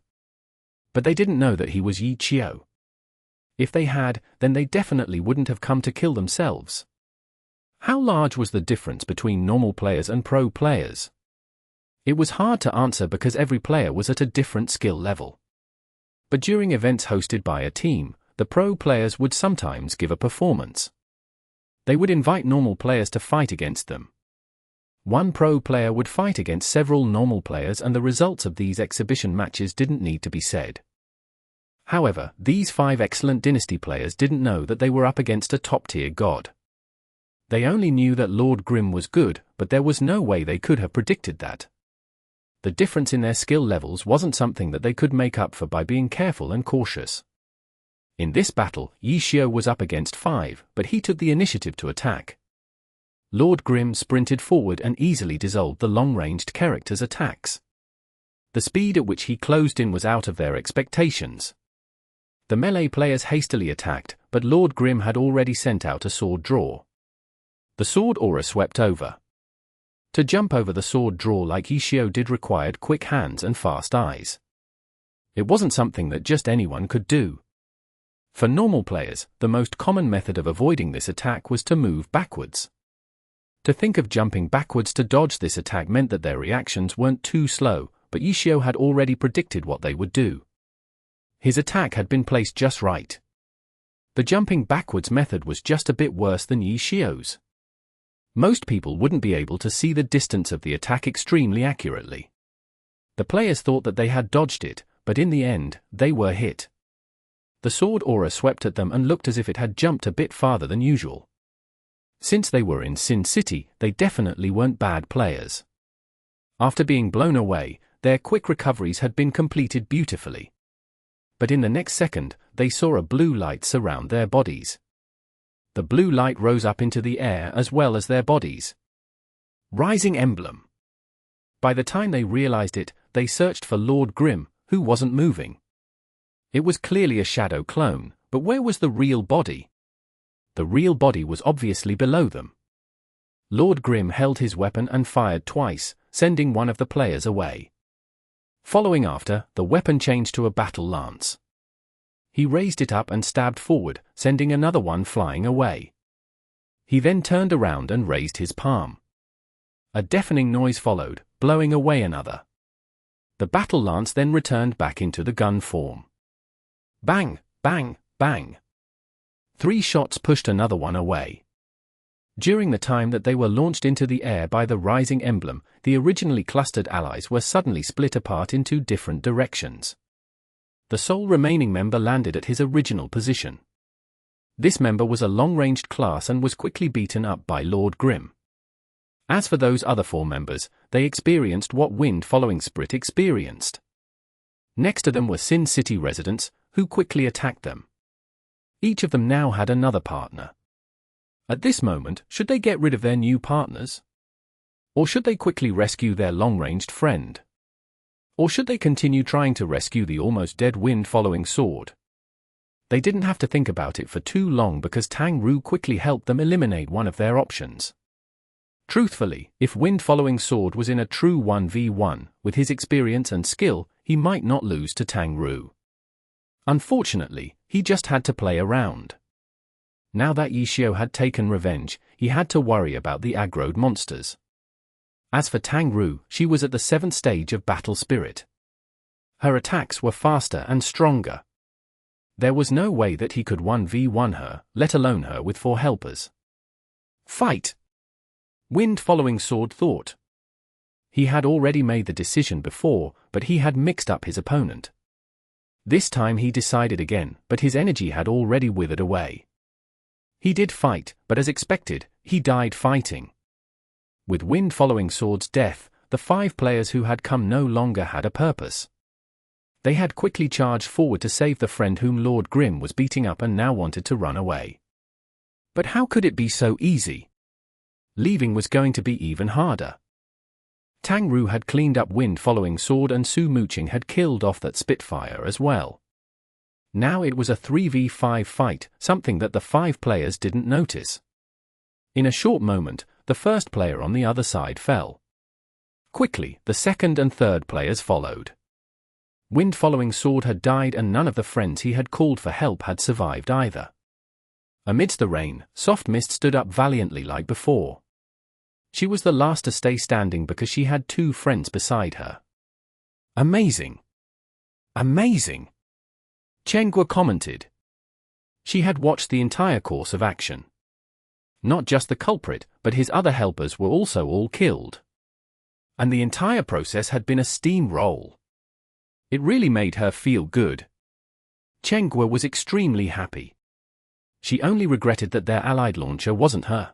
But they didn't know that he was Yi Qiu. If they had, then they definitely wouldn't have come to kill themselves. How large was the difference between normal players and pro players? It was hard to answer because every player was at a different skill level. But during events hosted by a team, the pro players would sometimes give a performance. They would invite normal players to fight against them. One pro player would fight against several normal players and the results of these exhibition matches didn't need to be said. However, these 5 excellent dynasty players didn't know that they were up against a top-tier god. They only knew that Lord Grim was good, but there was no way they could have predicted that. The difference in their skill levels wasn't something that they could make up for by being careful and cautious. In this battle, Yi Qiu was up against 5, but he took the initiative to attack. Lord Grim sprinted forward and easily dissolved the long-ranged character's attacks. The speed at which he closed in was out of their expectations. The melee players hastily attacked, but Lord Grim had already sent out a sword draw. The sword aura swept over. To jump over the sword draw like Yi Qiu did required quick hands and fast eyes. It wasn't something that just anyone could do. For normal players, the most common method of avoiding this attack was to move backwards. To think of jumping backwards to dodge this attack meant that their reactions weren't too slow, but Yi Qiu had already predicted what they would do. His attack had been placed just right. The jumping backwards method was just a bit worse than Yi Qiu's. Most people wouldn't be able to see the distance of the attack extremely accurately. The players thought that they had dodged it, but in the end, they were hit. The sword aura swept at them and looked as if it had jumped a bit farther than usual. Since they were in Sin City, they definitely weren't bad players. After being blown away, their quick recoveries had been completed beautifully. But in the next second, they saw a blue light surround their bodies. The blue light rose up into the air as well as their bodies. Rising Emblem. By the time they realized it, they searched for Lord Grim, who wasn't moving. It was clearly a shadow clone, but where was the real body? The real body was obviously below them. Lord Grim held his weapon and fired twice, sending one of the players away. Following after, the weapon changed to a battle lance. He raised it up and stabbed forward, sending another one flying away. He then turned around and raised his palm. A deafening noise followed, blowing away another. The battle lance then returned back into the gun form. Bang, bang, bang. 3 shots pushed another one away. During the time that they were launched into the air by the rising emblem, the originally clustered allies were suddenly split apart in two different directions. The sole remaining member landed at his original position. This member was a long-ranged class and was quickly beaten up by Lord Grim. As for those other four members, they experienced what Wind following Sprit experienced. Next to them were Sin City residents, who quickly attacked them. Each of them now had another partner. At this moment, should they get rid of their new partners? Or should they quickly rescue their long-ranged friend? Or should they continue trying to rescue the almost dead Wind following sword? They didn't have to think about it for too long because Tang Ru quickly helped them eliminate one of their options. Truthfully, if Wind following sword was in a true 1v1, with his experience and skill, he might not lose to Tang Ru. Unfortunately, he just had to play around. Now that Yishio had taken revenge, he had to worry about the aggroed monsters. As for Tang Ru, she was at the 7th stage of battle spirit. Her attacks were faster and stronger. There was no way that he could 1v1 her, let alone her with 4 helpers. Fight! Wind following sword thought. He had already made the decision before, but he had mixed up his opponent. This time he decided again, but his energy had already withered away. He did fight, but as expected, he died fighting. With Wind following sword's death, the 5 players who had come no longer had a purpose. They had quickly charged forward to save the friend whom Lord Grim was beating up and now wanted to run away. But how could it be so easy? Leaving was going to be even harder. Tang Ru had cleaned up Wind following sword and Su Muqing had killed off that Spitfire as well. Now it was a 3v5 fight, something that the 5 players didn't notice. In a short moment, the first player on the other side fell. Quickly, the second and third players followed. Wind following sword had died and none of the friends he had called for help had survived either. Amidst the rain, Soft Mist stood up valiantly like before. She was the last to stay standing because she had 2 friends beside her. Amazing! Amazing! Chenghua commented. She had watched the entire course of action. Not just the culprit, but his other helpers were also all killed. And the entire process had been a steamroll. It really made her feel good. Chenghua was extremely happy. She only regretted that their allied launcher wasn't her.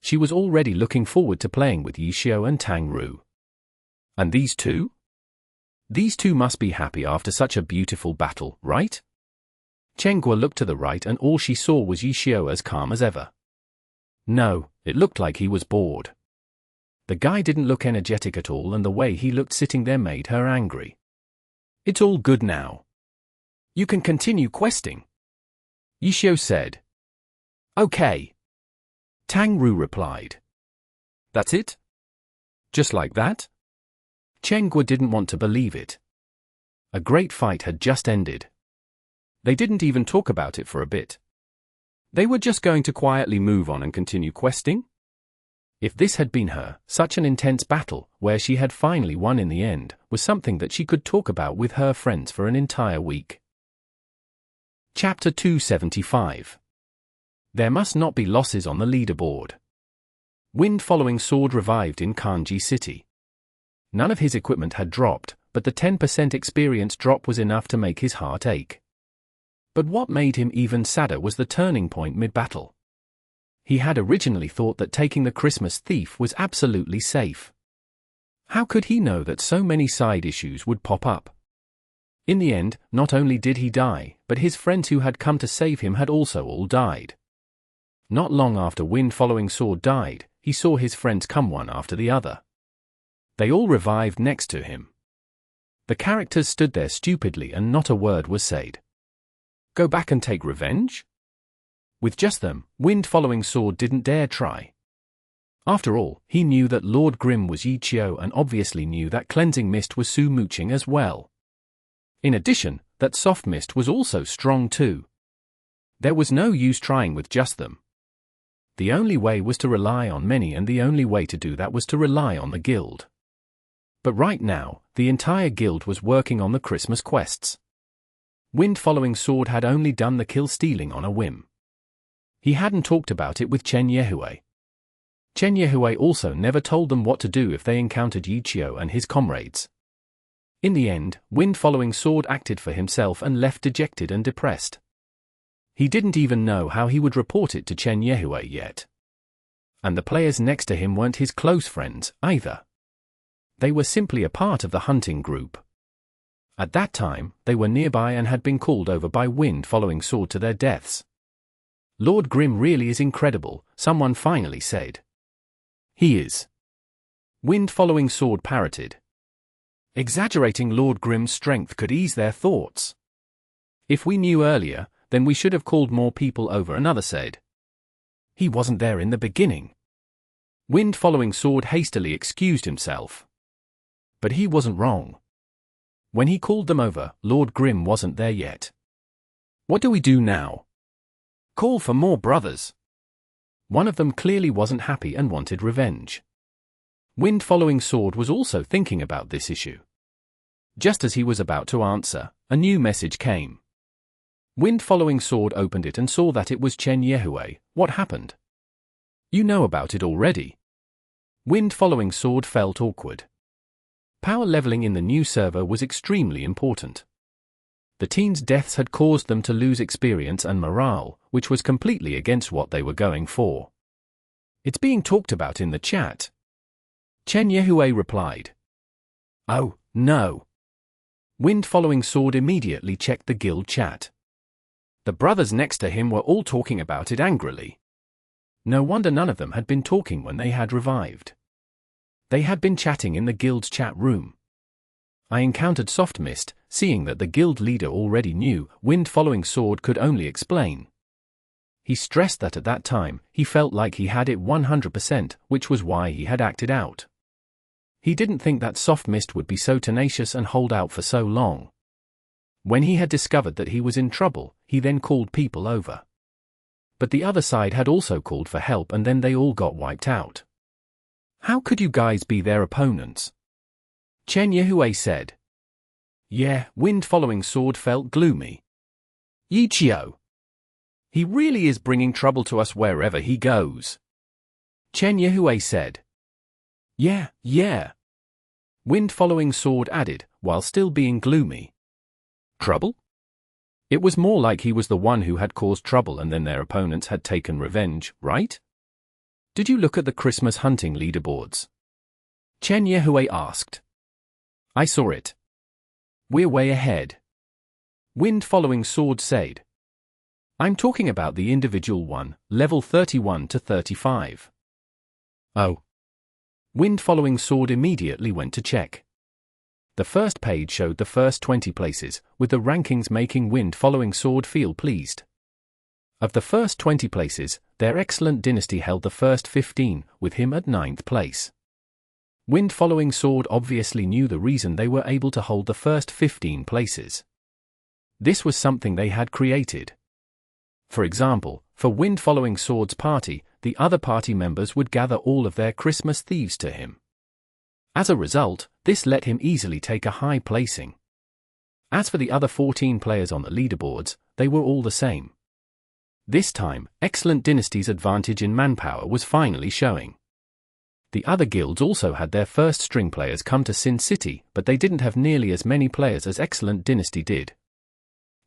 She was already looking forward to playing with Yishio and Tang Ru. And these two? These two must be happy after such a beautiful battle, right? Chenghua looked to the right and all she saw was Yishio as calm as ever. No, it looked like he was bored. The guy didn't look energetic at all and the way he looked sitting there made her angry. It's all good now. You can continue questing. Yishio said. Okay. Tang Ru replied. That's it? Just like that? Chenghua didn't want to believe it. A great fight had just ended. They didn't even talk about it for a bit. They were just going to quietly move on and continue questing? If this had been her, such an intense battle, where she had finally won in the end, was something that she could talk about with her friends for an entire week. Chapter 275. There must not be losses on the leaderboard. Wind following sword revived in Kanji City. None of his equipment had dropped, but the 10% experience drop was enough to make his heart ache. But what made him even sadder was the turning point mid-battle. He had originally thought that taking the Christmas thief was absolutely safe. How could he know that so many side issues would pop up? In the end, not only did he die, but his friends who had come to save him had also all died. Not long after Wind following sword died, he saw his friends come one after the other. They all revived next to him. The characters stood there stupidly and not a word was said. Go back and take revenge? With just them, Wind following sword didn't dare try. After all, he knew that Lord Grim was Yichio and obviously knew that Cleansing Mist was Su Muqing as well. In addition, that Soft Mist was also strong too. There was no use trying with just them. The only way was to rely on many and the only way to do that was to rely on the guild. But right now, the entire guild was working on the Christmas quests. Wind following sword had only done the kill stealing on a whim. He hadn't talked about it with Chen Yehue. Chen Yehue also never told them what to do if they encountered Yichio and his comrades. In the end, Wind-Following Sword acted for himself and left dejected and depressed. He didn't even know how he would report it to Chen Yehue yet. And the players next to him weren't his close friends, either. They were simply a part of the hunting group. At that time, they were nearby and had been called over by Wind-Following Sword to their deaths. Lord Grim really is incredible, someone finally said. He is. Wind-Following Sword parroted. Exaggerating Lord Grim's strength could ease their thoughts. If we knew earlier, then we should have called more people over, another said. He wasn't there in the beginning. Wind-Following Sword hastily excused himself. But he wasn't wrong. When he called them over, Lord Grim wasn't there yet. What do we do now? Call for more brothers. One of them clearly wasn't happy and wanted revenge. Wind-Following Sword was also thinking about this issue. Just as he was about to answer, a new message came. Wind-Following Sword opened it and saw that it was Chen Yehue. What happened? You know about it already. Wind-Following Sword felt awkward. Power leveling in the new server was extremely important. The teens' deaths had caused them to lose experience and morale, which was completely against what they were going for. It's being talked about in the chat. Chen Yehue replied. Oh, no. Wind-Following Sword immediately checked the guild chat. The brothers next to him were all talking about it angrily. No wonder none of them had been talking when they had revived. They had been chatting in the guild's chat room. I encountered Soft Mist, seeing that the guild leader already knew. Wind-Following Sword could only explain. He stressed that at that time, he felt like he had it 100%, which was why he had acted out. He didn't think that Soft Mist would be so tenacious and hold out for so long. When he had discovered that he was in trouble, he then called people over. But the other side had also called for help and then they all got wiped out. How could you guys be their opponents? Chen Yehue said. Yeah, Wind-Following Sword felt gloomy. Yichio. He really is bringing trouble to us wherever he goes. Chen Yehue said. Yeah. Wind-Following Sword added, while still being gloomy. Trouble? It was more like he was the one who had caused trouble and then their opponents had taken revenge, right? Did you look at the Christmas hunting leaderboards? Chen Yehue asked. I saw it. We're way ahead. Wind-Following Sword said. I'm talking about the individual one, level 31 to 35. Oh. Wind-Following Sword immediately went to check. The first page showed the first 20 places, with the rankings making Wind-Following Sword feel pleased. Of the first 20 places, their excellent dynasty held the first 15, with him at 9th place. Wind-Following Sword obviously knew the reason they were able to hold the first 15 places. This was something they had created. For example, for Wind-Following Sword's party, the other party members would gather all of their Christmas thieves to him. As a result, this let him easily take a high placing. As for the other 14 players on the leaderboards, they were all the same. This time, Excellent Dynasty's advantage in manpower was finally showing. The other guilds also had their first string players come to Sin City, but they didn't have nearly as many players as Excellent Dynasty did.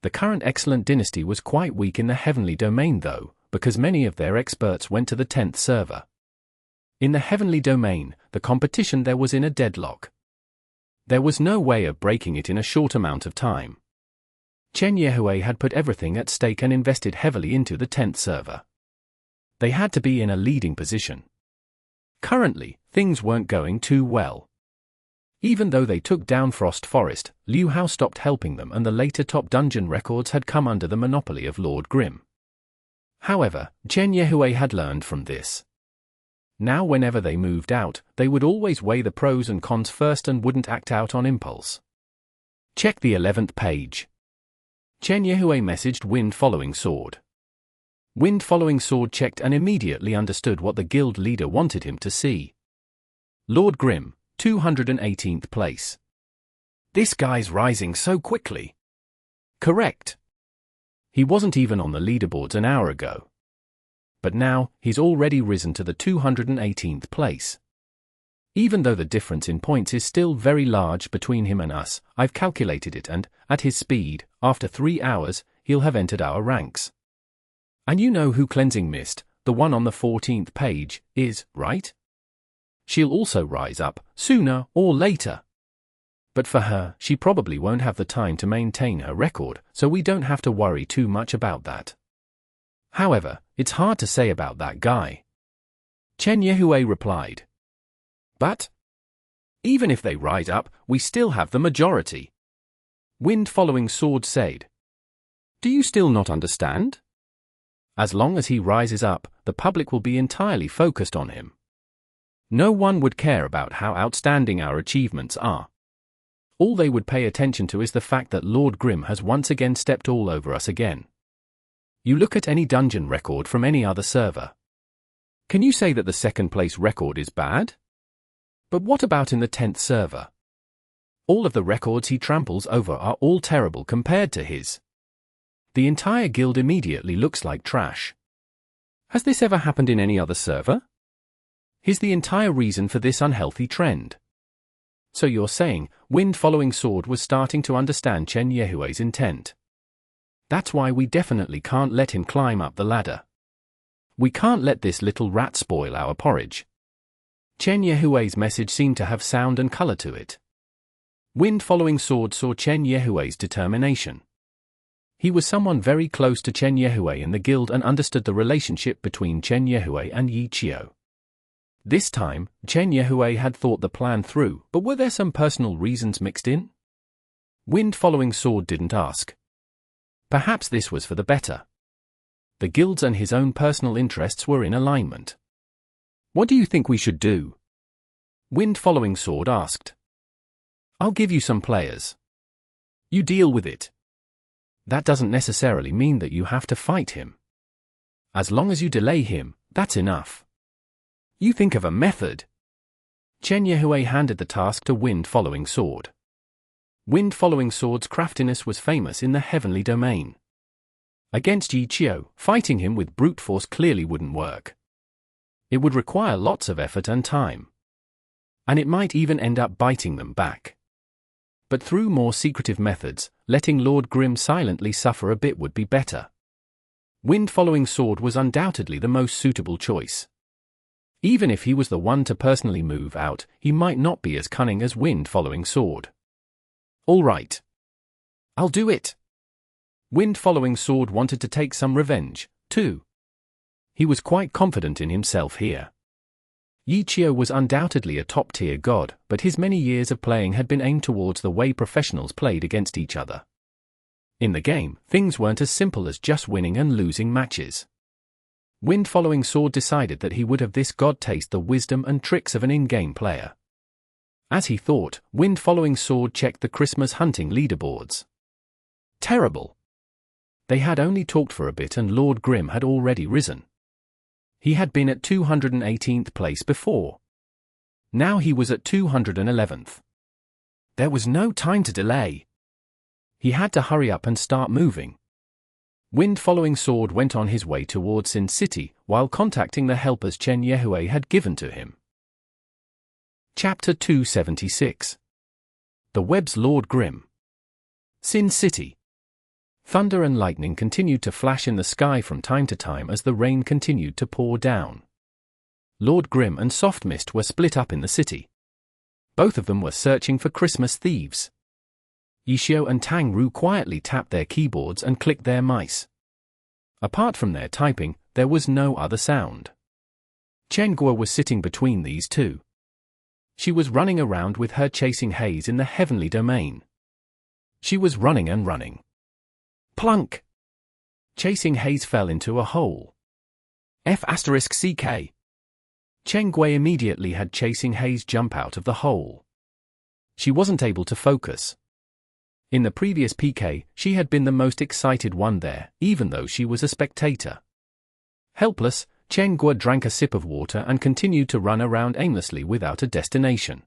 The current Excellent Dynasty was quite weak in the Heavenly Domain though, because many of their experts went to the 10th server. In the Heavenly Domain, the competition there was in a deadlock. There was no way of breaking it in a short amount of time. Chen Yehue had put everything at stake and invested heavily into the 10th server. They had to be in a leading position. Currently, things weren't going too well. Even though they took down Frost Forest, Liu Hao stopped helping them and the later top dungeon records had come under the monopoly of Lord Grim. However, Chen Yehue had learned from this. Now whenever they moved out, they would always weigh the pros and cons first and wouldn't act out on impulse. Check the 11th page. Chen Yehue messaged Wind-Following Sword. Wind-Following Sword checked and immediately understood what the guild leader wanted him to see. Lord Grim, 218th place. This guy's rising so quickly. Correct. He wasn't even on the leaderboards an hour ago. but now he's already risen to the 218th place. Even though the difference in points is still very large between him and us, I've calculated it, and, at his speed, after 3 hours, he'll have entered our ranks. And you know who Cleansing Mist, the one on the 14th page, is, right? She'll also rise up, sooner or later. But for her, she probably won't have the time to maintain her record, so we don't have to worry too much about that. However, it's hard to say about that guy. Chen Yehue replied. But even if they rise up, we still have the majority. Wind Following Sword said. Do you still not understand? As long as he rises up, the public will be entirely focused on him. No one would care about how outstanding our achievements are. All they would pay attention to is the fact that Lord Grim has once again stepped all over us again. You look at any dungeon record from any other server. Can you say that the second place record is bad? But what about in the 10th server? All of the records he tramples over are all terrible compared to his. The entire guild immediately looks like trash. Has this ever happened in any other server? Here's the entire reason for this unhealthy trend. So you're saying, Wind Following Sword was starting to understand Chen Yehue's intent. That's why we definitely can't let him climb up the ladder. We can't let this little rat spoil our porridge. Chen Yehue's message seemed to have sound and color to it. Wind Following Sword saw Chen Yehue's determination. He was someone very close to Chen Yehue in the guild and understood the relationship between Chen Yehue and Yi Qiu. This time, Chen Yehue had thought the plan through, but were there some personal reasons mixed in? Wind Following Sword didn't ask. Perhaps this was for the better. The guild's and his own personal interests were in alignment. What do you think we should do? Wind Following Sword asked. I'll give you some players. You deal with it. That doesn't necessarily mean that you have to fight him. As long as you delay him, that's enough. You think of a method. Chen Yehue handed the task to Wind Following Sword. Wind Following Sword's craftiness was famous in the heavenly domain. Against Yi Qiu, fighting him with brute force clearly wouldn't work. It would require lots of effort and time. And it might even end up biting them back. But through more secretive methods, letting Lord Grim silently suffer a bit would be better. Wind Following Sword was undoubtedly the most suitable choice. Even if he was the one to personally move out, he might not be as cunning as Wind Following Sword. All right. I'll do it. Wind Following Sword wanted to take some revenge, too. He was quite confident in himself here. Yi Qiu was undoubtedly a top-tier god, but his many years of playing had been aimed towards the way professionals played against each other. In the game, things weren't as simple as just winning and losing matches. Wind Following Sword decided that he would have this god taste the wisdom and tricks of an in-game player. As he thought, Wind Following Sword checked the Christmas hunting leaderboards. Terrible. They had only talked for a bit and Lord Grim had already risen. He had been at 218th place before. Now he was at 211th. There was no time to delay. He had to hurry up and start moving. Wind Following Sword went on his way towards Sin City, while contacting the helpers Chen Yehue had given to him. Chapter 276. The Web's Lord Grim. Sin City. Thunder and lightning continued to flash in the sky from time to time as the rain continued to pour down. Lord Grim and Soft Mist were split up in the city. Both of them were searching for Christmas thieves. Yishio and Tang Ru quietly tapped their keyboards and clicked their mice. Apart from their typing, there was no other sound. Chen Guo was sitting between these two. She was running around with her chasing haze in the heavenly domain. She was running and running. Plunk! Chasing haze fell into a hole. F***CK. Chen Guo immediately had chasing haze jump out of the hole. She wasn't able to focus. In the previous PK, she had been the most excited one there, even though she was a spectator. Helpless, Chen Guo drank a sip of water and continued to run around aimlessly without a destination.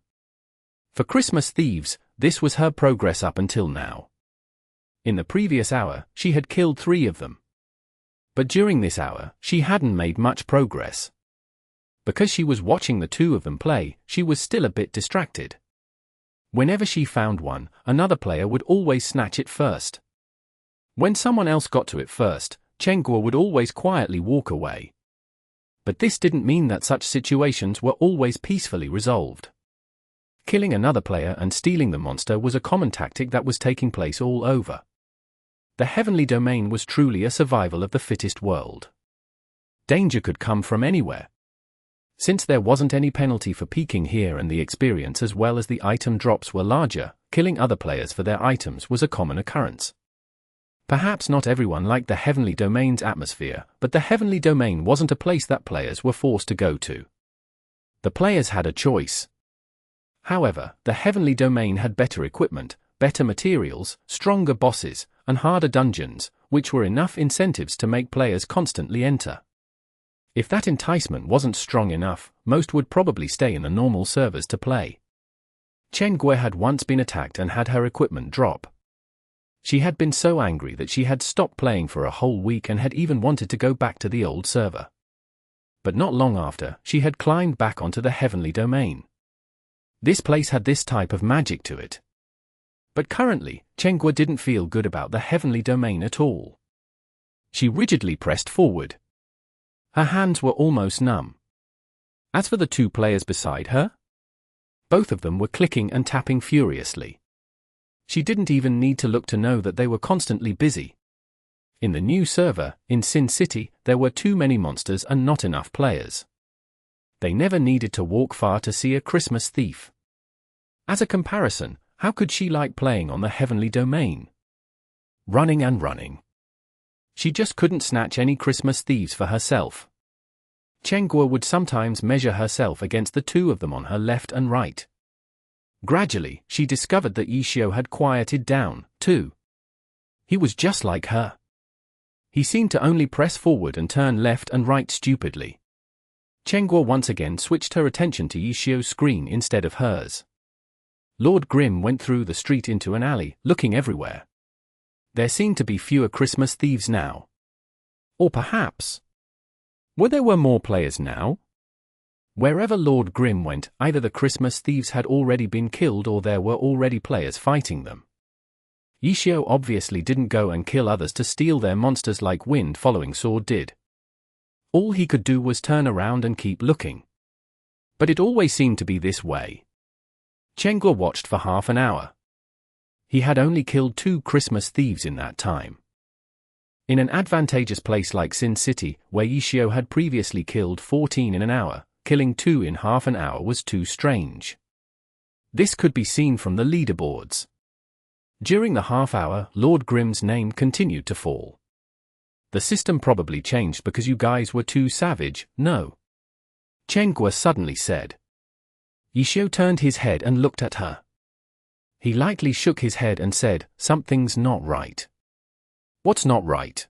For Christmas thieves, this was her progress up until now. In the previous hour, she had killed 3 of them. But during this hour, she hadn't made much progress. Because she was watching the two of them play, she was still a bit distracted. Whenever she found one, another player would always snatch it first. When someone else got to it first, Chenghua would always quietly walk away. But this didn't mean that such situations were always peacefully resolved. Killing another player and stealing the monster was a common tactic that was taking place all over. The heavenly domain was truly a survival of the fittest world. Danger could come from anywhere. Since there wasn't any penalty for peeking here and the experience as well as the item drops were larger, killing other players for their items was a common occurrence. Perhaps not everyone liked the heavenly domain's atmosphere, but the heavenly domain wasn't a place that players were forced to go to. The players had a choice. However, the heavenly domain had better equipment, better materials, stronger bosses, and harder dungeons, which were enough incentives to make players constantly enter. If that enticement wasn't strong enough, most would probably stay in the normal servers to play. Chenghua had once been attacked and had her equipment drop. She had been so angry that she had stopped playing for a whole week and had even wanted to go back to the old server. But not long after, she had climbed back onto the heavenly domain. This place had this type of magic to it. But currently, Chenghua didn't feel good about the heavenly domain at all. She rigidly pressed forward. Her hands were almost numb. As for the two players beside her, both of them were clicking and tapping furiously. She didn't even need to look to know that they were constantly busy. In the new server, in Sin City, there were too many monsters and not enough players. They never needed to walk far to see a Christmas thief. As a comparison, how could she like playing on the heavenly domain? Running and running. She just couldn't snatch any Christmas thieves for herself. Chenghua would sometimes measure herself against the two of them on her left and right. Gradually, she discovered that Yishio had quieted down, too. He was just like her. He seemed to only press forward and turn left and right stupidly. Chenghua once again switched her attention to Yishio's screen instead of hers. Lord Grimm went through the street into an alley, looking everywhere. There seemed to be fewer Christmas thieves now. Or perhaps, there were more players now? Wherever Lord Grimm went, either the Christmas thieves had already been killed or there were already players fighting them. Yishio obviously didn't go and kill others to steal their monsters like Wind Following Sword did. All he could do was turn around and keep looking. But it always seemed to be this way. Chenghua watched for half an hour. He had only killed 2 Christmas thieves in that time. In an advantageous place like Sin City, where Yishio had previously killed 14 in an hour, killing 2 in half an hour was too strange. This could be seen from the leaderboards. During the half hour, Lord Grimm's name continued to fall. The system probably changed because you guys were too savage, no? Chenghua suddenly said. Yishio turned his head and looked at her. He lightly shook his head and said, "Something's not right." "What's not right?"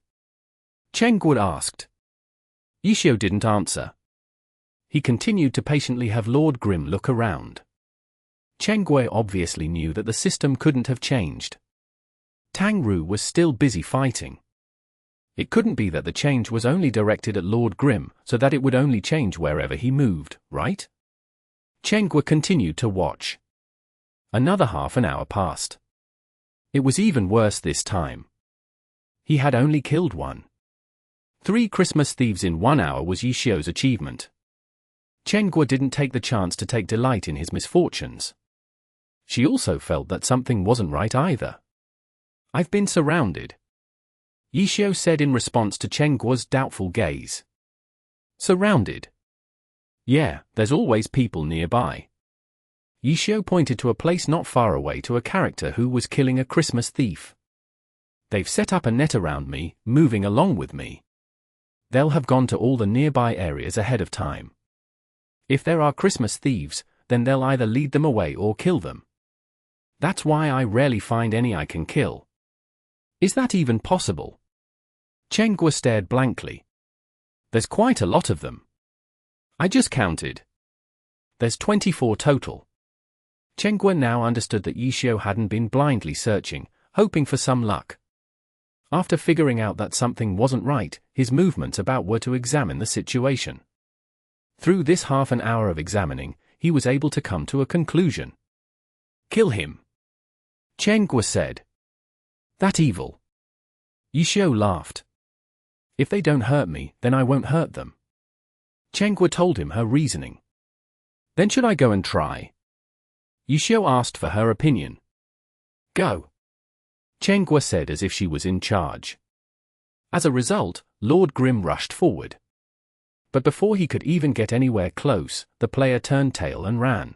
Chenghua asked. Yishio didn't answer. He continued to patiently have Lord Grimm look around. Chenghua obviously knew that the system couldn't have changed. Tang Ru was still busy fighting. It couldn't be that the change was only directed at Lord Grimm, so that it would only change wherever he moved, right? Chenghua continued to watch. Another half an hour passed. It was even worse this time. He had only killed 1. 3 Christmas thieves in 1 hour was Yishio's achievement. Chenghua didn't take the chance to take delight in his misfortunes. She also felt that something wasn't right either. "I've been surrounded," Yishio said in response to Chenghua's doubtful gaze. "Surrounded?" "Yeah, there's always people nearby." Yishio pointed to a place not far away to a character who was killing a Christmas thief. "They've set up a net around me, moving along with me. They'll have gone to all the nearby areas ahead of time. If there are Christmas thieves, then they'll either lead them away or kill them. That's why I rarely find any I can kill." "Is that even possible?" Chenghua stared blankly. "There's quite a lot of them. I just counted. There's 24 total." Chenghua now understood that Yishio hadn't been blindly searching, hoping for some luck. After figuring out that something wasn't right, his movements about were to examine the situation. Through this half an hour of examining, he was able to come to a conclusion. Kill him, Chen Guo said. That evil. Yishio laughed. If they don't hurt me, then I won't hurt them. Chen Guo told him her reasoning. Then should I go and try? Yishio asked for her opinion. Go, Chen Guo said as if she was in charge. As a result, Lord Grim rushed forward. But before he could even get anywhere close, the player turned tail and ran.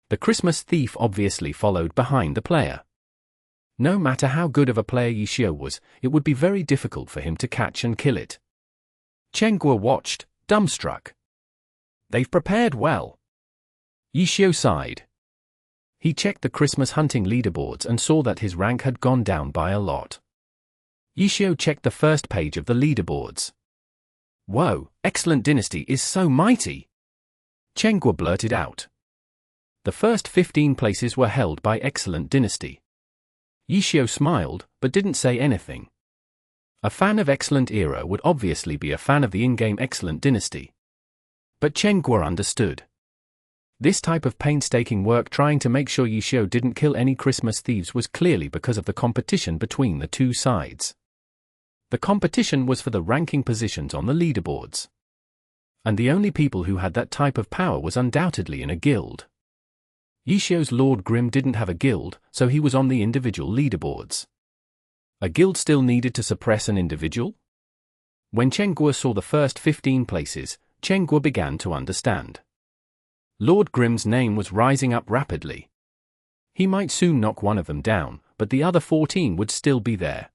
The Christmas thief obviously followed behind the player. No matter how good of a player Yishio was, it would be very difficult for him to catch and kill it. Chen Guo watched, dumbstruck. They've prepared well. Yishio sighed. He checked the Christmas hunting leaderboards and saw that his rank had gone down by a lot. Yishio checked the first page of the leaderboards. Whoa, Excellent Dynasty is so mighty! Chen Guo blurted out. The first 15 places were held by Excellent Dynasty. Yishio smiled, but didn't say anything. A fan of Excellent Era would obviously be a fan of the in-game Excellent Dynasty. But Chen Guo understood. This type of painstaking work trying to make sure Yishio didn't kill any Christmas thieves was clearly because of the competition between the two sides. The competition was for the ranking positions on the leaderboards. And the only people who had that type of power was undoubtedly in a guild. Yishio's Lord Grim didn't have a guild, so he was on the individual leaderboards. A guild still needed to suppress an individual? When Chen Guo saw the first 15 places, Chen Guo began to understand. Lord Grim's name was rising up rapidly. He might soon knock one of them down, but the other 14 would still be there.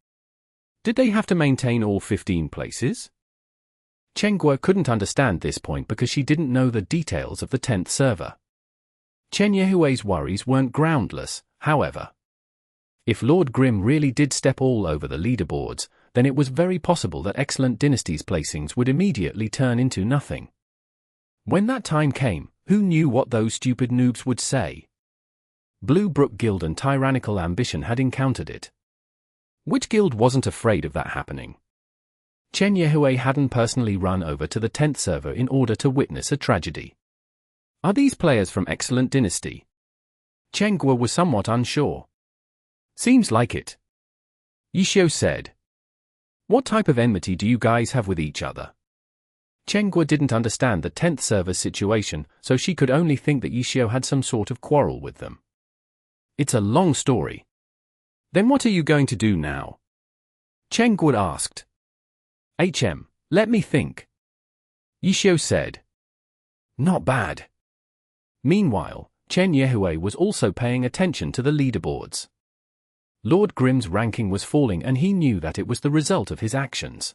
Did they have to maintain all 15 places? Chen Guo couldn't understand this point because she didn't know the details of the 10th server. Chen Yehui's worries weren't groundless, however. If Lord Grim really did step all over the leaderboards, then it was very possible that Excellent Dynasty's placings would immediately turn into nothing. When that time came, who knew what those stupid noobs would say? Blue Brook Guild and Tyrannical Ambition had encountered it. Which guild wasn't afraid of that happening? Chen Yehui hadn't personally run over to the 10th server in order to witness a tragedy. Are these players from Excellent Dynasty? Chen Guo was somewhat unsure. Seems like it. Yishio said. What type of enmity do you guys have with each other? Chen Guo didn't understand the 10th server's situation, so she could only think that Yishio had some sort of quarrel with them. It's a long story. Then what are you going to do now? Chen Guo asked. Let me think. Yishio said. Not bad. Meanwhile, Chen Yehui was also paying attention to the leaderboards. Lord Grim's ranking was falling and he knew that it was the result of his actions.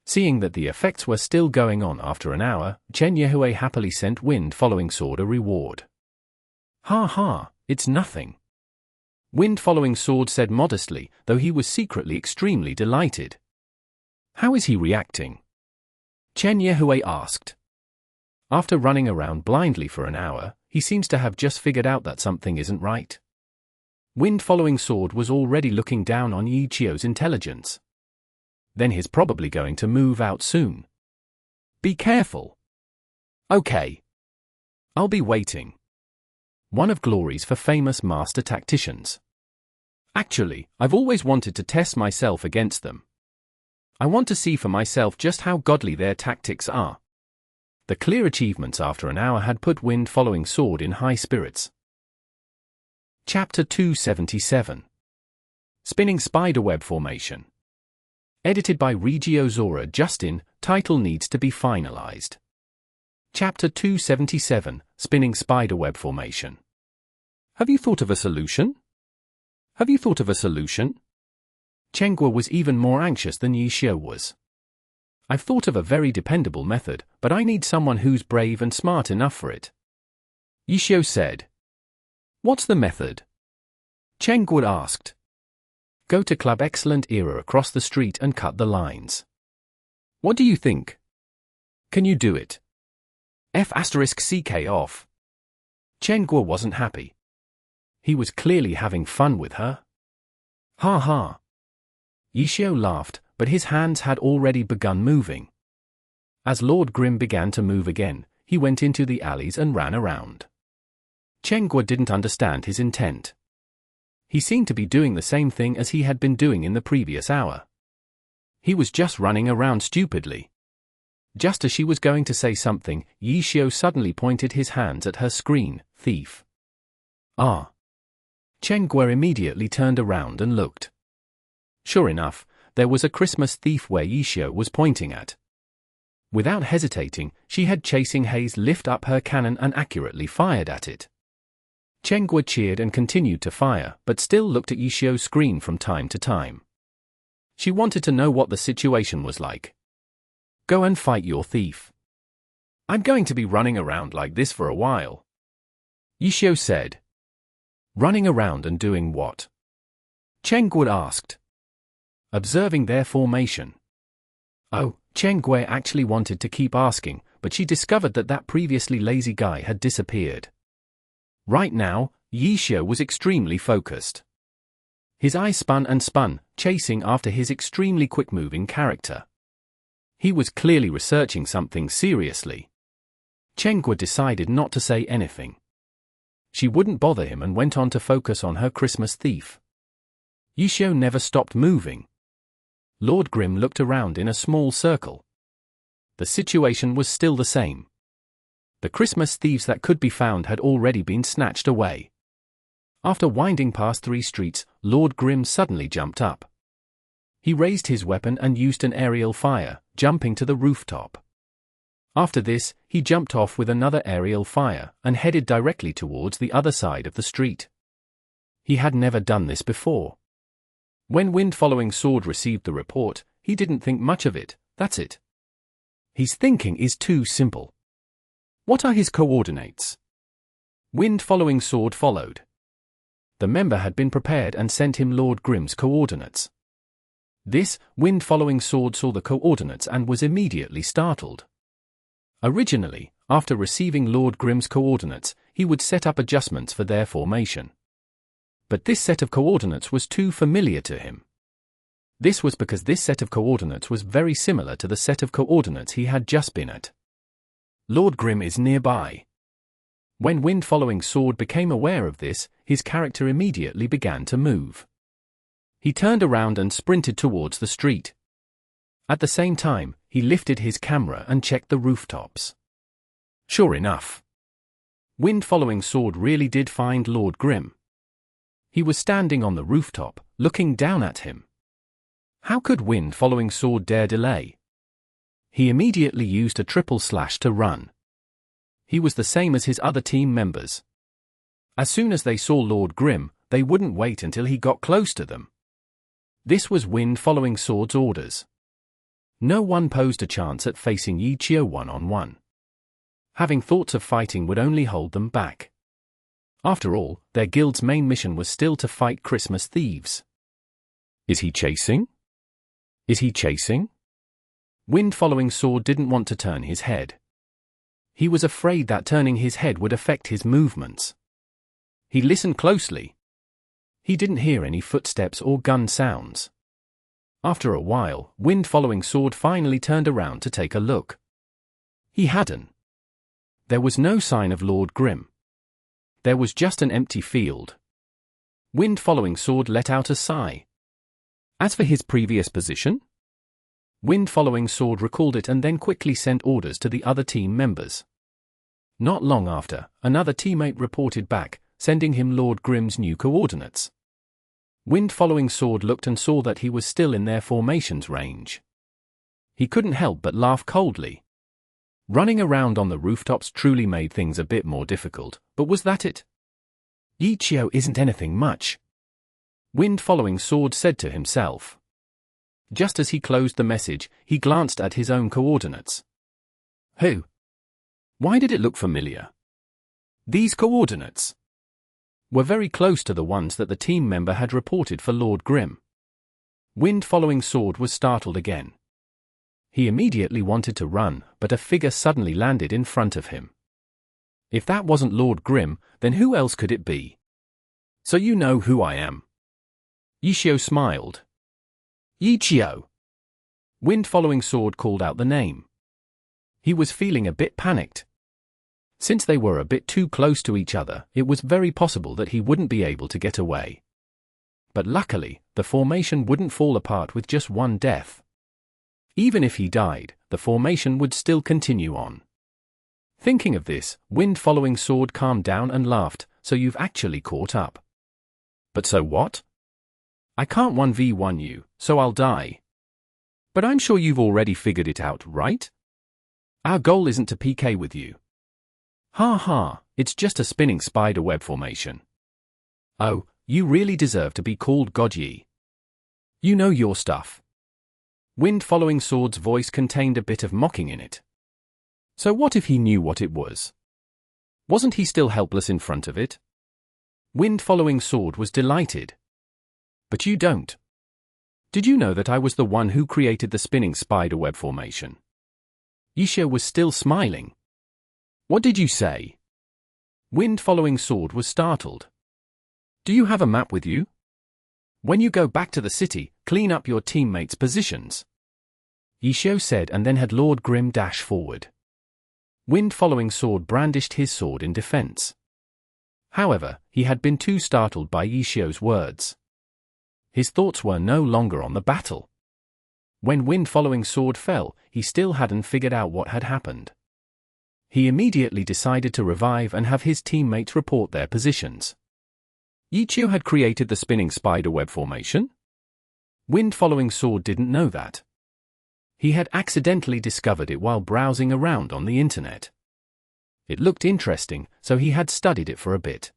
Seeing that the effects were still going on after an hour, Chen Yehui happily sent Wind Following Sword a reward. Ha ha, it's nothing. Wind Following Sword said modestly, though he was secretly extremely delighted. How is he reacting? Chen Yehui asked. After running around blindly for an hour, he seems to have just figured out that something isn't right. Wind Following Sword was already looking down on Yichio's intelligence. Then he's probably going to move out soon. Be careful. Okay. I'll be waiting. One of Glory's for famous master tacticians. Actually, I've always wanted to test myself against them. I want to see for myself just how godly their tactics are. The clear achievements after an hour had put Wind Following Sword in high spirits. Chapter 277. Spinning Spiderweb Formation. Edited by Regio Zora Justin, title needs to be finalized. Chapter 277, Spinning Spiderweb Formation. Have you thought of a solution? Have you thought of a solution? Chen Guo was even more anxious than Yishio was. I've thought of a very dependable method, but I need someone who's brave and smart enough for it. Yishio said. What's the method? Chen Guo asked. Go to Club Excellent Era across the street and cut the lines. What do you think? Can you do it? F*CK off. Chen Guo wasn't happy. He was clearly having fun with her. Ha ha. Yishio laughed, but his hands had already begun moving. As Lord Grim began to move again, he went into the alleys and ran around. Chenghua didn't understand his intent. He seemed to be doing the same thing as he had been doing in the previous hour. He was just running around stupidly. Just as she was going to say something, Yishio suddenly pointed his hands at her screen. Thief. Ah. Chenghua immediately turned around and looked. Sure enough, there was a Christmas thief where Yishio was pointing at. Without hesitating, she had Chasing Haze lift up her cannon and accurately fired at it. Chenghua cheered and continued to fire, but still looked at Yishio's screen from time to time. She wanted to know what the situation was like. Go and fight your thief. I'm going to be running around like this for a while. Yishio said. Running around and doing what? Chenghua asked. Observing their formation. Oh, Chenghua actually wanted to keep asking, but she discovered that previously lazy guy had disappeared. Right now, Yishio was extremely focused. His eyes spun and spun, chasing after his extremely quick-moving character. He was clearly researching something seriously. Chenghua decided not to say anything. She wouldn't bother him and went on to focus on her Christmas thief. Yishio never stopped moving. Lord Grim looked around in a small circle. The situation was still the same. The Christmas thieves that could be found had already been snatched away. After winding past 3 streets, Lord Grim suddenly jumped up. He raised his weapon and used an aerial fire, jumping to the rooftop. After this, he jumped off with another aerial fire and headed directly towards the other side of the street. He had never done this before. When Wind-Following Sword received the report, he didn't think much of it. That's it. His thinking is too simple. What are his coordinates? Wind-Following Sword followed. The member had been prepared and sent him Lord Grim's coordinates. This, Wind-Following Sword saw the coordinates and was immediately startled. Originally, after receiving Lord Grim's coordinates, he would set up adjustments for their formation. But this set of coordinates was too familiar to him. This was because this set of coordinates was very similar to the set of coordinates he had just been at. Lord Grim is nearby. When Wind-Following Sword became aware of this, his character immediately began to move. He turned around and sprinted towards the street. At the same time, he lifted his camera and checked the rooftops. Sure enough, Wind-Following Sword really did find Lord Grim. He was standing on the rooftop, looking down at him. How could Wind-Following Sword dare delay? He immediately used a triple slash to run. He was the same as his other team members. As soon as they saw Lord Grim, they wouldn't wait until he got close to them. This was Wind-Following Sword's orders. No one posed a chance at facing Yishio one-on-one. Having thoughts of fighting would only hold them back. After all, their guild's main mission was still to fight Christmas thieves. Is he chasing? Is he chasing? Wind-Following Sword didn't want to turn his head. He was afraid that turning his head would affect his movements. He listened closely. He didn't hear any footsteps or gun sounds. After a while, Wind-Following Sword finally turned around to take a look. He hadn't. There was no sign of Lord Grim. There was just an empty field. Wind-Following Sword let out a sigh. As for his previous position? Wind-Following Sword recalled it and then quickly sent orders to the other team members. Not long after, another teammate reported back, sending him Lord Grim's new coordinates. Wind-Following Sword looked and saw that he was still in their formation's range. He couldn't help but laugh coldly. Running around on the rooftops truly made things a bit more difficult, but was that it? Yishio isn't anything much. Wind-Following Sword said to himself. Just as he closed the message, he glanced at his own coordinates. Who? Why did it look familiar? These coordinates were very close to the ones that the team member had reported for Lord Grim. Wind-Following Sword was startled again. He immediately wanted to run, but a figure suddenly landed in front of him. If that wasn't Lord Grim, then who else could it be? So you know who I am. Yishio smiled. Yichio! Wind-following sword called out the name. He was feeling a bit panicked. Since they were a bit too close to each other, it was very possible that he wouldn't be able to get away. But luckily, the formation wouldn't fall apart with just one death. Even if he died, the formation would still continue on. Thinking of this, Wind-following sword calmed down and laughed, so you've actually caught up. But so what? I can't 1v1 you, so I'll die. But I'm sure you've already figured it out, right? Our goal isn't to PK with you. Ha ha, it's just a spinning spiderweb formation. Oh, you really deserve to be called Godye. You know your stuff. Wind-following sword's voice contained a bit of mocking in it. So what if he knew what it was? Wasn't he still helpless in front of it? Wind-following sword was delighted. But you don't. Did you know that I was the one who created the spinning spiderweb formation? Yichio was still smiling. What did you say? Wind-following sword was startled. Do you have a map with you? When you go back to the city, clean up your teammates' positions. Yichio said and then had Lord Grim dash forward. Wind-following sword brandished his sword in defense. However, he had been too startled by Yichio's words. His thoughts were no longer on the battle. When Wind-following sword fell, he still hadn't figured out what had happened. He immediately decided to revive and have his teammates report their positions. Yichio had created the spinning spiderweb formation? Wind-following sword didn't know that. He had accidentally discovered it while browsing around on the internet. It looked interesting, so he had studied it for a bit.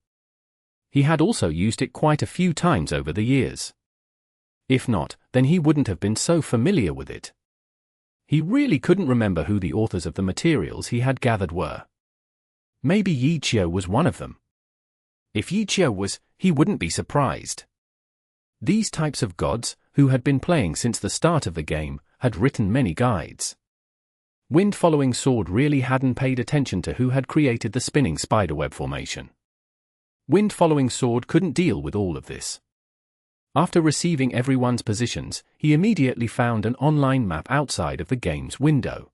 He had also used it quite a few times over the years. If not, then he wouldn't have been so familiar with it. He really couldn't remember who the authors of the materials he had gathered were. Maybe Yichio was one of them. If Yichio was, he wouldn't be surprised. These types of gods, who had been playing since the start of the game, had written many guides. Wind-following sword really hadn't paid attention to who had created the spinning spiderweb formation. Wind-following sword couldn't deal with all of this. After receiving everyone's positions, he immediately found an online map outside of the game's window.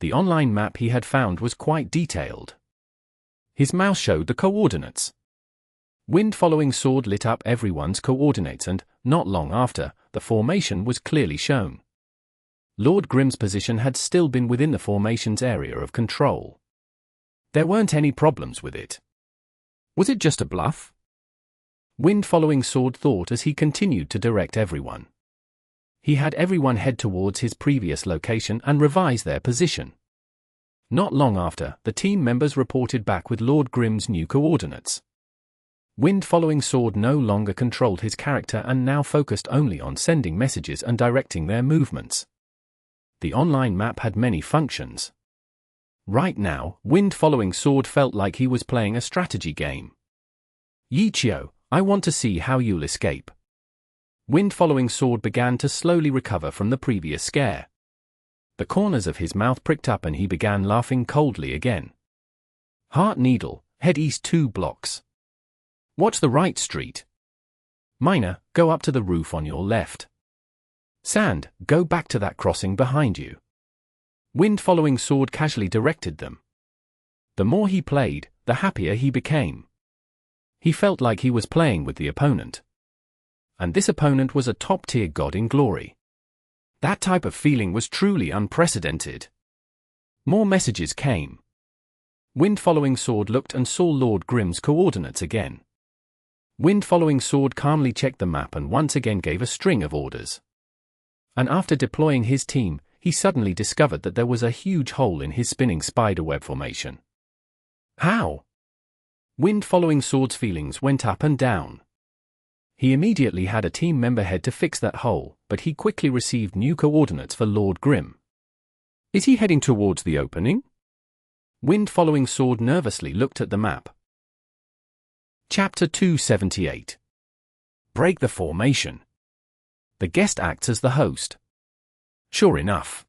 The online map he had found was quite detailed. His mouse showed the coordinates. Wind-following sword lit up everyone's coordinates and, not long after, the formation was clearly shown. Lord Grim's position had still been within the formation's area of control. There weren't any problems with it. Was it just a bluff? Wind-following sword thought as he continued to direct everyone. He had everyone head towards his previous location and revise their position. Not long after, the team members reported back with Lord Grim's new coordinates. Wind-following sword no longer controlled his character and now focused only on sending messages and directing their movements. The online map had many functions. Right now, Wind-following sword felt like he was playing a strategy game. Yichio, I want to see how you'll escape. Wind-following sword began to slowly recover from the previous scare. The corners of his mouth pricked up and he began laughing coldly again. Heart Needle, head east 2 blocks. Watch the right street. Miner, go up to the roof on your left. Sand, go back to that crossing behind you. Wind-following sword casually directed them. The more he played, the happier he became. He felt like he was playing with the opponent. And this opponent was a top-tier god in glory. That type of feeling was truly unprecedented. More messages came. Wind-following sword looked and saw Lord Grim's coordinates again. Wind-following sword calmly checked the map and once again gave a string of orders. And after deploying his team, he suddenly discovered that there was a huge hole in his spinning spiderweb formation. How? Wind-following sword's feelings went up and down. He immediately had a team member head to fix that hole, but he quickly received new coordinates for Lord Grim. Is he heading towards the opening? Wind-following sword nervously looked at the map. Chapter 278. Break the formation. The guest acts as the host. Sure enough.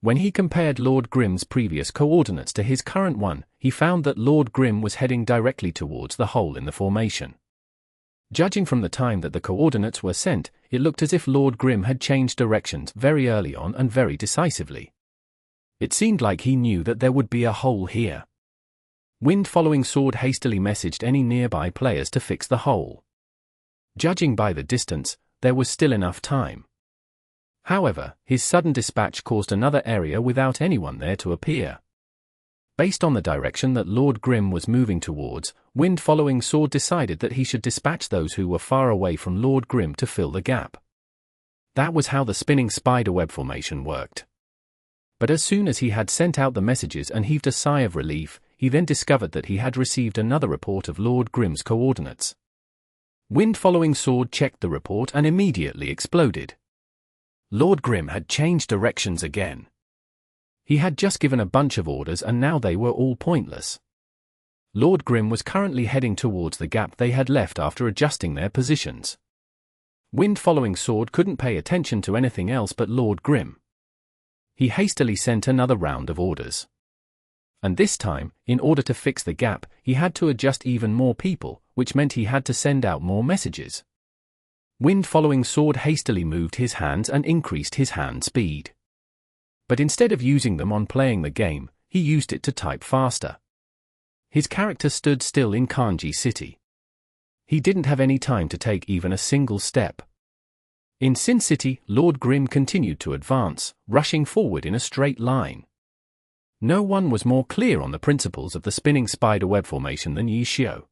When he compared Lord Grim's previous coordinates to his current one, he found that Lord Grim was heading directly towards the hole in the formation. Judging from the time that the coordinates were sent, it looked as if Lord Grim had changed directions very early on and very decisively. It seemed like he knew that there would be a hole here. Wind-following sword hastily messaged any nearby players to fix the hole. Judging by the distance, there was still enough time. However, his sudden dispatch caused another area without anyone there to appear. Based on the direction that Lord Grim was moving towards, Wind-following sword decided that he should dispatch those who were far away from Lord Grim to fill the gap. That was how the spinning spiderweb formation worked. But as soon as he had sent out the messages and heaved a sigh of relief, he then discovered that he had received another report of Lord Grim's coordinates. Wind-following sword checked the report and immediately exploded. Lord Grim had changed directions again. He had just given a bunch of orders and now they were all pointless. Lord Grim was currently heading towards the gap they had left after adjusting their positions. Wind-following sword couldn't pay attention to anything else but Lord Grim. He hastily sent another round of orders. And this time, in order to fix the gap, he had to adjust even more people, which meant he had to send out more messages. Wind-following sword hastily moved his hands and increased his hand speed. But instead of using them on playing the game, he used it to type faster. His character stood still in Kanji City. He didn't have any time to take even a single step. In Sin City, Lord Grim continued to advance, rushing forward in a straight line. No one was more clear on the principles of the spinning spiderweb formation than Yi Xiu.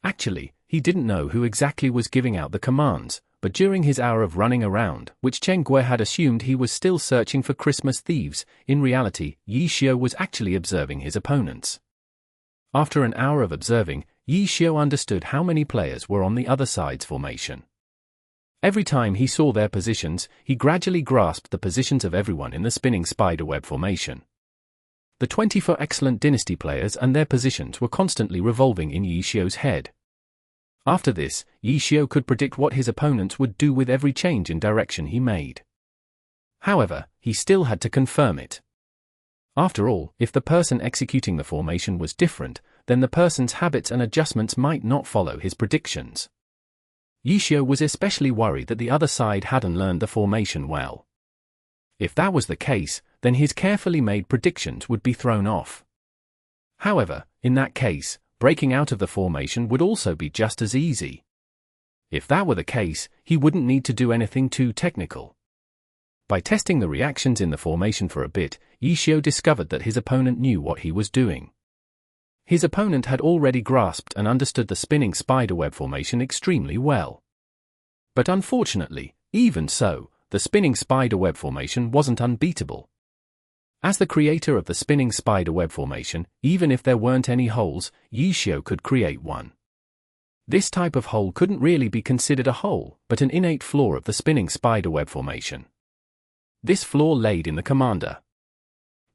Actually, he didn't know who exactly was giving out the commands, but during his hour of running around, which Chen Gui had assumed he was still searching for Christmas thieves, in reality, Yi Xiu was actually observing his opponents. After an hour of observing, Yi Xiu understood how many players were on the other side's formation. Every time he saw their positions, he gradually grasped the positions of everyone in the spinning spiderweb formation. The 24 excellent dynasty players and their positions were constantly revolving in Yi Xiu's head. After this, Yi Xiu could predict what his opponents would do with every change in direction he made. However, he still had to confirm it. After all, if the person executing the formation was different, then the person's habits and adjustments might not follow his predictions. Yi Xiu was especially worried that the other side hadn't learned the formation well. If that was the case, then his carefully made predictions would be thrown off. However, in that case, breaking out of the formation would also be just as easy. If that were the case, he wouldn't need to do anything too technical. By testing the reactions in the formation for a bit, Yi Xiu discovered that his opponent knew what he was doing. His opponent had already grasped and understood the spinning spiderweb formation extremely well. But unfortunately, even so, the spinning spiderweb formation wasn't unbeatable. As the creator of the spinning spiderweb formation, even if there weren't any holes, Yi Xiu could create one. This type of hole couldn't really be considered a hole, but an innate flaw of the spinning spiderweb formation. This flaw laid in the commander.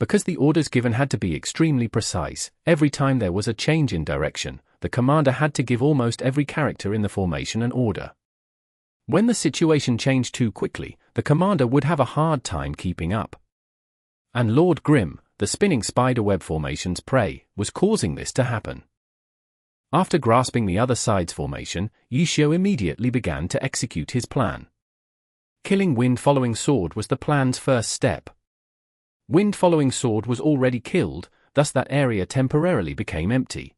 Because the orders given had to be extremely precise, every time there was a change in direction, the commander had to give almost every character in the formation an order. When the situation changed too quickly, the commander would have a hard time keeping up. And Lord Grim, the spinning spiderweb formation's prey, was causing this to happen. After grasping the other side's formation, Yi Xiu immediately began to execute his plan. Killing Wind-following sword was the plan's first step. Wind-following sword was already killed, thus that area temporarily became empty.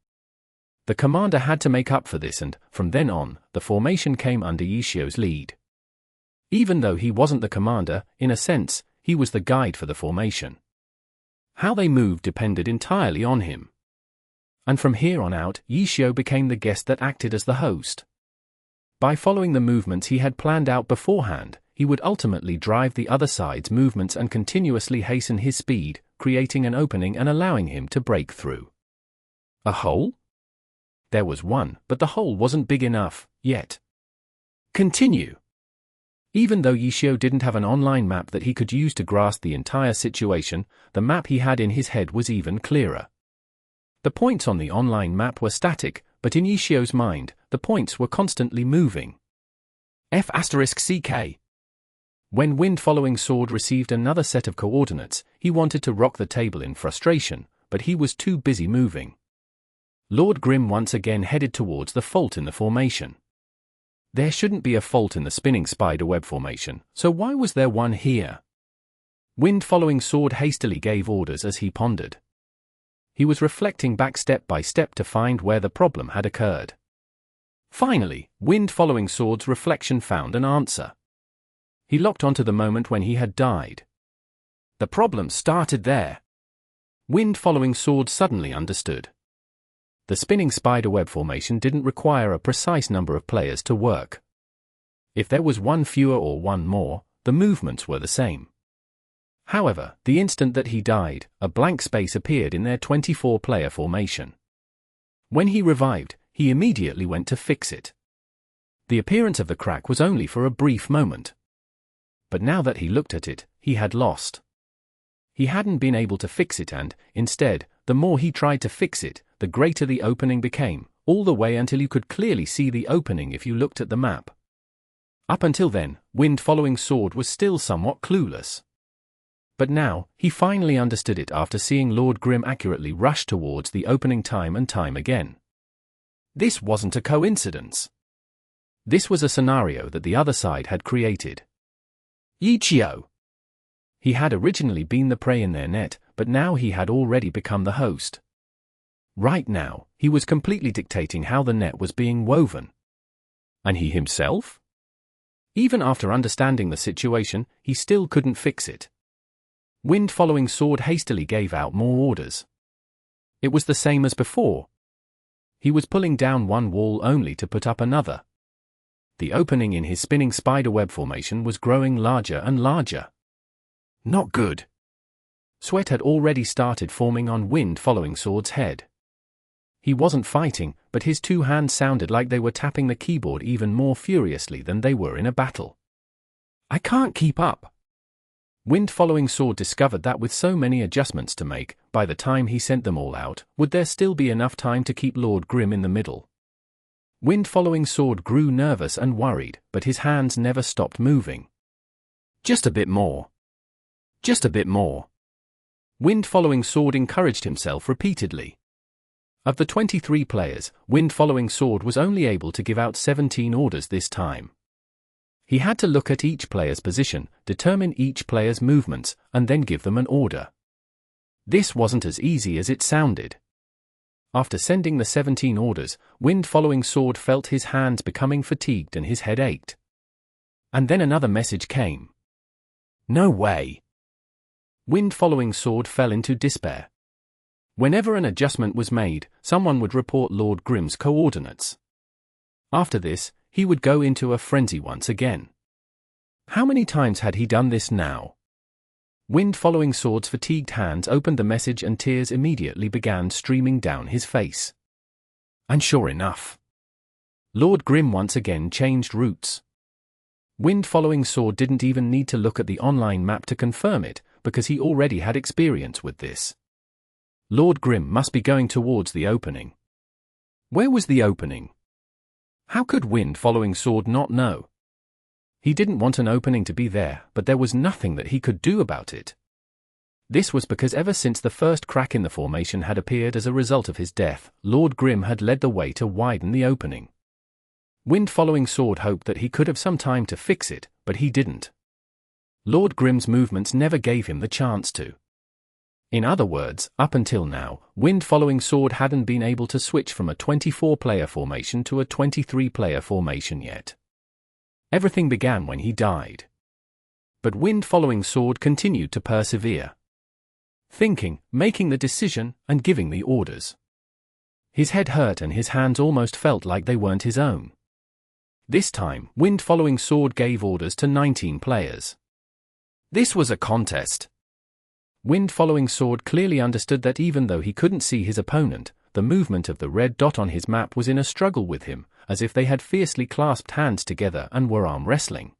The commander had to make up for this and, from then on, the formation came under Yi Xiu's lead. Even though he wasn't the commander, in a sense, he was the guide for the formation. How they moved depended entirely on him. And from here on out, Yi Xiu became the guest that acted as the host. By following the movements he had planned out beforehand, he would ultimately drive the other side's movements and continuously hasten his speed, creating an opening and allowing him to break through. A hole? There was one, but the hole wasn't big enough, yet. Continue. Even though Yi Xiu didn't have an online map that he could use to grasp the entire situation, the map he had in his head was even clearer. The points on the online map were static, but in Yi Xiu's mind, the points were constantly moving. F***CK. When Wind-following sword received another set of coordinates, he wanted to rock the table in frustration, but he was too busy moving. Lord Grim once again headed towards the fault in the formation. There shouldn't be a fault in the spinning spiderweb formation, so why was there one here? Wind following sword hastily gave orders as he pondered. He was reflecting back step by step to find where the problem had occurred. Finally, Wind following sword's reflection found an answer. He locked onto the moment when he had died. The problem started there. Wind following sword suddenly understood. The spinning spiderweb formation didn't require a precise number of players to work. If there was one fewer or one more, the movements were the same. However, the instant that he died, a blank space appeared in their 24-player formation. When he revived, he immediately went to fix it. The appearance of the crack was only for a brief moment. But now that he looked at it, he had lost. He hadn't been able to fix it and, instead, the more he tried to fix it, the greater the opening became, all the way until you could clearly see the opening if you looked at the map. Up until then, Wind following sword was still somewhat clueless. But now, he finally understood it after seeing Lord Grim accurately rush towards the opening time and time again. This wasn't a coincidence. This was a scenario that the other side had created. Ichio! He had originally been the prey in their net, but now he had already become the host. Right now, he was completely dictating how the net was being woven. And he himself? Even after understanding the situation, he still couldn't fix it. Wind following sword hastily gave out more orders. It was the same as before. He was pulling down one wall only to put up another. The opening in his spinning spiderweb formation was growing larger and larger. Not good. Sweat had already started forming on Wind following sword's head. He wasn't fighting, but his two hands sounded like they were tapping the keyboard even more furiously than they were in a battle. I can't keep up. Wind following sword discovered that with so many adjustments to make, by the time he sent them all out, would there still be enough time to keep Lord Grim in the middle? Wind following sword grew nervous and worried, but his hands never stopped moving. Just a bit more. Just a bit more. Wind following sword encouraged himself repeatedly. Of the 23 players, Wind following sword was only able to give out 17 orders this time. He had to look at each player's position, determine each player's movements, and then give them an order. This wasn't as easy as it sounded. After sending the 17 orders, Wind following sword felt his hands becoming fatigued and his head ached. And then another message came. No way. Wind following sword fell into despair. Whenever an adjustment was made, someone would report Lord Grim's coordinates. After this, he would go into a frenzy once again. How many times had he done this now? Wind following sword's fatigued hands opened the message and tears immediately began streaming down his face. And sure enough, Lord Grim once again changed routes. Wind following sword didn't even need to look at the online map to confirm it, because he already had experience with this. Lord Grim must be going towards the opening. Where was the opening? How could Wind following sword not know? He didn't want an opening to be there, but there was nothing that he could do about it. This was because ever since the first crack in the formation had appeared as a result of his death, Lord Grim had led the way to widen the opening. Wind following sword hoped that he could have some time to fix it, but he didn't. Lord Grim's movements never gave him the chance to. In other words, up until now, Wind following sword hadn't been able to switch from a 24-player formation to a 23-player formation yet. Everything began when he died. But Wind following sword continued to persevere. Thinking, making the decision, and giving the orders. His head hurt and his hands almost felt like they weren't his own. This time, Wind following sword gave orders to 19 players. This was a contest. Wind following sword clearly understood that even though he couldn't see his opponent, the movement of the red dot on his map was in a struggle with him, as if they had fiercely clasped hands together and were arm wrestling.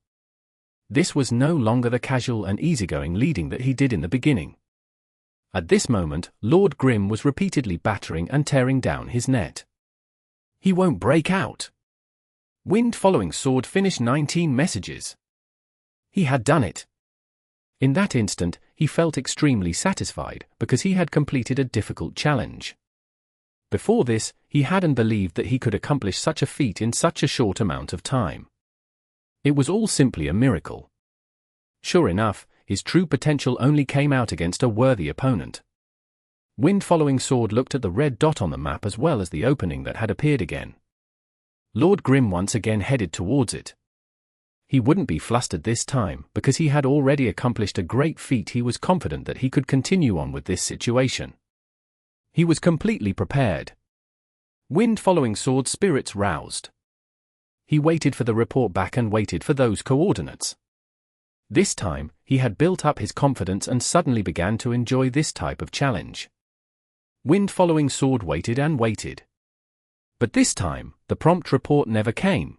This was no longer the casual and easygoing leading that he did in the beginning. At this moment, Lord Grim was repeatedly battering and tearing down his net. He won't break out. Wind following sword finished 19 messages. He had done it. In that instant, he felt extremely satisfied because he had completed a difficult challenge. Before this, he hadn't believed that he could accomplish such a feat in such a short amount of time. It was all simply a miracle. Sure enough, his true potential only came out against a worthy opponent. Wind-following sword looked at the red dot on the map as well as the opening that had appeared again. Lord Grim once again headed towards it. He wouldn't be flustered this time, because he had already accomplished a great feat. He was confident that he could continue on with this situation. He was completely prepared. Wind-following sword's spirits roused. He waited for the report back and waited for those coordinates. This time, he had built up his confidence and suddenly began to enjoy this type of challenge. Wind-following sword waited and waited. But this time, the prompt report never came.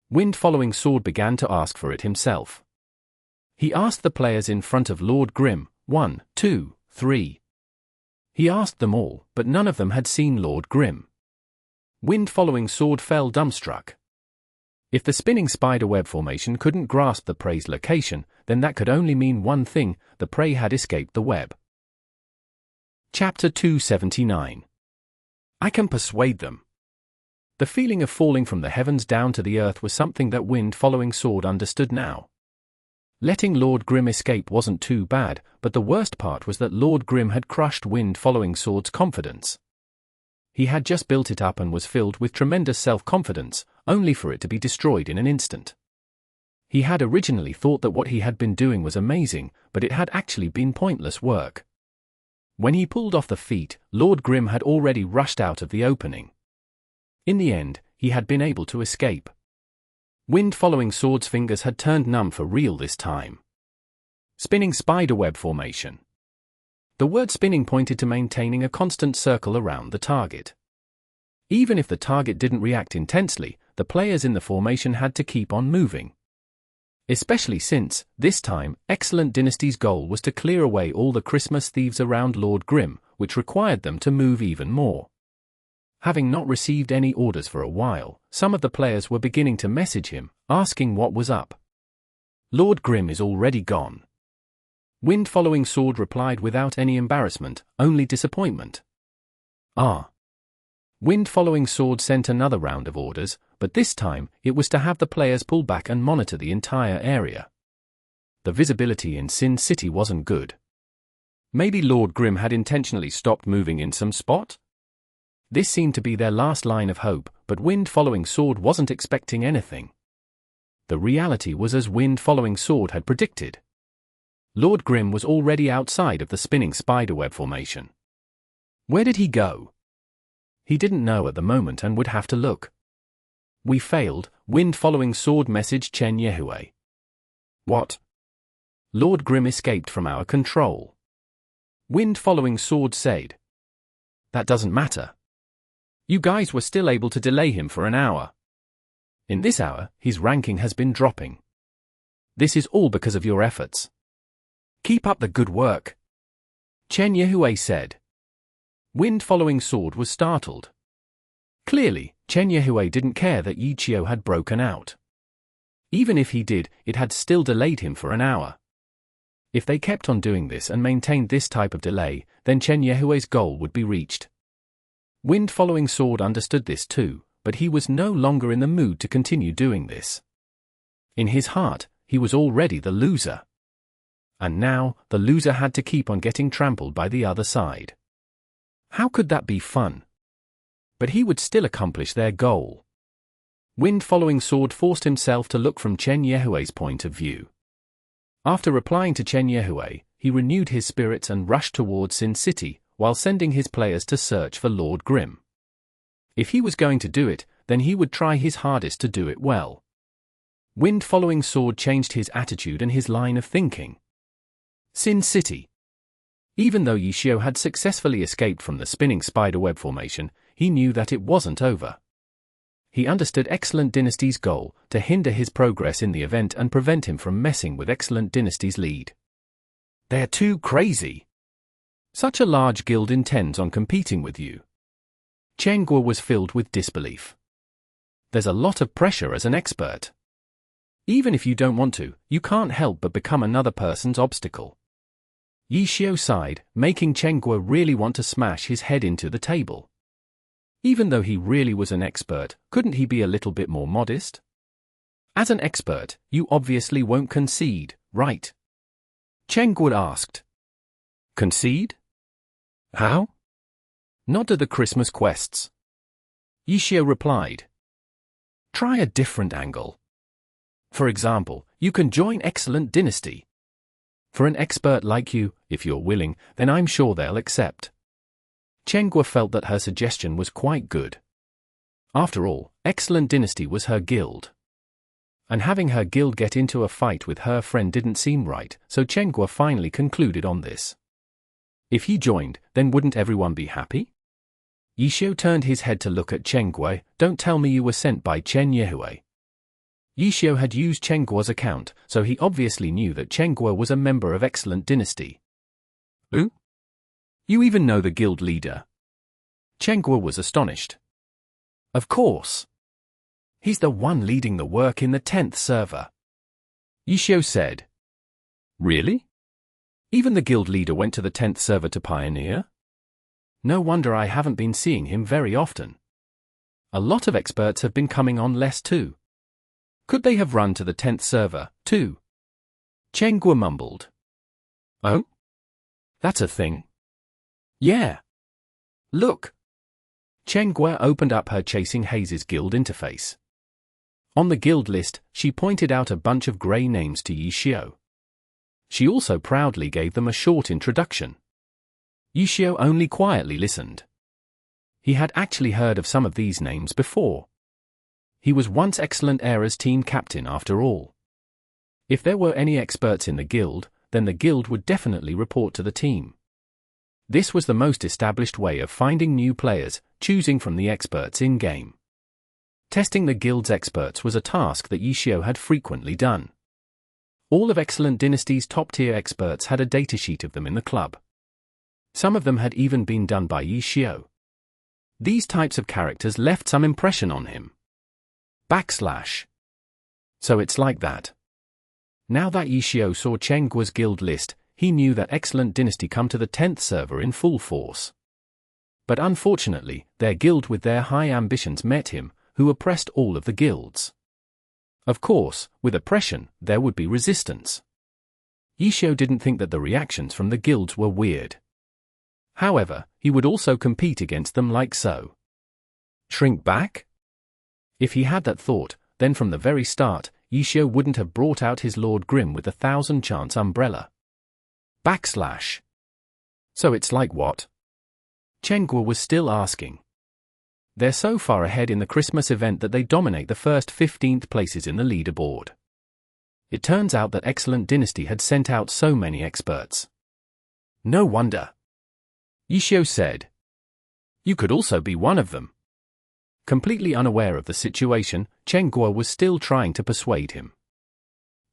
Wind-following sword began to ask for it himself. He asked the players in front of Lord Grim, 1, 2, 3. He asked them all, but none of them had seen Lord Grim. Wind-following sword fell dumbstruck. If the spinning spiderweb formation couldn't grasp the prey's location, then that could only mean one thing: the prey had escaped the web. Chapter 279. I can persuade them. The feeling of falling from the heavens down to the earth was something that Wind-following sword understood now. Letting Lord Grim escape wasn't too bad, but the worst part was that Lord Grim had crushed Wind-following sword's confidence. He had just built it up and was filled with tremendous self-confidence, only for it to be destroyed in an instant. He had originally thought that what he had been doing was amazing, but it had actually been pointless work. When he pulled off the feat, Lord Grim had already rushed out of the opening. In the end, he had been able to escape. Wind-following sword's fingers had turned numb for real this time. Spinning spiderweb formation. The word spinning pointed to maintaining a constant circle around the target. Even if the target didn't react intensely, the players in the formation had to keep on moving. Especially since, this time, Excellent Dynasty's goal was to clear away all the Christmas thieves around Lord Grim, which required them to move even more. Having not received any orders for a while, some of the players were beginning to message him, asking what was up. Lord Grim is already gone. Wind-following sword replied without any embarrassment, only disappointment. Ah. Wind-following sword sent another round of orders, but this time, it was to have the players pull back and monitor the entire area. The visibility in Sin City wasn't good. Maybe Lord Grim had intentionally stopped moving in some spot? This seemed to be their last line of hope, but Wind-following sword wasn't expecting anything. The reality was as Wind-following sword had predicted. Lord Grim was already outside of the spinning spiderweb formation. Where did he go? He didn't know at the moment and would have to look. We failed, Wind-following sword messaged Chen Yehue. What? Lord Grim escaped from our control. Wind-following sword said. That doesn't matter. You guys were still able to delay him for an hour. In this hour, his ranking has been dropping. This is all because of your efforts. Keep up the good work. Chen Yehue said. Wind-following sword was startled. Clearly, Chen Yehue didn't care that Yi Qiu had broken out. Even if he did, it had still delayed him for an hour. If they kept on doing this and maintained this type of delay, then Chen Yehue's goal would be reached. Wind-following sword understood this too, but he was no longer in the mood to continue doing this. In his heart, he was already the loser. And now, the loser had to keep on getting trampled by the other side. How could that be fun? But he would still accomplish their goal. Wind-following sword forced himself to look from Chen Yehue's point of view. After replying to Chen Yehue, he renewed his spirits and rushed towards Sin City, while sending his players to search for Lord Grim. If he was going to do it, then he would try his hardest to do it well. Wind-following sword changed his attitude and his line of thinking. Sin City. Even though Yi Qiu had successfully escaped from the spinning spiderweb formation, he knew that it wasn't over. He understood Excellent Dynasty's goal, to hinder his progress in the event and prevent him from messing with Excellent Dynasty's lead. They're too crazy. Such a large guild intends on competing with you. Chen Guo was filled with disbelief. There's a lot of pressure as an expert. Even if you don't want to, you can't help but become another person's obstacle. Yi Qiu sighed, making Chen Guo really want to smash his head into the table. Even though he really was an expert, couldn't he be a little bit more modest? As an expert, you obviously won't concede, right? Chengguo asked. Concede? How? Not to the Christmas quests. Yishio replied. Try a different angle. For example, you can join Excellent Dynasty. For an expert like you, if you're willing, then I'm sure they'll accept. Chengguo felt that her suggestion was quite good. After all, Excellent Dynasty was her guild. And having her guild get into a fight with her friend didn't seem right, so Chengguo finally concluded on this. If he joined, then wouldn't everyone be happy? Yishio turned his head to look at Chengguo. Don't tell me you were sent by Chen Yehui. Yishio had used Chengguo's account, so he obviously knew that Chengguo was a member of Excellent Dynasty. Who? You even know the guild leader? Chengguo was astonished. Of course. He's the one leading the work in the 10th server. Yishio said. Really? Even the guild leader went to the 10th server to pioneer? No wonder I haven't been seeing him very often. A lot of experts have been coming on less too. Could they have run to the 10th server, too? Chengguo mumbled. Oh? That's a thing? Yeah. Look. Chengguo opened up her Chasing Hazes guild interface. On the guild list, she pointed out a bunch of grey names to Yishio. She also proudly gave them a short introduction. Yishio only quietly listened. He had actually heard of some of these names before. He was once Excellent Era's team captain after all. If there were any experts in the guild, then the guild would definitely report to the team. This was the most established way of finding new players, choosing from the experts in-game. Testing the guild's experts was a task that Yishio had frequently done. All of Excellent Dynasty's top-tier experts had a datasheet of them in the club. Some of them had even been done by Yishio. These types of characters left some impression on him. So it's like that. Now that Yishio saw Chengguo's guild list, he knew that Excellent Dynasty come to the 10th server in full force. But unfortunately, their guild with their high ambitions met him, who oppressed all of the guilds. Of course, with oppression, there would be resistance. Yishio didn't think that the reactions from the guilds were weird. However, he would also compete against them like so. Shrink back? If he had that thought, then from the very start, Yishio wouldn't have brought out his Lord Grim with the 1000-chance umbrella. So it's like what? Chengguo was still asking. They're so far ahead in the Christmas event that they dominate the first 15th places in the leaderboard. It turns out that Excellent Dynasty had sent out so many experts. No wonder. Yishio said. You could also be one of them. Completely unaware of the situation, Chengguo was still trying to persuade him.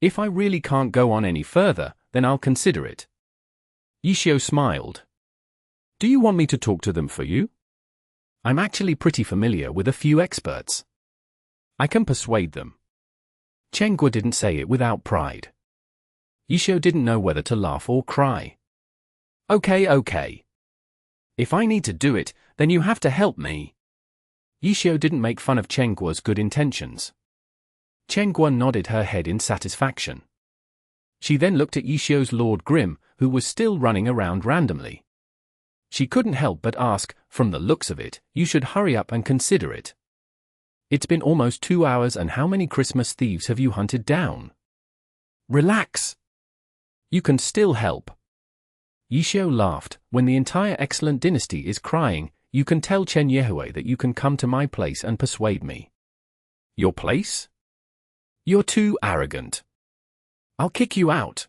If I really can't go on any further, then I'll consider it. Yishio smiled. Do you want me to talk to them for you? I'm actually pretty familiar with a few experts. I can persuade them. Chengguo didn't say it without pride. Yishio didn't know whether to laugh or cry. Okay. If I need to do it, then you have to help me. Yishio didn't make fun of Chengguo's good intentions. Chengguo nodded her head in satisfaction. She then looked at Yishio's Lord Grim, who was still running around randomly. She couldn't help but ask, from the looks of it, you should hurry up and consider it. It's been almost 2 hours and how many Christmas thieves have you hunted down? Relax. You can still help. Yishio laughed. When the entire Excellent Dynasty is crying, you can tell Chen Yehui that you can come to my place and persuade me. Your place? You're too arrogant. I'll kick you out.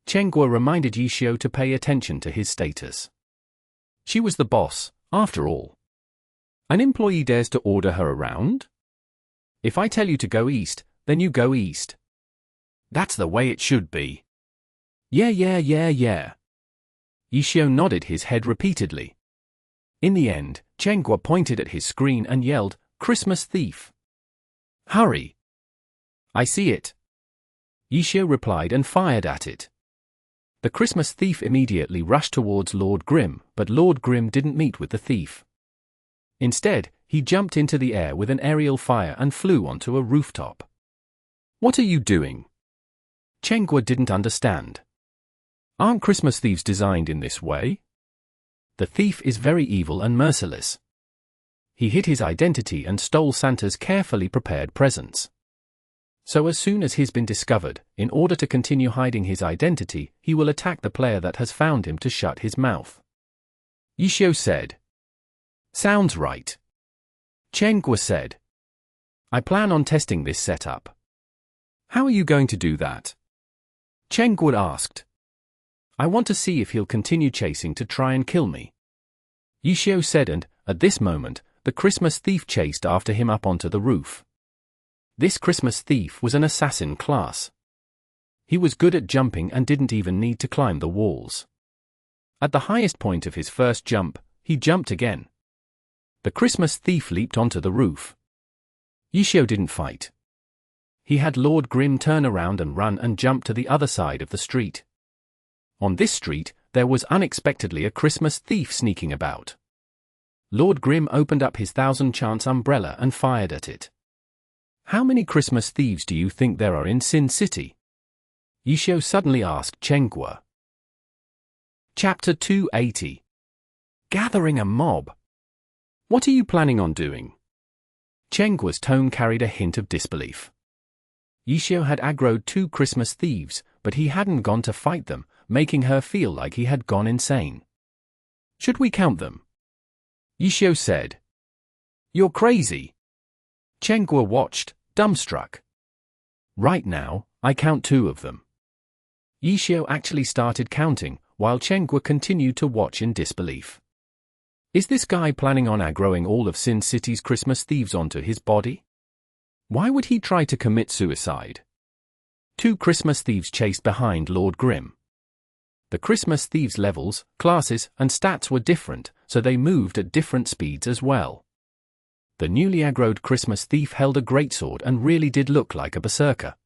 Chengguo reminded Yishio to pay attention to his status. She was the boss, after all. An employee dares to order her around? If I tell you to go east, then you go east. That's the way it should be. Yeah. Yishio nodded his head repeatedly. In the end, Chengguo pointed at his screen and yelled, Christmas thief. Hurry. I see it. Yishio replied and fired at it. The Christmas thief immediately rushed towards Lord Grim, but Lord Grim didn't meet with the thief. Instead, he jumped into the air with an aerial fire and flew onto a rooftop. What are you doing? Chenghua didn't understand. Aren't Christmas thieves designed in this way? The thief is very evil and merciless. He hid his identity and stole Santa's carefully prepared presents. So as soon as he's been discovered, in order to continue hiding his identity, he will attack the player that has found him to shut his mouth. Yishio said. Sounds right. Chenghua said. I plan on testing this setup. How are you going to do that? Chenghua asked. I want to see if he'll continue chasing to try and kill me. Yishio said, and, at this moment, the Christmas thief chased after him up onto the roof. This Christmas thief was an assassin class. He was good at jumping and didn't even need to climb the walls. At the highest point of his first jump, he jumped again. The Christmas thief leaped onto the roof. Yishio didn't fight. He had Lord Grimm turn around and run and jump to the other side of the street. On this street, there was unexpectedly a Christmas thief sneaking about. Lord Grimm opened up his 1,000-chance umbrella and fired at it. How many Christmas thieves do you think there are in Sin City? Yishio suddenly asked Chenghua. Chapter 280. Gathering a mob. What are you planning on doing? Chenghua's tone carried a hint of disbelief. Yishio had aggroed 2 Christmas thieves, but he hadn't gone to fight them, making her feel like he had gone insane. Should we count them? Yishio said. You're crazy. Chenghua watched, dumbstruck. Right now, I count 2 of them. Yishio actually started counting, while Chenghua continued to watch in disbelief. Is this guy planning on aggroing all of Sin City's Christmas thieves onto his body? Why would he try to commit suicide? 2 Christmas thieves chased behind Lord Grimm. The Christmas thieves' levels, classes, and stats were different, so they moved at different speeds as well. The newly aggroed Christmas thief held a greatsword and really did look like a berserker.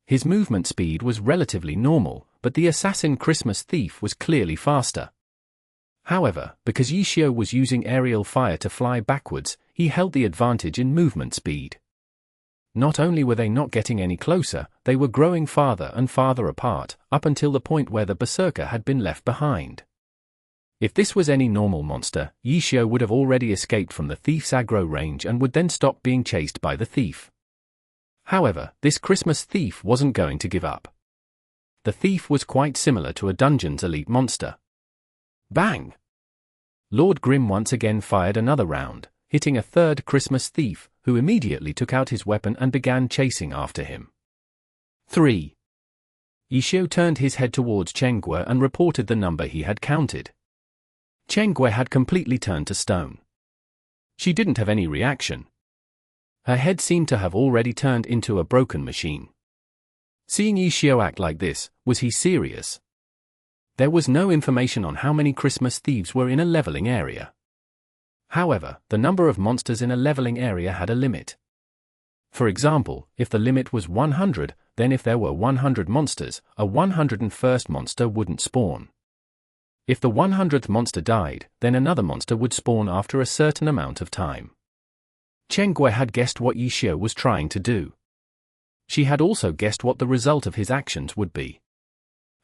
His movement speed was relatively normal, but the assassin Christmas thief was clearly faster. However, because Yishio was using aerial fire to fly backwards, he held the advantage in movement speed. Not only were they not getting any closer, they were growing farther and farther apart, up until the point where the berserker had been left behind. If this was any normal monster, Yishio would have already escaped from the thief's aggro range and would then stop being chased by the thief. However, this Christmas thief wasn't going to give up. The thief was quite similar to a dungeon's elite monster. Bang! Lord Grimm once again fired another round, hitting a 3rd Christmas thief, who immediately took out his weapon and began chasing after him. 3. Yishio turned his head towards Chenghua and reported the number he had counted. Chenghua had completely turned to stone. She didn't have any reaction. Her head seemed to have already turned into a broken machine. Seeing Yishio act like this, was he serious? There was no information on how many Christmas thieves were in a leveling area. However, the number of monsters in a leveling area had a limit. For example, if the limit was 100, then if there were 100 monsters, a 101st monster wouldn't spawn. If the 100th monster died, then another monster would spawn after a certain amount of time. Chenghua had guessed what Yishio was trying to do. She had also guessed what the result of his actions would be.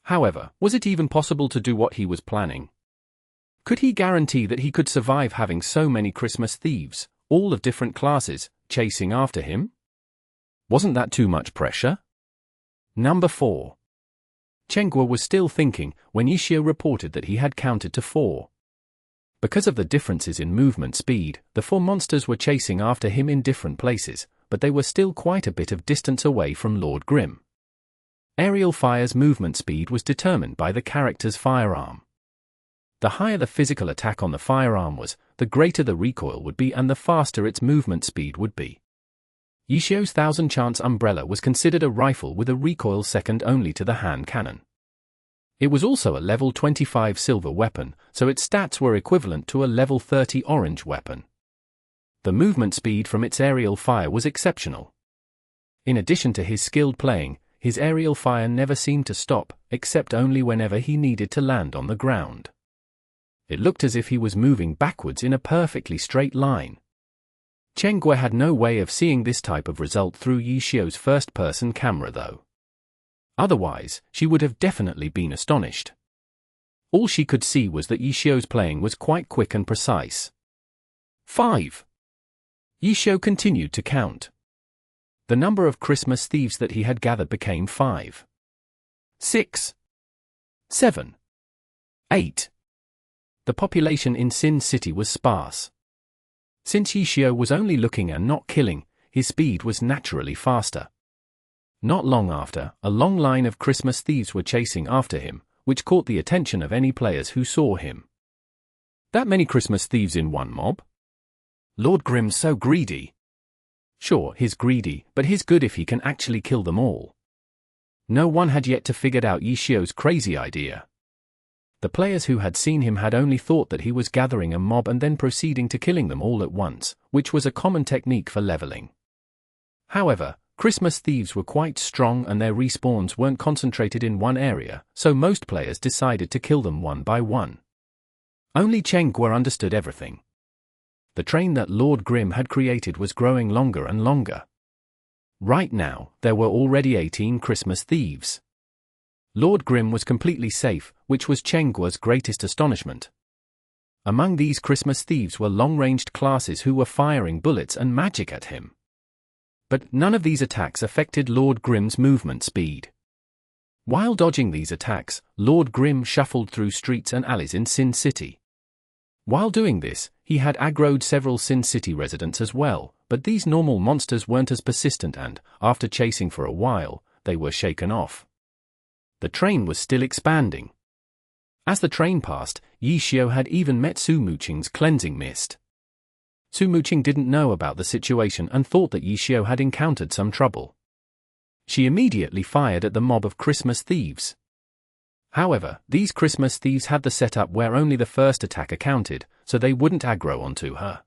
However, was it even possible to do what he was planning? Could he guarantee that he could survive having so many Christmas thieves, all of different classes, chasing after him? Wasn't that too much pressure? Number 4. Chenghua was still thinking when Yishio reported that he had counted to 4. Because of the differences in movement speed, the 4 monsters were chasing after him in different places, but they were still quite a bit of distance away from Lord Grimm. Aerial fire's movement speed was determined by the character's firearm. The higher the physical attack on the firearm was, the greater the recoil would be and the faster its movement speed would be. Yishio's 1,000-chance umbrella was considered a rifle with a recoil second only to the hand cannon. It was also a level 25 silver weapon, so its stats were equivalent to a level 30 orange weapon. The movement speed from its aerial fire was exceptional. In addition to his skilled playing, his aerial fire never seemed to stop, except only whenever he needed to land on the ground. It looked as if he was moving backwards in a perfectly straight line. Chen Gui had no way of seeing this type of result through Yishio's first-person camera though. Otherwise, she would have definitely been astonished. All she could see was that Yishio's playing was quite quick and precise. 5. Yishio continued to count. The number of Christmas thieves that he had gathered became 5. 6. 7. 8. The population in Sin City was sparse. Since Yishio was only looking and not killing, his speed was naturally faster. Not long after, a long line of Christmas thieves were chasing after him, which caught the attention of any players who saw him. That many Christmas thieves in one mob? Lord Grimm's so greedy. Sure, he's greedy, but he's good if he can actually kill them all. No one had yet to figure out Yishio's crazy idea. The players who had seen him had only thought that he was gathering a mob and then proceeding to killing them all at once, which was a common technique for leveling. However, Christmas thieves were quite strong and their respawns weren't concentrated in one area, so most players decided to kill them one by one. Only Chen Gui understood everything. The train that Lord Grimm had created was growing longer and longer. Right now, there were already 18 Christmas thieves. Lord Grimm was completely safe, which was Chen Gui's greatest astonishment. Among these Christmas thieves were long-ranged classes who were firing bullets and magic at him. But none of these attacks affected Lord Grimm's movement speed. While dodging these attacks, Lord Grimm shuffled through streets and alleys in Sin City. While doing this, he had aggroed several Sin City residents as well, but these normal monsters weren't as persistent and, after chasing for a while, they were shaken off. The train was still expanding. As the train passed, Yishio had even met Su Muqing's cleansing mist. Su Muqing didn't know about the situation and thought that Yishio had encountered some trouble. She immediately fired at the mob of Christmas thieves. However, these Christmas thieves had the setup where only the first attacker counted, so they wouldn't aggro onto her.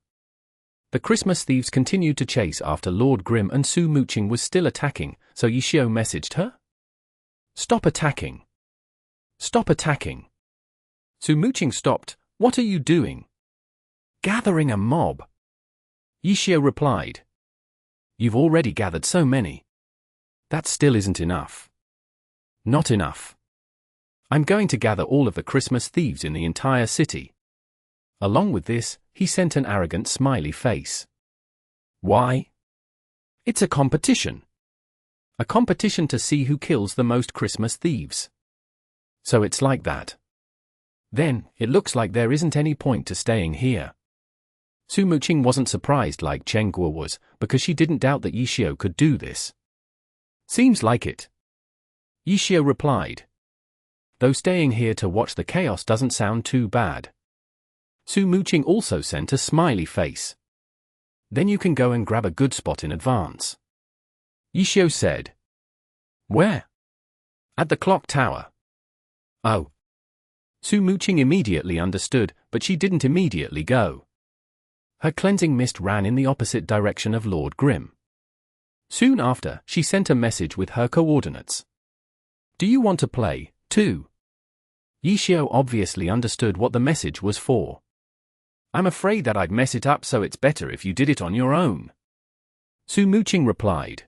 The Christmas thieves continued to chase after Lord Grimm and Su Muqing was still attacking, so Yishio messaged her. "Stop attacking. Stop attacking." Su Muqing stopped. "What are you doing?" "Gathering a mob." Yishio replied. "You've already gathered so many. That still isn't enough." "Not enough. I'm going to gather all of the Christmas thieves in the entire city." Along with this, he sent an arrogant smiley face. "Why?" "It's a competition. A competition to see who kills the most Christmas thieves. So it's like that. Then, it looks like there isn't any point to staying here." Su Muqing wasn't surprised like Chen Gui was, because she didn't doubt that Yishio could do this. "Seems like it." Yishio replied. "Though staying here to watch the chaos doesn't sound too bad." Su Muqing also sent a smiley face. "Then you can go and grab a good spot in advance." Yishio said. "Where?" "At the clock tower." "Oh." Su Muqing immediately understood, but she didn't immediately go. Her cleansing mist ran in the opposite direction of Lord Grimm. Soon after, she sent a message with her coordinates. "Do you want to play, too?" Yishio obviously understood what the message was for. "I'm afraid that I'd mess it up, so it's better if you did it on your own." Su Muqing replied.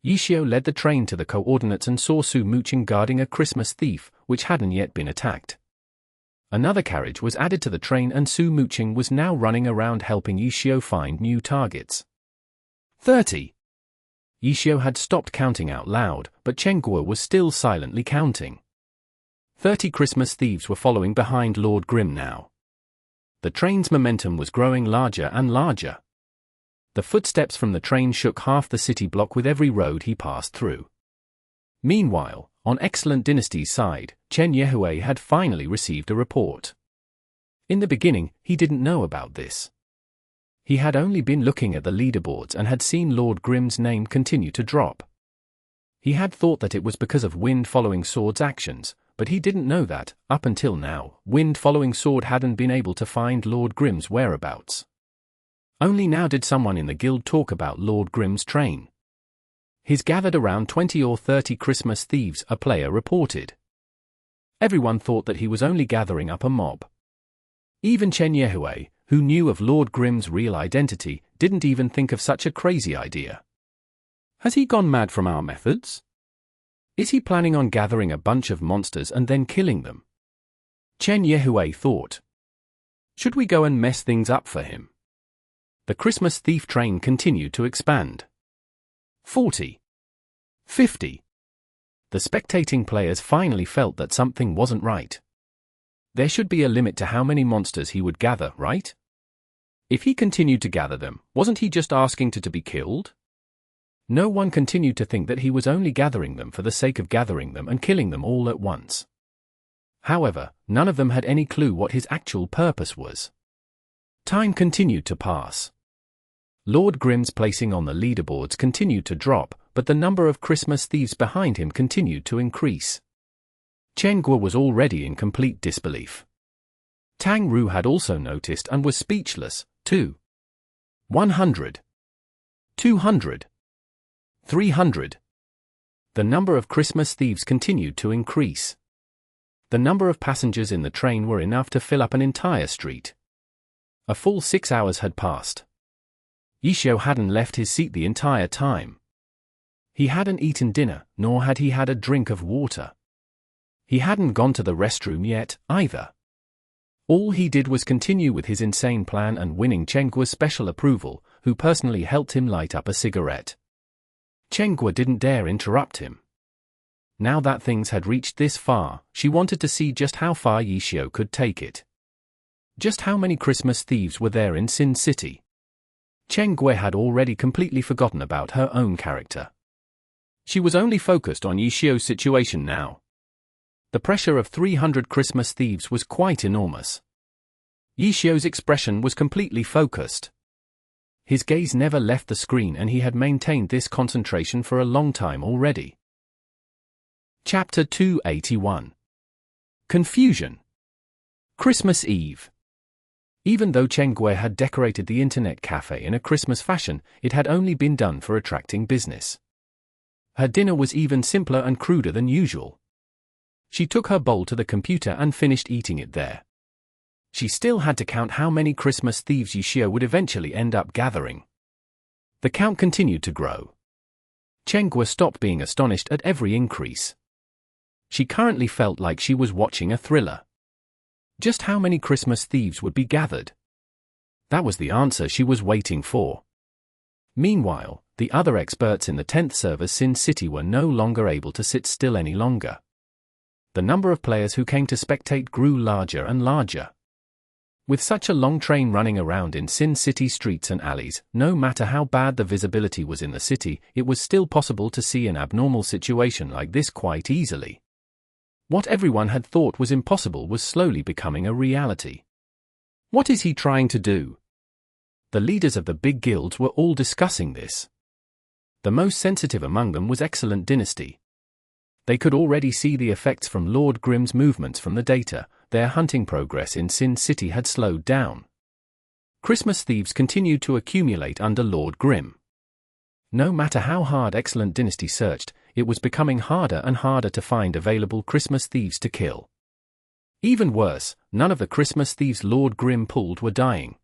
Yishio led the train to the coordinates and saw Su Muqing guarding a Christmas thief, which hadn't yet been attacked. Another carriage was added to the train and Su Muqing was now running around helping Yishio find new targets. 30. Yishio had stopped counting out loud, but Chen Gui was still silently counting. 30 Christmas thieves were following behind Lord Grimm now. The train's momentum was growing larger and larger. The footsteps from the train shook half the city block with every road he passed through. Meanwhile, on Excellent Dynasty's side, Chen Yehue had finally received a report. In the beginning, he didn't know about this. He had only been looking at the leaderboards and had seen Lord Grimm's name continue to drop. He had thought that it was because of Wind Following Sword's actions, but he didn't know that, up until now, Wind Following Sword hadn't been able to find Lord Grimm's whereabouts. Only now did someone in the guild talk about Lord Grimm's train. He's gathered around 20 or 30 Christmas thieves, a player reported. Everyone thought that he was only gathering up a mob. Even Chen Yehui, who knew of Lord Grimm's real identity, didn't even think of such a crazy idea. Has he gone mad from our methods? Is he planning on gathering a bunch of monsters and then killing them? Chen Yehui thought. Should we go and mess things up for him? The Christmas thief train continued to expand. 40. 50. The spectating players finally felt that something wasn't right. There should be a limit to how many monsters he would gather, right? If he continued to gather them, wasn't he just asking to be killed? No one continued to think that he was only gathering them for the sake of gathering them and killing them all at once. However, none of them had any clue what his actual purpose was. Time continued to pass. Lord Grimm's placing on the leaderboards continued to drop, but the number of Christmas thieves behind him continued to increase. Chen Guo was already in complete disbelief. Tang Ru had also noticed and was speechless, too. 100. 200. 300. The number of Christmas thieves continued to increase. The number of passengers in the train were enough to fill up an entire street. A full 6 hours had passed. Yishio hadn't left his seat the entire time. He hadn't eaten dinner, nor had he had a drink of water. He hadn't gone to the restroom yet, either. All he did was continue with his insane plan and winning Chen Guo's special approval, who personally helped him light up a cigarette. Chen Guo didn't dare interrupt him. Now that things had reached this far, she wanted to see just how far Yishio could take it. Just how many Christmas thieves were there in Sin City? Chen Guo had already completely forgotten about her own character. She was only focused on Yishio's situation now. The pressure of 300 Christmas thieves was quite enormous. Yishio's expression was completely focused. His gaze never left the screen and he had maintained this concentration for a long time already. Chapter 281. Confusion. Christmas Eve. Even though Chen Guo had decorated the internet cafe in a Christmas fashion, it had only been done for attracting business. Her dinner was even simpler and cruder than usual. She took her bowl to the computer and finished eating it there. She still had to count how many Christmas thieves Yishio would eventually end up gathering. The count continued to grow. Chen Guo stopped being astonished at every increase. She currently felt like she was watching a thriller. Just how many Christmas thieves would be gathered? That was the answer she was waiting for. Meanwhile, the other experts in the 10th server Sin City were no longer able to sit still any longer. The number of players who came to spectate grew larger and larger. With such a long train running around in Sin City streets and alleys, no matter how bad the visibility was in the city, it was still possible to see an abnormal situation like this quite easily. What everyone had thought was impossible was slowly becoming a reality. What is he trying to do? The leaders of the big guilds were all discussing this. The most sensitive among them was Excellent Dynasty. They could already see the effects from Lord Grimm's movements from the data. Their hunting progress in Sin City had slowed down. Christmas thieves continued to accumulate under Lord Grimm. No matter how hard Excellent Dynasty searched, it was becoming harder and harder to find available Christmas thieves to kill. Even worse, none of the Christmas thieves Lord Grimm pulled were dying.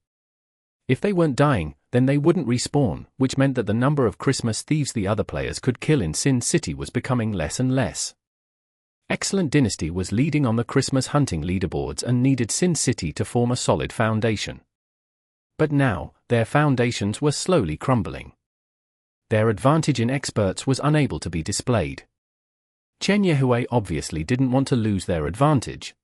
If they weren't dying, then they wouldn't respawn, which meant that the number of Christmas thieves the other players could kill in Sin City was becoming less and less. Excellent Dynasty was leading on the Christmas hunting leaderboards and needed Sin City to form a solid foundation. But now, their foundations were slowly crumbling. Their advantage in experts was unable to be displayed. Chen Yehui obviously didn't want to lose their advantage.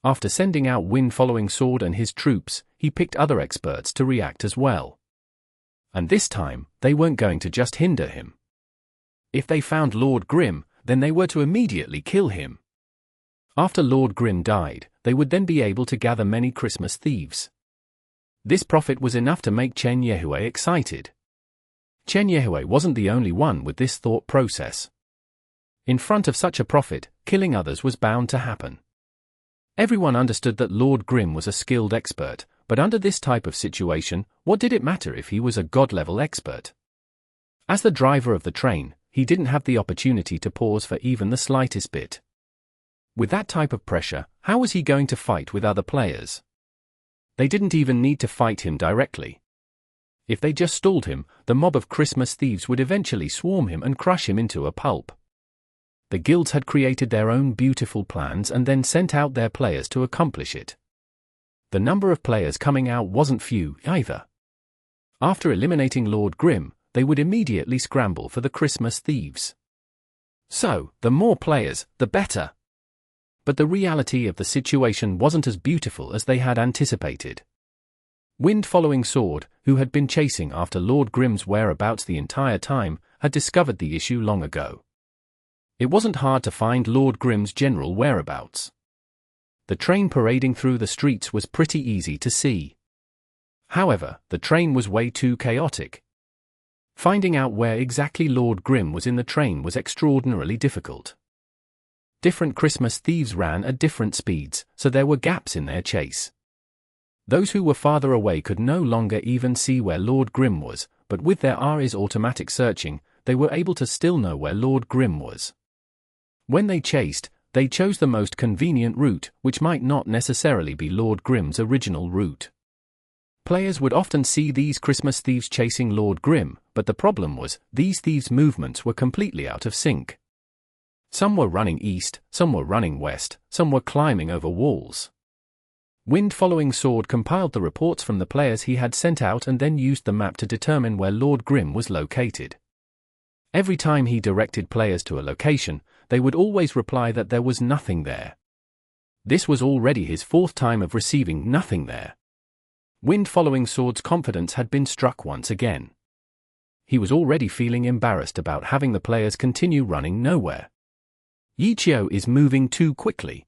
After sending out Wind following Sword and his troops, he picked other experts to react as well. And this time, they weren't going to just hinder him. If they found Lord Grimm, then they were to immediately kill him. After Lord Grimm died, they would then be able to gather many Christmas thieves. This profit was enough to make Chen Yehui excited. Chen Yehui wasn't the only one with this thought process. In front of such a profit, killing others was bound to happen. Everyone understood that Lord Grimm was a skilled expert, but under this type of situation, what did it matter if he was a god-level expert? As the driver of the train, he didn't have the opportunity to pause for even the slightest bit. With that type of pressure, how was he going to fight with other players? They didn't even need to fight him directly. If they just stalled him, the mob of Christmas thieves would eventually swarm him and crush him into a pulp. The guilds had created their own beautiful plans and then sent out their players to accomplish it. The number of players coming out wasn't few, either. After eliminating Lord Grim, they would immediately scramble for the Christmas thieves. So, the more players, the better. But the reality of the situation wasn't as beautiful as they had anticipated. Wind-following Sword, who had been chasing after Lord Grim's whereabouts the entire time, had discovered the issue long ago. It wasn't hard to find Lord Grim's general whereabouts. The train parading through the streets was pretty easy to see. However, the train was way too chaotic. Finding out where exactly Lord Grim was in the train was extraordinarily difficult. Different Christmas thieves ran at different speeds, so there were gaps in their chase. Those who were farther away could no longer even see where Lord Grim was, but with their RA's automatic searching, they were able to still know where Lord Grim was. When they chased, they chose the most convenient route, which might not necessarily be Lord Grim's original route. Players would often see these Christmas thieves chasing Lord Grim, but the problem was, these thieves' movements were completely out of sync. Some were running east, some were running west, some were climbing over walls. Wind-following Sword compiled the reports from the players he had sent out and then used the map to determine where Lord Grim was located. Every time he directed players to a location, they would always reply that there was nothing there. This was already his fourth time of receiving nothing there. Wind-following Sword's confidence had been struck once again. He was already feeling embarrassed about having the players continue running nowhere. Yichio is moving too quickly.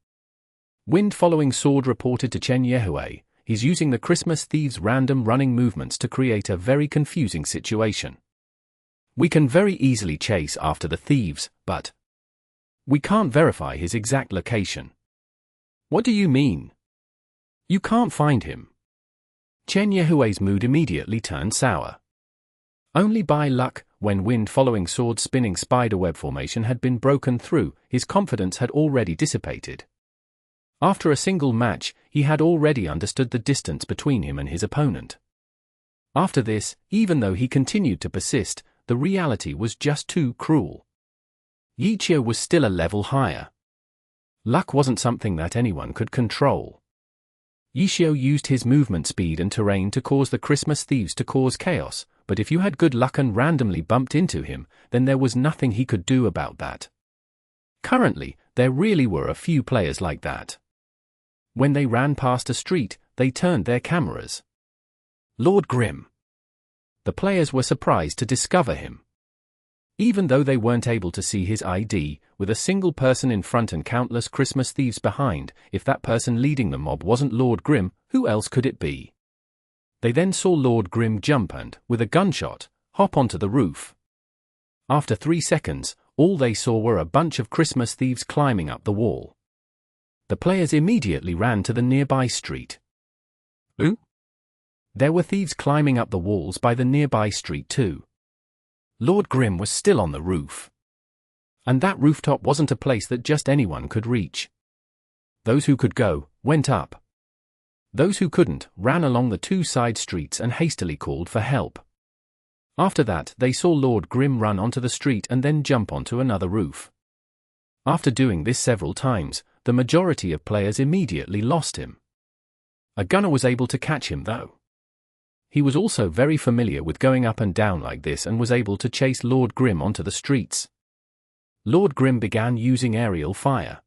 Wind-following Sword reported to Chen Yehue, he's using the Christmas thieves' random running movements to create a very confusing situation. We can very easily chase after the thieves, but we can't verify his exact location. What do you mean? You can't find him. Chen Yehue's mood immediately turned sour. Only by luck, when Wind-following Sword's spinning spiderweb formation had been broken through, his confidence had already dissipated. After a single match, he had already understood the distance between him and his opponent. After this, even though he continued to persist, the reality was just too cruel. Yichio was still a level higher. Luck wasn't something that anyone could control. Yichio used his movement speed and terrain to cause the Christmas thieves to cause chaos, but if you had good luck and randomly bumped into him, then there was nothing he could do about that. Currently, there really were a few players like that. When they ran past a street, they turned their cameras. Lord Grim. The players were surprised to discover him. Even though they weren't able to see his ID, with a single person in front and countless Christmas thieves behind, if that person leading the mob wasn't Lord Grim, who else could it be? They then saw Lord Grim jump and, with a gunshot, hop onto the roof. After 3 seconds, all they saw were a bunch of Christmas thieves climbing up the wall. The players immediately ran to the nearby street. Who? There were thieves climbing up the walls by the nearby street too. Lord Grim was still on the roof. And that rooftop wasn't a place that just anyone could reach. Those who could go, went up. Those who couldn't, ran along the 2 side streets and hastily called for help. After that, they saw Lord Grim run onto the street and then jump onto another roof. After doing this several times, the majority of players immediately lost him. A gunner was able to catch him though. He was also very familiar with going up and down like this and was able to chase Lord Grim onto the streets. Lord Grim began using aerial fire.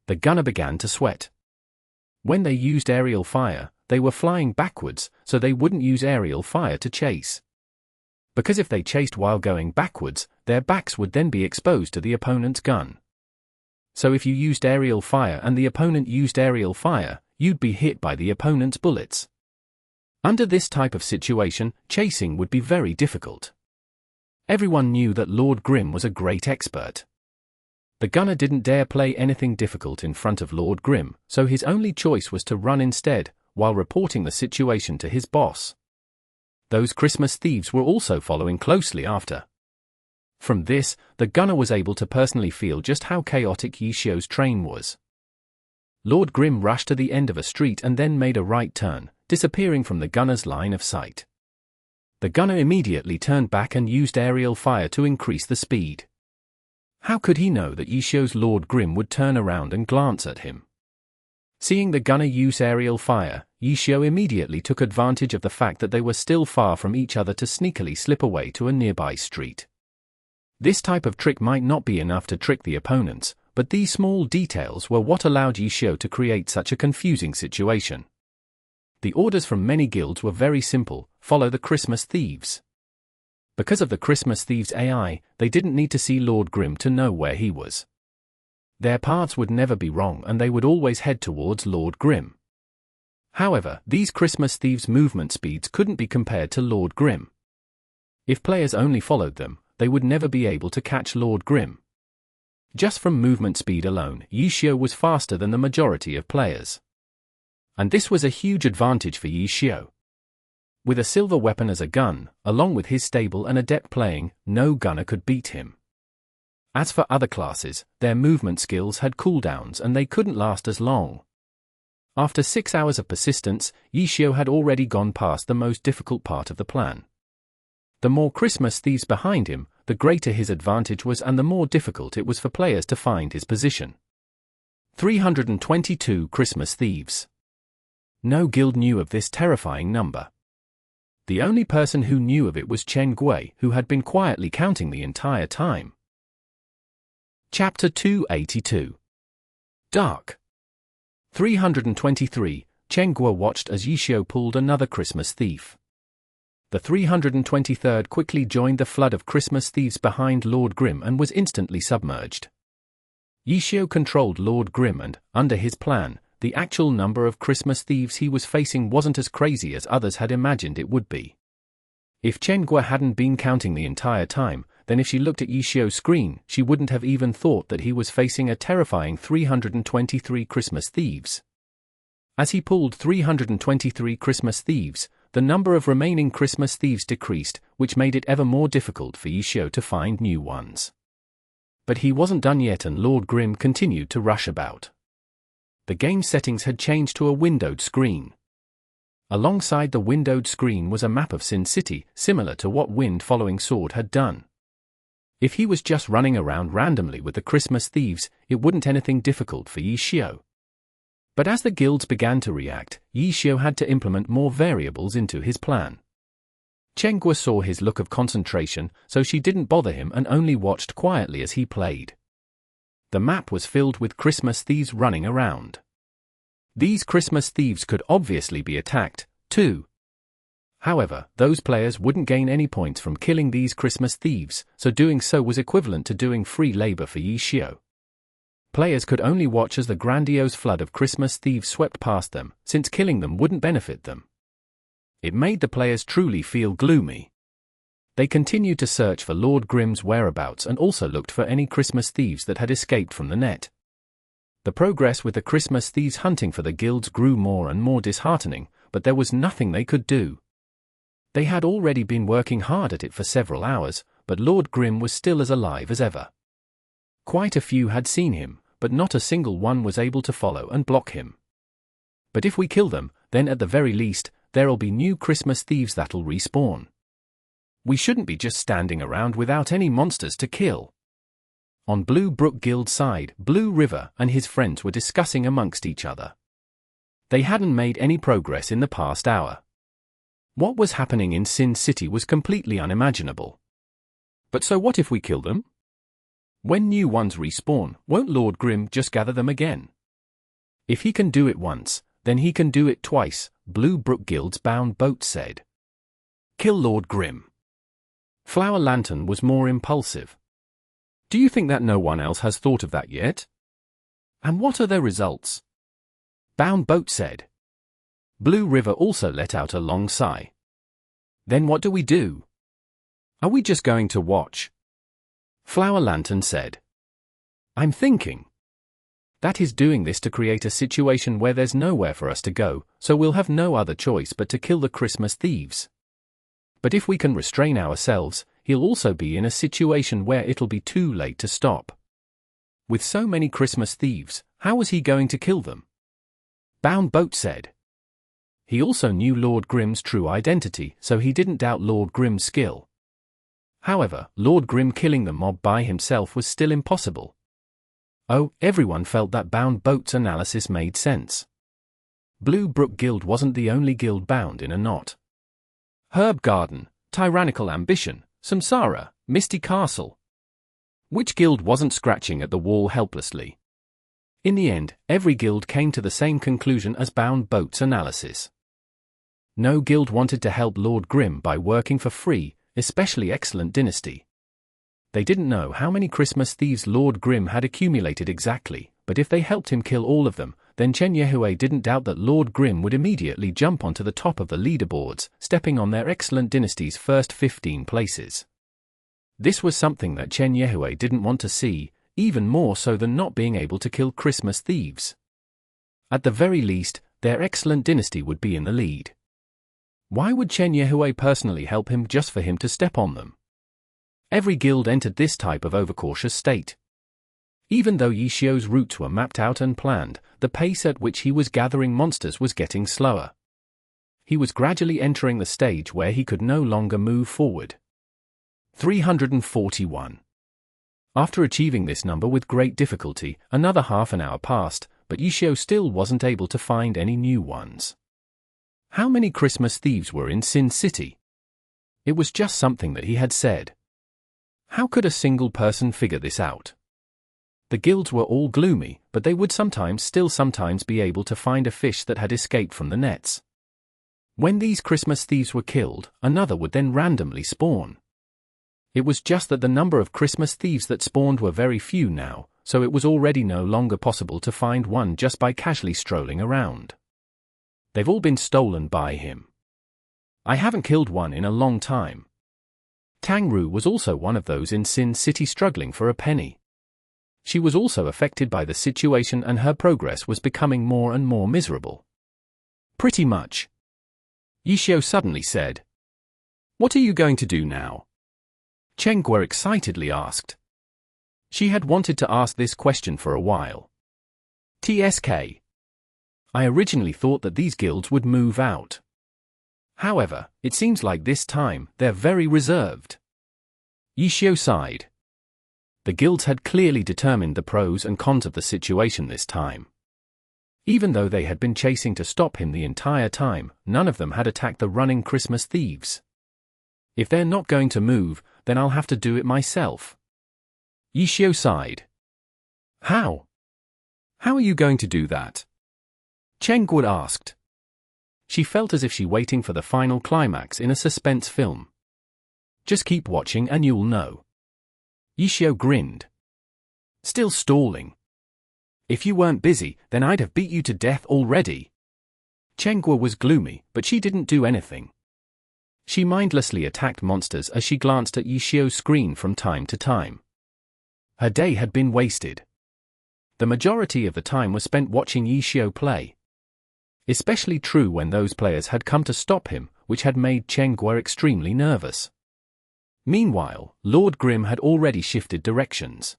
The gunner began to sweat. When they used aerial fire, they were flying backwards, so they wouldn't use aerial fire to chase. Because if they chased while going backwards, their backs would then be exposed to the opponent's gun. So if you used aerial fire and the opponent used aerial fire, you'd be hit by the opponent's bullets. Under this type of situation, chasing would be very difficult. Everyone knew that Lord Grim was a great expert. The gunner didn't dare play anything difficult in front of Lord Grim, so his only choice was to run instead, while reporting the situation to his boss. Those Christmas thieves were also following closely after. From this, the gunner was able to personally feel just how chaotic Yichio's train was. Lord Grim rushed to the end of a street and then made a right turn, disappearing from the gunner's line of sight. The gunner immediately turned back and used aerial fire to increase the speed. How could he know that Yishio's Lord Grim would turn around and glance at him? Seeing the gunner use aerial fire, Yishio immediately took advantage of the fact that they were still far from each other to sneakily slip away to a nearby street. This type of trick might not be enough to trick the opponents, but these small details were what allowed Yishio to create such a confusing situation. The orders from many guilds were very simple: follow the Christmas thieves. Because of the Christmas thieves' AI, they didn't need to see Lord Grim to know where he was. Their paths would never be wrong and they would always head towards Lord Grim. However, these Christmas thieves' movement speeds couldn't be compared to Lord Grim. If players only followed them, they would never be able to catch Lord Grim. Just from movement speed alone, Yishio was faster than the majority of players. And this was a huge advantage for Yishio. With a silver weapon as a gun, along with his stable and adept playing, no gunner could beat him. As for other classes, their movement skills had cooldowns and they couldn't last as long. After 6 hours of persistence, Yishio had already gone past the most difficult part of the plan. The more Christmas thieves behind him, the greater his advantage was and the more difficult it was for players to find his position. 322 Christmas thieves. No guild knew of this terrifying number. The only person who knew of it was Chen Gui, who had been quietly counting the entire time. Chapter 282. Dark. 323, Chen Gui watched as Yishio pulled another Christmas thief. The 323rd quickly joined the flood of Christmas thieves behind Lord Grim and was instantly submerged. Yishio controlled Lord Grim and, under his plan, the actual number of Christmas thieves he was facing wasn't as crazy as others had imagined it would be. If Chen Gui hadn't been counting the entire time, then if she looked at Yishio's screen, she wouldn't have even thought that he was facing a terrifying 323 Christmas thieves. As he pulled 323 Christmas thieves, the number of remaining Christmas thieves decreased, which made it ever more difficult for Yishio to find new ones. But he wasn't done yet and Lord Grim continued to rush about. The game settings had changed to a windowed screen. Alongside the windowed screen was a map of Sin City, similar to what Wind Following Sword had done. If he was just running around randomly with the Christmas thieves, it wouldn't anything difficult for Yishio. But as the guilds began to react, Yishio had to implement more variables into his plan. Chen Gui saw his look of concentration, so she didn't bother him and only watched quietly as he played. The map was filled with Christmas thieves running around. These Christmas thieves could obviously be attacked, too. However, those players wouldn't gain any points from killing these Christmas thieves, so doing so was equivalent to doing free labor for Yishio. Players could only watch as the grandiose flood of Christmas thieves swept past them, since killing them wouldn't benefit them. It made the players truly feel gloomy. They continued to search for Lord Grim's whereabouts and also looked for any Christmas thieves that had escaped from the net. The progress with the Christmas thieves hunting for the guilds grew more and more disheartening, but there was nothing they could do. They had already been working hard at it for several hours, but Lord Grim was still as alive as ever. Quite a few had seen him, but not a single one was able to follow and block him. But if we kill them, then at the very least, there'll be new Christmas thieves that'll respawn. We shouldn't be just standing around without any monsters to kill. On Blue Brook Guild side, Blue River and his friends were discussing amongst each other. They hadn't made any progress in the past hour. What was happening in Sin City was completely unimaginable. But so what if we kill them? When new ones respawn, won't Lord Grim just gather them again? If he can do it once, then he can do it twice, Blue Brook Guild's Bound Boat said. Kill Lord Grim. Flower Lantern was more impulsive. Do you think that no one else has thought of that yet? And what are the results? Bound Boat said. Blue River also let out a long sigh. Then what do we do? Are we just going to watch? Flower Lantern said. I'm thinking. That is doing this to create a situation where there's nowhere for us to go, so we'll have no other choice but to kill the Christmas thieves. But if we can restrain ourselves, he'll also be in a situation where it'll be too late to stop. With so many Christmas thieves, how was he going to kill them? Bound Boat said. He also knew Lord Grim's true identity, so he didn't doubt Lord Grim's skill. However, Lord Grim killing the mob by himself was still impossible. Oh, everyone felt that Bound Boat's analysis made sense. Blue Brook Guild wasn't the only guild bound in a knot. Herb Garden, Tyrannical Ambition, Samsara, Misty Castle. Which guild wasn't scratching at the wall helplessly? In the end, every guild came to the same conclusion as Bound Boat's analysis. No guild wanted to help Lord Grim by working for free, especially Excellent Dynasty. They didn't know how many Christmas thieves Lord Grim had accumulated exactly, but if they helped him kill all of them, then Chen Yehue didn't doubt that Lord Grim would immediately jump onto the top of the leaderboards, stepping on their Excellent Dynasty's first 15 places. This was something that Chen Yehue didn't want to see, even more so than not being able to kill Christmas thieves. At the very least, their Excellent Dynasty would be in the lead. Why would Chen Yehue personally help him just for him to step on them? Every guild entered this type of overcautious state. Even though Yishio's routes were mapped out and planned, the pace at which he was gathering monsters was getting slower. He was gradually entering the stage where he could no longer move forward. 341. After achieving this number with great difficulty, another half an hour passed, but Yishio still wasn't able to find any new ones. How many Christmas thieves were in Sin City? It was just something that he had said. How could a single person figure this out? The guilds were all gloomy, but they would sometimes be able to find a fish that had escaped from the nets. When these Christmas thieves were killed, another would then randomly spawn. It was just that the number of Christmas thieves that spawned were very few now, so it was already no longer possible to find one just by casually strolling around. They've all been stolen by him. I haven't killed one in a long time. Tangru was also one of those in Sin City struggling for a penny. She was also affected by the situation and her progress was becoming more and more miserable. Pretty much. Yishio suddenly said. What are you going to do now? Chengguo excitedly asked. She had wanted to ask this question for a while. TSK. I originally thought that these guilds would move out. However, it seems like this time, they're very reserved. Yishio sighed. The guilds had clearly determined the pros and cons of the situation this time. Even though they had been chasing to stop him the entire time, none of them had attacked the running Christmas thieves. If they're not going to move, then I'll have to do it myself. Yishio sighed. How? How are you going to do that? Chengguo asked. She felt as if she waiting for the final climax in a suspense film. Just keep watching and you'll know. Yishio grinned. Still stalling. If you weren't busy, then I'd have beat you to death already. Chengguo was gloomy, but she didn't do anything. She mindlessly attacked monsters as she glanced at Yishio's screen from time to time. Her day had been wasted. The majority of the time was spent watching Yishio play. Especially true when those players had come to stop him, which had made Chengguo extremely nervous. Meanwhile, Lord Grim had already shifted directions.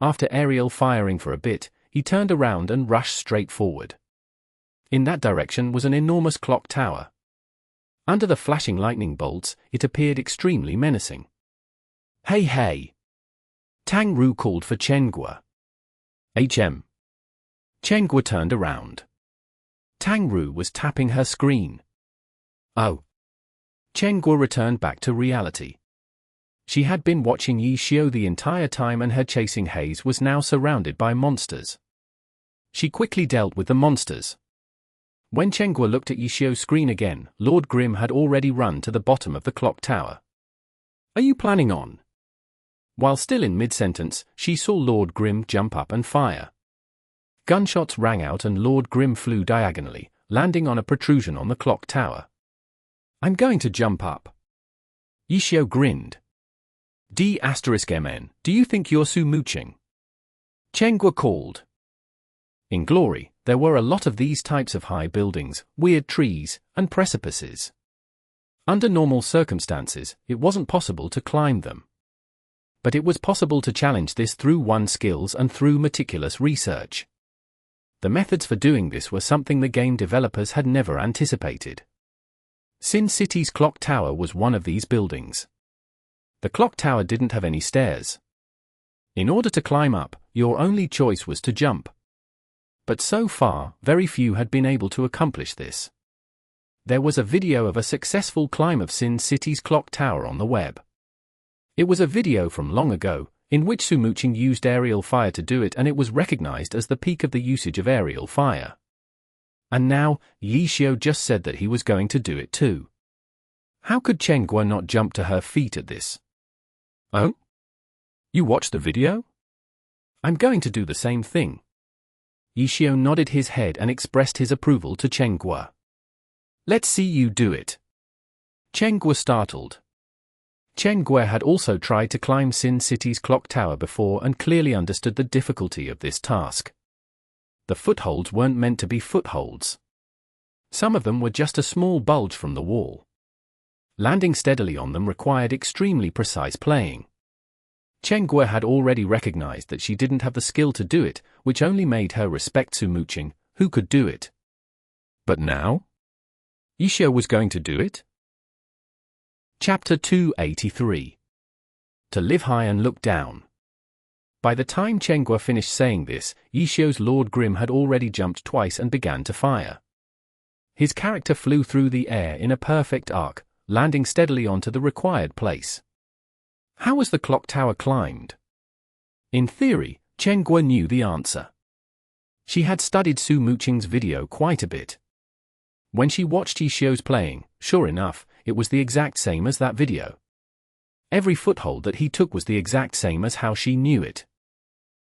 After aerial firing for a bit, he turned around and rushed straight forward. In that direction was an enormous clock tower. Under the flashing lightning bolts, it appeared extremely menacing. Hey hey! Tangru called for Chengguo. HM. Chengguo turned around. Tangru was tapping her screen. Oh. Chengguo returned back to reality. She had been watching Yishio the entire time and her chasing haze was now surrounded by monsters. She quickly dealt with the monsters. When Chengguo looked at Yishio's screen again, Lord Grim had already run to the bottom of the clock tower. Are you planning on? While still in mid-sentence, she saw Lord Grim jump up and fire. Gunshots rang out and Lord Grim flew diagonally, landing on a protrusion on the clock tower. I'm going to jump up. Yishio grinned. D*MN, do you think you're mooching? Chengguo called. In Glory, there were a lot of these types of high buildings, weird trees, and precipices. Under normal circumstances, it wasn't possible to climb them. But it was possible to challenge this through one's skills and through meticulous research. The methods for doing this were something the game developers had never anticipated. Sin City's clock tower was one of these buildings. The clock tower didn't have any stairs. In order to climb up, your only choice was to jump. But so far, very few had been able to accomplish this. There was a video of a successful climb of Sin City's clock tower on the web. It was a video from long ago, in which Sumuching used aerial fire to do it, and it was recognized as the peak of the usage of aerial fire. And now, Yishio just said that he was going to do it too. How could Chenghua not jump to her feet at this? Oh? You watched the video? I'm going to do the same thing. Yishio nodded his head and expressed his approval to Chenghua. Let's see you do it. Chenghua startled. Chenghua had also tried to climb Sin City's clock tower before and clearly understood the difficulty of this task. The footholds weren't meant to be footholds. Some of them were just a small bulge from the wall. Landing steadily on them required extremely precise playing. Chenghua had already recognized that she didn't have the skill to do it, which only made her respect Sumuching, who could do it. But now? Yishio was going to do it? Chapter 283. To live high and look down. By the time Chenghua finished saying this, Yishio's Lord Grim had already jumped twice and began to fire. His character flew through the air in a perfect arc, landing steadily onto the required place. How was the clock tower climbed? In theory, Chenghua knew the answer. She had studied Sumuching's video quite a bit. When she watched Yishio's playing, sure enough, it was the exact same as that video. Every foothold that he took was the exact same as how she knew it.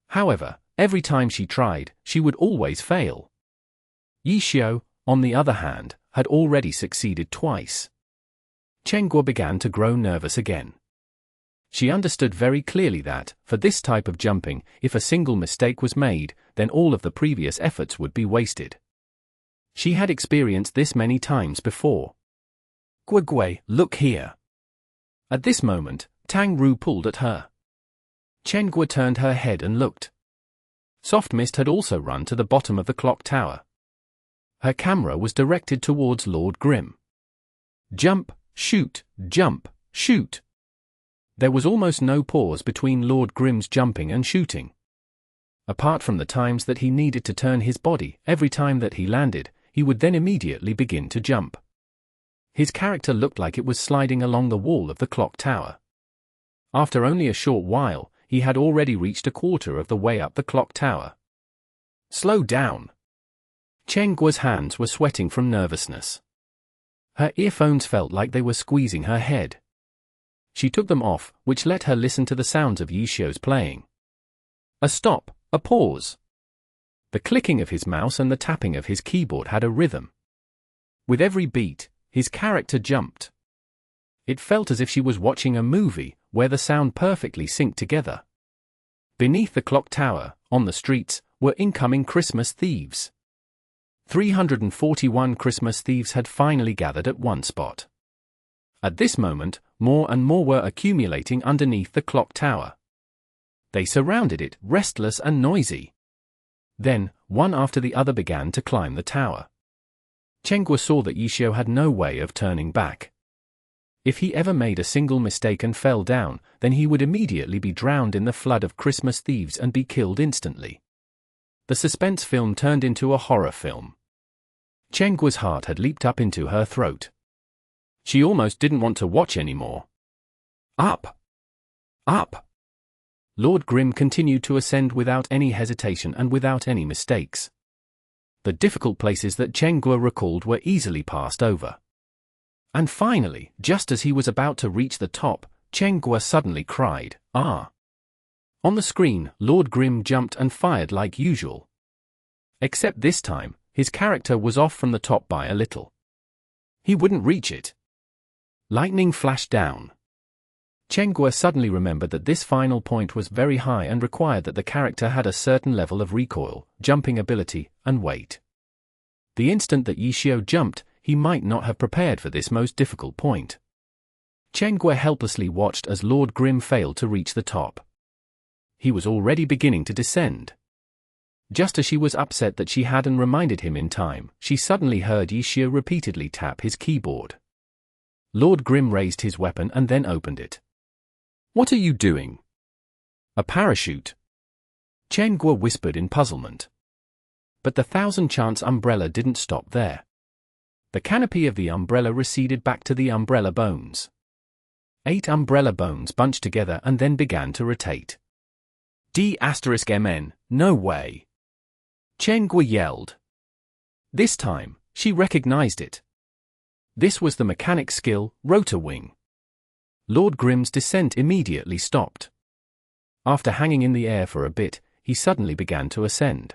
However, every time she tried, she would always fail. Yishio, on the other hand, had already succeeded twice. Chenghua began to grow nervous again. She understood very clearly that, for this type of jumping, if a single mistake was made, then all of the previous efforts would be wasted. She had experienced this many times before. Guigui, look here. At this moment, Tang Ru pulled at her. Chenghua turned her head and looked. Soft Mist had also run to the bottom of the clock tower. Her camera was directed towards Lord Grim. Jump, shoot, jump, shoot. There was almost no pause between Lord Grim's jumping and shooting. Apart from the times that he needed to turn his body, every time that he landed, he would then immediately begin to jump. His character looked like it was sliding along the wall of the clock tower. After only a short while, he had already reached a quarter of the way up the clock tower. Slow down. Chenghua's hands were sweating from nervousness. Her earphones felt like they were squeezing her head. She took them off, which let her listen to the sounds of Yishio's playing. A stop, a pause. The clicking of his mouse and the tapping of his keyboard had a rhythm. With every beat, his character jumped. It felt as if she was watching a movie, where the sound perfectly synced together. Beneath the clock tower, on the streets, were incoming Christmas thieves. 341 Christmas thieves had finally gathered at one spot. At this moment, more and more were accumulating underneath the clock tower. They surrounded it, restless and noisy. Then, one after the other began to climb the tower. Chenghua saw that Yishio had no way of turning back. If he ever made a single mistake and fell down, then he would immediately be drowned in the flood of Christmas thieves and be killed instantly. The suspense film turned into a horror film. Chenghua's heart had leaped up into her throat. She almost didn't want to watch anymore. Up! Up! Lord Grim continued to ascend without any hesitation and without any mistakes. The difficult places that Chenghua recalled were easily passed over. And finally, just as he was about to reach the top, Chenghua suddenly cried, "Ah!" On the screen, Lord Grim jumped and fired like usual. Except this time, his character was off from the top by a little. He wouldn't reach it. Lightning flashed down. Chenghua suddenly remembered that this final point was very high and required that the character had a certain level of recoil, jumping ability, and weight. The instant that Yishio jumped, he might not have prepared for this most difficult point. Chenghua helplessly watched as Lord Grim failed to reach the top. He was already beginning to descend. Just as she was upset that she hadn't reminded him in time, she suddenly heard Yishio repeatedly tap his keyboard. Lord Grim raised his weapon and then opened it. "What are you doing?" "A parachute," Chen Guo whispered in puzzlement. But the 1000-chance umbrella didn't stop there. The canopy of the umbrella receded back to the umbrella bones. 8 umbrella bones bunched together and then began to rotate. D*MN, no way! Chen Guo yelled. This time, she recognized it. This was the mechanic skill, Rotor Wing. Lord Grim's descent immediately stopped. After hanging in the air for a bit, he suddenly began to ascend.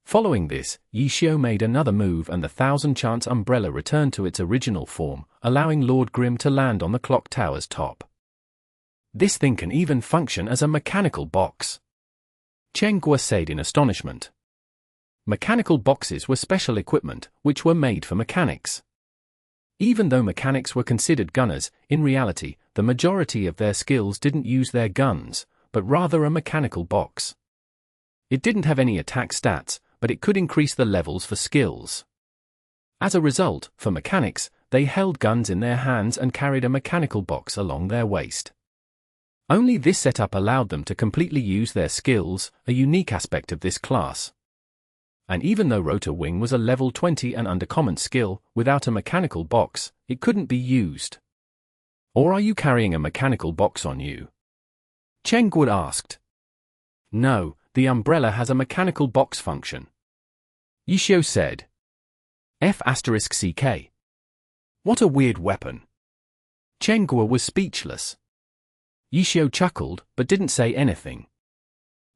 Following this, Yishio made another move and the 1000-chance umbrella returned to its original form, allowing Lord Grim to land on the clock tower's top. This thing can even function as a mechanical box, Chen Guo said in astonishment. Mechanical boxes were special equipment, which were made for mechanics. Even though mechanics were considered gunners, in reality, the majority of their skills didn't use their guns, but rather a mechanical box. It didn't have any attack stats, but it could increase the levels for skills. As a result, for mechanics, they held guns in their hands and carried a mechanical box along their waist. Only this setup allowed them to completely use their skills, a unique aspect of this class. And even though Rotor Wing was a level 20 and undercommon skill, without a mechanical box, it couldn't be used. Or are you carrying a mechanical box on you? Chen Guo asked. No, the umbrella has a mechanical box function, Yishio said. F*CK. What a weird weapon. Chen Guo was speechless. Yishio chuckled, but didn't say anything.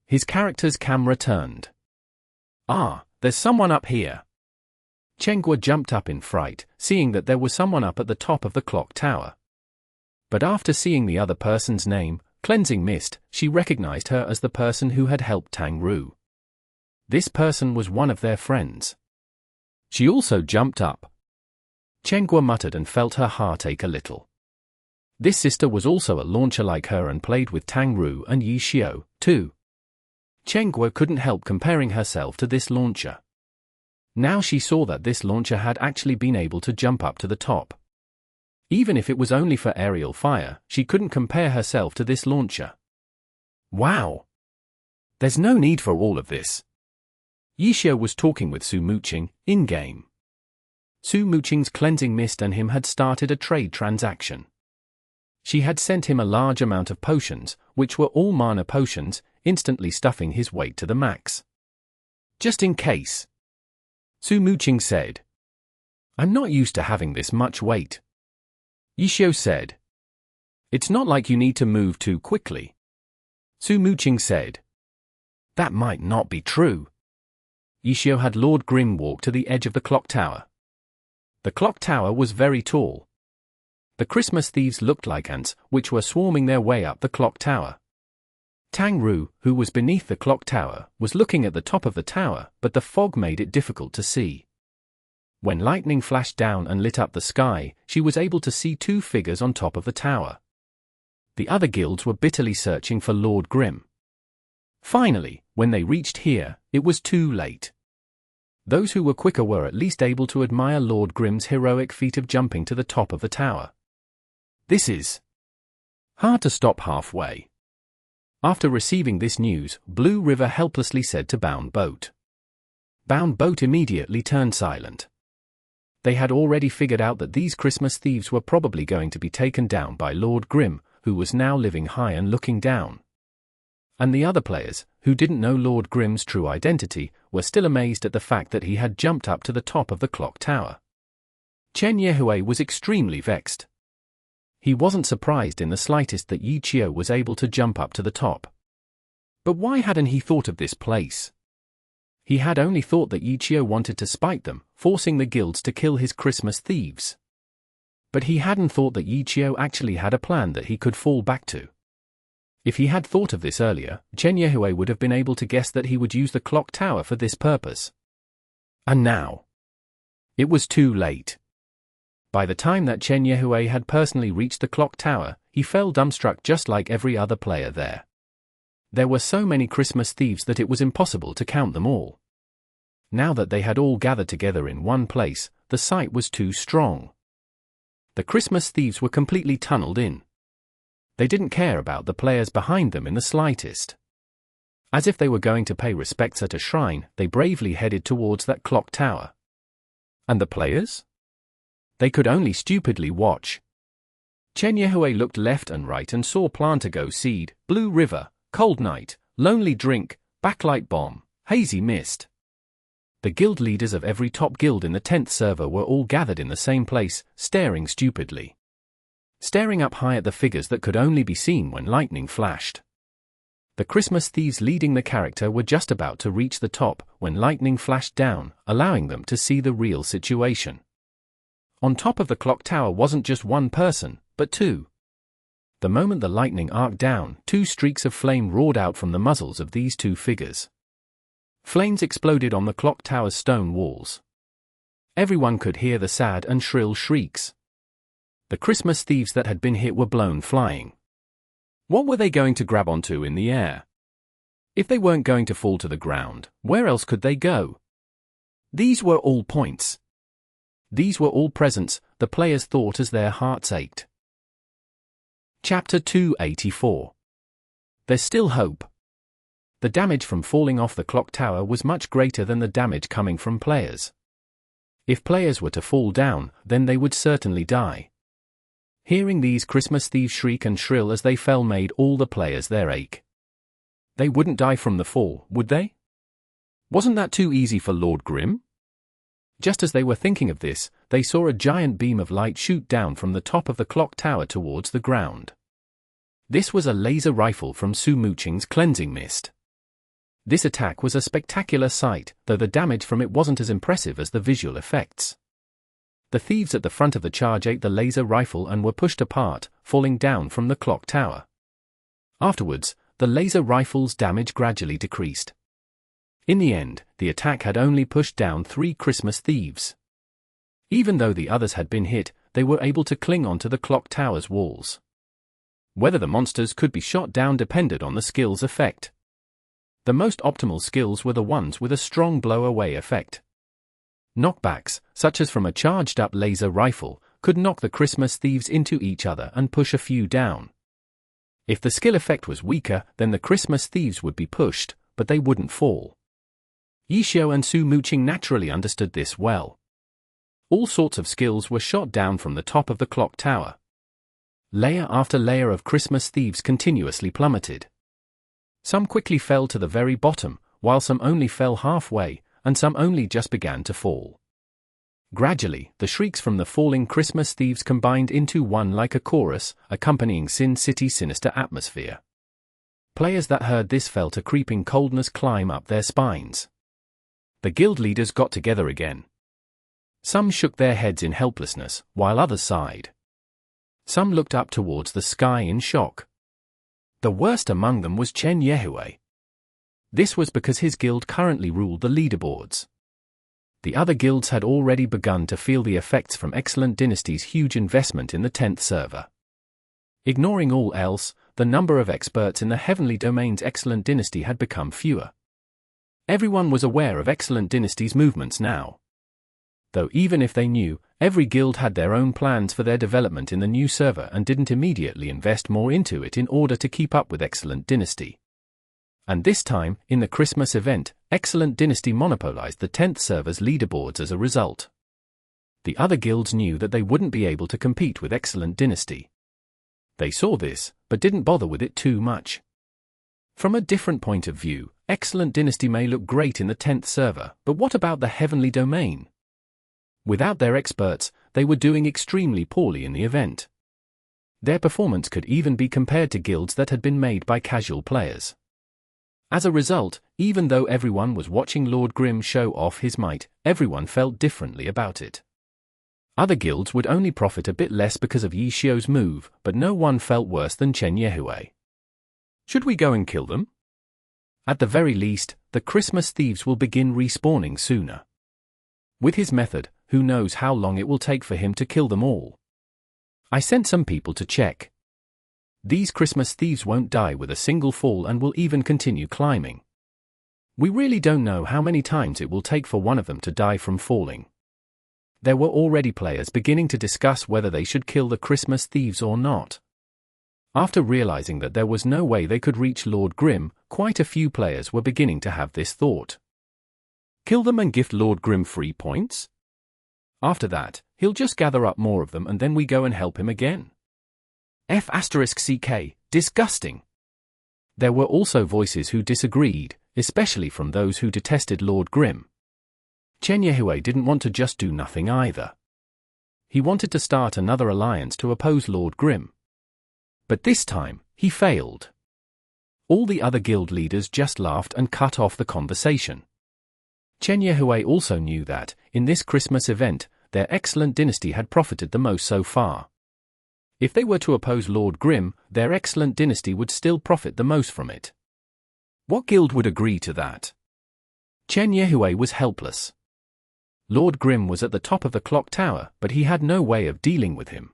His character's camera turned. Ah, there's someone up here. Chen Guo jumped up in fright, seeing that there was someone up at the top of the clock tower. But after seeing the other person's name, Cleansing Mist, she recognized her as the person who had helped Tang Ru. This person was one of their friends. She also jumped up. Chen Guo muttered and felt her heart ache a little. This sister was also a launcher like her and played with Tang Ru and Yishio, too. Chen Guo couldn't help comparing herself to this launcher. Now she saw that this launcher had actually been able to jump up to the top. Even if it was only for aerial fire, she couldn't compare herself to this launcher. Wow! There's no need for all of this. Yishio was talking with Su Muqing, in-game. Su Muqing's Cleansing Mist and him had started a trade transaction. She had sent him a large amount of potions, which were all mana potions, instantly stuffing his weight to the max. Just in case, Su Muqing said. I'm not used to having this much weight, Yishio said. It's not like you need to move too quickly, Su Muqing said. That might not be true. Yishio had Lord Grim walk to the edge of the clock tower. The clock tower was very tall. The Christmas thieves looked like ants, which were swarming their way up the clock tower. Tang Ru, who was beneath the clock tower, was looking at the top of the tower, but the fog made it difficult to see. When lightning flashed down and lit up the sky, she was able to see 2 figures on top of the tower. The other guilds were bitterly searching for Lord Grim. Finally, when they reached here, it was too late. Those who were quicker were at least able to admire Lord Grim's heroic feat of jumping to the top of the tower. This is hard to stop halfway. After receiving this news, Blue River helplessly said to Bound Boat. Bound Boat immediately turned silent. They had already figured out that these Christmas thieves were probably going to be taken down by Lord Grim, who was now living high and looking down. And the other players, who didn't know Lord Grim's true identity, were still amazed at the fact that he had jumped up to the top of the clock tower. Chen Yehue was extremely vexed. He wasn't surprised in the slightest that Yishio was able to jump up to the top. But why hadn't he thought of this place? He had only thought that Yishio wanted to spite them, forcing the guilds to kill his Christmas thieves. But he hadn't thought that Yishio actually had a plan that he could fall back to. If he had thought of this earlier, Chen Yehue would have been able to guess that he would use the clock tower for this purpose. And now, it was too late. By the time that Chen Yehue had personally reached the clock tower, he fell dumbstruck just like every other player there. There were so many Christmas thieves that it was impossible to count them all. Now that they had all gathered together in one place, the sight was too strong. The Christmas thieves were completely tunneled in. They didn't care about the players behind them in the slightest. As if they were going to pay respects at a shrine, they bravely headed towards that clock tower. And the players? They could only stupidly watch. Chen Yehue looked left and right and saw Plantago Seed, Blue River, Cold Night, Lonely Drink, Backlight Bomb, Hazy Mist. The guild leaders of every top guild in the 10th server were all gathered in the same place, staring stupidly. Staring up high at the figures that could only be seen when lightning flashed. The Christmas thieves leading the character were just about to reach the top when lightning flashed down, allowing them to see the real situation. On top of the clock tower wasn't just one person, but two. The moment the lightning arced down, two streaks of flame roared out from the muzzles of these two figures. Flames exploded on the clock tower's stone walls. Everyone could hear the sad and shrill shrieks. The Christmas thieves that had been hit were blown flying. What were they going to grab onto in the air? If they weren't going to fall to the ground, where else could they go? These were all points. These were all presents, the players thought as their hearts ached. Chapter 284. There's still hope. The damage from falling off the clock tower was much greater than the damage coming from players. If players were to fall down, then they would certainly die. Hearing these Christmas thieves shriek and shrill as they fell made all the players their ache. They wouldn't die from the fall, would they? Wasn't that too easy for Lord Grim? Just as they were thinking of this, they saw a giant beam of light shoot down from the top of the clock tower towards the ground. This was a laser rifle from Su Muqing's cleansing mist. This attack was a spectacular sight, though the damage from it wasn't as impressive as the visual effects. The thieves at the front of the charge ate the laser rifle and were pushed apart, falling down from the clock tower. Afterwards, the laser rifle's damage gradually decreased. In the end, the attack had only pushed down 3 Christmas thieves. Even though the others had been hit, they were able to cling onto the clock tower's walls. Whether the monsters could be shot down depended on the skill's effect. The most optimal skills were the ones with a strong blow-away effect. Knockbacks, such as from a charged-up laser rifle, could knock the Christmas thieves into each other and push a few down. If the skill effect was weaker, then the Christmas thieves would be pushed, but they wouldn't fall. Yishio and Su Muqing naturally understood this well. All sorts of skills were shot down from the top of the clock tower. Layer after layer of Christmas thieves continuously plummeted. Some quickly fell to the very bottom, while some only fell halfway, and some only just began to fall. Gradually, the shrieks from the falling Christmas thieves combined into one like a chorus, accompanying Sin City's sinister atmosphere. Players that heard this felt a creeping coldness climb up their spines. The guild leaders got together again. Some shook their heads in helplessness, while others sighed. Some looked up towards the sky in shock. The worst among them was Chen Yehue. This was because his guild currently ruled the leaderboards. The other guilds had already begun to feel the effects from Excellent Dynasty's huge investment in the 10th server. Ignoring all else, the number of experts in the Heavenly Domain's Excellent Dynasty had become fewer. Everyone was aware of Excellent Dynasty's movements now. Though even if they knew, every guild had their own plans for their development in the new server and didn't immediately invest more into it in order to keep up with Excellent Dynasty. And this time, in the Christmas event, Excellent Dynasty monopolized the 10th server's leaderboards as a result. The other guilds knew that they wouldn't be able to compete with Excellent Dynasty. They saw this, but didn't bother with it too much. From a different point of view, Excellent Dynasty may look great in the 10th server, but what about the Heavenly Domain? Without their experts, they were doing extremely poorly in the event. Their performance could even be compared to guilds that had been made by casual players. As a result, even though everyone was watching Lord Grim show off his might, everyone felt differently about it. Other guilds would only profit a bit less because of Yishio's move, but no one felt worse than Chen Yehue. Should we go and kill them? At the very least, the Christmas thieves will begin respawning sooner. With his method, who knows how long it will take for him to kill them all. I sent some people to check. These Christmas thieves won't die with a single fall and will even continue climbing. We really don't know how many times it will take for one of them to die from falling. There were already players beginning to discuss whether they should kill the Christmas thieves or not. After realizing that there was no way they could reach Lord Grim, quite a few players were beginning to have this thought. Kill them and gift Lord Grim free points? After that, he'll just gather up more of them and then we go and help him again. F***ck, disgusting. There were also voices who disagreed, especially from those who detested Lord Grim. Chen Yehue didn't want to just do nothing either. He wanted to start another alliance to oppose Lord Grim. But this time, he failed. All the other guild leaders just laughed and cut off the conversation. Chen Yehue also knew that, in this Christmas event, their excellent dynasty had profited the most so far. If they were to oppose Lord Grim, their excellent dynasty would still profit the most from it. What guild would agree to that? Chen Yehue was helpless. Lord Grim was at the top of the clock tower, but he had no way of dealing with him.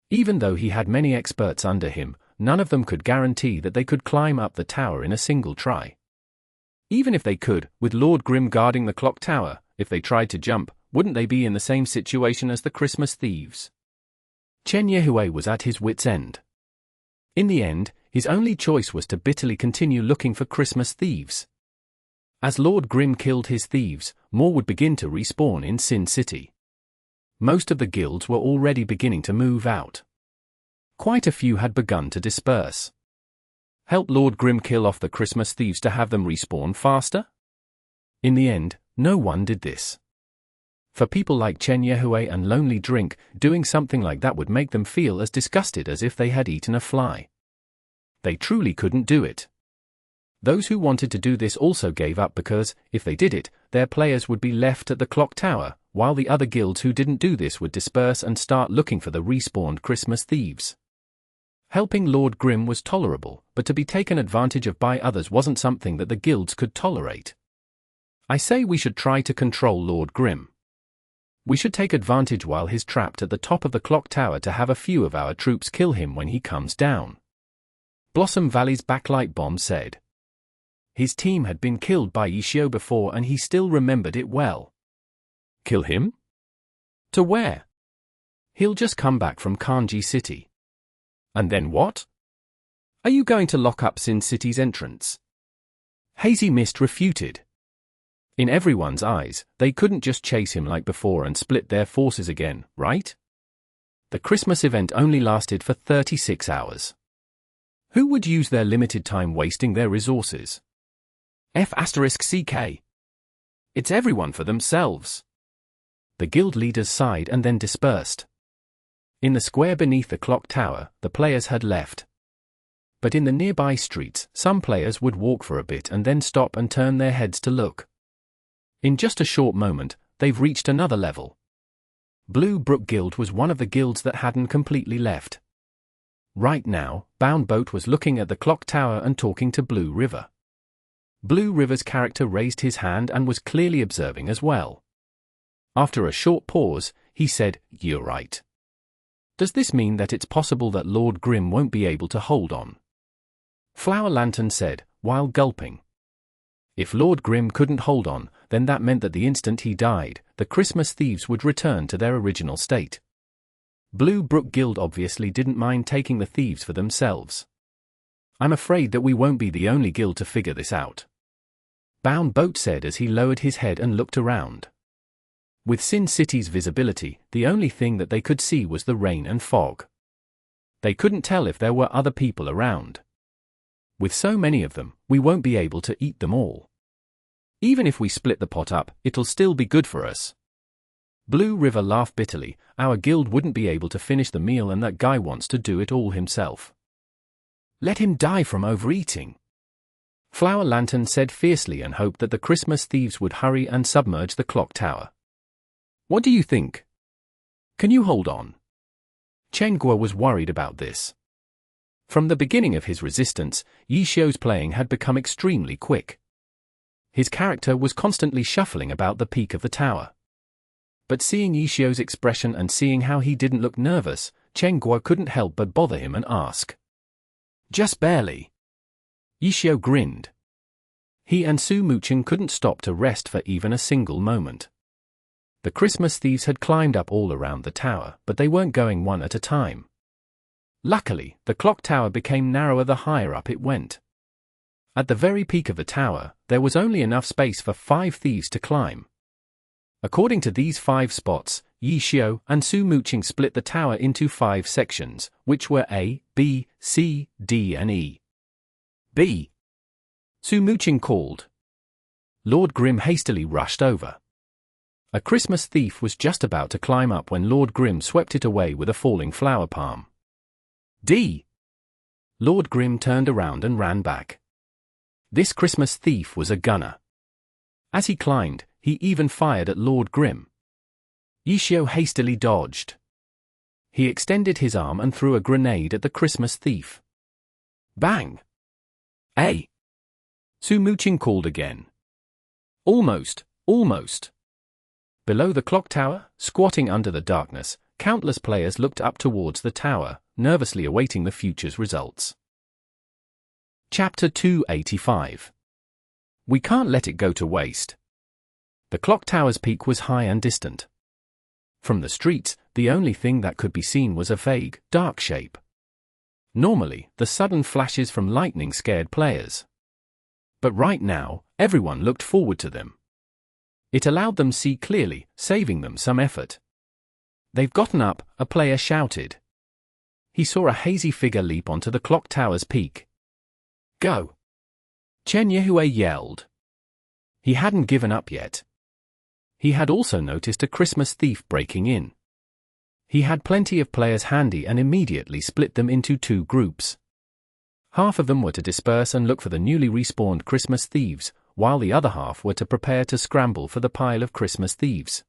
Even though he had many experts under him, none of them could guarantee that they could climb up the tower in a single try. Even if they could, with Lord Grim guarding the clock tower, if they tried to jump, wouldn't they be in the same situation as the Christmas thieves? Chen Yehue was at his wit's end. In the end, his only choice was to bitterly continue looking for Christmas thieves. As Lord Grim killed his thieves, more would begin to respawn in Sin City. Most of the guilds were already beginning to move out. Quite a few had begun to disperse. Help Lord Grim kill off the Christmas thieves to have them respawn faster? In the end, no one did this. For people like Chen Yehue and Lonely Drink, doing something like that would make them feel as disgusted as if they had eaten a fly. They truly couldn't do it. Those who wanted to do this also gave up because, if they did it, their players would be left at the clock tower, while the other guilds who didn't do this would disperse and start looking for the respawned Christmas thieves. Helping Lord Grim was tolerable, but to be taken advantage of by others wasn't something that the guilds could tolerate. I say we should try to control Lord Grim. We should take advantage while he's trapped at the top of the clock tower to have a few of our troops kill him when he comes down. Blossom Valley's backlight bomb said. His team had been killed by Ishio before and he still remembered it well. Kill him? To where? He'll just come back from Kanji City. And then what? Are you going to lock up Sin City's entrance? Hazy Mist refuted. In everyone's eyes, they couldn't just chase him like before and split their forces again, right? The Christmas event only lasted for 36 hours. Who would use their limited time wasting their resources? F***ck. It's everyone for themselves. The guild leaders sighed and then dispersed. In the square beneath the clock tower, the players had left. But in the nearby streets, some players would walk for a bit and then stop and turn their heads to look. In just a short moment, they've reached another level. Blue Brook Guild was one of the guilds that hadn't completely left. Right now, Bound Boat was looking at the clock tower and talking to Blue River. Blue River's character raised his hand and was clearly observing as well. After a short pause, he said, "You're right. Does this mean that it's possible that Lord Grim won't be able to hold on?" Flower Lantern said, while gulping. If Lord Grim couldn't hold on, then that meant that the instant he died, the Christmas thieves would return to their original state. Blue Brook Guild obviously didn't mind taking the thieves for themselves. I'm afraid that we won't be the only guild to figure this out. Bound Boat said as he lowered his head and looked around. With Sin City's visibility, the only thing that they could see was the rain and fog. They couldn't tell if there were other people around. With so many of them, we won't be able to eat them all. Even if we split the pot up, it'll still be good for us. Blue River laughed bitterly. Our guild wouldn't be able to finish the meal and that guy wants to do it all himself. Let him die from overeating. Flower Lantern said fiercely and hoped that the Christmas thieves would hurry and submerge the clock tower. What do you think? Can you hold on? Chen Guo was worried about this. From the beginning of his resistance, Yishio's playing had become extremely quick. His character was constantly shuffling about the peak of the tower. But seeing Yishio's expression and seeing how he didn't look nervous, Chen Guo couldn't help but bother him and ask. Just barely. Yishio grinned. He and Su Muching couldn't stop to rest for even a single moment. The Christmas thieves had climbed up all around the tower, but they weren't going one at a time. Luckily, the clock tower became narrower the higher up it went. At the very peak of the tower, there was only enough space for 5 thieves to climb. According to these 5 spots, Yishio and Su Muching split the tower into 5 sections, which were A, B, C, D and E. B. Su Muching called. Lord Grim hastily rushed over. A Christmas thief was just about to climb up when Lord Grim swept it away with a falling flower palm. D. Lord Grim turned around and ran back. This Christmas thief was a gunner. As he climbed, he even fired at Lord Grim. Yishio hastily dodged. He extended his arm and threw a grenade at the Christmas thief. Bang! A. Su Muching called again. Almost, almost. Below the clock tower, squatting under the darkness, countless players looked up towards the tower, nervously awaiting the future's results. Chapter 285. We can't let it go to waste. The clock tower's peak was high and distant. From the streets, the only thing that could be seen was a vague, dark shape. Normally, the sudden flashes from lightning scared players. But right now, everyone looked forward to them. It allowed them see clearly, saving them some effort. They've gotten up, a player shouted. He saw a hazy figure leap onto the clock tower's peak. Go! Chen Yehue yelled. He hadn't given up yet. He had also noticed a Christmas thief breaking in. He had plenty of players handy and immediately split them into 2 groups. Half of them were to disperse and look for the newly respawned Christmas thieves, while the other half were to prepare to scramble for the pile of Christmas thieves.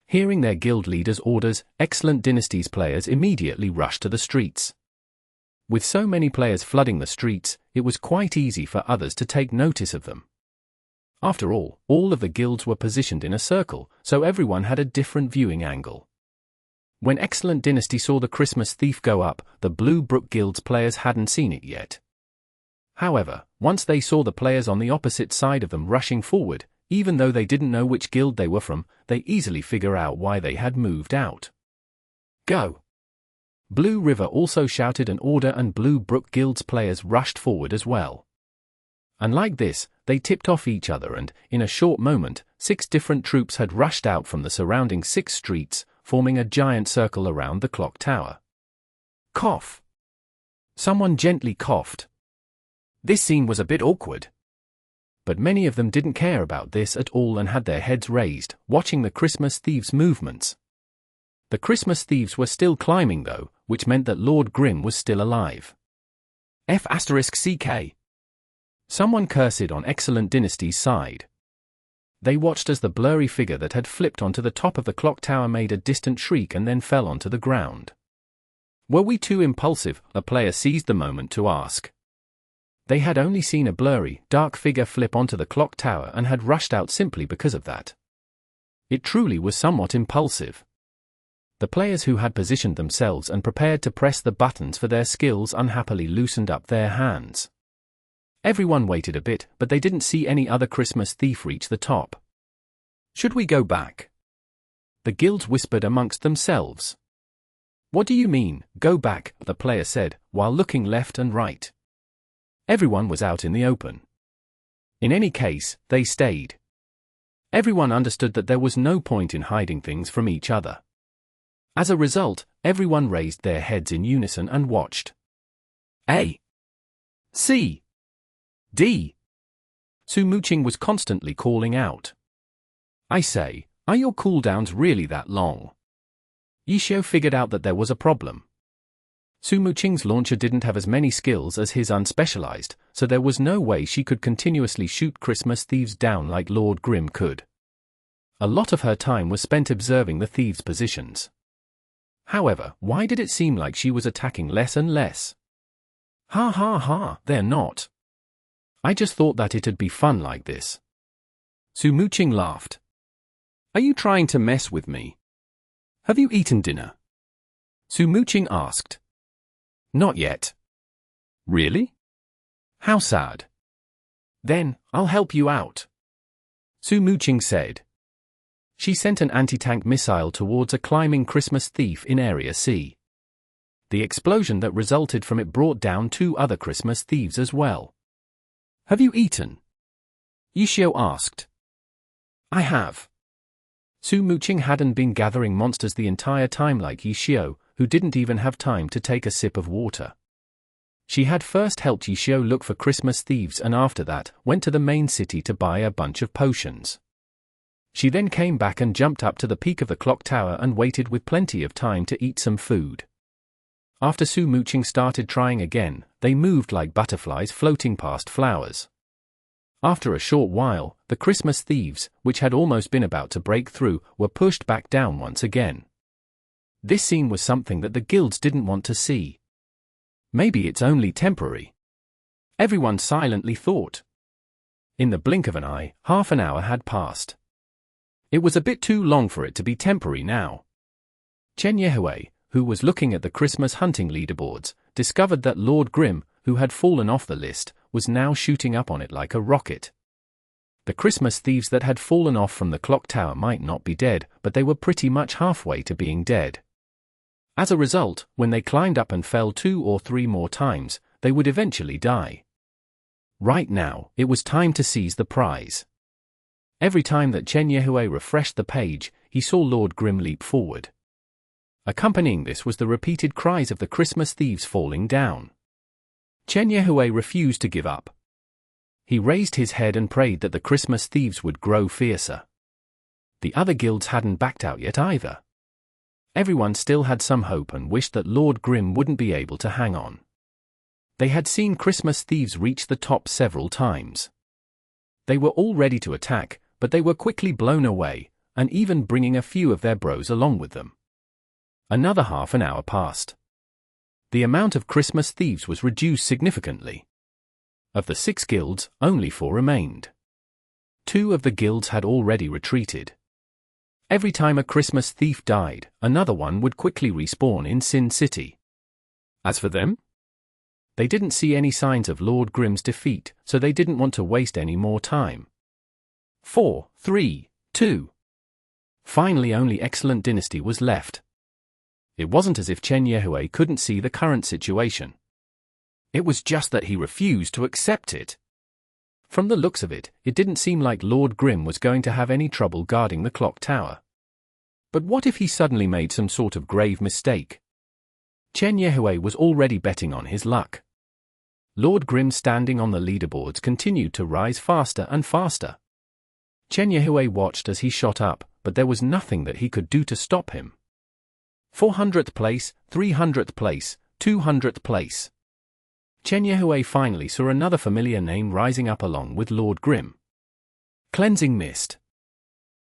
Hearing their guild leader's orders, Excellent Dynasty's players immediately rushed to the streets. With so many players flooding the streets, it was quite easy for others to take notice of them. After all of the guilds were positioned in a circle, so everyone had a different viewing angle. When Excellent Dynasty saw the Christmas thief go up, the Blue Brook Guild's players hadn't seen it yet. However, once they saw the players on the opposite side of them rushing forward, even though they didn't know which guild they were from, they easily figure out why they had moved out. Go! Blue River also shouted an order and Blue Brook Guild's players rushed forward as well. And like this, they tipped off each other and, in a short moment, 6 different troops had rushed out from the surrounding 6 streets, forming a giant circle around the clock tower. Cough! Someone gently coughed. This scene was a bit awkward. But many of them didn't care about this at all and had their heads raised, watching the Christmas thieves' movements. The Christmas thieves were still climbing though, which meant that Lord Grim was still alive. F***CK. Someone cursed on Excellent Dynasty's side. They watched as the blurry figure that had flipped onto the top of the clock tower made a distant shriek and then fell onto the ground. Were we too impulsive? A player seized the moment to ask. They had only seen a blurry, dark figure flip onto the clock tower and had rushed out simply because of that. It truly was somewhat impulsive. The players who had positioned themselves and prepared to press the buttons for their skills unhappily loosened up their hands. Everyone waited a bit, but they didn't see any other Christmas thief reach the top. Should we go back? The guilds whispered amongst themselves. What do you mean, go back? The player said, while looking left and right. Everyone was out in the open. In any case, they stayed. Everyone understood that there was no point in hiding things from each other. As a result, everyone raised their heads in unison and watched. A. C. D. Su Muching was constantly calling out. I say, are your cooldowns really that long? Yishio figured out that there was a problem. Su Muching's launcher didn't have as many skills as his unspecialized, so there was no way she could continuously shoot Christmas thieves down like Lord Grim could. A lot of her time was spent observing the thieves' positions. However, why did it seem like she was attacking less and less? Ha ha ha, they're not. I just thought that it'd be fun like this. Su Muching laughed. Are you trying to mess with me? Have you eaten dinner? Su Muching asked. Not yet. Really? How sad. Then, I'll help you out, Su Muqing said. She sent an anti-tank missile towards a climbing Christmas thief in Area C. The explosion that resulted from it brought down 2 other Christmas thieves as well. Have you eaten? Yishio asked. I have. Su Muqing hadn't been gathering monsters the entire time like Yishio, who didn't even have time to take a sip of water. She had first helped Yishio look for Christmas thieves and after that went to the main city to buy a bunch of potions. She then came back and jumped up to the peak of the clock tower and waited with plenty of time to eat some food. After Su Muqing started trying again, they moved like butterflies floating past flowers. After a short while, the Christmas thieves, which had almost been about to break through, were pushed back down once again. This scene was something that the guilds didn't want to see. Maybe it's only temporary. Everyone silently thought. In the blink of an eye, half an hour had passed. It was a bit too long for it to be temporary now. Chen Yehui, who was looking at the Christmas hunting leaderboards, discovered that Lord Grim, who had fallen off the list, was now shooting up on it like a rocket. The Christmas thieves that had fallen off from the clock tower might not be dead, but they were pretty much halfway to being dead. As a result, when they climbed up and fell 2 or 3 more times, they would eventually die. Right now, it was time to seize the prize. Every time that Chen Yehui refreshed the page, he saw Lord Grim leap forward. Accompanying this was the repeated cries of the Christmas thieves falling down. Chen Yehui refused to give up. He raised his head and prayed that the Christmas thieves would grow fiercer. The other guilds hadn't backed out yet either. Everyone still had some hope and wished that Lord Grim wouldn't be able to hang on. They had seen Christmas thieves reach the top several times. They were all ready to attack, but they were quickly blown away, and even bringing a few of their bros along with them. Another half an hour passed. The amount of Christmas thieves was reduced significantly. Of the 6 guilds, only 4 remained. 2 of the guilds had already retreated. Every time a Christmas thief died, another one would quickly respawn in Sin City. As for them, they didn't see any signs of Lord Grim's defeat, so they didn't want to waste any more time. 4, 3, 2. Finally only Excellent Dynasty was left. It wasn't as if Chen Yehui couldn't see the current situation. It was just that he refused to accept it. From the looks of it, it didn't seem like Lord Grim was going to have any trouble guarding the clock tower. But what if he suddenly made some sort of grave mistake? Chen Yehui was already betting on his luck. Lord Grim standing on the leaderboards continued to rise faster and faster. Chen Yehui watched as he shot up, but there was nothing that he could do to stop him. 400th place, 300th place, 200th place. Chen Yehui finally saw another familiar name rising up along with Lord Grim. Cleansing Mist.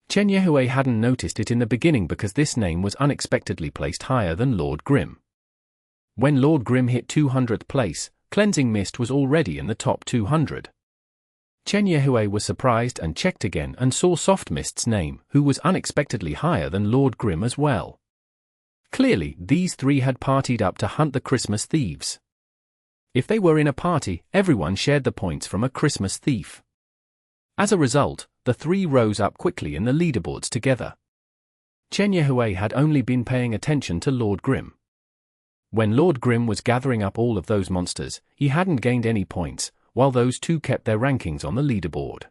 Chen Yehui hadn't noticed it in the beginning because this name was unexpectedly placed higher than Lord Grim. When Lord Grim hit 200th place, Cleansing Mist was already in the top 200. Chen Yehui was surprised and checked again and saw Soft Mist's name, who was unexpectedly higher than Lord Grim as well. Clearly, these 3 had partied up to hunt the Christmas thieves. If they were in a party, everyone shared the points from a Christmas thief. As a result, the 3 rose up quickly in the leaderboards together. Chen Yehui had only been paying attention to Lord Grim. When Lord Grim was gathering up all of those monsters, he hadn't gained any points, while those 2 kept their rankings on the leaderboard.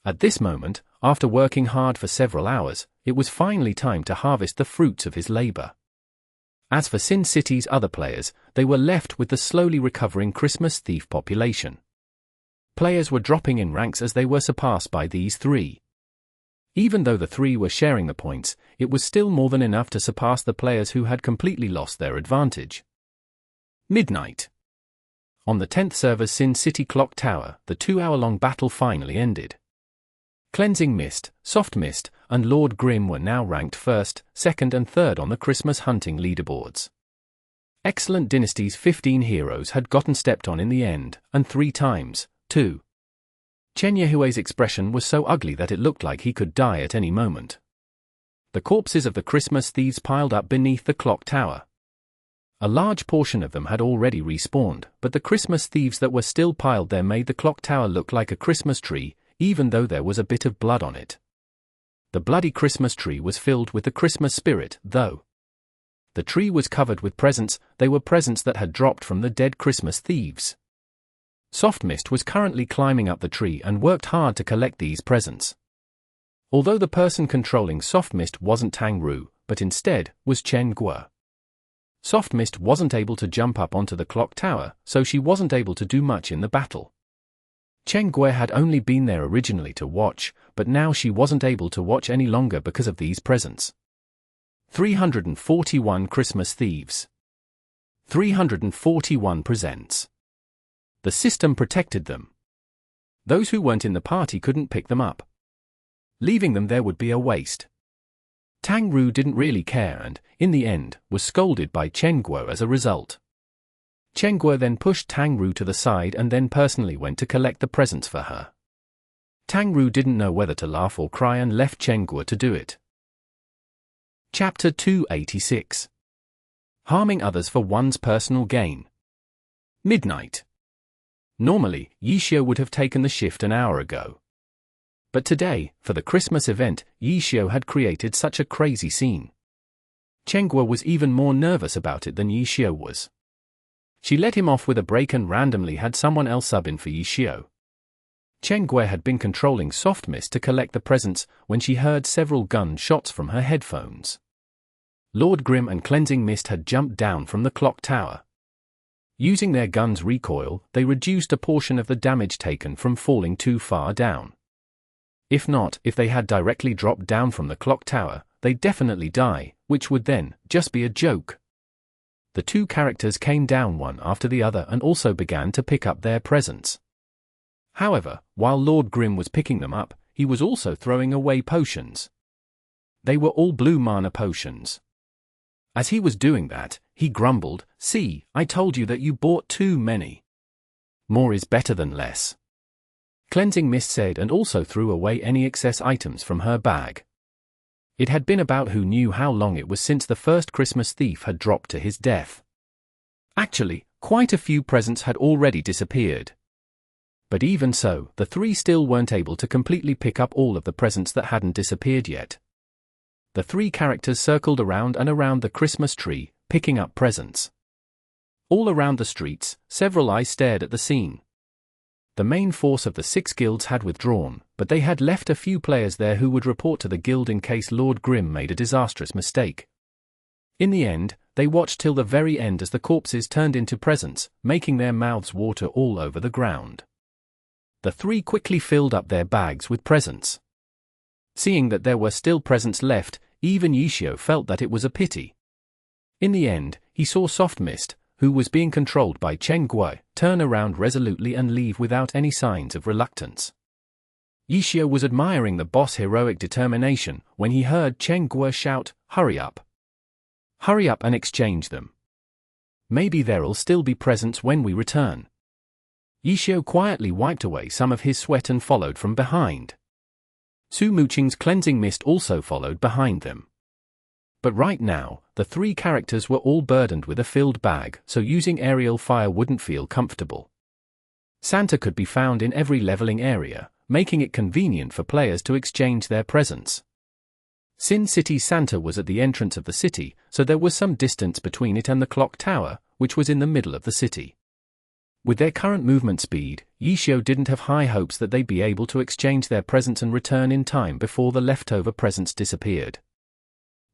At this moment, after working hard for several hours, it was finally time to harvest the fruits of his labor. As for Sin City's other players, they were left with the slowly recovering Christmas thief population. Players were dropping in ranks as they were surpassed by these 3. Even though the 3 were sharing the points, it was still more than enough to surpass the players who had completely lost their advantage. Midnight. On the 10th server's Sin City clock tower, the 2-hour-long battle finally ended. Cleansing Mist, Soft Mist, and Lord Grim were now ranked 1st, 2nd and 3rd on the Christmas hunting leaderboards. Excellent Dynasty's 15 heroes had gotten stepped on in the end, and 3 times, too. Chen Yehui's expression was so ugly that it looked like he could die at any moment. The corpses of the Christmas thieves piled up beneath the clock tower. A large portion of them had already respawned, but the Christmas thieves that were still piled there made the clock tower look like a Christmas tree, even though there was a bit of blood on it. The bloody Christmas tree was filled with the Christmas spirit, though. The tree was covered with presents. They were presents that had dropped from the dead Christmas thieves. Soft Mist was currently climbing up the tree and worked hard to collect these presents. Although the person controlling Soft Mist wasn't Tang Ru, but instead was Chen Guo. Soft Mist wasn't able to jump up onto the clock tower, so she wasn't able to do much in the battle. Chen Guo had only been there originally to watch, but now she wasn't able to watch any longer because of these presents. 341 Christmas thieves. 341 presents. The system protected them. Those who weren't in the party couldn't pick them up. Leaving them there would be a waste. Tang Ru didn't really care and, in the end, was scolded by Chen Guo as a result. Chen Guo then pushed Tang Ru to the side and then personally went to collect the presents for her. Tang Ru didn't know whether to laugh or cry and left Chen Guo to do it. Chapter 286. Harming others for one's personal gain. Midnight. Normally, Yixiao would have taken the shift an hour ago. But today, for the Christmas event, Yixiao had created such a crazy scene. Chen Guo was even more nervous about it than Yixiao was. She let him off with a break and randomly had someone else sub in for Yixiao. Chen Guo had been controlling Soft Mist to collect the presents when she heard several gun shots from her headphones. Lord Grim and Cleansing Mist had jumped down from the clock tower. Using their guns' recoil, they reduced a portion of the damage taken from falling too far down. If they had directly dropped down from the clock tower, they'd definitely die, which would then just be a joke. The two characters came down one after the other and also began to pick up their presents. However, while Lord Grim was picking them up, he was also throwing away potions. They were all blue mana potions. As he was doing that, he grumbled, "See, I told you that you bought too many. More is better than less." Cleansing Mist said and also threw away any excess items from her bag. It had been about who knew how long it was since the first Christmas thief had dropped to his death. Actually, quite a few presents had already disappeared. But even so, the three still weren't able to completely pick up all of the presents that hadn't disappeared yet. The three characters circled around and around the Christmas tree, picking up presents. All around the streets, several eyes stared at the scene. The main force of the 6 guilds had withdrawn, but they had left a few players there who would report to the guild in case Lord Grim made a disastrous mistake. In the end, they watched till the very end as the corpses turned into presents, making their mouths water all over the ground. The three quickly filled up their bags with presents. Seeing that there were still presents left, even Yixiao felt that it was a pity. In the end, he saw Soft Mist, who was being controlled by Chen Guo, turn around resolutely and leave without any signs of reluctance. Yixiao was admiring the boss' heroic determination when he heard Chen Guo shout, "Hurry up! Hurry up and exchange them. Maybe there'll still be presents when we return." Yixiao quietly wiped away some of his sweat and followed from behind. Su Muqing's Cleansing Mist also followed behind them. But right now, the three characters were all burdened with a filled bag, so using aerial fire wouldn't feel comfortable. Santa could be found in every leveling area, making it convenient for players to exchange their presents. Sin City Santa was at the entrance of the city, so there was some distance between it and the clock tower, which was in the middle of the city. With their current movement speed, Yixiao didn't have high hopes that they'd be able to exchange their presents and return in time before the leftover presents disappeared.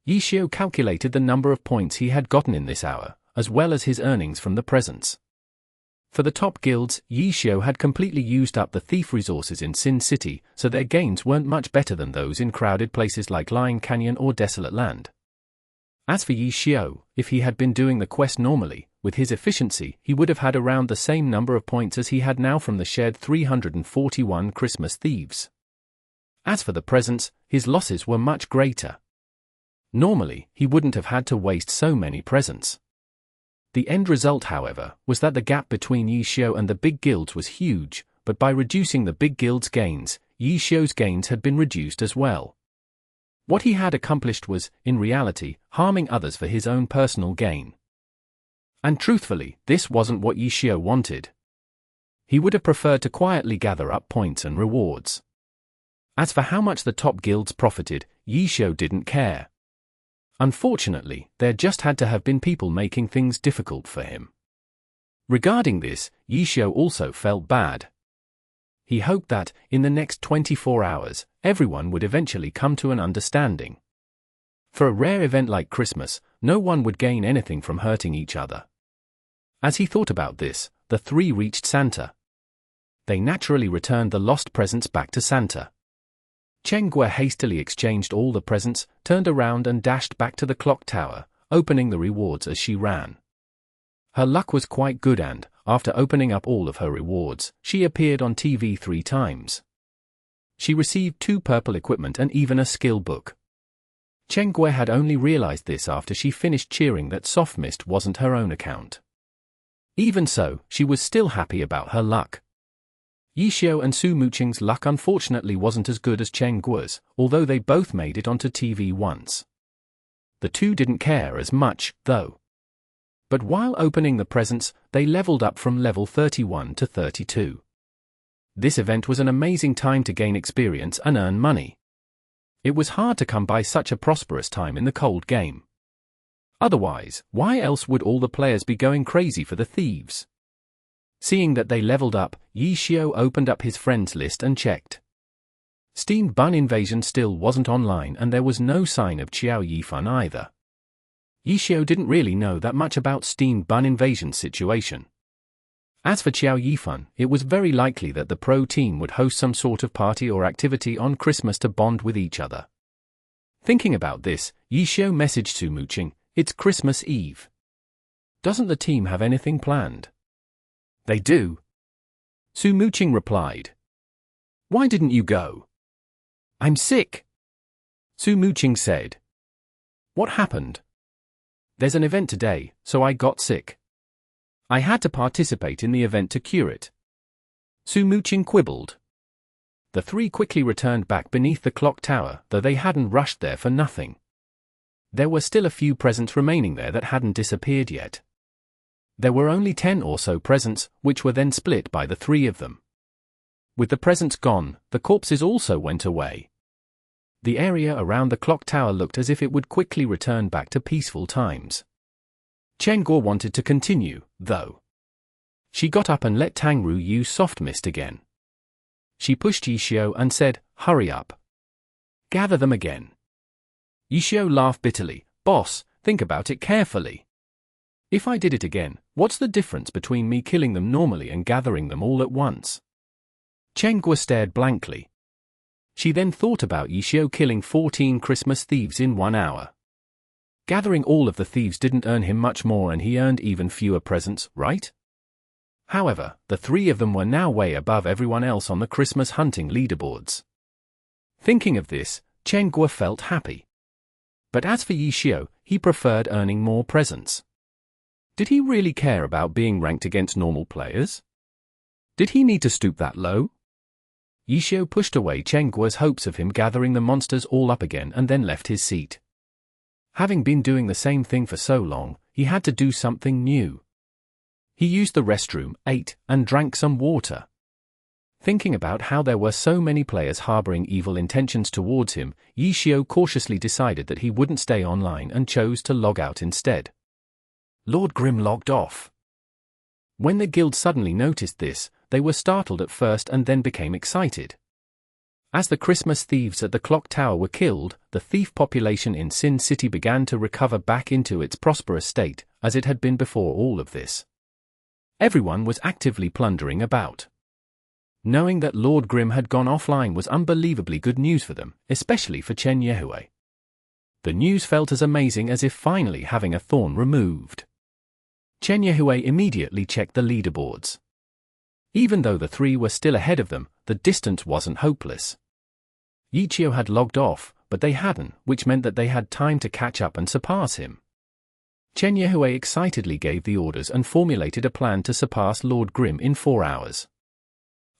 Yixiao calculated the number of points he had gotten in this hour, as well as his earnings from the presents. For the top guilds, Yixiao had completely used up the thief resources in Sin City, so their gains weren't much better than those in crowded places like Lion Canyon or Desolate Land. As for Yixiao, if he had been doing the quest normally, with his efficiency, he would have had around the same number of points as he had now from the shared 341 Christmas thieves. As for the presents, his losses were much greater. Normally, he wouldn't have had to waste so many presents. The end result, however, was that the gap between Yixiao and the big guilds was huge, but by reducing the big guilds' gains, Yixiao's gains had been reduced as well. What he had accomplished was, in reality, harming others for his own personal gain. And truthfully, this wasn't what Yishio wanted. He would have preferred to quietly gather up points and rewards. As for how much the top guilds profited, Yishio didn't care. Unfortunately, there just had to have been people making things difficult for him. Regarding this, Yishio also felt bad. He hoped that, in the next 24 hours, everyone would eventually come to an understanding. For a rare event like Christmas, no one would gain anything from hurting each other. As he thought about this, the three reached Santa. They naturally returned the lost presents back to Santa. Chenghua hastily exchanged all the presents, turned around and dashed back to the clock tower, opening the rewards as she ran. Her luck was quite good and, after opening up all of her rewards, she appeared on TV 3 times. She received 2 purple equipment and even a skill book. Chenghua had only realized this after she finished cheering that Soft Mist wasn't her own account. Even so, she was still happy about her luck. Yishio and Su Muqing's luck unfortunately wasn't as good as Chenggua's, although they both made it onto TV once. The two didn't care as much, though. But while opening the presents, they leveled up from level 31 to 32. This event was an amazing time to gain experience and earn money. It was hard to come by such a prosperous time in the cold game. Otherwise, why else would all the players be going crazy for the thieves? Seeing that they leveled up, Yishio opened up his friends list and checked. Steam Bun Invasion still wasn't online and there was no sign of Qiao Yifan either. Yishio didn't really know that much about Steam Bun Invasion's situation. As for Qiao Yifan, it was very likely that the pro team would host some sort of party or activity on Christmas to bond with each other. Thinking about this, Yishio messaged Su Muqing, "It's Christmas Eve. Doesn't the team have anything planned?" "They do." Su Muqing replied. "Why didn't you go?" "I'm sick." Su Muqing said. "What happened?" "There's an event today, so I got sick. I had to participate in the event to cure it." Su Muqing quibbled. The three quickly returned back beneath the clock tower, though they hadn't rushed there for nothing. There were still a few presents remaining there that hadn't disappeared yet. There were only 10 or so presents, which were then split by the three of them. With the presents gone, the corpses also went away. The area around the clock tower looked as if it would quickly return back to peaceful times. Chenghua wanted to continue, though. She got up and let Tangru use Soft Mist again. She pushed Yishio and said, "Hurry up. Gather them again." Yishio laughed bitterly. "Boss, think about it carefully. If I did it again, what's the difference between me killing them normally and gathering them all at once?" Chenghua stared blankly. She then thought about Yishio killing 14 Christmas thieves in 1 hour. Gathering all of the thieves didn't earn him much more and he earned even fewer presents, right? However, the three of them were now way above everyone else on the Christmas hunting leaderboards. Thinking of this, Chenghua felt happy. But as for Yishio, he preferred earning more presents. Did he really care about being ranked against normal players? Did he need to stoop that low? Yishio pushed away Chenggua's hopes of him gathering the monsters all up again and then left his seat. Having been doing the same thing for so long, he had to do something new. He used the restroom, ate, and drank some water. Thinking about how there were so many players harboring evil intentions towards him, Yishio cautiously decided that he wouldn't stay online and chose to log out instead. Lord Grim logged off. When the guild suddenly noticed this, they were startled at first and then became excited. As the Christmas thieves at the clock tower were killed, the thief population in Sin City began to recover back into its prosperous state, as it had been before all of this. Everyone was actively plundering about. Knowing that Lord Grim had gone offline was unbelievably good news for them, especially for Chen Yehue. The news felt as amazing as if finally having a thorn removed. Chen Yehue immediately checked the leaderboards. Even though the three were still ahead of them, the distance wasn't hopeless. Yichio had logged off, but they hadn't, which meant that they had time to catch up and surpass him. Chen Yehue excitedly gave the orders and formulated a plan to surpass Lord Grim in 4 hours.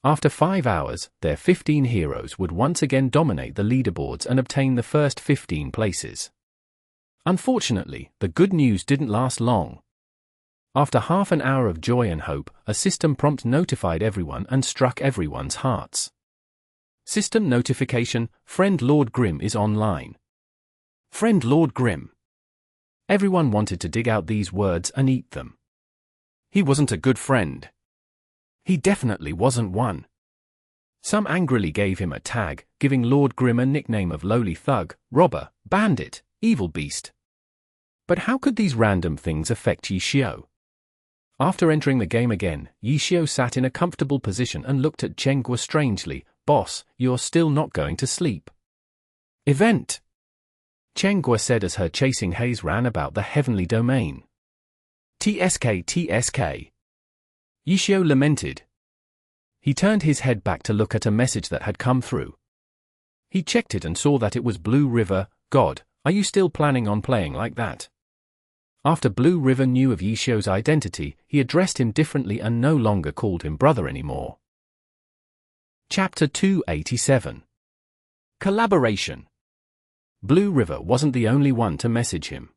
After 5 hours, their 15 heroes would once again dominate the leaderboards and obtain the first 15 places. Unfortunately, the good news didn't last long. After half an hour of joy and hope, a system prompt notified everyone and struck everyone's hearts. System notification: Friend Lord Grim is online. Friend Lord Grim. Everyone wanted to dig out these words and eat them. He wasn't a good friend. He definitely wasn't one. Some angrily gave him a tag, giving Lord Grim a nickname of lowly thug, robber, bandit, evil beast. But how could these random things affect Yishio? After entering the game again, Yishio sat in a comfortable position and looked at Chenghua strangely. Boss, you're still not going to sleep. Event. Chenghua said as her chasing haze ran about the heavenly domain. TSK. Yishio lamented. He turned his head back to look at a message that had come through. He checked it and saw that it was Blue River. God, are you still planning on playing like that? After Blue River knew of Yishio's identity, he addressed him differently and no longer called him brother anymore. Chapter 287. Collaboration. Blue River wasn't the only one to message him.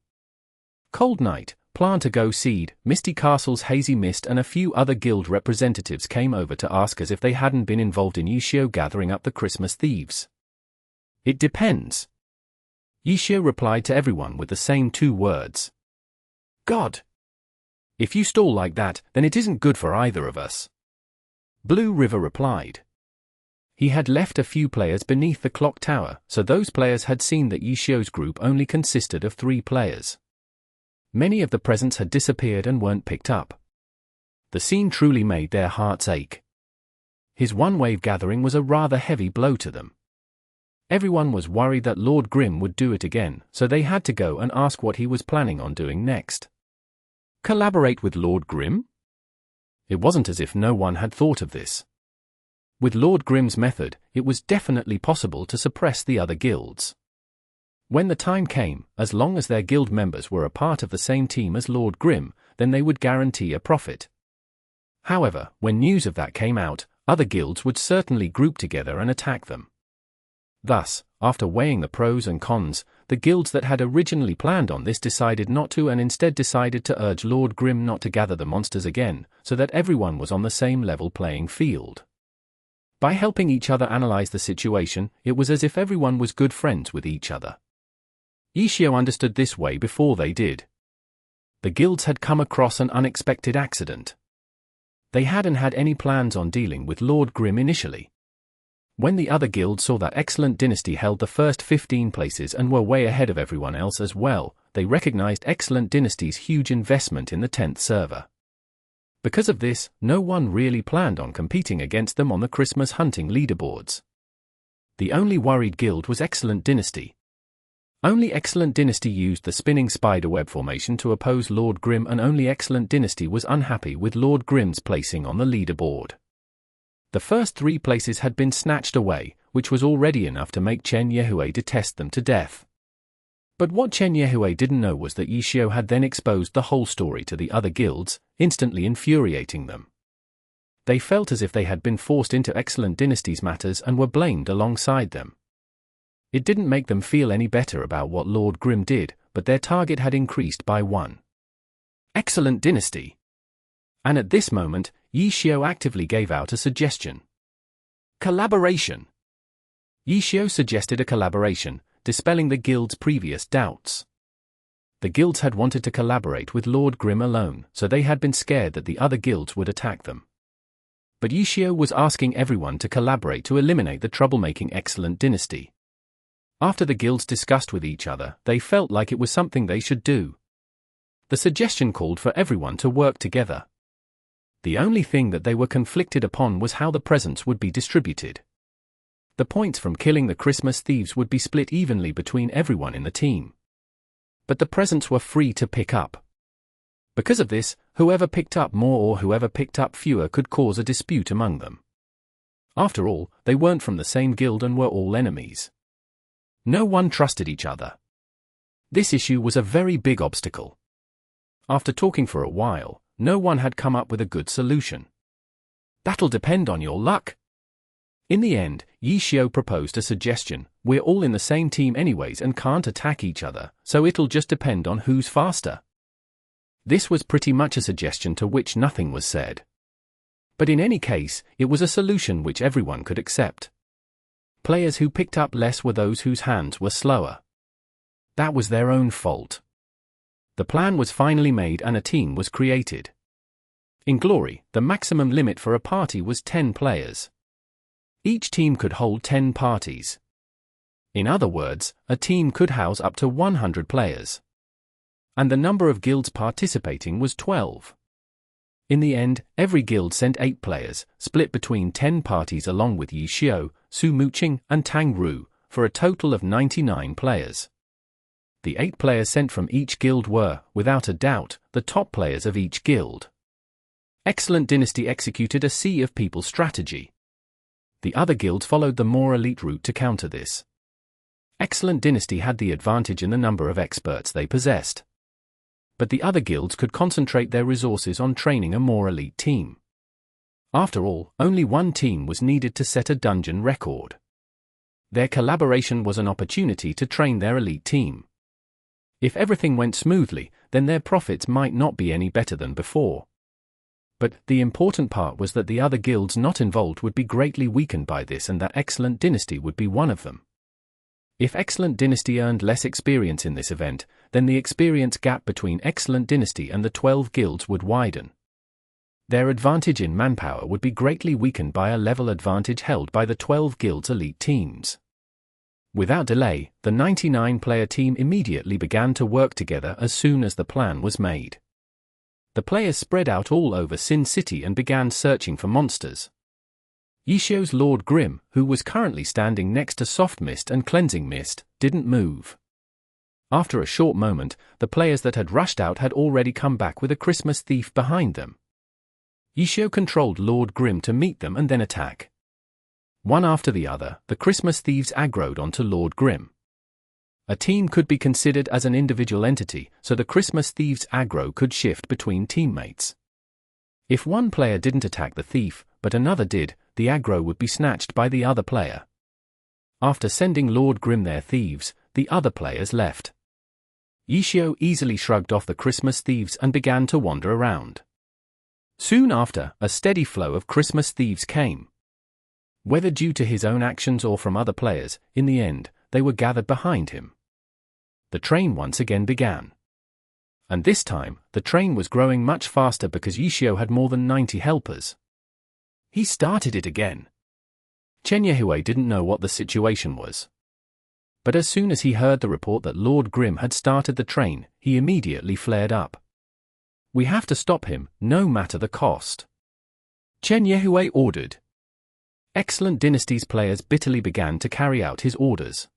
Cold Night, Plant-A-Go Seed, Misty Castle's Hazy Mist and a few other guild representatives came over to ask us if they hadn't been involved in Yishio gathering up the Christmas thieves. It depends. Yishio replied to everyone with the same 2 words. God. If you stall like that, then it isn't good for either of us. Blue River replied. He had left a few players beneath the clock tower, so those players had seen that Yishio's group only consisted of 3 players. Many of the presents had disappeared and weren't picked up. The scene truly made their hearts ache. His one-wave gathering was a rather heavy blow to them. Everyone was worried that Lord Grim would do it again, so they had to go and ask what he was planning on doing next. Collaborate with Lord Grim? It wasn't as if no one had thought of this. With Lord Grim's method, it was definitely possible to suppress the other guilds. When the time came, as long as their guild members were a part of the same team as Lord Grim, then they would guarantee a profit. However, when news of that came out, other guilds would certainly group together and attack them. Thus, after weighing the pros and cons, the guilds that had originally planned on this decided not to and instead decided to urge Lord Grim not to gather the monsters again, so that everyone was on the same level playing field. By helping each other analyze the situation, it was as if everyone was good friends with each other. Yishio understood this way before they did. The guilds had come across an unexpected accident. They hadn't had any plans on dealing with Lord Grim initially. When the other guilds saw that Excellent Dynasty held the first 15 places and were way ahead of everyone else as well, they recognized Excellent Dynasty's huge investment in the 10th server. Because of this, no one really planned on competing against them on the Christmas hunting leaderboards. The only worried guild was Excellent Dynasty. Only Excellent Dynasty used the spinning spiderweb formation to oppose Lord Grim, and only Excellent Dynasty was unhappy with Lord Grim's placing on the leaderboard. The first 3 places had been snatched away, which was already enough to make Chen Yehue detest them to death. But what Chen Yehue didn't know was that Yishio had then exposed the whole story to the other guilds, instantly infuriating them. They felt as if they had been forced into Excellent Dynasty's matters and were blamed alongside them. It didn't make them feel any better about what Lord Grim did, but their target had increased by 1. Excellent Dynasty. And at this moment, Yishio actively gave out a suggestion. Collaboration. Yishio suggested a collaboration, dispelling the guild's previous doubts. The guilds had wanted to collaborate with Lord Grim alone, so they had been scared that the other guilds would attack them. But Yishio was asking everyone to collaborate to eliminate the troublemaking Excellent Dynasty. After the guilds discussed with each other, they felt like it was something they should do. The suggestion called for everyone to work together. The only thing that they were conflicted upon was how the presents would be distributed. The points from killing the Christmas thieves would be split evenly between everyone in the team. But the presents were free to pick up. Because of this, whoever picked up more or whoever picked up fewer could cause a dispute among them. After all, they weren't from the same guild and were all enemies. No one trusted each other. This issue was a very big obstacle. After talking for a while, no one had come up with a good solution. That'll depend on your luck. In the end, Yishio proposed a suggestion. We're all in the same team anyways and can't attack each other, so it'll just depend on who's faster. This was pretty much a suggestion to which nothing was said. But in any case, it was a solution which everyone could accept. Players who picked up less were those whose hands were slower. That was their own fault. The plan was finally made and a team was created. In Glory, the maximum limit for a party was 10 players. Each team could hold 10 parties. In other words, a team could house up to 100 players. And the number of guilds participating was 12. In the end, every guild sent 8 players, split between 10 parties along with Yi Xiu, Su Muqing, and Tang Ru, for a total of 99 players. The 8 players sent from each guild were, without a doubt, the top players of each guild. Excellent Dynasty executed a Sea of People strategy. The other guilds followed the more elite route to counter this. Excellent Dynasty had the advantage in the number of experts they possessed. But the other guilds could concentrate their resources on training a more elite team. After all, only one team was needed to set a dungeon record. Their collaboration was an opportunity to train their elite team. If everything went smoothly, then their profits might not be any better than before. But the important part was that the other guilds not involved would be greatly weakened by this and that Excellent Dynasty would be one of them. If Excellent Dynasty earned less experience in this event, then the experience gap between Excellent Dynasty and the 12 guilds would widen. Their advantage in manpower would be greatly weakened by a level advantage held by the 12 guilds' elite teams. Without delay, the 99-player team immediately began to work together as soon as the plan was made. The players spread out all over Sin City and began searching for monsters. Yi Xiu's Lord Grim, who was currently standing next to Soft Mist and Cleansing Mist, didn't move. After a short moment, the players that had rushed out had already come back with a Christmas thief behind them. Yi Xiu controlled Lord Grim to meet them and then attack. One after the other, the Christmas thieves aggroed onto Lord Grim. A team could be considered as an individual entity, so the Christmas thieves' aggro could shift between teammates. If one player didn't attack the thief, but another did, the aggro would be snatched by the other player. After sending Lord Grim their thieves, the other players left. Yi Xiu easily shrugged off the Christmas thieves and began to wander around. Soon after, a steady flow of Christmas thieves came. Whether due to his own actions or from other players, in the end, they were gathered behind him. The train once again began. And this time, the train was growing much faster because Yi Xiu had more than 90 helpers. He started it again. Chen Yehui didn't know what the situation was. But as soon as he heard the report that Lord Grim had started the train, he immediately flared up. "We have to stop him, no matter the cost," Chen Yehui ordered. Excellent Dynasty's players bitterly began to carry out his orders.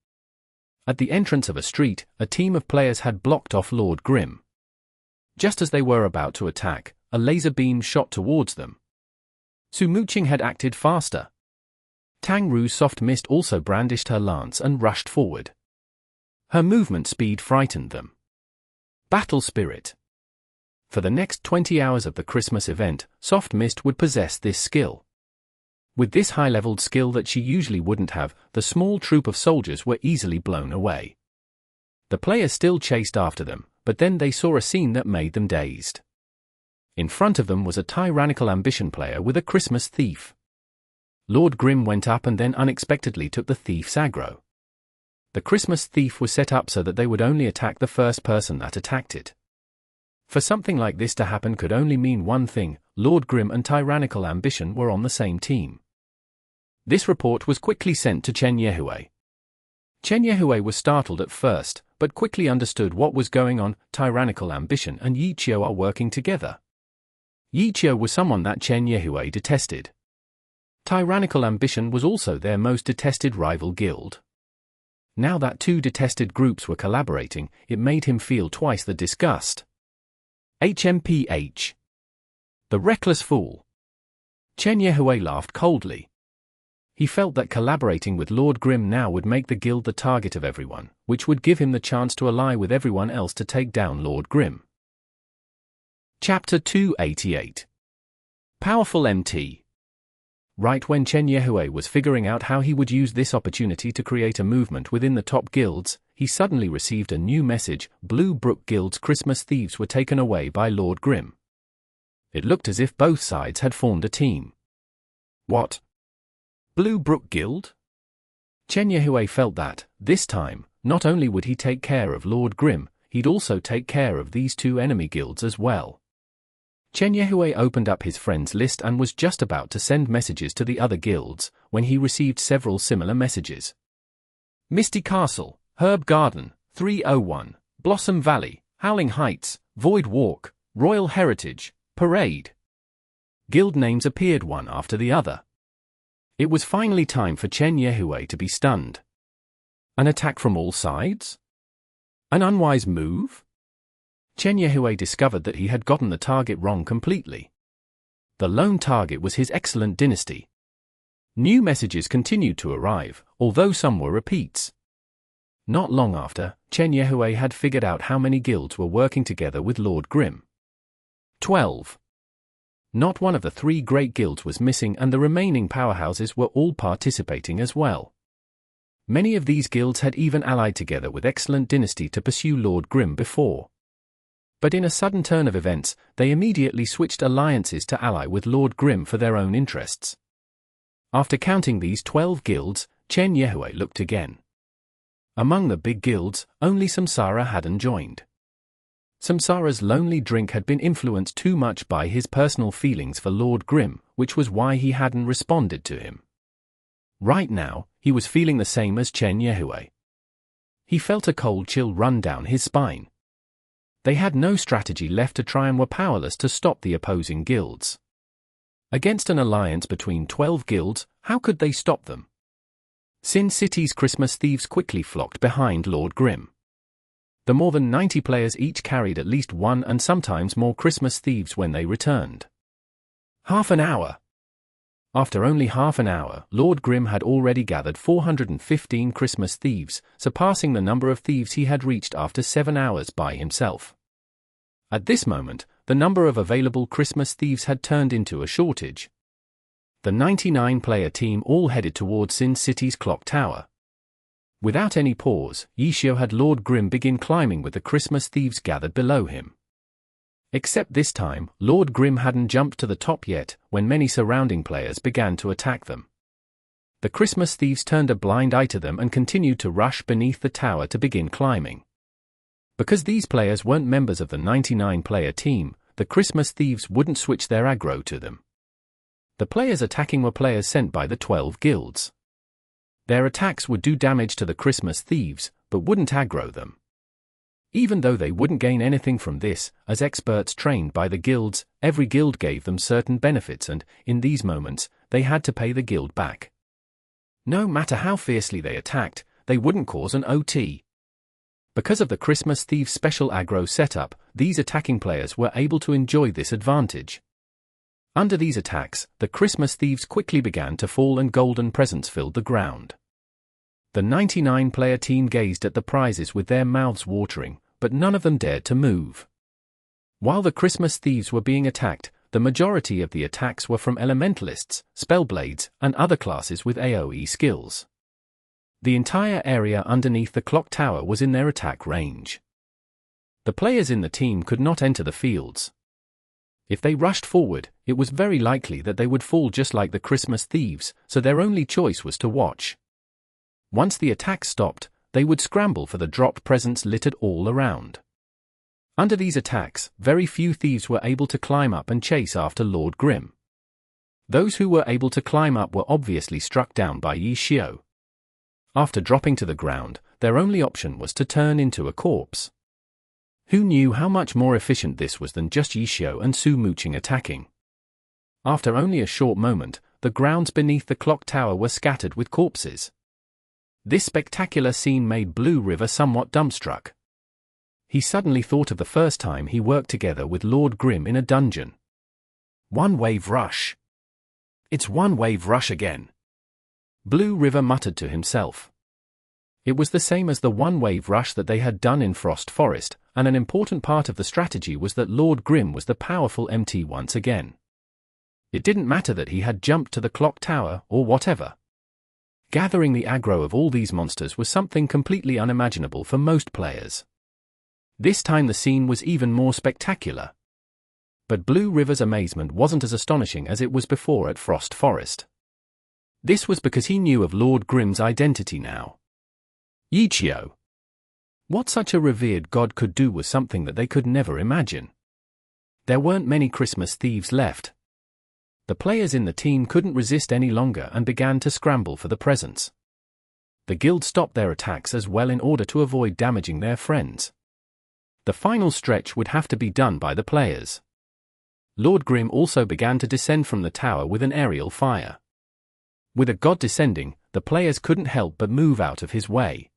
At the entrance of a street, a team of players had blocked off Lord Grim. Just as they were about to attack, a laser beam shot towards them. Su Muqing had acted faster. Tang Ru's Soft Mist also brandished her lance and rushed forward. Her movement speed frightened them. Battle Spirit. For the next 20 hours of the Christmas event, Soft Mist would possess this skill. With this high-leveled skill that she usually wouldn't have, the small troop of soldiers were easily blown away. The players still chased after them, but then they saw a scene that made them dazed. In front of them was a tyrannical ambition player with a Christmas thief. Lord Grim went up and then unexpectedly took the thief's aggro. The Christmas thief was set up so that they would only attack the first person that attacked it. For something like this to happen could only mean one thing: Lord Grim and tyrannical ambition were on the same team. This report was quickly sent to Chen Yehui. Chen Yehui was startled at first, but quickly understood what was going on. Tyrannical ambition and Yi Xiu are working together. Yi Xiu was someone that Chen Yehui detested. Tyrannical ambition was also their most detested rival guild. Now that two detested groups were collaborating, it made him feel twice the disgust. HMPH. The reckless fool. Chen Yehui laughed coldly. He felt that collaborating with Lord Grim now would make the guild the target of everyone, which would give him the chance to ally with everyone else to take down Lord Grim. Chapter 288. Powerful MT. Right when Chen Yehui was figuring out how he would use this opportunity to create a movement within the top guilds, he suddenly received a new message: Blue Brook Guild's Christmas thieves were taken away by Lord Grim. It looked as if both sides had formed a team. What? Blue Brook Guild? Chen Yehue felt that, this time, not only would he take care of Lord Grim, he'd also take care of these two enemy guilds as well. Chen Yehue opened up his friends list and was just about to send messages to the other guilds, when he received several similar messages. Misty Castle, Herb Garden, 301, Blossom Valley, Howling Heights, Void Walk, Royal Heritage, Parade. Guild names appeared one after the other. It was finally time for Chen Yehue to be stunned. An attack from all sides? An unwise move? Chen Yehue discovered that he had gotten the target wrong completely. The lone target was his excellent dynasty. New messages continued to arrive, although some were repeats. Not long after, Chen Yehue had figured out how many guilds were working together with Lord Grim. 12. Not one of the three great guilds was missing, and the remaining powerhouses were all participating as well. Many of these guilds had even allied together with Excellent Dynasty to pursue Lord Grim before. But in a sudden turn of events, they immediately switched alliances to ally with Lord Grim for their own interests. After counting these 12 guilds, Chen Yehue looked again. Among the big guilds, only Samsara hadn't joined. Samsara's lonely drink had been influenced too much by his personal feelings for Lord Grim, which was why he hadn't responded to him. Right now, he was feeling the same as Chen Yehue. He felt a cold chill run down his spine. They had no strategy left to try and were powerless to stop the opposing guilds. Against an alliance between 12 guilds, how could they stop them? Sin City's Christmas thieves quickly flocked behind Lord Grim. The more than 90 players each carried at least one and sometimes more Christmas thieves when they returned. Half an hour. After only half an hour, Lord Grim had already gathered 415 Christmas thieves, surpassing the number of thieves he had reached after 7 hours by himself. At this moment, the number of available Christmas thieves had turned into a shortage. The 99-player team all headed towards Sin City's clock tower. Without any pause, Yishio had Lord Grim begin climbing with the Christmas thieves gathered below him. Except this time, Lord Grim hadn't jumped to the top yet, when many surrounding players began to attack them. The Christmas thieves turned a blind eye to them and continued to rush beneath the tower to begin climbing. Because these players weren't members of the 99-player team, the Christmas thieves wouldn't switch their aggro to them. The players attacking were players sent by the 12 guilds. Their attacks would do damage to the Christmas thieves, but wouldn't aggro them. Even though they wouldn't gain anything from this, as experts trained by the guilds, every guild gave them certain benefits and, in these moments, they had to pay the guild back. No matter how fiercely they attacked, they wouldn't cause an OT. Because of the Christmas thieves' special aggro setup, these attacking players were able to enjoy this advantage. Under these attacks, the Christmas thieves quickly began to fall and golden presents filled the ground. The 99-player team gazed at the prizes with their mouths watering, but none of them dared to move. While the Christmas thieves were being attacked, the majority of the attacks were from elementalists, spellblades, and other classes with AoE skills. The entire area underneath the clock tower was in their attack range. The players in the team could not enter the fields. If they rushed forward, it was very likely that they would fall just like the Christmas thieves, so their only choice was to watch. Once the attack stopped, they would scramble for the dropped presents littered all around. Under these attacks, very few thieves were able to climb up and chase after Lord Grim. Those who were able to climb up were obviously struck down by Yishio. After dropping to the ground, their only option was to turn into a corpse. Who knew how much more efficient this was than just Yishio and Su Mooching attacking? After only a short moment, the grounds beneath the clock tower were scattered with corpses. This spectacular scene made Blue River somewhat dumbstruck. He suddenly thought of the first time he worked together with Lord Grim in a dungeon. One wave rush. It's one wave rush again. Blue River muttered to himself. It was the same as the one wave rush that they had done in Frost Forest, and an important part of the strategy was that Lord Grim was the powerful MT once again. It didn't matter that he had jumped to the clock tower or whatever. Gathering the aggro of all these monsters was something completely unimaginable for most players. This time the scene was even more spectacular. But Blue River's amazement wasn't as astonishing as it was before at Frost Forest. This was because he knew of Lord Grim's identity now. Yichio. What such a revered god could do was something that they could never imagine. There weren't many Christmas thieves left. The players in the team couldn't resist any longer and began to scramble for the presents. The guild stopped their attacks as well in order to avoid damaging their friends. The final stretch would have to be done by the players. Lord Grim also began to descend from the tower with an aerial fire. With a god descending, the players couldn't help but move out of his way.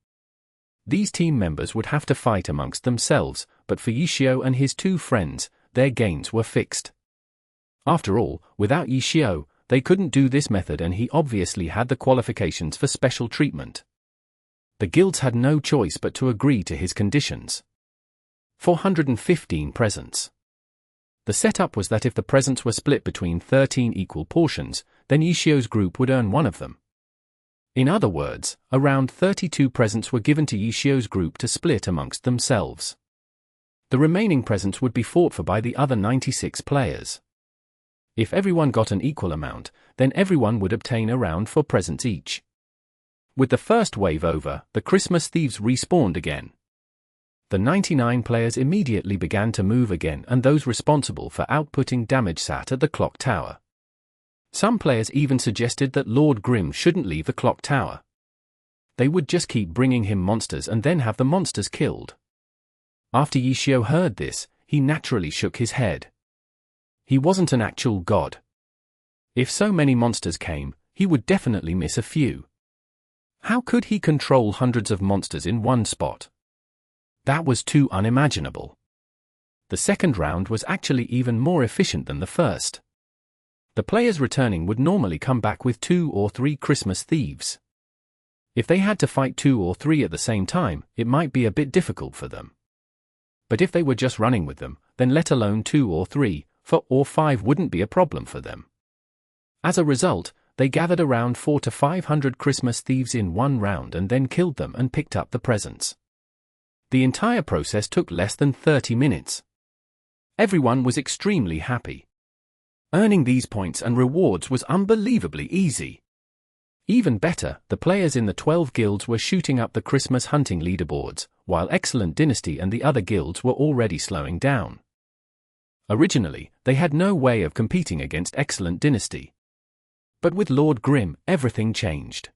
These team members would have to fight amongst themselves, but for Yichio and his two friends, their gains were fixed. After all, without Yichio, they couldn't do this method and he obviously had the qualifications for special treatment. The guilds had no choice but to agree to his conditions. 415 presents. The setup was that if the presents were split between 13 equal portions, then Yichio's group would earn one of them. In other words, around 32 presents were given to Yichio's group to split amongst themselves. The remaining presents would be fought for by the other 96 players. If everyone got an equal amount, then everyone would obtain around 4 presents each. With the first wave over, the Christmas thieves respawned again. The 99 players immediately began to move again and those responsible for outputting damage sat at the clock tower. Some players even suggested that Lord Grim shouldn't leave the clock tower. They would just keep bringing him monsters and then have the monsters killed. After Yichio heard this, he naturally shook his head. He wasn't an actual god. If so many monsters came, he would definitely miss a few. How could he control hundreds of monsters in one spot? That was too unimaginable. The second round was actually even more efficient than the first. The players returning would normally come back with 2 or 3 Christmas thieves. If they had to fight 2 or 3 at the same time, it might be a bit difficult for them. But if they were just running with them, then let alone 2 or 3, 4 or 5 wouldn't be a problem for them. As a result, they gathered around 400 to 500 Christmas thieves in one round and then killed them and picked up the presents. The entire process took less than 30 minutes. Everyone was extremely happy. Earning these points and rewards was unbelievably easy. Even better, the players in the 12 guilds were shooting up the Christmas hunting leaderboards, while Excellent Dynasty and the other guilds were already slowing down. Originally, they had no way of competing against Excellent Dynasty. But with Lord Grim, everything changed.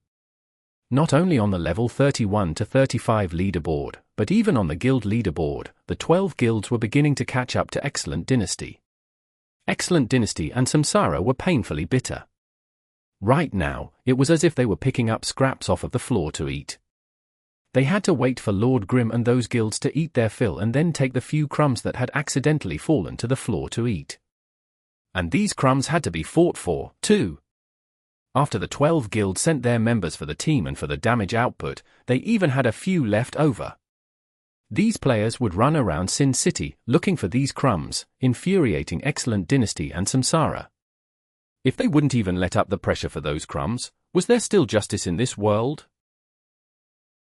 Not only on the level 31 to 35 leaderboard, but even on the guild leaderboard, the 12 guilds were beginning to catch up to Excellent Dynasty. Excellent Dynasty and Samsara were painfully bitter. Right now, it was as if they were picking up scraps off of the floor to eat. They had to wait for Lord Grim and those guilds to eat their fill and then take the few crumbs that had accidentally fallen to the floor to eat. And these crumbs had to be fought for, too. After the 12 guilds sent their members for the team and for the damage output, they even had a few left over. These players would run around Sin City, looking for these crumbs, infuriating Excellent Dynasty and Samsara. If they wouldn't even let up the pressure for those crumbs, was there still justice in this world?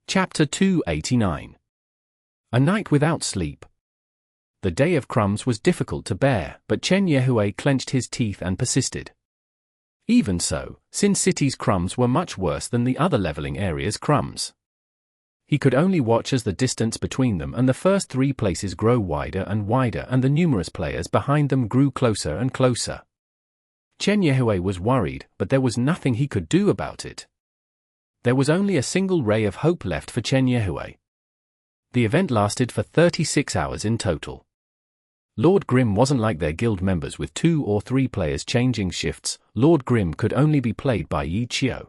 Chapter 289. A Night Without Sleep. The day of crumbs was difficult to bear, but Chen Yehue clenched his teeth and persisted. Even so, Sin City's crumbs were much worse than the other leveling area's crumbs. He could only watch as the distance between them and the first 3 places grow wider and wider and the numerous players behind them grew closer and closer. Chen Yehue was worried, but there was nothing he could do about it. There was only a single ray of hope left for Chen Yehue. The event lasted for 36 hours in total. Lord Grim wasn't like their guild members with 2 or 3 players changing shifts. Lord Grim could only be played by Yichio.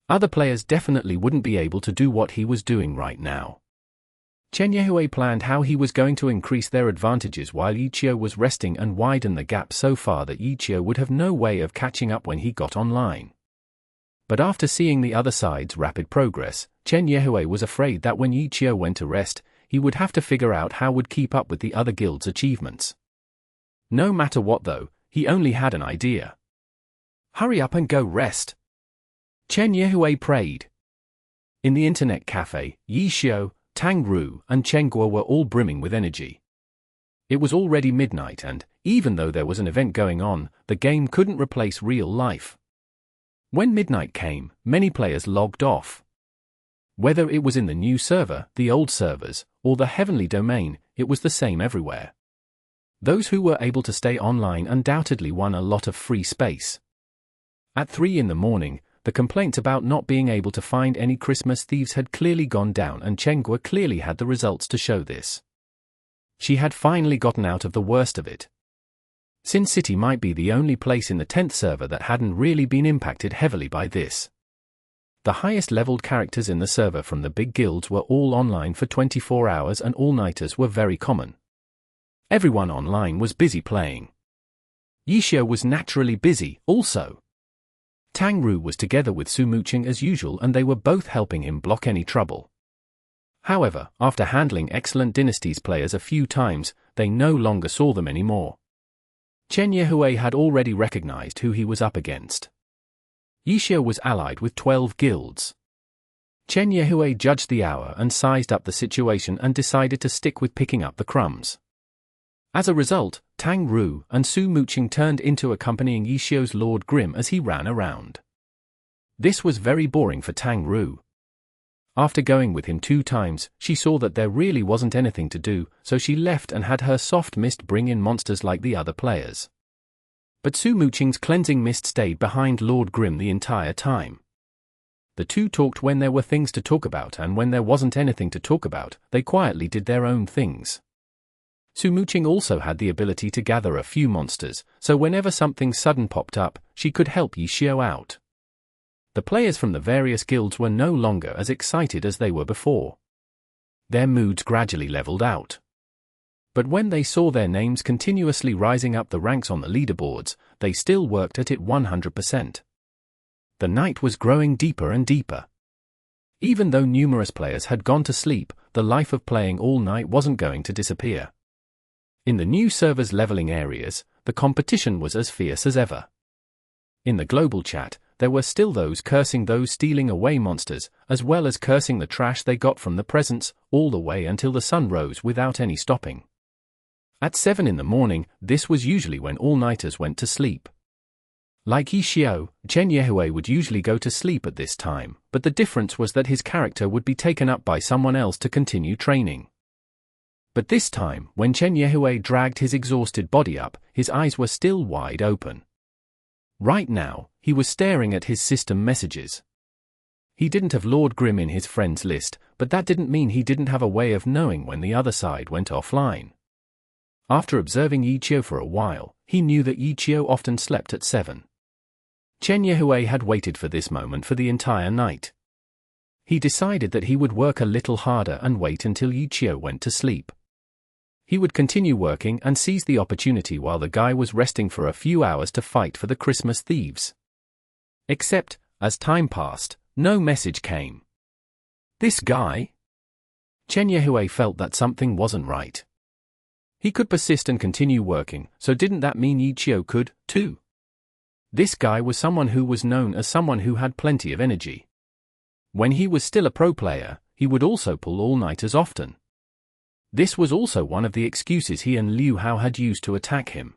Other players definitely wouldn't be able to do what he was doing right now. Chen Yehue planned how he was going to increase their advantages while Yichio was resting and widen the gap so far that Yichio would have no way of catching up when he got online. But after seeing the other side's rapid progress, Chen Yehue was afraid that when Yichio went to rest, he would have to figure out how would keep up with the other guild's achievements. No matter what though, he only had an idea. Hurry up and go rest. Chen Yehui prayed. In the internet cafe, Yi Xiao, Tang Ru, and Chen Guo were all brimming with energy. It was already midnight and, even though there was an event going on, the game couldn't replace real life. When midnight came, many players logged off. Whether it was in the new server, the old servers, or the heavenly domain, it was the same everywhere. Those who were able to stay online undoubtedly won a lot of free space. At 3 in the morning, the complaints about not being able to find any Christmas thieves had clearly gone down, and Chen Guo clearly had the results to show this. She had finally gotten out of the worst of it. Sin City might be the only place in the 10th server that hadn't really been impacted heavily by this. The highest leveled characters in the server from the big guilds were all online for 24 hours, and all-nighters were very common. Everyone online was busy playing. Yi Xiao was naturally busy, also. Tang Ru was together with Su Muqing as usual, and they were both helping him block any trouble. However, after handling Excellent Dynasty's players a few times, they no longer saw them anymore. Chen Yehui had already recognized who he was up against. Yi Xiao was allied with 12 guilds. Chen Yehui judged the hour and sized up the situation and decided to stick with picking up the crumbs. As a result, Tang Ru and Su Muqing turned into accompanying Yi Xiao's Lord Grim as he ran around. This was very boring for Tang Ru. After going with him 2 times, she saw that there really wasn't anything to do, so she left and had her soft mist bring in monsters like the other players. But Su Muqing's cleansing mist stayed behind Lord Grim the entire time. The two talked when there were things to talk about, and when there wasn't anything to talk about, they quietly did their own things. Su Muqing also had the ability to gather a few monsters, so whenever something sudden popped up, she could help Yi Xiao out. The players from the various guilds were no longer as excited as they were before. Their moods gradually leveled out. But when they saw their names continuously rising up the ranks on the leaderboards, they still worked at it 100%. The night was growing deeper and deeper. Even though numerous players had gone to sleep, the life of playing all night wasn't going to disappear. In the new server's leveling areas, the competition was as fierce as ever. In the global chat, there were still those cursing those stealing away monsters, as well as cursing the trash they got from the presents, all the way until the sun rose without any stopping. At 7 in the morning, this was usually when all-nighters went to sleep. Like Yi Xiao, Chen Yehui would usually go to sleep at this time, but the difference was that his character would be taken up by someone else to continue training. But this time, when Chen Yehui dragged his exhausted body up, his eyes were still wide open. Right now, he was staring at his system messages. He didn't have Lord Grim in his friends list, but that didn't mean he didn't have a way of knowing when the other side went offline. After observing Yi Xiao for a while, he knew that Yi Xiao often slept at 7. Chen Yehui had waited for this moment for the entire night. He decided that he would work a little harder and wait until Yi Xiao went to sleep. He would continue working and seize the opportunity while the guy was resting for a few hours to fight for the Christmas thieves. Except, as time passed, no message came. This guy? Chen Yehui felt that something wasn't right. He could persist and continue working, so didn't that mean Yi Xiao could, too? This guy was someone who was known as someone who had plenty of energy. When he was still a pro player, he would also pull all-nighters often. This was also one of the excuses he and Liu Hao had used to attack him.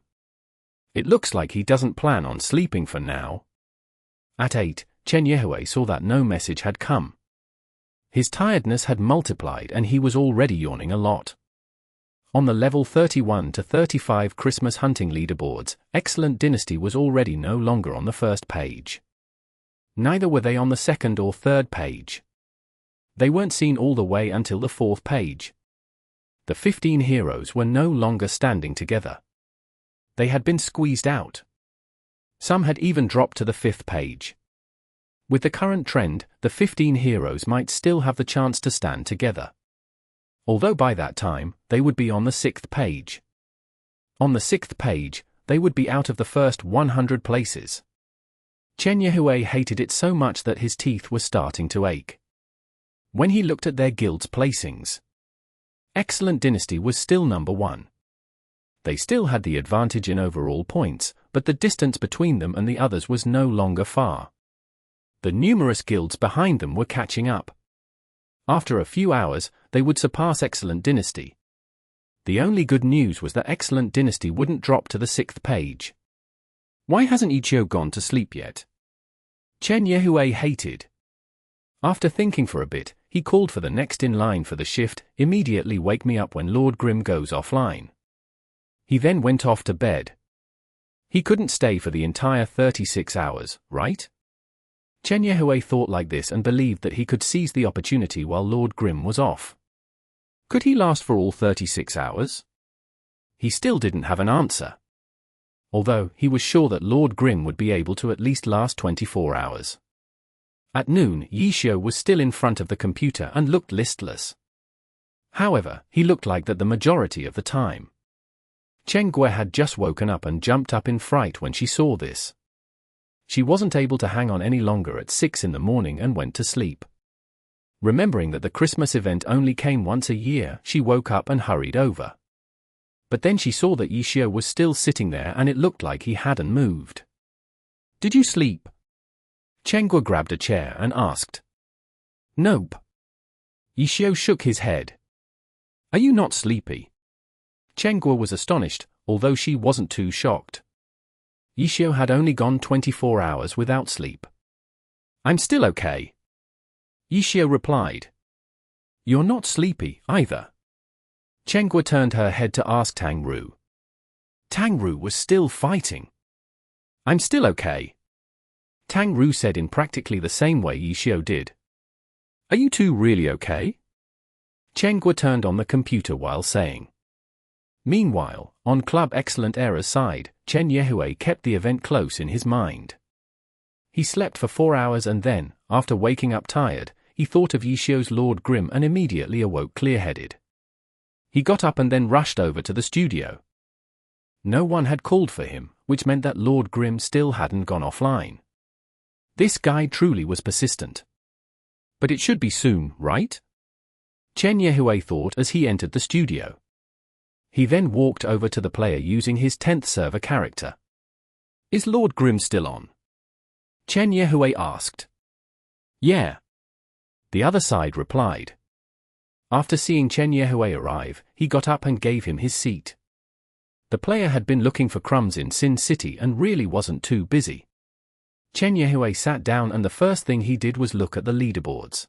It looks like he doesn't plan on sleeping for now. At 8, Chen Yehui saw that no message had come. His tiredness had multiplied and he was already yawning a lot. On the level 31 to 35 Christmas hunting leaderboards, Excellent Dynasty was already no longer on the first page. Neither were they on the second or third page. They weren't seen all the way until the 4th page. The 15 heroes were no longer standing together. They had been squeezed out. Some had even dropped to the 5th page. With the current trend, the 15 heroes might still have the chance to stand together. Although by that time, they would be on the 6th page. On the 6th page, they would be out of the first 100 places. Chen Yehui hated it so much that his teeth were starting to ache. When he looked at their guild's placings, Excellent Dynasty was still number 1. They still had the advantage in overall points, but the distance between them and the others was no longer far. The numerous guilds behind them were catching up. After a few hours, they would surpass Excellent Dynasty. The only good news was that Excellent Dynasty wouldn't drop to the 6th page. Why hasn't Ichio gone to sleep yet? Chen Yehue hated. After thinking for a bit, he called for the next in line for the shift, "Immediately wake me up when Lord Grimm goes offline." He then went off to bed. He couldn't stay for the entire 36 hours, right? Chen Yehue thought like this and believed that he could seize the opportunity while Lord Grimm was off. Could he last for all 36 hours? He still didn't have an answer. Although, he was sure that Lord Grimm would be able to at least last 24 hours. At noon, Yishio was still in front of the computer and looked listless. However, he looked like that the majority of the time. Chen Gui had just woken up and jumped up in fright when she saw this. She wasn't able to hang on any longer at 6 in the morning and went to sleep. Remembering that the Christmas event only came once a year, she woke up and hurried over. But then she saw that Yishio was still sitting there and it looked like he hadn't moved. "Did you sleep?" Chen Gui grabbed a chair and asked. "Nope." Yishio shook his head. "Are you not sleepy?" Chen Gui was astonished, although she wasn't too shocked. Yishio had only gone 24 hours without sleep. "I'm still okay." Yishio replied. "You're not sleepy, either." Chen Gui turned her head to ask Tang Ru. Tang Ru was still fighting. "I'm still okay." Tang Ru said in practically the same way Yishio did. "Are you two really okay?" Chen Gui turned on the computer while saying. Meanwhile, on Club Excellent Era's side, Chen Yehue kept the event close in his mind. He slept for 4 hours and then, after waking up tired, he thought of Yishio's Lord Grimm and immediately awoke clear-headed. He got up and then rushed over to the studio. No one had called for him, which meant that Lord Grimm still hadn't gone offline. This guy truly was persistent. But it should be soon, right? Chen Yehue thought as he entered the studio. He then walked over to the player using his 10th server character. "Is Lord Grimm still on?" Chen Yehue asked. "Yeah." The other side replied. After seeing Chen Yehue arrive, he got up and gave him his seat. The player had been looking for crumbs in Sin City and really wasn't too busy. Chen Yehue sat down and the first thing he did was look at the leaderboards.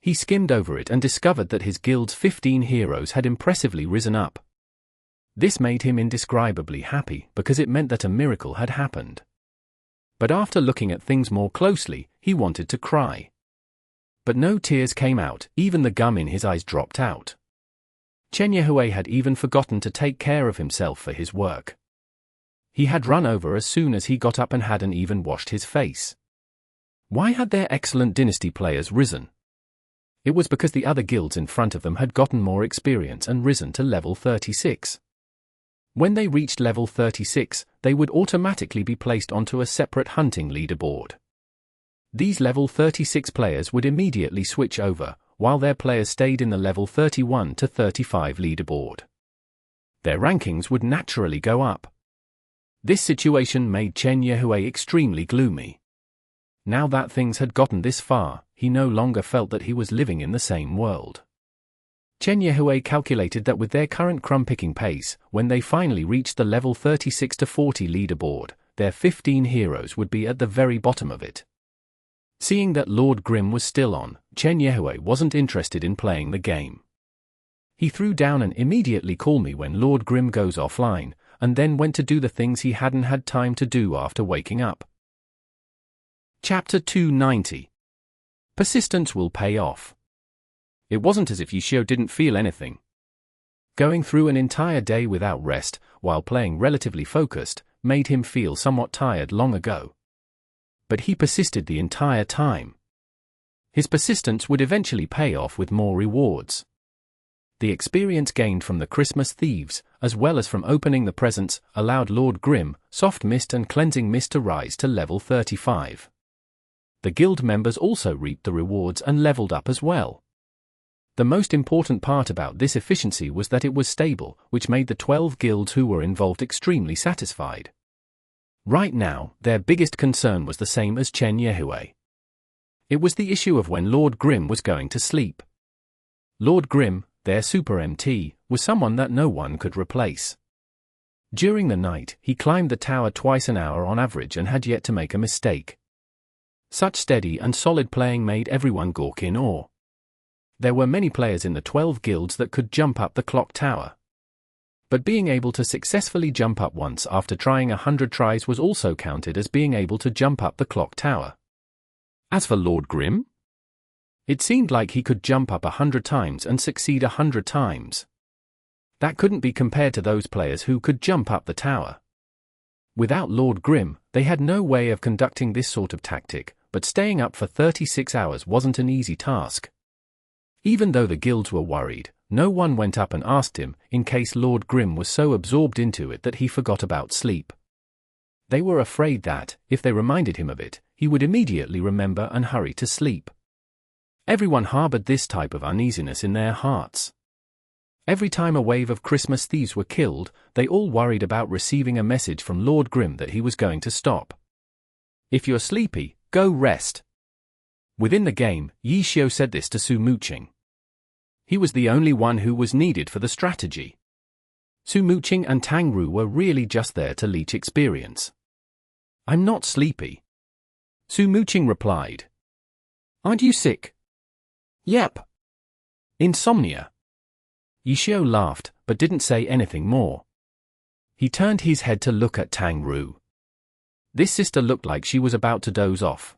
He skimmed over it and discovered that his guild's 15 heroes had impressively risen up. This made him indescribably happy because it meant that a miracle had happened. But after looking at things more closely, he wanted to cry. But no tears came out, even the gum in his eyes dropped out. Chen Yehue had even forgotten to take care of himself for his work. He had run over as soon as he got up and hadn't even washed his face. Why had their Excellent Dynasty players risen? It was because the other guilds in front of them had gotten more experience and risen to level 36. When they reached level 36, they would automatically be placed onto a separate hunting leaderboard. These level 36 players would immediately switch over, while their players stayed in the level 31 to 35 leaderboard. Their rankings would naturally go up. This situation made Chen Yehue extremely gloomy. Now that things had gotten this far, he no longer felt that he was living in the same world. Chen Yehue calculated that with their current crumb-picking pace, when they finally reached the level 36 to 40 leaderboard, their 15 heroes would be at the very bottom of it. Seeing that Lord Grimm was still on, Chen Yehue wasn't interested in playing the game. He threw down an "immediately call me when Lord Grimm goes offline," and then went to do the things he hadn't had time to do after waking up. Chapter 290. Persistence will pay off. It wasn't as if Yishio didn't feel anything. Going through an entire day without rest, while playing relatively focused, made him feel somewhat tired long ago. But he persisted the entire time. His persistence would eventually pay off with more rewards. The experience gained from the Christmas thieves, as well as from opening the presents, allowed Lord Grimm, Soft Mist and Cleansing Mist to rise to level 35. The guild members also reaped the rewards and leveled up as well. The most important part about this efficiency was that it was stable, which made the 12 guilds who were involved extremely satisfied. Right now, their biggest concern was the same as Chen Yehue. It was the issue of when Lord Grim was going to sleep. Lord Grim, their Super MT, was someone that no one could replace. During the night, he climbed the tower twice an hour on average and had yet to make a mistake. Such steady and solid playing made everyone gawk in awe. There were many players in the 12 guilds that could jump up the clock tower. But being able to successfully jump up once after trying 100 tries was also counted as being able to jump up the clock tower. As for Lord Grim, it seemed like he could jump up 100 times and succeed 100 times. That couldn't be compared to those players who could jump up the tower. Without Lord Grim, they had no way of conducting this sort of tactic, but staying up for 36 hours wasn't an easy task. Even though the guilds were worried, no one went up and asked him, in case Lord Grim was so absorbed into it that he forgot about sleep. They were afraid that, if they reminded him of it, he would immediately remember and hurry to sleep. Everyone harbored this type of uneasiness in their hearts. Every time a wave of Christmas thieves were killed, they all worried about receiving a message from Lord Grim that he was going to stop. If you're sleepy, go rest. Within the game, Yi Xiu said this to Su Muqing. He was the only one who was needed for the strategy. Su Muqing and Tang Ru were really just there to leech experience. I'm not sleepy. Su Muqing replied. Aren't you sick? Yep. Insomnia. Yi Xiu laughed, but didn't say anything more. He turned his head to look at Tang Ru. This sister looked like she was about to doze off.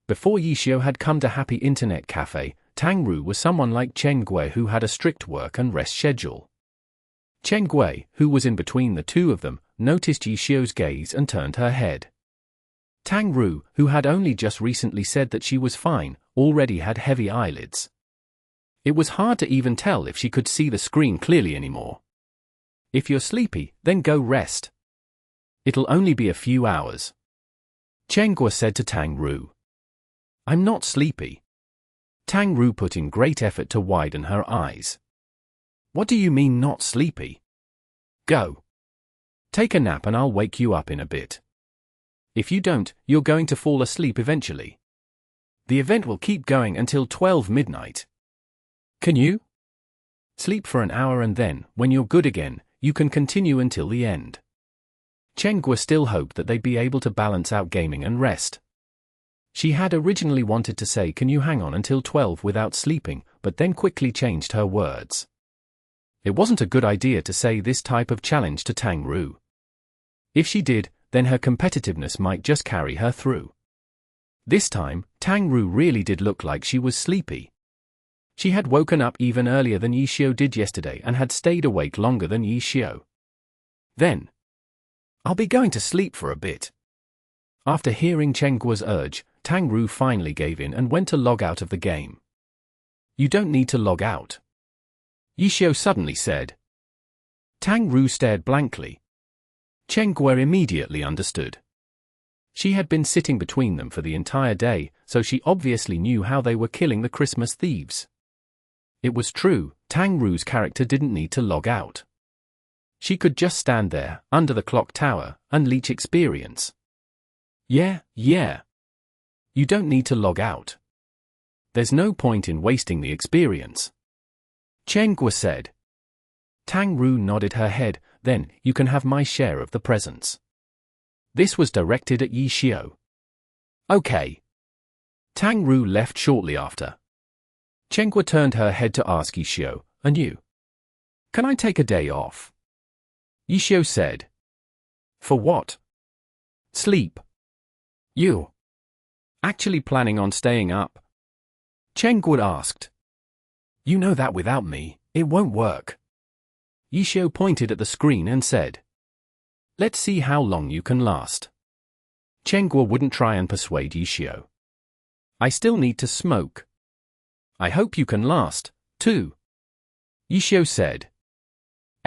Before Yi Xiu had come to Happy Internet Cafe, Tang Ru was someone like Chen Gui who had a strict work and rest schedule. Chen Gui, who was in between the two of them, noticed Yi Xiu's gaze and turned her head. Tang Ru, who had only just recently said that she was fine, already had heavy eyelids. It was hard to even tell if she could see the screen clearly anymore. If you're sleepy, then go rest. It'll only be a few hours. Chen Gui said to Tang Ru. I'm not sleepy. Tang Ru put in great effort to widen her eyes. What do you mean not sleepy? Go. Take a nap and I'll wake you up in a bit. If you don't, you're going to fall asleep eventually. The event will keep going until 12 midnight. Can you? Sleep for an hour and then, when you're good again, you can continue until the end. Chen Gui still hoped that they'd be able to balance out gaming and rest. She had originally wanted to say can you hang on until 12 without sleeping, but then quickly changed her words. It wasn't a good idea to say this type of challenge to Tang Ru. If she did, then her competitiveness might just carry her through. This time, Tang Ru really did look like she was sleepy. She had woken up even earlier than Yi Xiu did yesterday and had stayed awake longer than Yi Xiu. Then, I'll be going to sleep for a bit. After hearing Chen Gui's urge, Tang Ru finally gave in and went to log out of the game. You don't need to log out. Yi Xiu suddenly said. Tang Ru stared blankly. Chen Gui immediately understood. She had been sitting between them for the entire day, so she obviously knew how they were killing the Christmas thieves. It was true, Tang Ru's character didn't need to log out. She could just stand there, under the clock tower, and leech experience. Yeah. You don't need to log out. There's no point in wasting the experience. Chen Gui said. Tang Ru nodded her head, then, you can have my share of the presents. This was directed at Yi Xiu. Okay. Tang Ru left shortly after. Chen Gui turned her head to ask Yi Xiu, and you? Can I take a day off? Yi Xiu said. For what? Sleep. You? Actually planning on staying up? Chen Gui asked. You know that without me, it won't work. Yi Xiu pointed at the screen and said. Let's see how long you can last. Chen Gui wouldn't try and persuade Yi Xiu. I still need to smoke. I hope you can last, too. Yi Xiu said.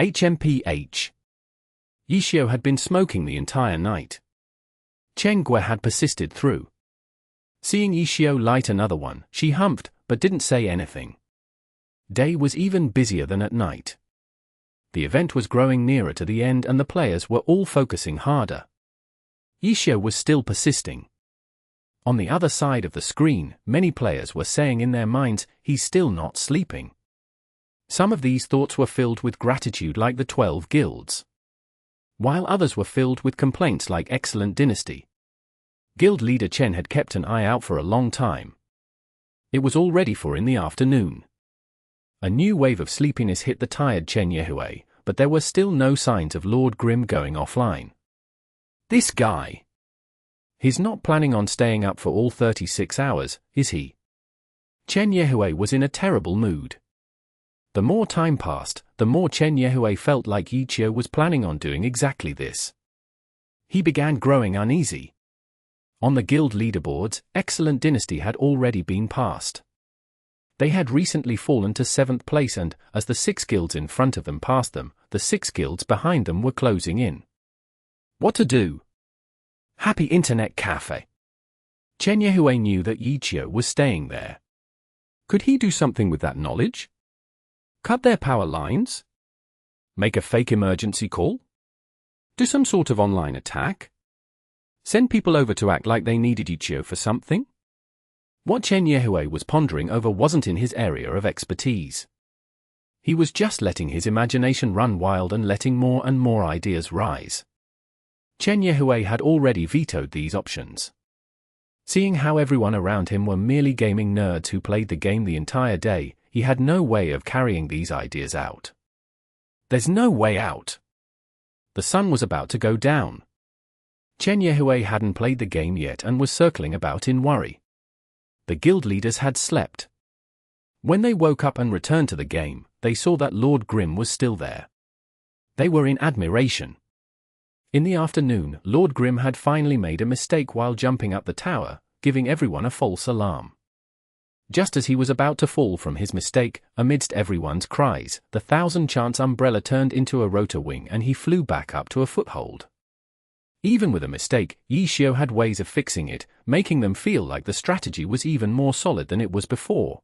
HMPH. Yi Xiu had been smoking the entire night. Chen Gui had persisted through. Seeing Yi Xiu light another one, she humphed, but didn't say anything. Day was even busier than at night. The event was growing nearer to the end and the players were all focusing harder. Yi Xiu was still persisting. On the other side of the screen, many players were saying in their minds, he's still not sleeping. Some of these thoughts were filled with gratitude like the 12 guilds, while others were filled with complaints like excellent dynasty. Guild leader Chen had kept an eye out for a long time. It was already 4 in the afternoon. A new wave of sleepiness hit the tired Chen Yehui, but there were still no signs of Lord Grim going offline. This guy. He's not planning on staying up for all 36 hours, is he? Chen Yehui was in a terrible mood. The more time passed, the more Chen Yehui felt like Yichio was planning on doing exactly this. He began growing uneasy. On the guild leaderboards, Excellent Dynasty had already been passed. They had recently fallen to 7th place and, as the 6 guilds in front of them passed them, the 6 guilds behind them were closing in. What to do? Happy Internet Cafe. Chen Yehui knew that Yichio was staying there. Could he do something with that knowledge? Cut their power lines? Make a fake emergency call? Do some sort of online attack? Send people over to act like they needed Yichio for something? What Chen Yehui was pondering over wasn't in his area of expertise. He was just letting his imagination run wild and letting more and more ideas rise. Chen Yehui had already vetoed these options. Seeing how everyone around him were merely gaming nerds who played the game the entire day, he had no way of carrying these ideas out. There's no way out. The sun was about to go down. Chen Yehui hadn't played the game yet and was circling about in worry. The guild leaders had slept. When they woke up and returned to the game, they saw that Lord Grim was still there. They were in admiration. In the afternoon, Lord Grim had finally made a mistake while jumping up the tower, giving everyone a false alarm. Just as he was about to fall from his mistake, amidst everyone's cries, the 1000-chance umbrella turned into a rotor wing and he flew back up to a foothold. Even with a mistake, Yichio had ways of fixing it, making them feel like the strategy was even more solid than it was before.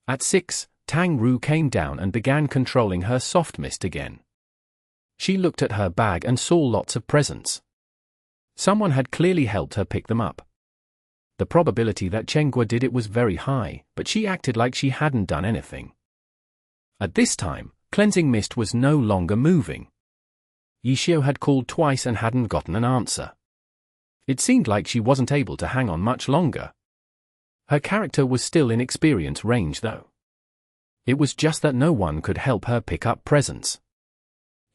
At 6, Tang Ru came down and began controlling her soft mist again. She looked at her bag and saw lots of presents. Someone had clearly helped her pick them up. The probability that Chenghua did it was very high, but she acted like she hadn't done anything. At this time, cleansing mist was no longer moving. Yichio had called twice and hadn't gotten an answer. It seemed like she wasn't able to hang on much longer. Her character was still in experience range though. It was just that no one could help her pick up presents.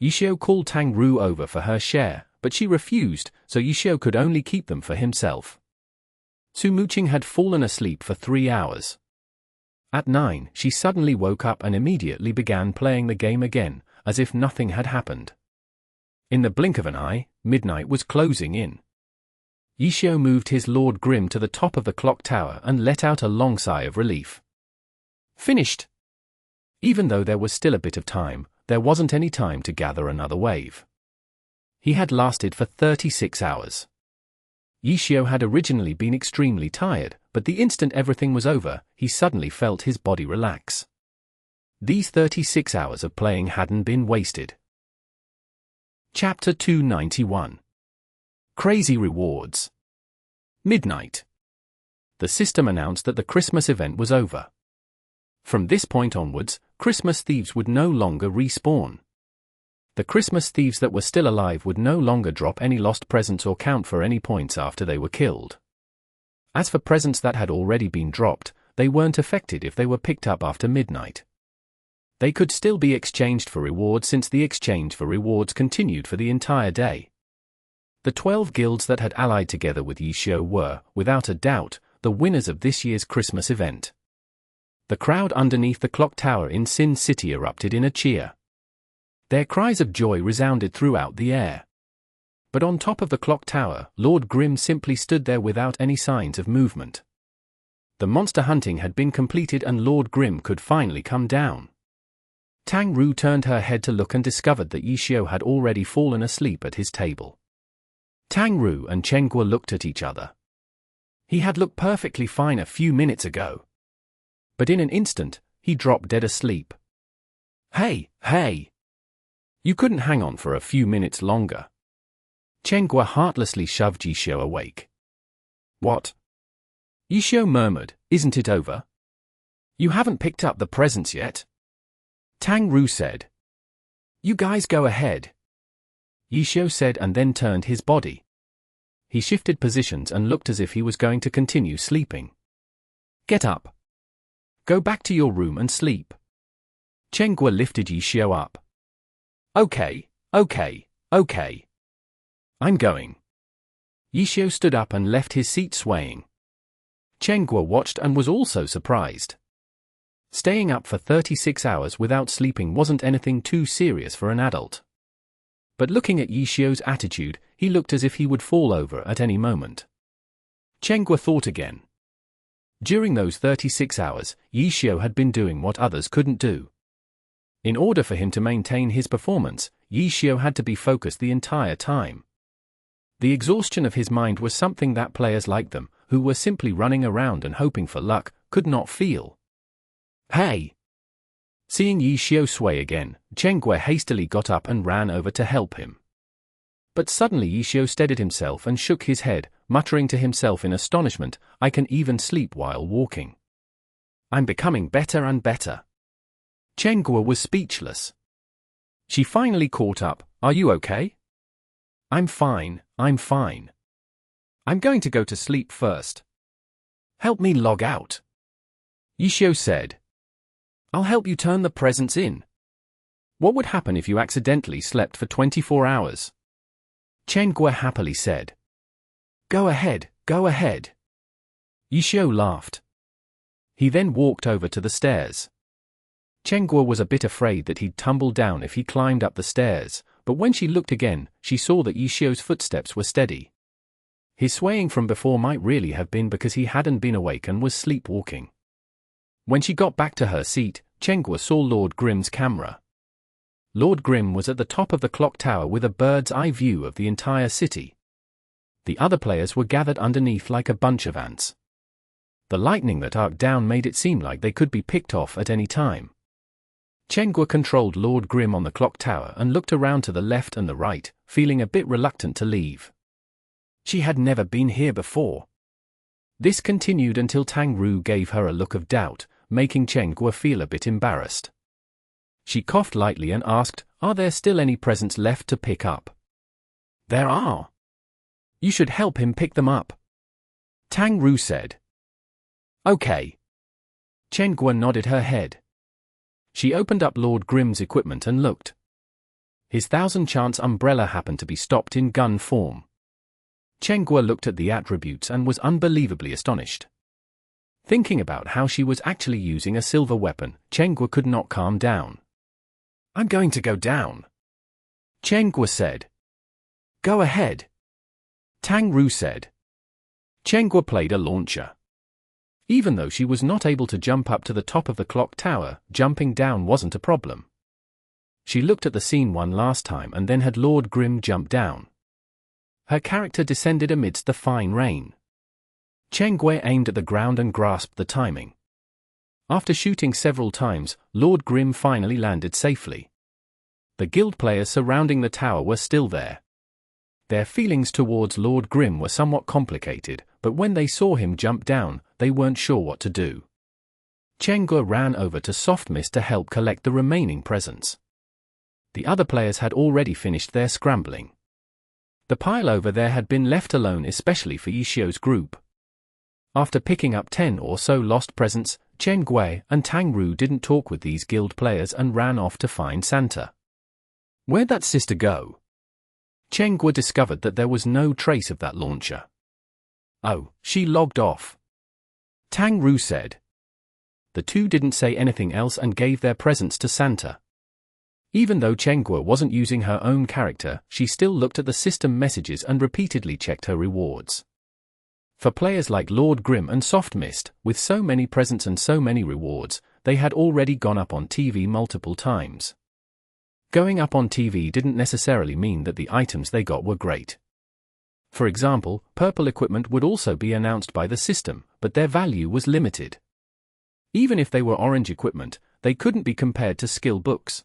Yichio called Tang Ru over for her share, but she refused, so Yichio could only keep them for himself. Su Muqing had fallen asleep for 3 hours. At 9, she suddenly woke up and immediately began playing the game again, as if nothing had happened. In the blink of an eye, midnight was closing in. Yichio moved his Lord Grim to the top of the clock tower and let out a long sigh of relief. Finished! Even though there was still a bit of time, there wasn't any time to gather another wave. He had lasted for 36 hours. Yichio had originally been extremely tired, but the instant everything was over, he suddenly felt his body relax. These 36 hours of playing hadn't been wasted. Chapter 291. Crazy Rewards. Midnight. The system announced that the Christmas event was over. From this point onwards, Christmas thieves would no longer respawn. The Christmas thieves that were still alive would no longer drop any lost presents or count for any points after they were killed. As for presents that had already been dropped, they weren't affected if they were picked up after midnight. They could still be exchanged for rewards since the exchange for rewards continued for the entire day. The 12 guilds that had allied together with Yichio were, without a doubt, the winners of this year's Christmas event. The crowd underneath the clock tower in Sin City erupted in a cheer. Their cries of joy resounded throughout the air. But on top of the clock tower, Lord Grim simply stood there without any signs of movement. The monster hunting had been completed and Lord Grim could finally come down. Tang Ru turned her head to look and discovered that Yichio had already fallen asleep at his table. Tang Ru and Chenghua looked at each other. He had looked perfectly fine a few minutes ago. But in an instant, he dropped dead asleep. Hey! You couldn't hang on for a few minutes longer. Chenghua heartlessly shoved Yichio awake. What? Yishio murmured, "Isn't it over? You haven't picked up the presents yet." Tang Ru said, "You guys go ahead," Yishio said, and then turned his body. He shifted positions and looked as if he was going to continue sleeping. "Get up. Go back to your room and sleep." Guo lifted Yishio up. Okay. I'm going." Yishio stood up and left his seat swaying. Guo watched and was also surprised. Staying up for 36 hours without sleeping wasn't anything too serious for an adult. But looking at Yishio's attitude, he looked as if he would fall over at any moment. Guo thought again. During those 36 hours, Yishio had been doing what others couldn't do. In order for him to maintain his performance, Yishio had to be focused the entire time. The exhaustion of his mind was something that players like them, who were simply running around and hoping for luck, could not feel. "Hey!" Seeing Yishio sway again, Guo hastily got up and ran over to help him. But suddenly Yishio steadied himself and shook his head, muttering to himself in astonishment, "I can even sleep while walking. I'm becoming better and better." Guo was speechless. She finally caught up. "Are you okay?" I'm fine. I'm going to go to sleep first." "Help me log out," Yishio said. "I'll help you turn the presents in." "What would happen if you accidentally slept for 24 hours? Guo happily said. Go ahead. Yishio laughed. He then walked over to the stairs. Guo was a bit afraid that he'd tumble down if he climbed up the stairs, but when she looked again, she saw that Yishio's footsteps were steady. His swaying from before might really have been because he hadn't been awake and was sleepwalking. When she got back to her seat, Guo saw Lord Grimm's camera. Lord Grimm was at the top of the clock tower with a bird's-eye view of the entire city. The other players were gathered underneath like a bunch of ants. The lightning that arced down made it seem like they could be picked off at any time. Guo controlled Lord Grimm on the clock tower and looked around to the left and the right, feeling a bit reluctant to leave. She had never been here before. This continued until Tang Ru gave her a look of doubt, making Guo feel a bit embarrassed. She coughed lightly and asked, "Are there still any presents left to pick up?" "There are. You should help him pick them up," Tang Ru said. "Okay." Guo nodded her head. She opened up Lord Grimm's equipment and looked. His 1000-chance umbrella happened to be stopped in gun form. Guo looked at the attributes and was unbelievably astonished. Thinking about how she was actually using a silver weapon, Guo could not calm down. "I'm going to go down," Guo said. "Go ahead," Tang Ru said. Guo played a launcher. Even though she was not able to jump up to the top of the clock tower, jumping down wasn't a problem. She looked at the scene one last time and then had Lord Grimm jump down. Her character descended amidst the fine rain. Guo aimed at the ground and grasped the timing. After shooting several times, Lord Grimm finally landed safely. The guild players surrounding the tower were still there. Their feelings towards Lord Grimm were somewhat complicated, but when they saw him jump down, they weren't sure what to do. Guo ran over to Soft Mist to help collect the remaining presents. The other players had already finished their scrambling. The pile over there had been left alone especially for Yishio's group. After picking up 10 or so lost presents, Guo and Tang Ru didn't talk with these guild players and ran off to find Santa. Where'd that sister go? Guo discovered that there was no trace of that launcher. Oh, she logged off, Tang Ru said. The two didn't say anything else and gave their presents to Santa. Even though Guo wasn't using her own character, she still looked at the system messages and repeatedly checked her rewards. For players like Lord Grimm and Soft Mist, with so many presents and so many rewards, they had already gone up on TV multiple times. Going up on TV didn't necessarily mean that the items they got were great. For example, purple equipment would also be announced by the system, but their value was limited. Even if they were orange equipment, they couldn't be compared to skill books.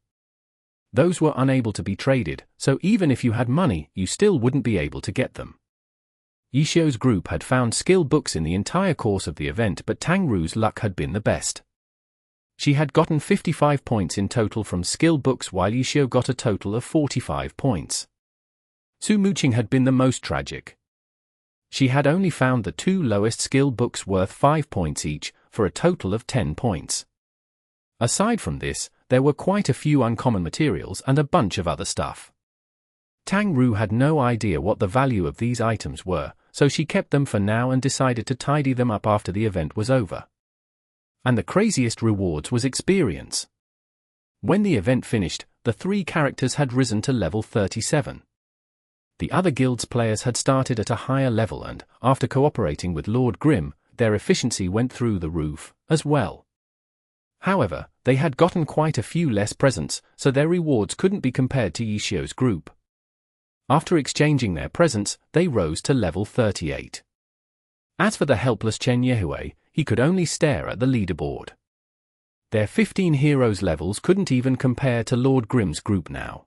Those were unable to be traded, so even if you had money, you still wouldn't be able to get them. Yishio's group had found skill books in the entire course of the event, but Tang Ru's luck had been the best. She had gotten 55 points in total from skill books, while Yishio got a total of 45 points. Su Muqing had been the most tragic. She had only found the 2 lowest skill books worth 5 points each, for a total of 10 points. Aside from this, there were quite a few uncommon materials and a bunch of other stuff. Tang Ru had no idea what the value of these items were, so she kept them for now and decided to tidy them up after the event was over. And the craziest rewards was experience. When the event finished, the 3 characters had risen to level 37. The other guild's players had started at a higher level and, after cooperating with Lord Grim, their efficiency went through the roof, as well. However, they had gotten quite a few less presents, so their rewards couldn't be compared to Yishio's group. After exchanging their presents, they rose to level 38. As for the helpless Chen Yehui, he could only stare at the leaderboard. Their 15 heroes levels couldn't even compare to Lord Grim's group now.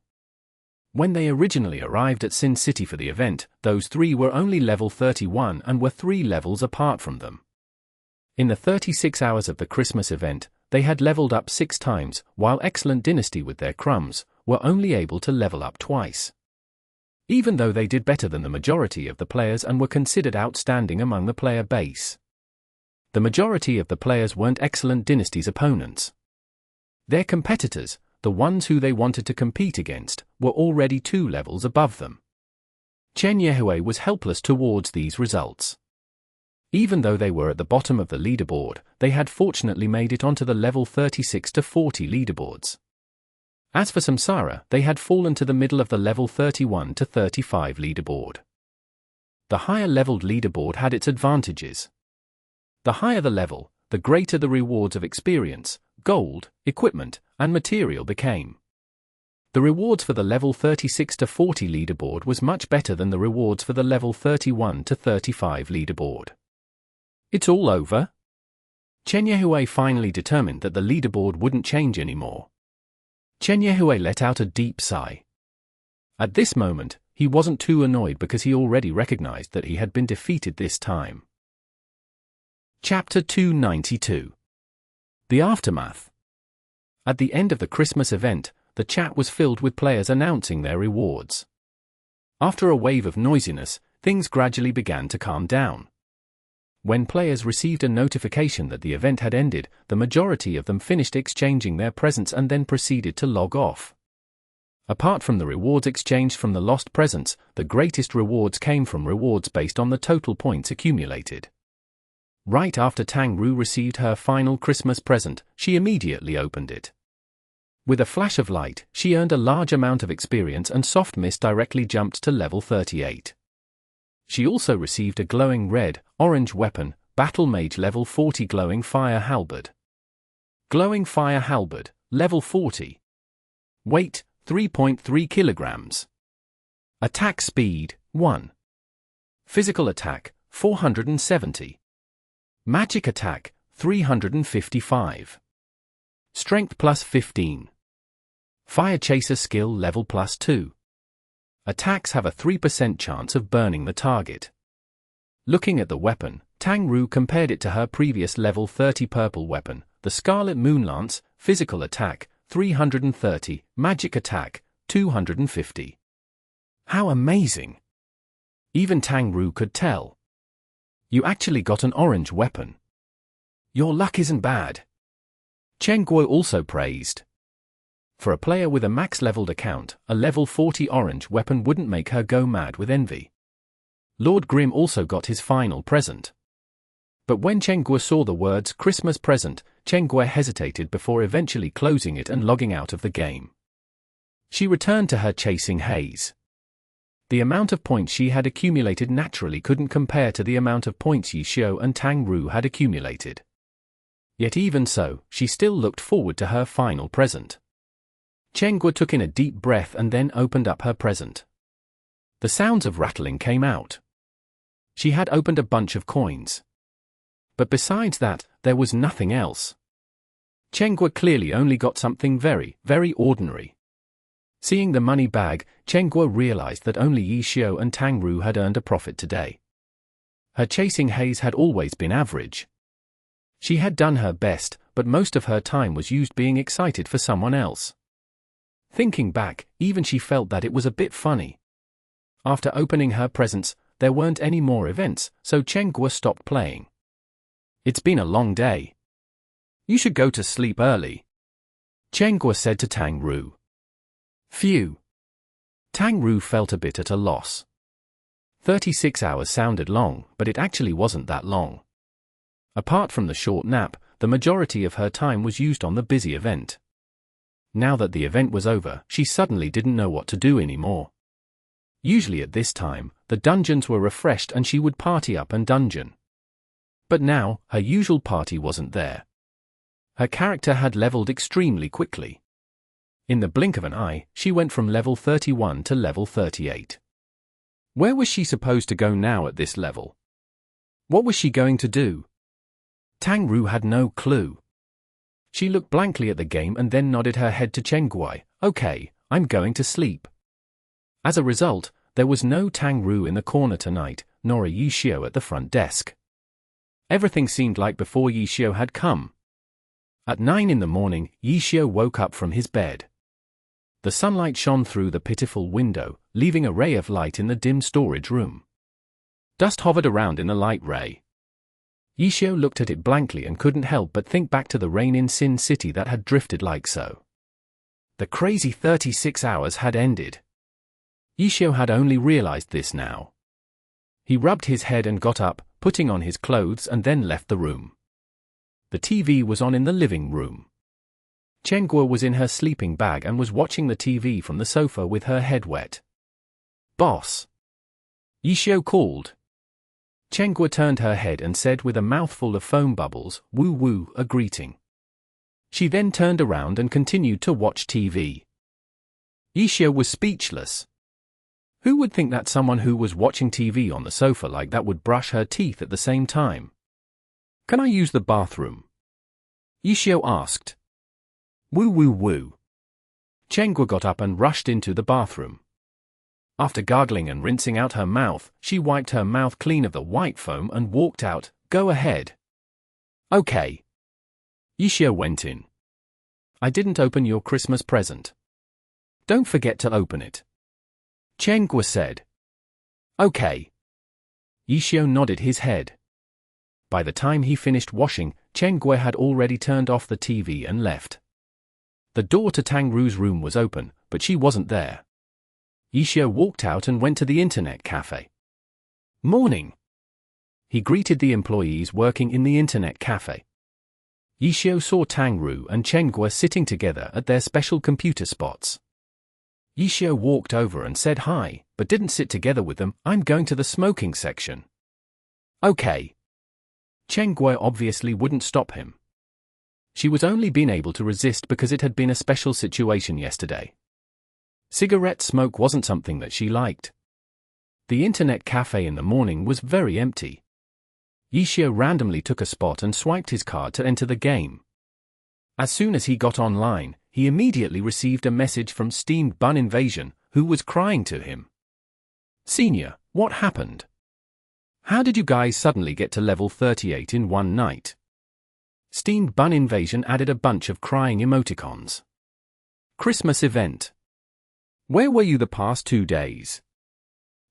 When they originally arrived at Sin City for the event, those 3 were only level 31 and were 3 levels apart from them. In the 36 hours of the Christmas event, they had leveled up 6 times, while Excellent Dynasty with their crumbs were only able to level up twice. Even though they did better than the majority of the players and were considered outstanding among the player base. The majority of the players weren't Excellent Dynasty's opponents. Their competitors, the ones who they wanted to compete against, were already 2 levels above them. Chen Yehui was helpless towards these results. Even though they were at the bottom of the leaderboard, they had fortunately made it onto the level 36 to 40 leaderboards. As for Samsara, they had fallen to the middle of the level 31 to 35 leaderboard. The higher leveled leaderboard had its advantages. The higher the level, the greater the rewards of experience, gold, equipment, and material became. The rewards for the level 36 to 40 leaderboard was much better than the rewards for the level 31 to 35 leaderboard. It's all over? Chen Yehui finally determined that the leaderboard wouldn't change anymore. Chen Yehui let out a deep sigh. At this moment, he wasn't too annoyed because he already recognized that he had been defeated this time. Chapter 292. The Aftermath. At the end of the Christmas event, the chat was filled with players announcing their rewards. After a wave of noisiness, things gradually began to calm down. When players received a notification that the event had ended, the majority of them finished exchanging their presents and then proceeded to log off. Apart from the rewards exchanged from the lost presents, the greatest rewards came from rewards based on the total points accumulated. Right after Tang Ru received her final Christmas present, she immediately opened it. With a flash of light, she earned a large amount of experience and Soft Mist directly jumped to level 38. She also received a glowing red, orange weapon, Battle Mage level 40 Glowing Fire Halberd. Glowing Fire Halberd, level 40. Weight, 3.3 kilograms. Attack speed, 1. Physical attack, 470. Magic attack, 355. Strength plus 15. Fire Chaser skill level plus 2. Attacks have a 3% chance of burning the target. Looking at the weapon, Tang Ru compared it to her previous level 30 purple weapon, the Scarlet Moonlance, physical attack, 330, magic attack, 250. How amazing! Even Tang Ru could tell. You actually got an orange weapon. Your luck isn't bad. Chen Guo also praised. For a player with a max-leveled account, a level 40 orange weapon wouldn't make her go mad with envy. Lord Grim also got his final present. But when Chen Guo saw the words Christmas present, Chen Guo hesitated before eventually closing it and logging out of the game. She returned to her chasing haze. The amount of points she had accumulated naturally couldn't compare to the amount of points Yishio and Tang Ru had accumulated. Yet even so, she still looked forward to her final present. Chen Guo took in a deep breath and then opened up her present. The sounds of rattling came out. She had opened a bunch of coins. But besides that, there was nothing else. Chen Guo clearly only got something very, very ordinary. Seeing the money bag, Chen Guo realized that only Yishio and Tang Ru had earned a profit today. Her chasing haze had always been average. She had done her best, but most of her time was used being excited for someone else. Thinking back, even she felt that it was a bit funny. After opening her presents, there weren't any more events, so Chenghua stopped playing. It's been a long day. You should go to sleep early, Chenghua said to Tang Ru. Phew. Tang Ru felt a bit at a loss. 36 hours sounded long, but it actually wasn't that long. Apart from the short nap, the majority of her time was used on the busy event. Now that the event was over, she suddenly didn't know what to do anymore. Usually at this time, the dungeons were refreshed and she would party up and dungeon. But now, her usual party wasn't there. Her character had leveled extremely quickly. In the blink of an eye, she went from level 31 to level 38. Where was she supposed to go now at this level? What was she going to do? Tang Ru had no clue. She looked blankly at the game and then nodded her head to Chenghua. Okay, I'm going to sleep. As a result, there was no Tang Ru in the corner tonight, nor a Yi Xiao at the front desk. Everything seemed like before Yi Xiao had come. At 9 in the morning, Yi Xiao woke up from his bed. The sunlight shone through the pitiful window, leaving a ray of light in the dim storage room. Dust hovered around in the light ray. Yi Xiao looked at it blankly and couldn't help but think back to the rain in Sin City that had drifted like so. The crazy 36 hours had ended. Yi Xiao had only realized this now. He rubbed his head and got up, putting on his clothes and then left the room. The TV was on in the living room. Chenghua was in her sleeping bag and was watching the TV from the sofa with her head wet. Boss! Yi Xiao called. Chenghua turned her head and said with a mouthful of foam bubbles, woo woo, a greeting. She then turned around and continued to watch TV. Yi Xiao was speechless. Who would think that someone who was watching TV on the sofa like that would brush her teeth at the same time? Can I use the bathroom? Yi Xiao asked. Woo woo woo. Chenghua got up and rushed into the bathroom. After gargling and rinsing out her mouth, she wiped her mouth clean of the white foam and walked out. Go ahead. Okay. Yi Xiao went in. I didn't open your Christmas present. Don't forget to open it. Chenghua said. Okay. Yi Xiao nodded his head. By the time he finished washing, Chenghua had already turned off the TV and left. The door to Tang Ru's room was open, but she wasn't there. Yi Xiao walked out and went to the internet cafe. Morning. He greeted the employees working in the internet cafe. Yi Xiao saw Tang Ru and Chenghua sitting together at their special computer spots. Yi Xiao walked over and said hi, but didn't sit together with them. I'm going to the smoking section. Okay. Chenghua obviously wouldn't stop him. She was only being able to resist because it had been a special situation yesterday. Cigarette smoke wasn't something that she liked. The internet cafe in the morning was very empty. Yi Xiao randomly took a spot and swiped his card to enter the game. As soon as he got online, he immediately received a message from Steamed Bun Invasion, who was crying to him. Senior, what happened? How did you guys suddenly get to level 38 in one night? Steamed Bun Invasion added a bunch of crying emoticons. Christmas event. Where were you the past 2 days?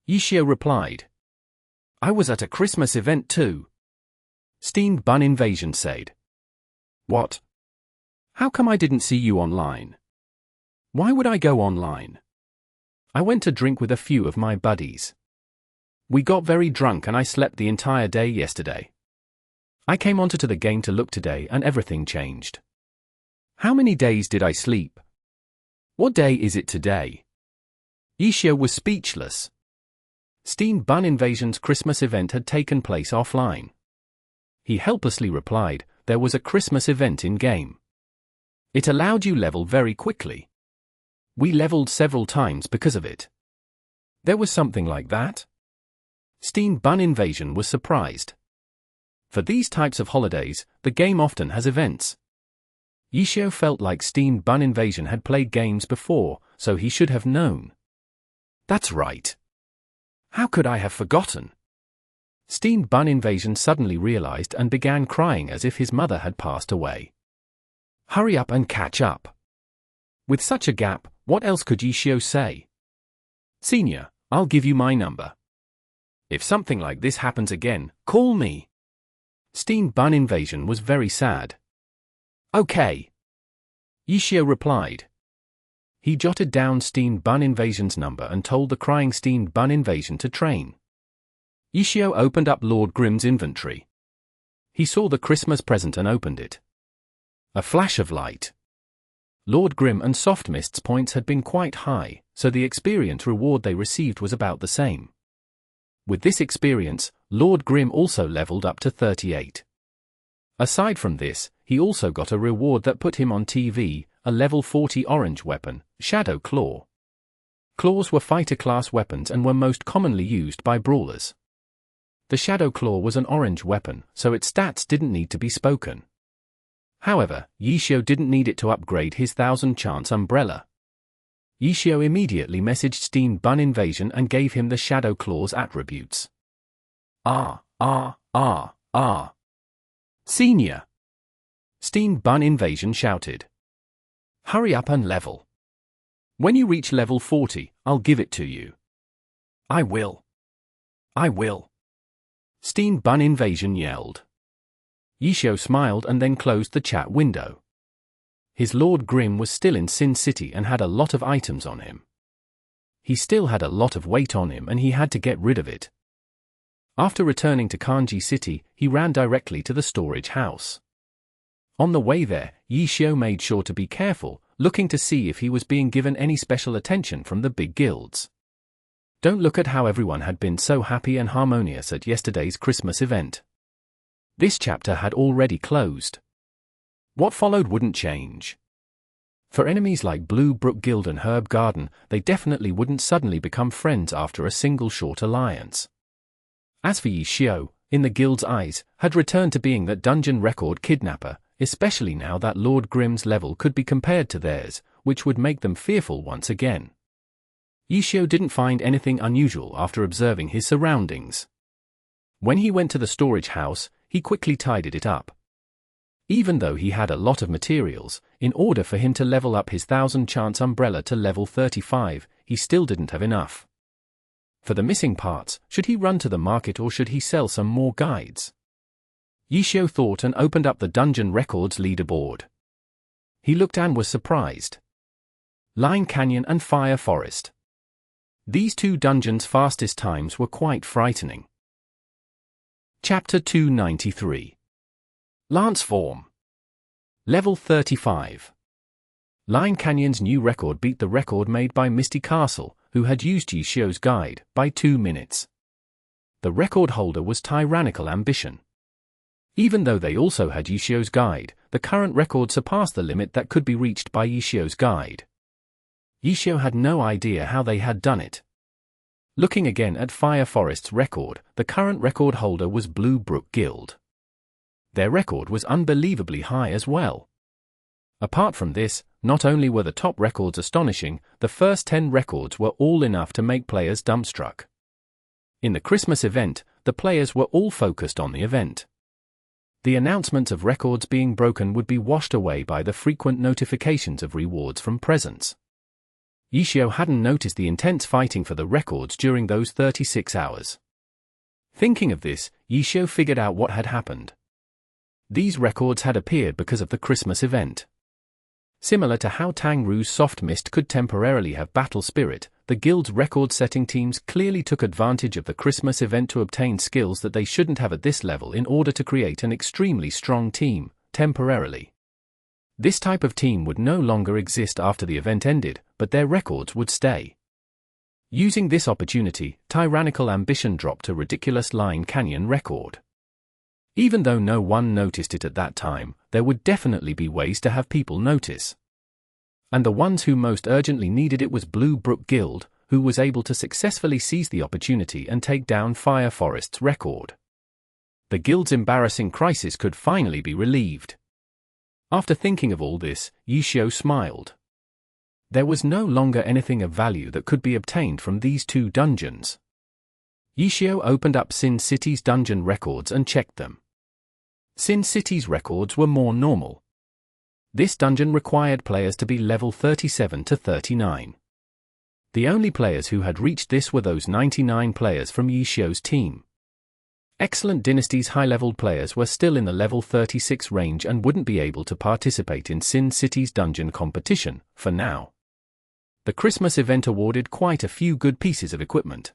Yi Xiao replied. I was at a Christmas event too. Steamed Bun Invasion said. What? How come I didn't see you online? Why would I go online? I went to drink with a few of my buddies. We got very drunk and I slept the entire day yesterday. I came onto the game to look today and everything changed. How many days did I sleep? What day is it today? Yi Xiao was speechless. Steamed Bun Invasion's Christmas event had taken place offline. He helplessly replied, there was a Christmas event in-game. It allowed you level very quickly. We leveled several times because of it. There was something like that? Steamed Bun Invasion was surprised. For these types of holidays, the game often has events. Yi Xiao felt like Steamed Bun Invasion had played games before, so he should have known. That's right. How could I have forgotten? Steen Bun Invasion suddenly realized and began crying as if his mother had passed away. Hurry up and catch up. With such a gap, what else could Yishio say? Senior, I'll give you my number. If something like this happens again, call me. Steen Bun Invasion was very sad. Okay. Yishio replied. He jotted down Steen Bun Invasion's number and told the crying Steen Bun Invasion to train. Yishio opened up Lord Grimm's inventory. He saw the Christmas present and opened it. A flash of light. Lord Grimm and Soft Mist's points had been quite high, so the experience reward they received was about the same. With this experience, Lord Grimm also leveled up to 38. Aside from this, he also got a reward that put him on TV, a level 40 orange weapon, Shadow Claw. Claws were fighter-class weapons and were most commonly used by brawlers. The Shadow Claw was an orange weapon, so its stats didn't need to be spoken. However, Yishio didn't need it to upgrade his 1000-chance umbrella. Yishio immediately messaged Steen Bun Invasion and gave him the Shadow Claw's attributes. Senior! Steen Bun Invasion shouted. Hurry up and level. When you reach level 40, I'll give it to you. I will. Steen Bun Invasion yelled. Yishio smiled and then closed the chat window. His Lord Grimm was still in Sin City and had a lot of items on him. He still had a lot of weight on him and he had to get rid of it. After returning to Kanji City, he ran directly to the storage house. On the way there, Yishio made sure to be careful, looking to see if he was being given any special attention from the big guilds. Don't look at how everyone had been so happy and harmonious at yesterday's Christmas event. This chapter had already closed. What followed wouldn't change. For enemies like Blue Brook Guild and Herb Garden, they definitely wouldn't suddenly become friends after a single short alliance. As for Yishio, in the guild's eyes, had returned to being that dungeon record kidnapper, especially now that Lord Grimm's level could be compared to theirs, which would make them fearful once again. Yishio didn't find anything unusual after observing his surroundings. When he went to the storage house, he quickly tidied it up. Even though he had a lot of materials, in order for him to level up his 1000-chance umbrella to level 35, he still didn't have enough. For the missing parts, should he run to the market or should he sell some more guides? Yishio thought and opened up the Dungeon Records leaderboard. He looked and was surprised. Line Canyon and Fire Forest. These two dungeons' fastest times were quite frightening. Chapter 293. Lance Form. Level 35. Line Canyon's new record beat the record made by Misty Castle, who had used Yishio's guide, by 2 minutes. The record holder was Tyrannical Ambition. Even though they also had Yishio's guide, the current record surpassed the limit that could be reached by Yishio's guide. Yishio had no idea how they had done it. Looking again at Fire Forest's record, the current record holder was Blue Brook Guild. Their record was unbelievably high as well. Apart from this, not only were the top records astonishing, the first 10 records were all enough to make players dumbstruck. In the Christmas event, the players were all focused on the event. The announcements of records being broken would be washed away by the frequent notifications of rewards from presents. Yishio hadn't noticed the intense fighting for the records during those 36 hours. Thinking of this, Yishio figured out what had happened. These records had appeared because of the Christmas event. Similar to how Tangru's Soft Mist could temporarily have battle spirit, the guild's record-setting teams clearly took advantage of the Christmas event to obtain skills that they shouldn't have at this level in order to create an extremely strong team, temporarily. This type of team would no longer exist after the event ended, but their records would stay. Using this opportunity, Tyrannical Ambition dropped a ridiculous Line Canyon record. Even though no one noticed it at that time, there would definitely be ways to have people notice. And the ones who most urgently needed it was Blue Brook Guild, who was able to successfully seize the opportunity and take down Fire Forest's record. The guild's embarrassing crisis could finally be relieved. After thinking of all this, Yishio smiled. There was no longer anything of value that could be obtained from these two dungeons. Yishio opened up Sin City's dungeon records and checked them. Sin City's records were more normal. This dungeon required players to be level 37 to 39. The only players who had reached this were those 99 players from Yishio's team. Excellent Dynasty's high-leveled players were still in the level 36 range and wouldn't be able to participate in Sin City's dungeon competition, for now. The Christmas event awarded quite a few good pieces of equipment.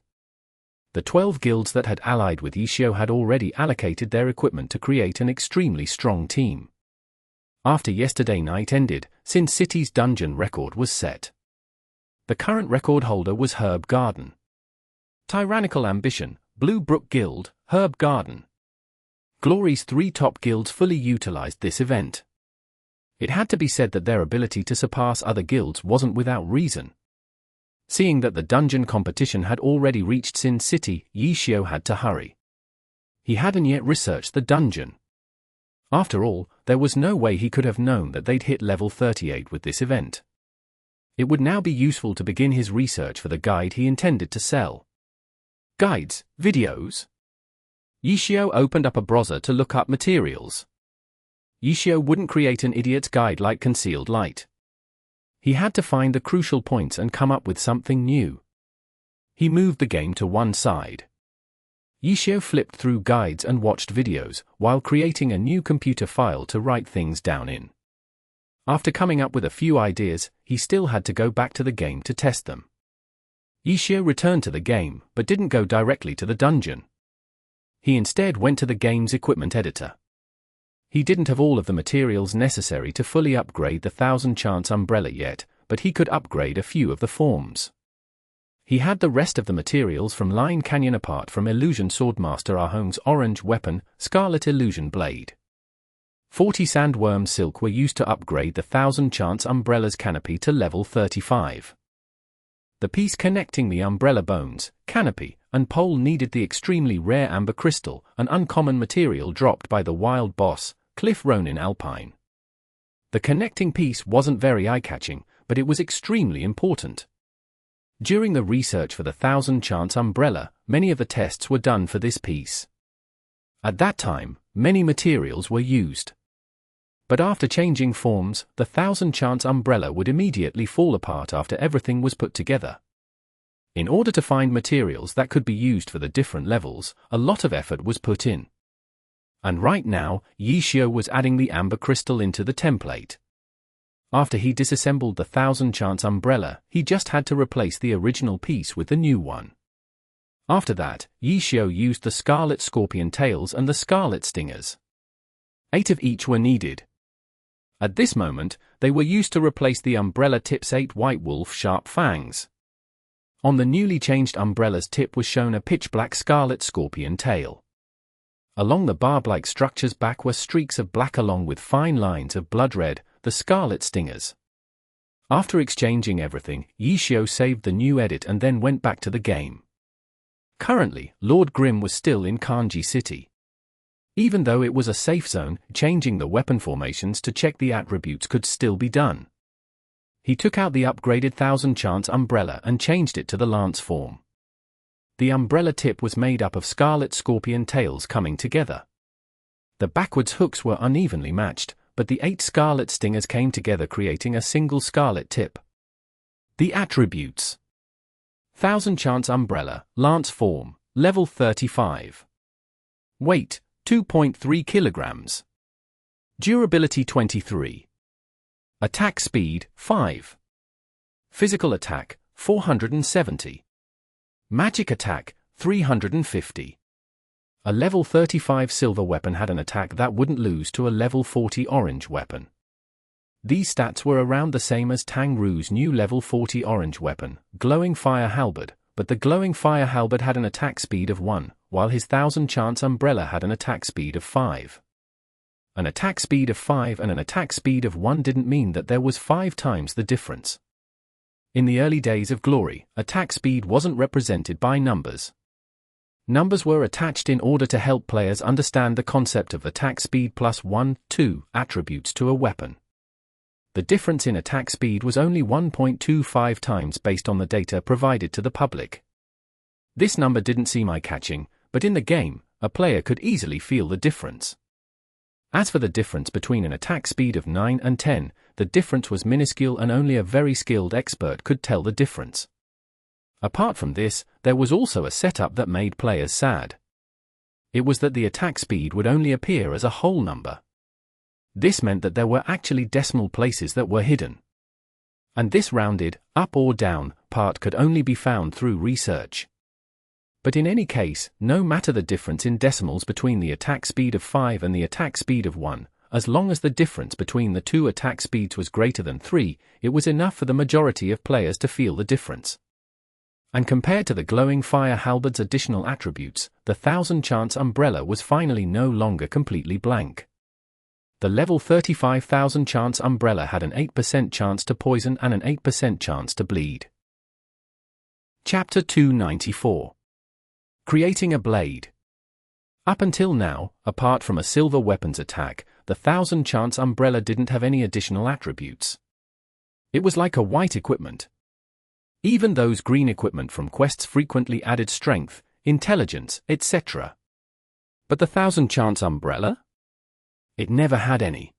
The 12 guilds that had allied with Yishio had already allocated their equipment to create an extremely strong team. After yesterday night ended, Sin City's dungeon record was set. The current record holder was Herb Garden. Tyrannical Ambition, Blue Brook Guild, Herb Garden. Glory's 3 top guilds fully utilized this event. It had to be said that their ability to surpass other guilds wasn't without reason. Seeing that the dungeon competition had already reached Sin City, Yishio had to hurry. He hadn't yet researched the dungeon. After all, there was no way he could have known that they'd hit level 38 with this event. It would now be useful to begin his research for the guide he intended to sell. Guides, videos. Yishio opened up a browser to look up materials. Yishio wouldn't create an idiot's guide like Concealed Light. He had to find the crucial points and come up with something new. He moved the game to one side. Yishio flipped through guides and watched videos, while creating a new computer file to write things down in. After coming up with a few ideas, he still had to go back to the game to test them. Yishio returned to the game, but didn't go directly to the dungeon. He instead went to the game's equipment editor. He didn't have all of the materials necessary to fully upgrade the 1000 Chance umbrella yet, but he could upgrade a few of the forms. He had the rest of the materials from Line Canyon apart from Illusion Swordmaster Ahong's orange weapon, Scarlet Illusion Blade. 40 Sandworm Silk were used to upgrade the 1000 Chance umbrella's canopy to level 35. The piece connecting the umbrella bones, canopy, and pole needed the extremely rare amber crystal, an uncommon material dropped by the wild boss, Cliff Ronin Alpine. The connecting piece wasn't very eye-catching, but it was extremely important. During the research for the 1000 Chance umbrella, many of the tests were done for this piece. At that time, many materials were used. But after changing forms, the 1000 Chance umbrella would immediately fall apart after everything was put together. In order to find materials that could be used for the different levels, a lot of effort was put in. And right now, Yishio was adding the amber crystal into the template. After he disassembled the 1000 Chance umbrella, he just had to replace the original piece with the new one. After that, Yishio used the Scarlet Scorpion Tails and the Scarlet Stingers. 8 of each were needed. At this moment, they were used to replace the umbrella tip's 8 White Wolf Sharp Fangs. On the newly changed umbrella's tip was shown a pitch-black Scarlet Scorpion tail. Along the barb-like structure's back were streaks of black along with fine lines of blood red, the Scarlet Stingers. After exchanging everything, Yishio saved the new edit and then went back to the game. Currently, Lord Grimm was still in Kanji City. Even though it was a safe zone, changing the weapon formations to check the attributes could still be done. He took out the upgraded 1000 Chance umbrella and changed it to the lance form. The umbrella tip was made up of Scarlet Scorpion tails coming together. The backwards hooks were unevenly matched, but the 8 Scarlet Stingers came together creating a single scarlet tip. The attributes: 1000 Chance umbrella, lance form, level 35. Weight, 2.3 kilograms. Durability 23. Attack speed, 5. Physical attack, 470. Magic attack, 350. A level 35 silver weapon had an attack that wouldn't lose to a level 40 orange weapon. These stats were around the same as Tang Ru's new level 40 orange weapon, Glowing Fire Halberd, but the Glowing Fire Halberd had an attack speed of 1, while his 1000 Chance umbrella had an attack speed of 5. An attack speed of 5 and an attack speed of 1 didn't mean that there was 5 times the difference. In the early days of Glory, attack speed wasn't represented by numbers. Numbers were attached in order to help players understand the concept of attack speed plus 1, 2 attributes to a weapon. The difference in attack speed was only 1.25 times based on the data provided to the public. This number didn't seem eye-catching, but in the game, a player could easily feel the difference. As for the difference between an attack speed of 9 and 10, the difference was minuscule and only a very skilled expert could tell the difference. Apart from this, there was also a setup that made players sad. It was that the attack speed would only appear as a whole number. This meant that there were actually decimal places that were hidden. And this rounded, up or down, part could only be found through research. But in any case, no matter the difference in decimals between the attack speed of 5 and the attack speed of 1, as long as the difference between the two attack speeds was greater than 3, it was enough for the majority of players to feel the difference. And compared to the glowing fire halberd's additional attributes, the 1000 chance umbrella was finally no longer completely blank. The level 35,000 chance umbrella had an 8% chance to poison and an 8% chance to bleed. Chapter 294. Creating a blade. Up until now, apart from a silver weapons attack, the 1000 chance umbrella didn't have any additional attributes. It was like a white equipment. Even those green equipment from quests frequently added strength, intelligence, etc. But the 1000 chance umbrella? It never had any.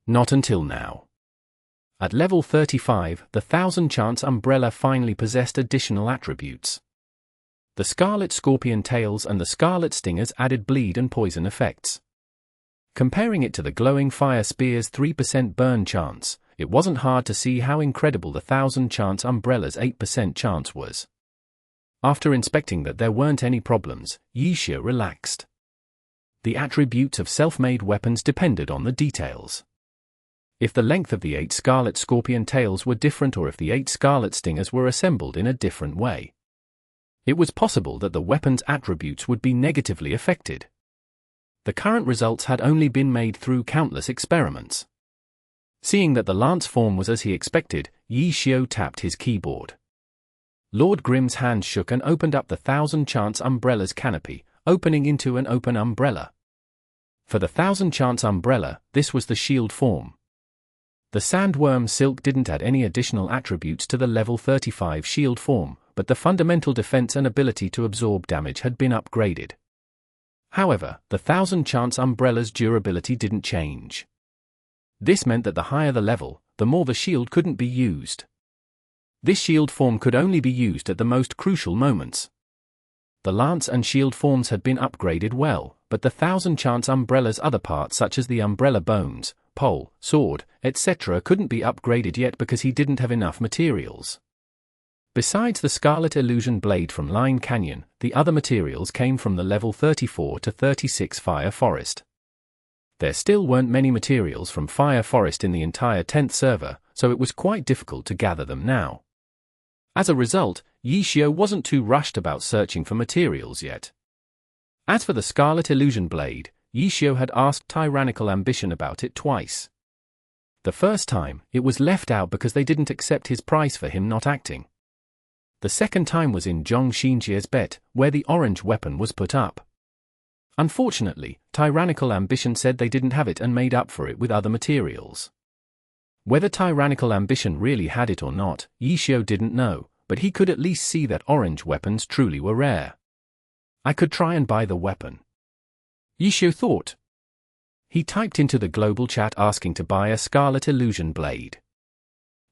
Not until now. At level 35, the 1000 chance umbrella finally possessed additional attributes. The Scarlet Scorpion Tails and the Scarlet Stingers added bleed and poison effects. Comparing it to the Glowing Fire Spear's 3% burn chance, it wasn't hard to see how incredible the 1000 chance umbrella's 8% chance was. After inspecting that there weren't any problems, Yixia relaxed. The attributes of self-made weapons depended on the details. If the length of the 8 Scarlet Scorpion Tails were different or if the 8 Scarlet Stingers were assembled in a different way, it was possible that the weapon's attributes would be negatively affected. The current results had only been made through countless experiments. Seeing that the lance form was as he expected, Yixia tapped his keyboard. Lord Grimm's hand shook and opened up the 1000 chance umbrella's canopy, opening into an open umbrella. For the 1000 chance umbrella, this was the shield form. The sandworm silk didn't add any additional attributes to the level 35 shield form, but the fundamental defense and ability to absorb damage had been upgraded. However, the 1000 chance umbrella's durability didn't change. This meant that the higher the level, the more the shield couldn't be used. This shield form could only be used at the most crucial moments. The lance and shield forms had been upgraded well, but the 1000 chance umbrella's other parts such as the umbrella bones, pole, sword, etc. couldn't be upgraded yet because he didn't have enough materials. Besides the Scarlet Illusion Blade from Line Canyon, the other materials came from the level 34 to 36 Fire Forest. There still weren't many materials from Fire Forest in the entire 10th server, so it was quite difficult to gather them now. As a result, Yixia wasn't too rushed about searching for materials yet. As for the Scarlet Illusion Blade, Yixia had asked Tyrannical Ambition about it twice. The first time, it was left out because they didn't accept his price for him not acting. The second time was in Zhong Xinjia's bet, where the orange weapon was put up. Unfortunately, Tyrannical Ambition said they didn't have it and made up for it with other materials. Whether Tyrannical Ambition really had it or not, Yixia didn't know, but he could at least see that orange weapons truly were rare. I could try and buy the weapon, Yixia thought. He typed into the global chat asking to buy a Scarlet Illusion Blade.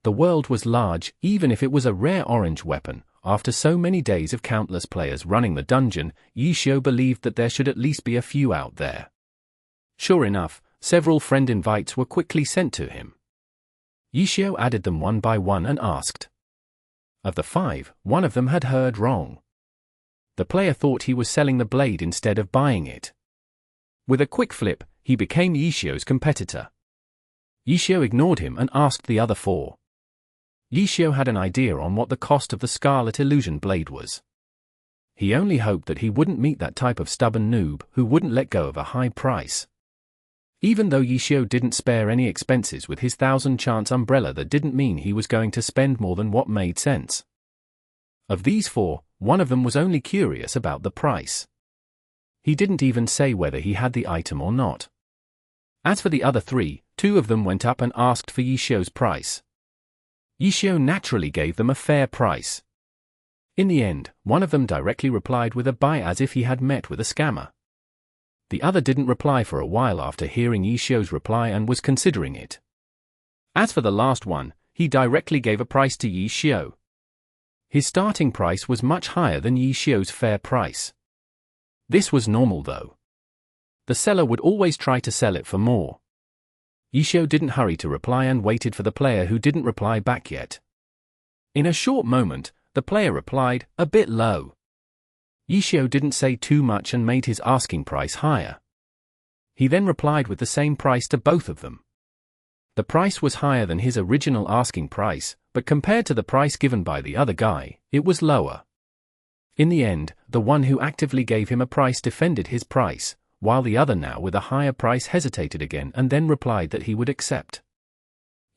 The world was large, even if it was a rare orange weapon. After so many days of countless players running the dungeon, Yixia believed that there should at least be a few out there. Sure enough, several friend invites were quickly sent to him. Yixia added them one by one and asked. Of the 5, one of them had heard wrong. The player thought he was selling the blade instead of buying it. With a quick flip, he became Yixia's competitor. Yixia ignored him and asked the other 4. Yixia had an idea on what the cost of the Scarlet Illusion Blade was. He only hoped that he wouldn't meet that type of stubborn noob who wouldn't let go of a high price. Even though Yixia didn't spare any expenses with his 1000 chance umbrella, that didn't mean he was going to spend more than what made sense. Of these 4, one of them was only curious about the price. He didn't even say whether he had the item or not. As for the other 3, 2 of them went up and asked for Yixia's price. Yixia naturally gave them a fair price. In the end, one of them directly replied with a buy as if he had met with a scammer. The other didn't reply for a while after hearing Yishio's reply and was considering it. As for the last one, he directly gave a price to Yishio. His starting price was much higher than Yishio's fair price. This was normal though. The seller would always try to sell it for more. Yishio didn't hurry to reply and waited for the player who didn't reply back yet. In a short moment, the player replied, a bit low. Yishio didn't say too much and made his asking price higher. He then replied with the same price to both of them. The price was higher than his original asking price, but compared to the price given by the other guy, it was lower. In the end, the one who actively gave him a price defended his price, while the other now with a higher price hesitated again and then replied that he would accept.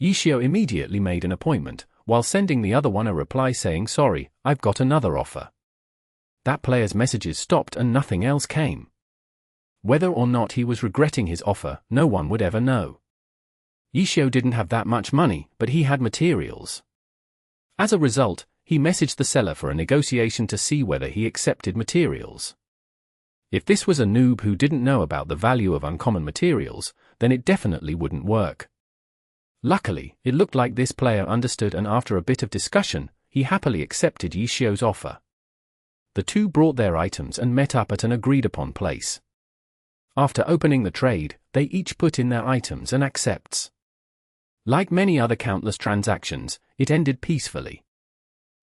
Yishio immediately made an appointment, while sending the other one a reply saying, sorry, I've got another offer. That player's messages stopped and nothing else came. Whether or not he was regretting his offer, no one would ever know. Yishio didn't have that much money, but he had materials. As a result, he messaged the seller for a negotiation to see whether he accepted materials. If this was a noob who didn't know about the value of uncommon materials, then it definitely wouldn't work. Luckily, it looked like this player understood and after a bit of discussion, he happily accepted Yishio's offer. The two brought their items and met up at an agreed-upon place. After opening the trade, they each put in their items and accepts. Like many other countless transactions, it ended peacefully.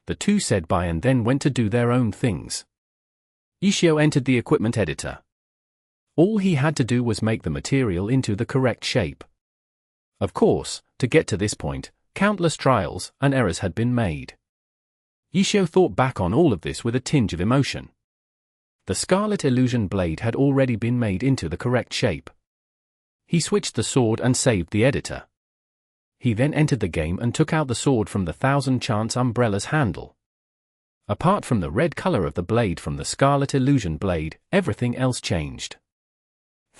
The two said bye and then went to do their own things. Yishio entered the equipment editor. All he had to do was make the material into the correct shape. Of course, to get to this point, countless trials and errors had been made. Yishio thought back on all of this with a tinge of emotion. The Scarlet Illusion blade had already been made into the correct shape. He switched the sword and saved the editor. He then entered the game and took out the sword from the 1000 Chance Umbrella's handle. Apart from the red color of the blade from the Scarlet Illusion blade, everything else changed.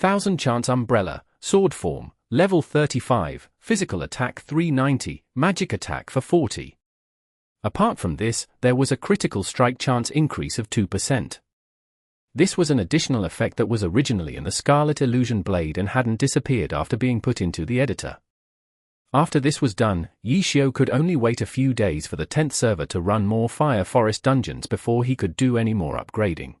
1000 Chance Umbrella, sword form, level 35, physical attack 390, magic attack for 40. Apart from this, there was a critical strike chance increase of 2%. This was an additional effect that was originally in the Scarlet Illusion blade and hadn't disappeared after being put into the editor. After this was done, Yishio could only wait a few days for the 10th server to run more Fire Forest dungeons before he could do any more upgrading.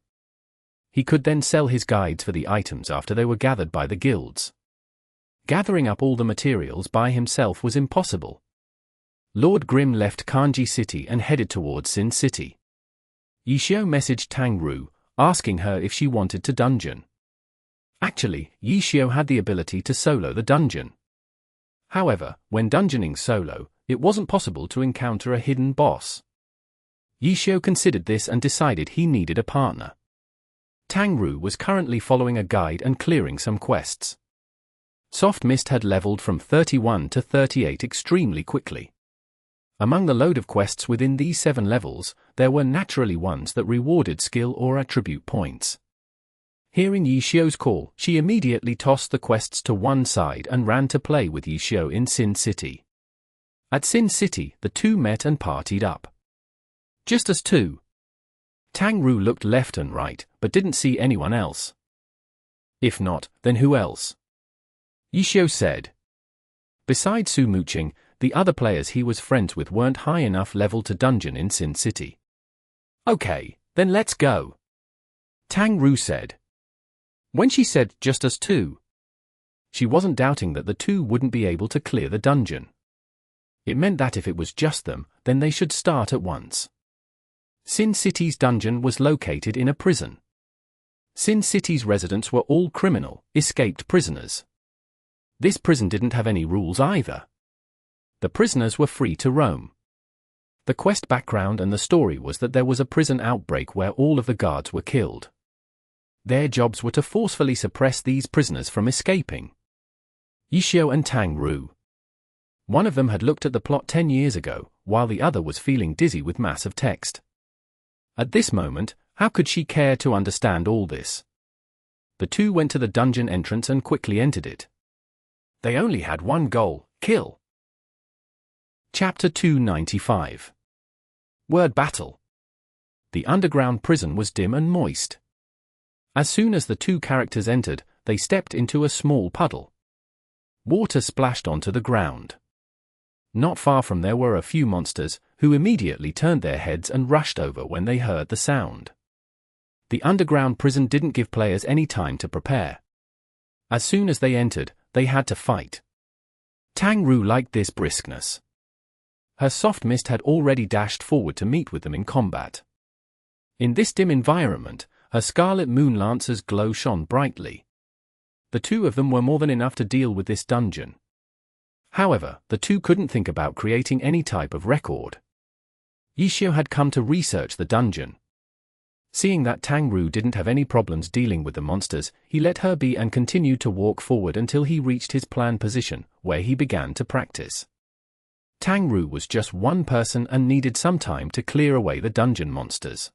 He could then sell his guides for the items after they were gathered by the guilds. Gathering up all the materials by himself was impossible. Lord Grim left Kanji City and headed towards Sin City. Yishio messaged Tangru, asking her if she wanted to dungeon. Actually, Yishio had the ability to solo the dungeon. However, when dungeoning solo, it wasn't possible to encounter a hidden boss. Yishio considered this and decided he needed a partner. Tangru was currently following a guide and clearing some quests. Soft Mist had leveled from 31 to 38 extremely quickly. Among the load of quests within these 7 levels, there were naturally ones that rewarded skill or attribute points. Hearing Yishio's call, she immediately tossed the quests to one side and ran to play with Yishio in Sin City. At Sin City, the two met and partied up. Just as two. Tangru looked left and right, but didn't see anyone else. If not, then who else? Yishio said. Besides Su Muqing, the other players he was friends with weren't high enough level to dungeon in Sin City. Okay, then let's go. Tangru said. When she said just us two, she wasn't doubting that the two wouldn't be able to clear the dungeon. It meant that if it was just them, then they should start at once. Sin City's dungeon was located in a prison. Sin City's residents were all criminal, escaped prisoners. This prison didn't have any rules either. The prisoners were free to roam. The quest background and the story was that there was a prison outbreak where all of the guards were killed. Their jobs were to forcefully suppress these prisoners from escaping. Yishio and Tangru. One of them had looked at the plot 10 years ago, while the other was feeling dizzy with massive text. At this moment, how could she care to understand all this? The two went to the dungeon entrance and quickly entered it. They only had one goal, kill. Chapter 295. Word Battle. The underground prison was dim and moist. As soon as the two characters entered, they stepped into a small puddle. Water splashed onto the ground. Not far from there were a few monsters, who immediately turned their heads and rushed over when they heard the sound. The underground prison didn't give players any time to prepare. As soon as they entered, they had to fight. Tang-Ru liked this briskness. Her soft mist had already dashed forward to meet with them in combat. In this dim environment, her scarlet moon lancer's glow shone brightly. The two of them were more than enough to deal with this dungeon. However, the two couldn't think about creating any type of record. Yishio had come to research the dungeon. Seeing that Tang-Ru didn't have any problems dealing with the monsters, he let her be and continued to walk forward until he reached his planned position, where he began to practice. Tang-Ru was just one person and needed some time to clear away the dungeon monsters.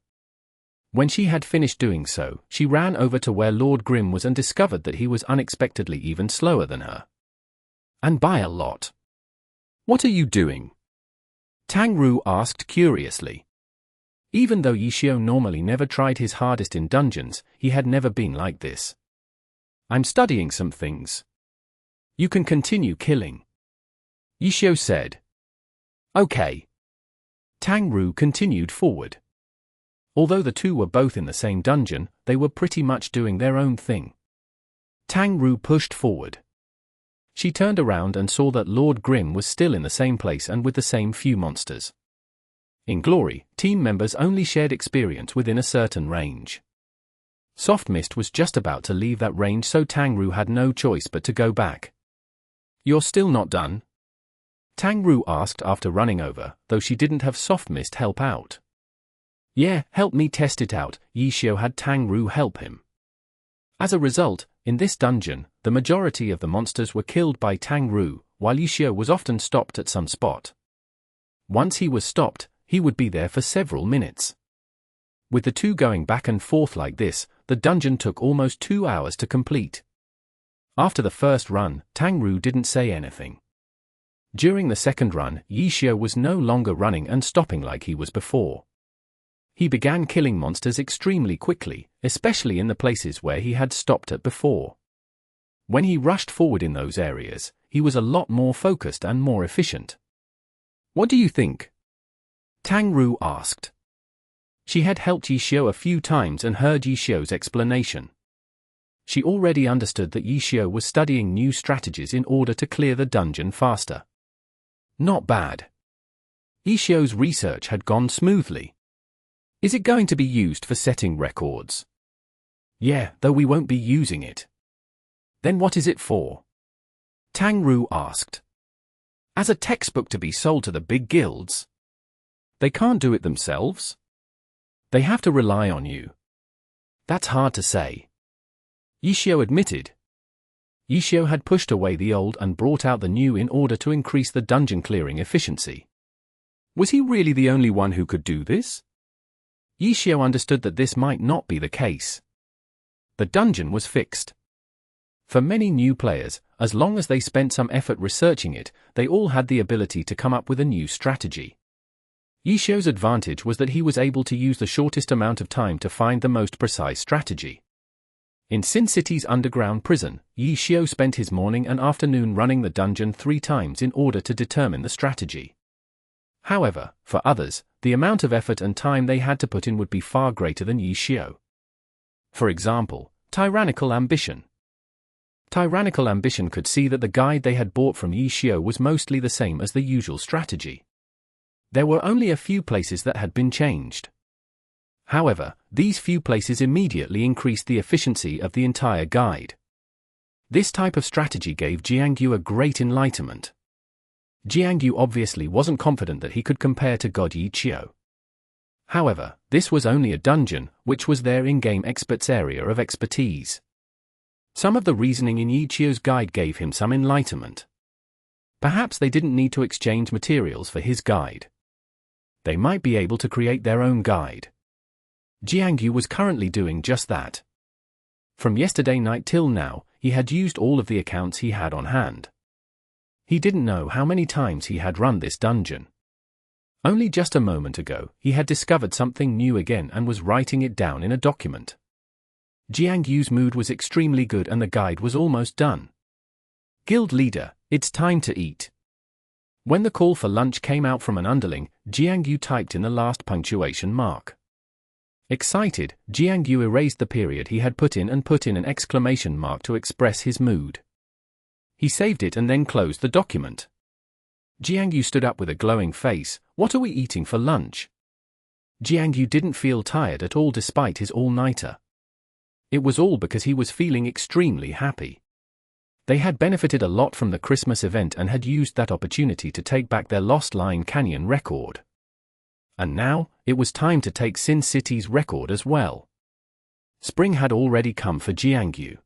When she had finished doing so, she ran over to where Lord Grim was and discovered that he was unexpectedly even slower than her. And by a lot. "What are you doing?" Tang-Ru asked curiously. Even though Yishio normally never tried his hardest in dungeons, he had never been like this. "I'm studying some things. You can continue killing," Yishio said. "Okay." Tang-Ru continued forward. Although the two were both in the same dungeon, they were pretty much doing their own thing. Tang-Ru pushed forward. She turned around and saw that Lord Grim was still in the same place and with the same few monsters. In Glory, team members only shared experience within a certain range. Soft Mist was just about to leave that range, so Tang-Ru had no choice but to go back. "You're still not done?" Tang-Ru asked after running over, though she didn't have Soft Mist help out. "Yeah, help me test it out." Yishio had Tang-Ru help him. As a result, in this dungeon, the majority of the monsters were killed by Tang-Ru, while Yishio was often stopped at some spot. Once he was stopped, he would be there for several minutes. With the two going back and forth like this, the dungeon took almost 2 hours to complete. After the first run, Tang-Ru didn't say anything. During the second run, Yishio was no longer running and stopping like he was before. He began killing monsters extremely quickly, especially in the places where he had stopped at before. When he rushed forward in those areas, he was a lot more focused and more efficient. "What do you think?" Tang-Ru asked. She had helped Yishio a few times and heard Yishio's explanation. She already understood that Yishio was studying new strategies in order to clear the dungeon faster. Not bad. Yishio's research had gone smoothly. "Is it going to be used for setting records?" "Yeah, though we won't be using it." "Then what is it for?" Tang-Ru asked. "As a textbook to be sold to the big guilds." "They can't do it themselves?" "They have to rely on you." "That's hard to say," Yishio admitted. Yishio had pushed away the old and brought out the new in order to increase the dungeon clearing efficiency. Was he really the only one who could do this? Yishio understood that this might not be the case. The dungeon was fixed. For many new players, as long as they spent some effort researching it, they all had the ability to come up with a new strategy. Yishio's advantage was that he was able to use the shortest amount of time to find the most precise strategy. In Sin City's underground prison, Yishio spent his morning and afternoon running the dungeon 3 times in order to determine the strategy. However, for others, the amount of effort and time they had to put in would be far greater than Yishio. For example, Tyrannical Ambition. Tyrannical Ambition could see that the guide they had bought from Yishio was mostly the same as the usual strategy. There were only a few places that had been changed. However, these few places immediately increased the efficiency of the entire guide. This type of strategy gave Jiangyu a great enlightenment. Jiangyu obviously wasn't confident that he could compare to God Yishio. However, this was only a dungeon, which was their in-game expert's area of expertise. Some of the reasoning in Yishio's guide gave him some enlightenment. Perhaps they didn't need to exchange materials for his guide. They might be able to create their own guide. Jiangyu was currently doing just that. From yesterday night till now, he had used all of the accounts he had on hand. He didn't know how many times he had run this dungeon. Only just a moment ago, he had discovered something new again and was writing it down in a document. Jiang Yu's mood was extremely good and the guide was almost done. Guild leader, it's time to eat. When the call for lunch came out from an underling, Jiang Yu typed in the last punctuation mark. Excited, Jiang Yu erased the period he had put in and put in an exclamation mark to express his mood. He saved it and then closed the document. Jiang Yu stood up with a glowing face. What are we eating for lunch? Jiang Yu didn't feel tired at all despite his all-nighter. It was all because he was feeling extremely happy. They had benefited a lot from the Christmas event and had used that opportunity to take back their Lost Line Canyon record. And now, it was time to take Sin City's record as well. Spring had already come for Jiang Yu.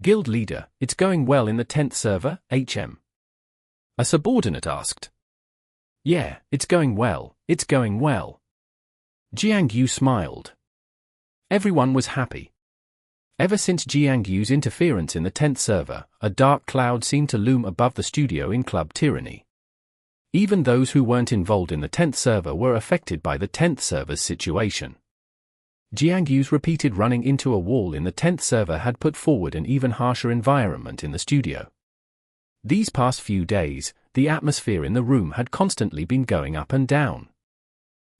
Guild leader, it's going well in the 10th server, HM? A subordinate asked. Yeah, it's going well, it's going well. Jiang Yu smiled. Everyone was happy. Ever since Jiang Yu's interference in the 10th server, a dark cloud seemed to loom above the studio in Club Tyranny. Even those who weren't involved in the 10th server were affected by the 10th server's situation. Jiang Yu's repeated running into a wall in the 10th server had put forward an even harsher environment in the studio. These past few days, the atmosphere in the room had constantly been going up and down.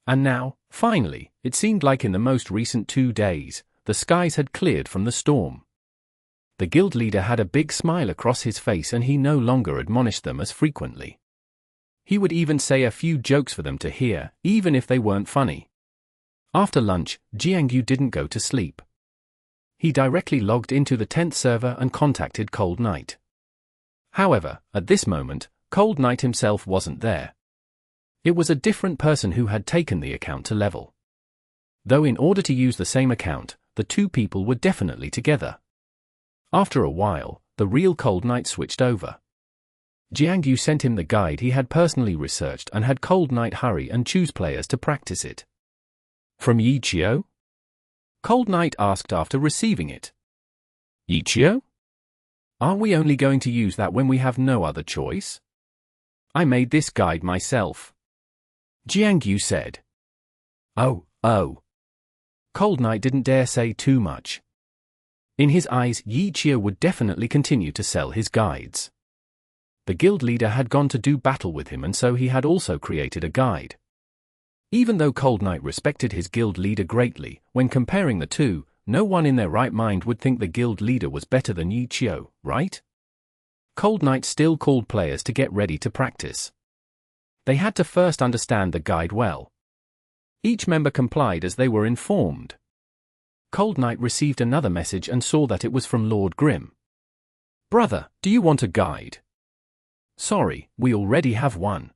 And now, finally, it seemed like in the most recent 2 days, the skies had cleared from the storm. The guild leader had a big smile across his face and he no longer admonished them as frequently. He would even say a few jokes for them to hear, even if they weren't funny. After lunch, Jiang Yu didn't go to sleep. He directly logged into the 10th server and contacted Cold Knight. However, at this moment, Cold Knight himself wasn't there. It was a different person who had taken the account to level. Though in order to use the same account, the two people were definitely together. After a while, the real Cold Knight switched over. Jiang Yu sent him the guide he had personally researched and had Cold Knight hurry and choose players to practice it. From Yi Chio? Cold Knight asked after receiving it. Yi Chio? Aren't we only going to use that when we have no other choice? I made this guide myself. Jiang Yu said. Oh. Cold Knight didn't dare say too much. In his eyes, Yi Chio would definitely continue to sell his guides. The guild leader had gone to do battle with him and so he had also created a guide. Even though Cold Knight respected his guild leader greatly, when comparing the two, no one in their right mind would think the guild leader was better than Yi Chio, right? Cold Knight still called players to get ready to practice. They had to first understand the guide well. Each member complied as they were informed. Cold Knight received another message and saw that it was from Lord Grim. Brother, do you want a guide? Sorry, we already have one.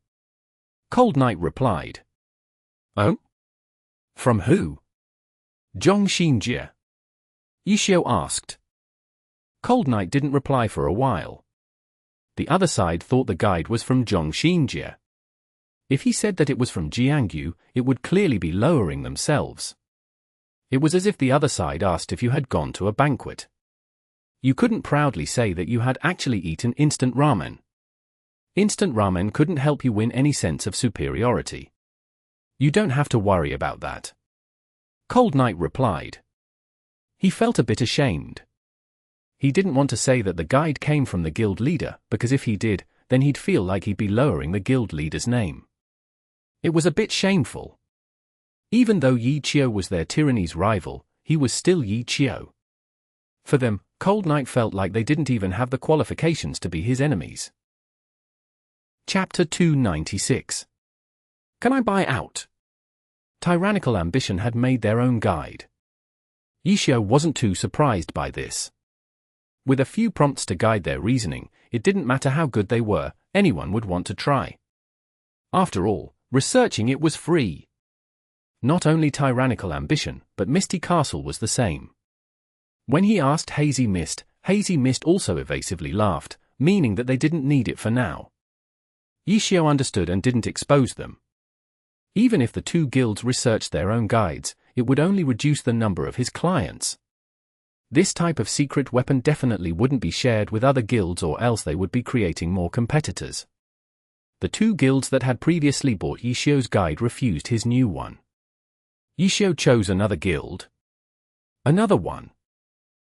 Cold Knight replied. Oh? From who? Zhong Xinjie. Yi Chio asked. Cold Knight didn't reply for a while. The other side thought the guide was from Zhong Xinjie. If he said that it was from Jiang Yu, it would clearly be lowering themselves. It was as if the other side asked if you had gone to a banquet. You couldn't proudly say that you had actually eaten instant ramen. Instant ramen couldn't help you win any sense of superiority. You don't have to worry about that. Cold Knight replied. He felt a bit ashamed. He didn't want to say that the guide came from the guild leader, because if he did, then he'd feel like he'd be lowering the guild leader's name. It was a bit shameful. Even though Yi Chio was their tyranny's rival, he was still Yi Chio. For them, Cold Knight felt like they didn't even have the qualifications to be his enemies. Chapter 296. Can I buy out? Tyrannical Ambition had made their own guide. Yi Chio wasn't too surprised by this. With a few prompts to guide their reasoning, it didn't matter how good they were, anyone would want to try. After all, researching it was free. Not only Tyrannical Ambition, but Misty Castle was the same. When he asked Hazy Mist also evasively laughed, meaning that they didn't need it for now. Yi Chio understood and didn't expose them. Even if the two guilds researched their own guides, it would only reduce the number of his clients. This type of secret weapon definitely wouldn't be shared with other guilds or else they would be creating more competitors. The two guilds that had previously bought Yishio's guide refused his new one. Yishio chose another guild. Another one.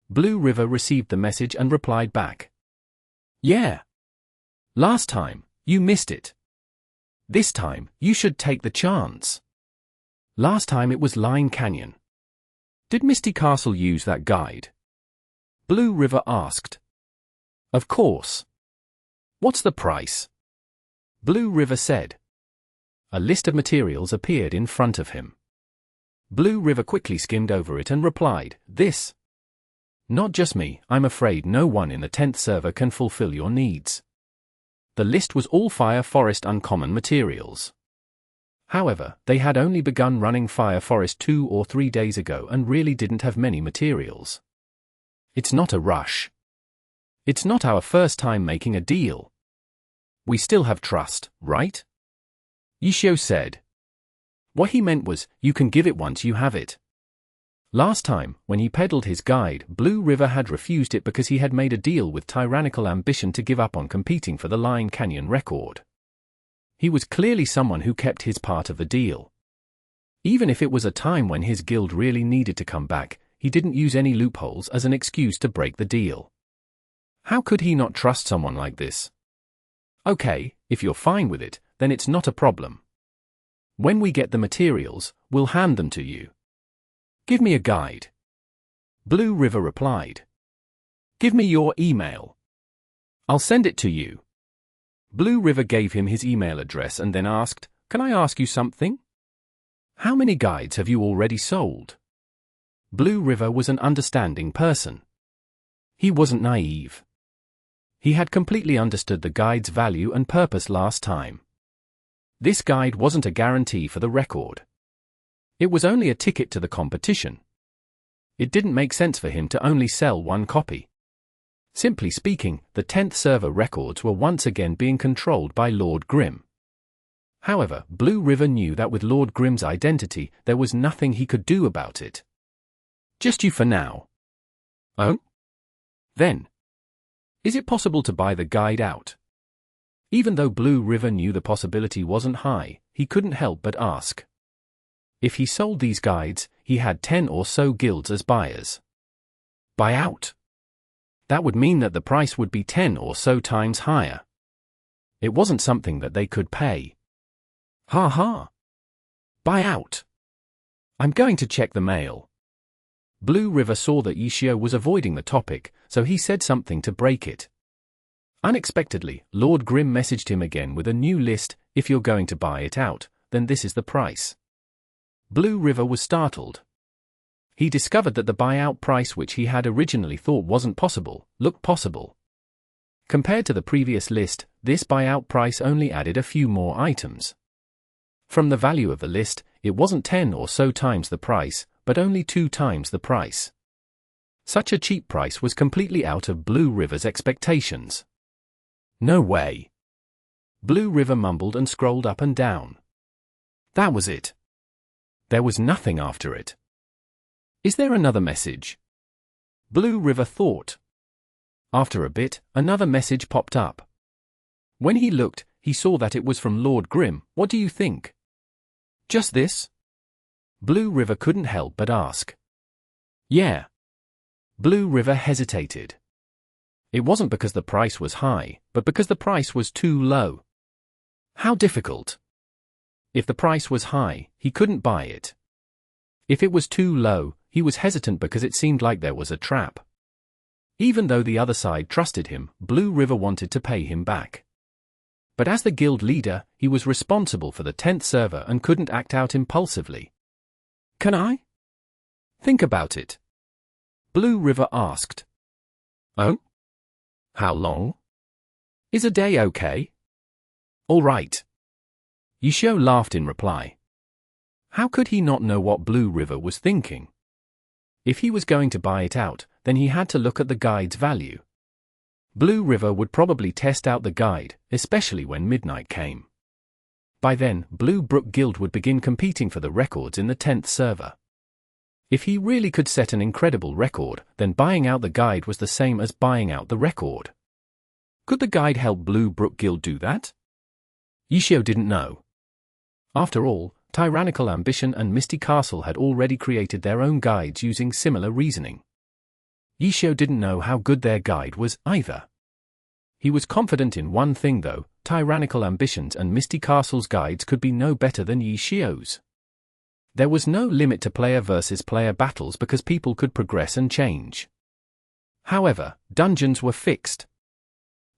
Blue River received the message and replied back. Yeah. Last time, you missed it. This time, you should take the chance. Last time it was Line Canyon. Did Misty Castle use that guide? Blue River asked. Of course. What's the price? Blue River said. A list of materials appeared in front of him. Blue River quickly skimmed over it and replied, this. Not just me, I'm afraid no one in the 10th server can fulfill your needs. The list was all Fire Forest uncommon materials. However, they had only begun running Fire Forest 2 or 3 days ago and really didn't have many materials. It's not a rush. It's not our first time making a deal. We still have trust, right? Yishio said. What he meant was, you can give it once you have it. Last time, when he peddled his guide, Blue River had refused it because he had made a deal with tyrannical ambition to give up on competing for the Line Canyon record. He was clearly someone who kept his part of the deal. Even if it was a time when his guild really needed to come back, he didn't use any loopholes as an excuse to break the deal. How could he not trust someone like this? Okay, if you're fine with it, then it's not a problem. When we get the materials, we'll hand them to you. Give me a guide. Blue River replied. Give me your email. I'll send it to you. Blue River gave him his email address and then asked, Can I ask you something? How many guides have you already sold? Blue River was an understanding person. He wasn't naive. He had completely understood the guide's value and purpose last time. This guide wasn't a guarantee for the record. It was only a ticket to the competition. It didn't make sense for him to only sell one copy. Simply speaking, the 10th server records were once again being controlled by Lord Grim. However, Blue River knew that with Lord Grim's identity, there was nothing he could do about it. Just you for now. Oh? Then. Is it possible to buy the guide out? Even though Blue River knew the possibility wasn't high, he couldn't help but ask. If he sold these guides, he had 10 or so guilds as buyers. Buy out? That would mean that the price would be 10 or so times higher. It wasn't something that they could pay. Ha ha. Buy out. I'm going to check the mail. Blue River saw that Yishio was avoiding the topic, so he said something to break it. Unexpectedly, Lord Grim messaged him again with a new list. If you're going to buy it out, then this is the price. Blue River was startled. He discovered that the buyout price, which he had originally thought wasn't possible, looked possible. Compared to the previous list, this buyout price only added a few more items. From the value of the list, it wasn't 10 or so times the price, but only 2 times the price. Such a cheap price was completely out of Blue River's expectations. No way. Blue River mumbled and scrolled up and down. That was it. There was nothing after it. Is there another message? Blue River thought. After a bit, another message popped up. When he looked, he saw that it was from Lord Grim. What do you think? Just this? Blue River couldn't help but ask. Yeah. Blue River hesitated. It wasn't because the price was high, but because the price was too low. How difficult. If the price was high, he couldn't buy it. If it was too low, he was hesitant because it seemed like there was a trap. Even though the other side trusted him, Blue River wanted to pay him back. But as the guild leader, he was responsible for the 10th server and couldn't act out impulsively. Can I? Think about it. Blue River asked. Oh? How long? Is a day okay? All right. Yishio laughed in reply. How could he not know what Blue River was thinking? If he was going to buy it out, then he had to look at the guide's value. Blue River would probably test out the guide, especially when midnight came. By then, Blue Brook Guild would begin competing for the records in the 10th server. If he really could set an incredible record, then buying out the guide was the same as buying out the record. Could the guide help Blue Brook Guild do that? Yishio didn't know. After all, Tyrannical Ambition and Misty Castle had already created their own guides using similar reasoning. Yishio didn't know how good their guide was either. He was confident in one thing though: Tyrannical Ambitions and Misty Castle's guides could be no better than Yishio's. There was no limit to player versus player battles because people could progress and change. However, dungeons were fixed.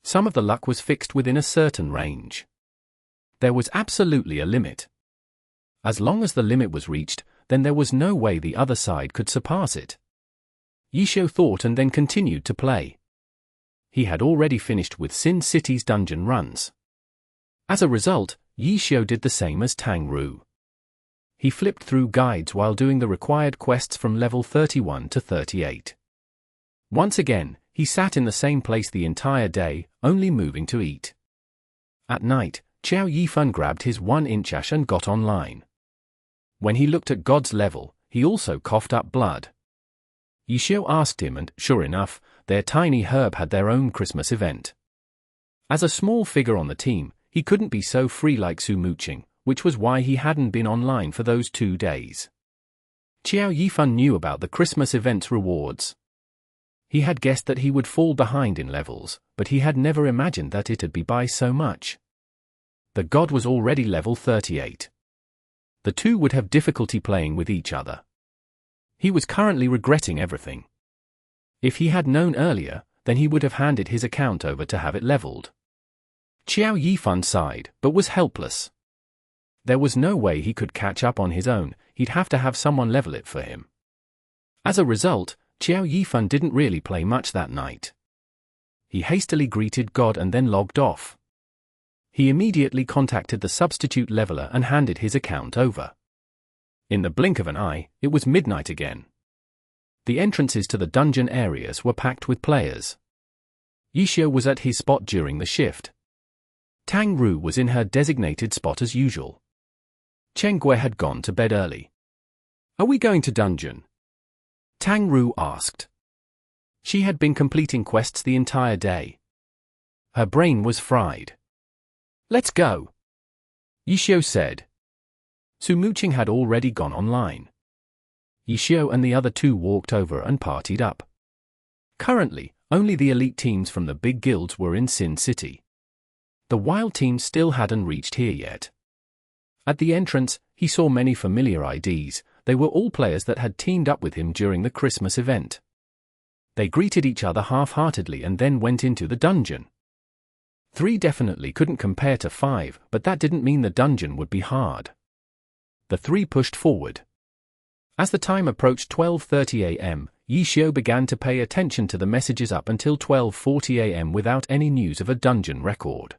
Some of the luck was fixed within a certain range. There was absolutely a limit. As long as the limit was reached, then there was no way the other side could surpass it. Yishio thought and then continued to play. He had already finished with Sin City's dungeon runs. As a result, Yishio did the same as Tang Ru. He flipped through guides while doing the required quests from level 31 to 38. Once again, he sat in the same place the entire day, only moving to eat. At night, Xiao Yifan grabbed his 1-inch ash and got online. When he looked at God's level, he also coughed up blood. Yishio asked him and, sure enough, their tiny herb had their own Christmas event. As a small figure on the team, he couldn't be so free like Su Muqing, which was why he hadn't been online for those 2 days. Xiao Yifan knew about the Christmas event's rewards. He had guessed that he would fall behind in levels, but he had never imagined that it'd be by so much. The god was already level 38. The two would have difficulty playing with each other. He was currently regretting everything. If he had known earlier, then he would have handed his account over to have it leveled. Xiao Yifan sighed, but was helpless. There was no way he could catch up on his own, he'd have to have someone level it for him. As a result, Xiao Yifan didn't really play much that night. He hastily greeted God and then logged off. He immediately contacted the substitute leveler and handed his account over. In the blink of an eye, it was midnight again. The entrances to the dungeon areas were packed with players. Yishio was at his spot during the shift. Tang Ru was in her designated spot as usual. Chen Gui had gone to bed early. "Are we going to dungeon?" Tang Ru asked. She had been completing quests the entire day. Her brain was fried. "Let's go," Yishio said. Su Muqing had already gone online. Yishio and the other two walked over and partied up. Currently, only the elite teams from the big guilds were in Sin City. The wild team still hadn't reached here yet. At the entrance, he saw many familiar IDs. They were all players that had teamed up with him during the Christmas event. They greeted each other half-heartedly and then went into the dungeon. 3 definitely couldn't compare to 5, but that didn't mean the dungeon would be hard. The 3 pushed forward. As the time approached 12:30 a.m., Yishio began to pay attention to the messages up until 12:40 a.m. without any news of a dungeon record.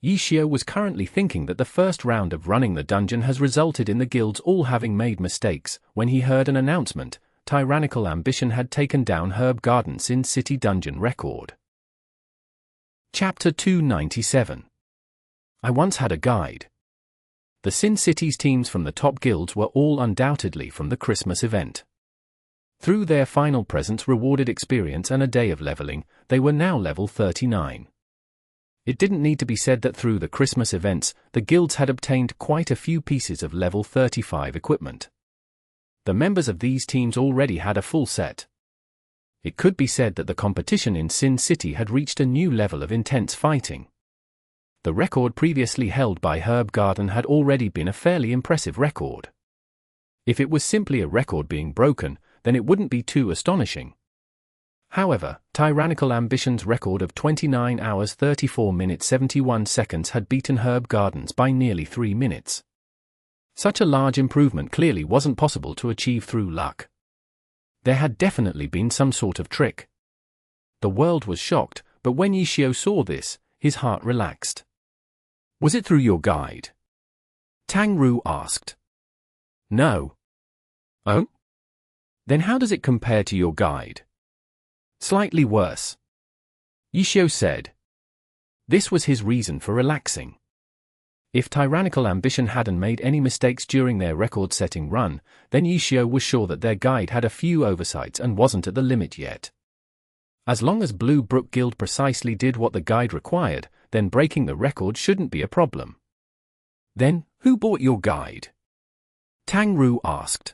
Yishio was currently thinking that the first round of running the dungeon has resulted in the guilds all having made mistakes, when he heard an announcement: Tyrannical Ambition had taken down Herb Garden Sin City dungeon record. Chapter 297. I once had a guide. The Sin City's teams from the top guilds were all undoubtedly from the Christmas event. Through their final presents rewarded experience and a day of leveling, they were now level 39. It didn't need to be said that through the Christmas events, the guilds had obtained quite a few pieces of level 35 equipment. The members of these teams already had a full set. It could be said that the competition in Sin City had reached a new level of intense fighting. The record previously held by Herb Garden had already been a fairly impressive record. If it was simply a record being broken, then it wouldn't be too astonishing. However, Tyrannical Ambition's record of 29 hours 34 minutes 71 seconds had beaten Herb Garden's by nearly 3 minutes. Such a large improvement clearly wasn't possible to achieve through luck. There had definitely been some sort of trick. The world was shocked, but when Yishio saw this, his heart relaxed. "Was it through your guide?" Tang Ru asked. "No." "Oh? Then how does it compare to your guide?" "Slightly worse," Yishio said. This was his reason for relaxing. If Tyrannical Ambition hadn't made any mistakes during their record-setting run, then Yishio was sure that their guide had a few oversights and wasn't at the limit yet. As long as Blue Brook Guild precisely did what the guide required, then breaking the record shouldn't be a problem. Then, who bought your guide? Tang Ru asked.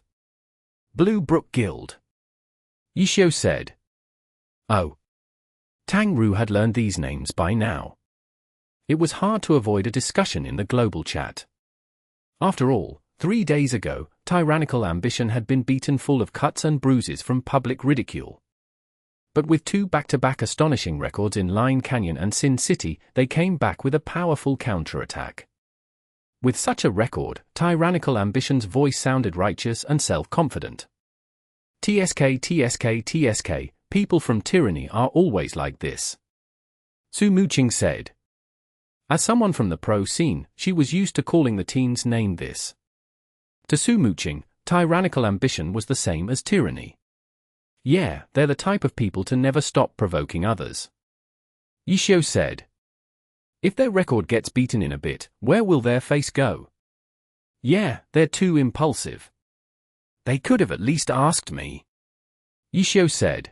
Blue Brook Guild. Yishio said. Oh. Tang Ru had learned these names by now. It was hard to avoid a discussion in the global chat. After all, 3 days ago, Tyrannical Ambition had been beaten full of cuts and bruises from public ridicule. But with 2 back-to-back astonishing records in Line Canyon and Sin City, they came back with a powerful counterattack. With such a record, Tyrannical Ambition's voice sounded righteous and self-confident. TSK, TSK, TSK, people from Tyranny are always like this. Su Muqing said. As someone from the pro scene, she was used to calling the teens name this. To Su Muqing, Tyrannical Ambition was the same as Tyranny. Yeah, they're the type of people to never stop provoking others. Yishio said. If their record gets beaten in a bit, where will their face go? Yeah, they're too impulsive. They could have at least asked me. Yishio said.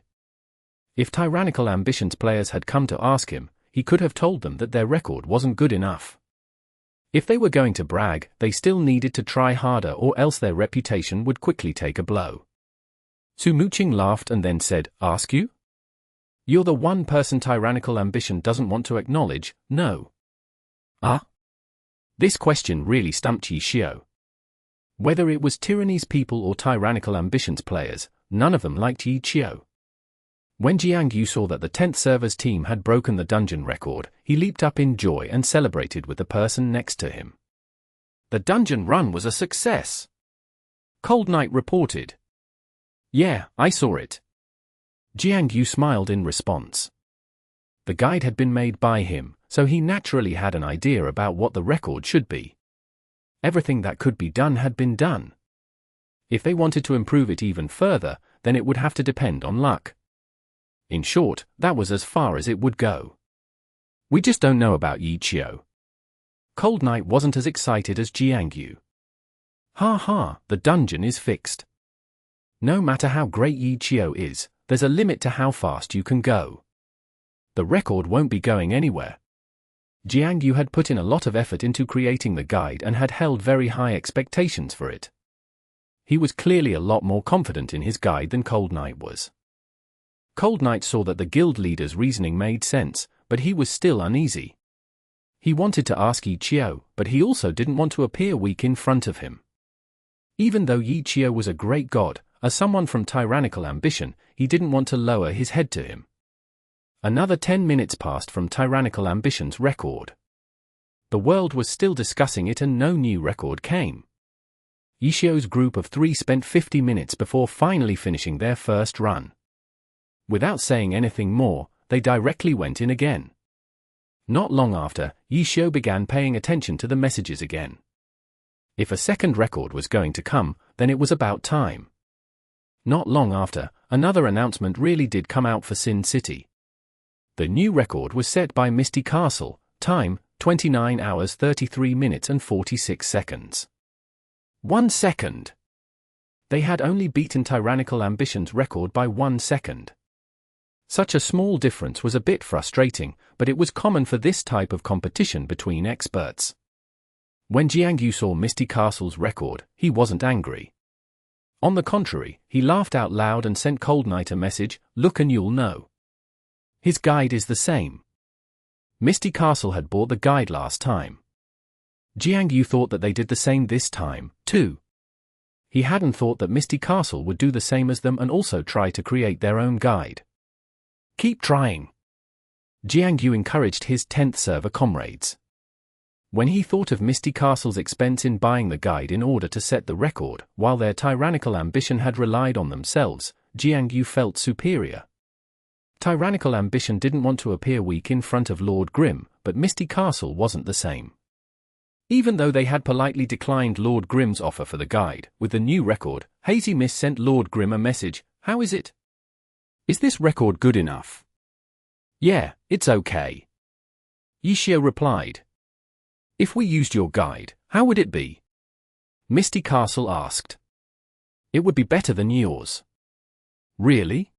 If Tyrannical Ambition's players had come to ask him, he could have told them that their record wasn't good enough. If they were going to brag, they still needed to try harder or else their reputation would quickly take a blow. Su Muqing laughed and then said, Ask you? You're the one person Tyrannical Ambition doesn't want to acknowledge, no. Ah? This question really stumped Yishio. Whether it was Tyranny's people or Tyrannical Ambition's players, none of them liked Yishio. When Jiangyu saw that the 10th server's team had broken the dungeon record, he leaped up in joy and celebrated with the person next to him. The dungeon run was a success. Cold Knight reported. Yeah, I saw it. Jiangyu smiled in response. The guide had been made by him, so he naturally had an idea about what the record should be. Everything that could be done had been done. If they wanted to improve it even further, then it would have to depend on luck. In short, that was as far as it would go. We just don't know about Yishio. Cold Knight wasn't as excited as Jiangyu. Ha ha, the dungeon is fixed. No matter how great Yishio is, there's a limit to how fast you can go. The record won't be going anywhere. Jiangyu had put in a lot of effort into creating the guide and had held very high expectations for it. He was clearly a lot more confident in his guide than Cold Knight was. Cold Knight saw that the guild leader's reasoning made sense, but he was still uneasy. He wanted to ask Yishio, but he also didn't want to appear weak in front of him. Even though Yishio was a great god, as someone from Tyrannical Ambition, he didn't want to lower his head to him. Another 10 minutes passed from Tyrannical Ambition's record. The world was still discussing it and no new record came. Yishio's group of 3 spent 50 minutes before finally finishing their first run. Without saying anything more, they directly went in again. Not long after, Yishio began paying attention to the messages again. If a second record was going to come, then it was about time. Not long after, another announcement really did come out for Sin City. The new record was set by Misty Castle, time, 29 hours 33 minutes and 46 seconds. 1 second! They had only beaten Tyrannical Ambition's record by 1 second. Such a small difference was a bit frustrating, but it was common for this type of competition between experts. When Jiangyu saw Misty Castle's record, he wasn't angry. On the contrary, he laughed out loud and sent Cold Knight a message, look and you'll know. His guide is the same. Misty Castle had bought the guide last time. Jiangyu thought that they did the same this time, too. He hadn't thought that Misty Castle would do the same as them and also try to create their own guide. Keep trying. Jiangyu encouraged his 10th server comrades. When he thought of Misty Castle's expense in buying the guide in order to set the record, while their Tyrannical Ambition had relied on themselves, Jiangyu felt superior. Tyrannical Ambition didn't want to appear weak in front of Lord Grim, but Misty Castle wasn't the same. Even though they had politely declined Lord Grim's offer for the guide, with the new record, Hazy Mist sent Lord Grim a message, how is it? Is this record good enough? Yeah, it's okay. Yishio replied. If we used your guide, how would it be? Misty Castle asked. It would be better than yours. Really?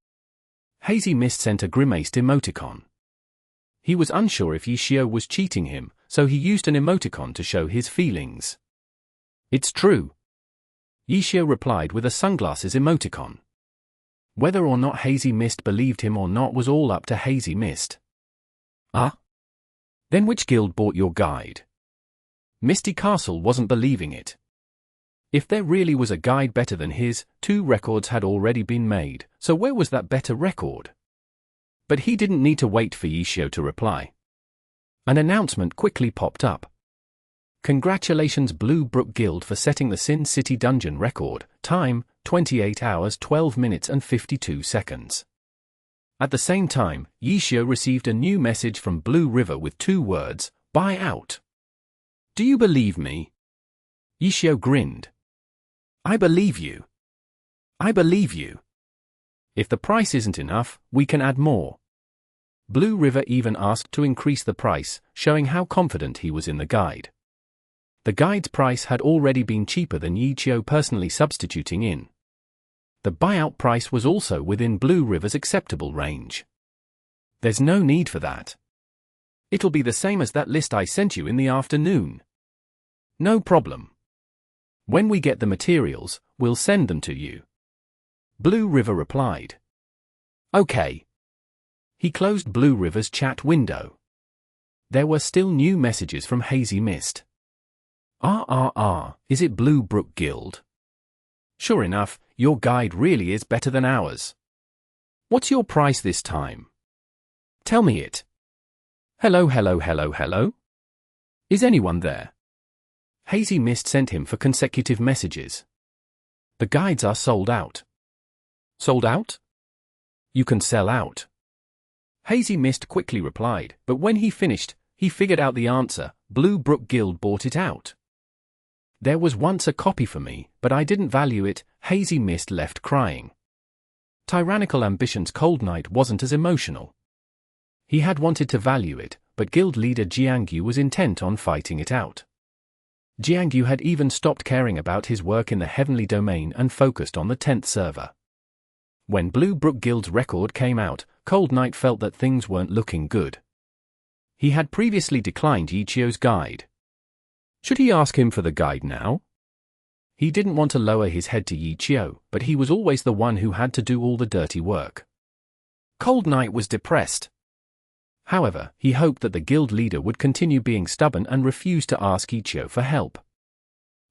Hazy Mist sent a grimaced emoticon. He was unsure if Yixiao was cheating him, so he used an emoticon to show his feelings. It's true. Yixiao replied with a sunglasses emoticon. Whether or not Hazy Mist believed him or not was all up to Hazy Mist. Ah? Then which guild bought your guide? Misty Castle wasn't believing it. If there really was a guide better than his, 2 records had already been made, so where was that better record? But he didn't need to wait for Yixiao to reply. An announcement quickly popped up. Congratulations Blue Brook Guild for setting the Sin City dungeon record, time, 28 hours 12 minutes and 52 seconds. At the same time, Yixiao received a new message from Blue River with 2 words, buy out. Do you believe me? Yixiao grinned. I believe you. I believe you. If the price isn't enough, we can add more. Blue River even asked to increase the price, showing how confident he was in the guide. The guide's price had already been cheaper than Yixiao personally substituting in. The buyout price was also within Blue River's acceptable range. There's no need for that. It'll be the same as that list I sent you in the afternoon. No problem. When we get the materials, we'll send them to you. Blue River replied. Okay. He closed Blue River's chat window. There were still new messages from Hazy Mist. Is it Blue Brook Guild? Sure enough, your guide really is better than ours. What's your price this time? Tell me it. Hello. Is anyone there? Hazy Mist sent him for consecutive messages. The guides are sold out. Sold out? You can sell out. Hazy Mist quickly replied, but when he finished, he figured out the answer. Blue Brook Guild bought it out. There was once a copy for me, but I didn't value it. Hazy Mist left crying. Tyrannical Ambition's Cold Knight wasn't as emotional. He had wanted to value it, but guild leader Jiangyu was intent on fighting it out. Jiangyu had even stopped caring about his work in the Heavenly Domain and focused on the 10th server. When Blue Brook Guild's record came out, Cold Knight felt that things weren't looking good. He had previously declined Yixiao's guide. Should he ask him for the guide now? He didn't want to lower his head to Yixiao, but he was always the one who had to do all the dirty work. Cold Knight was depressed. However, he hoped that the guild leader would continue being stubborn and refuse to ask Yixiao for help.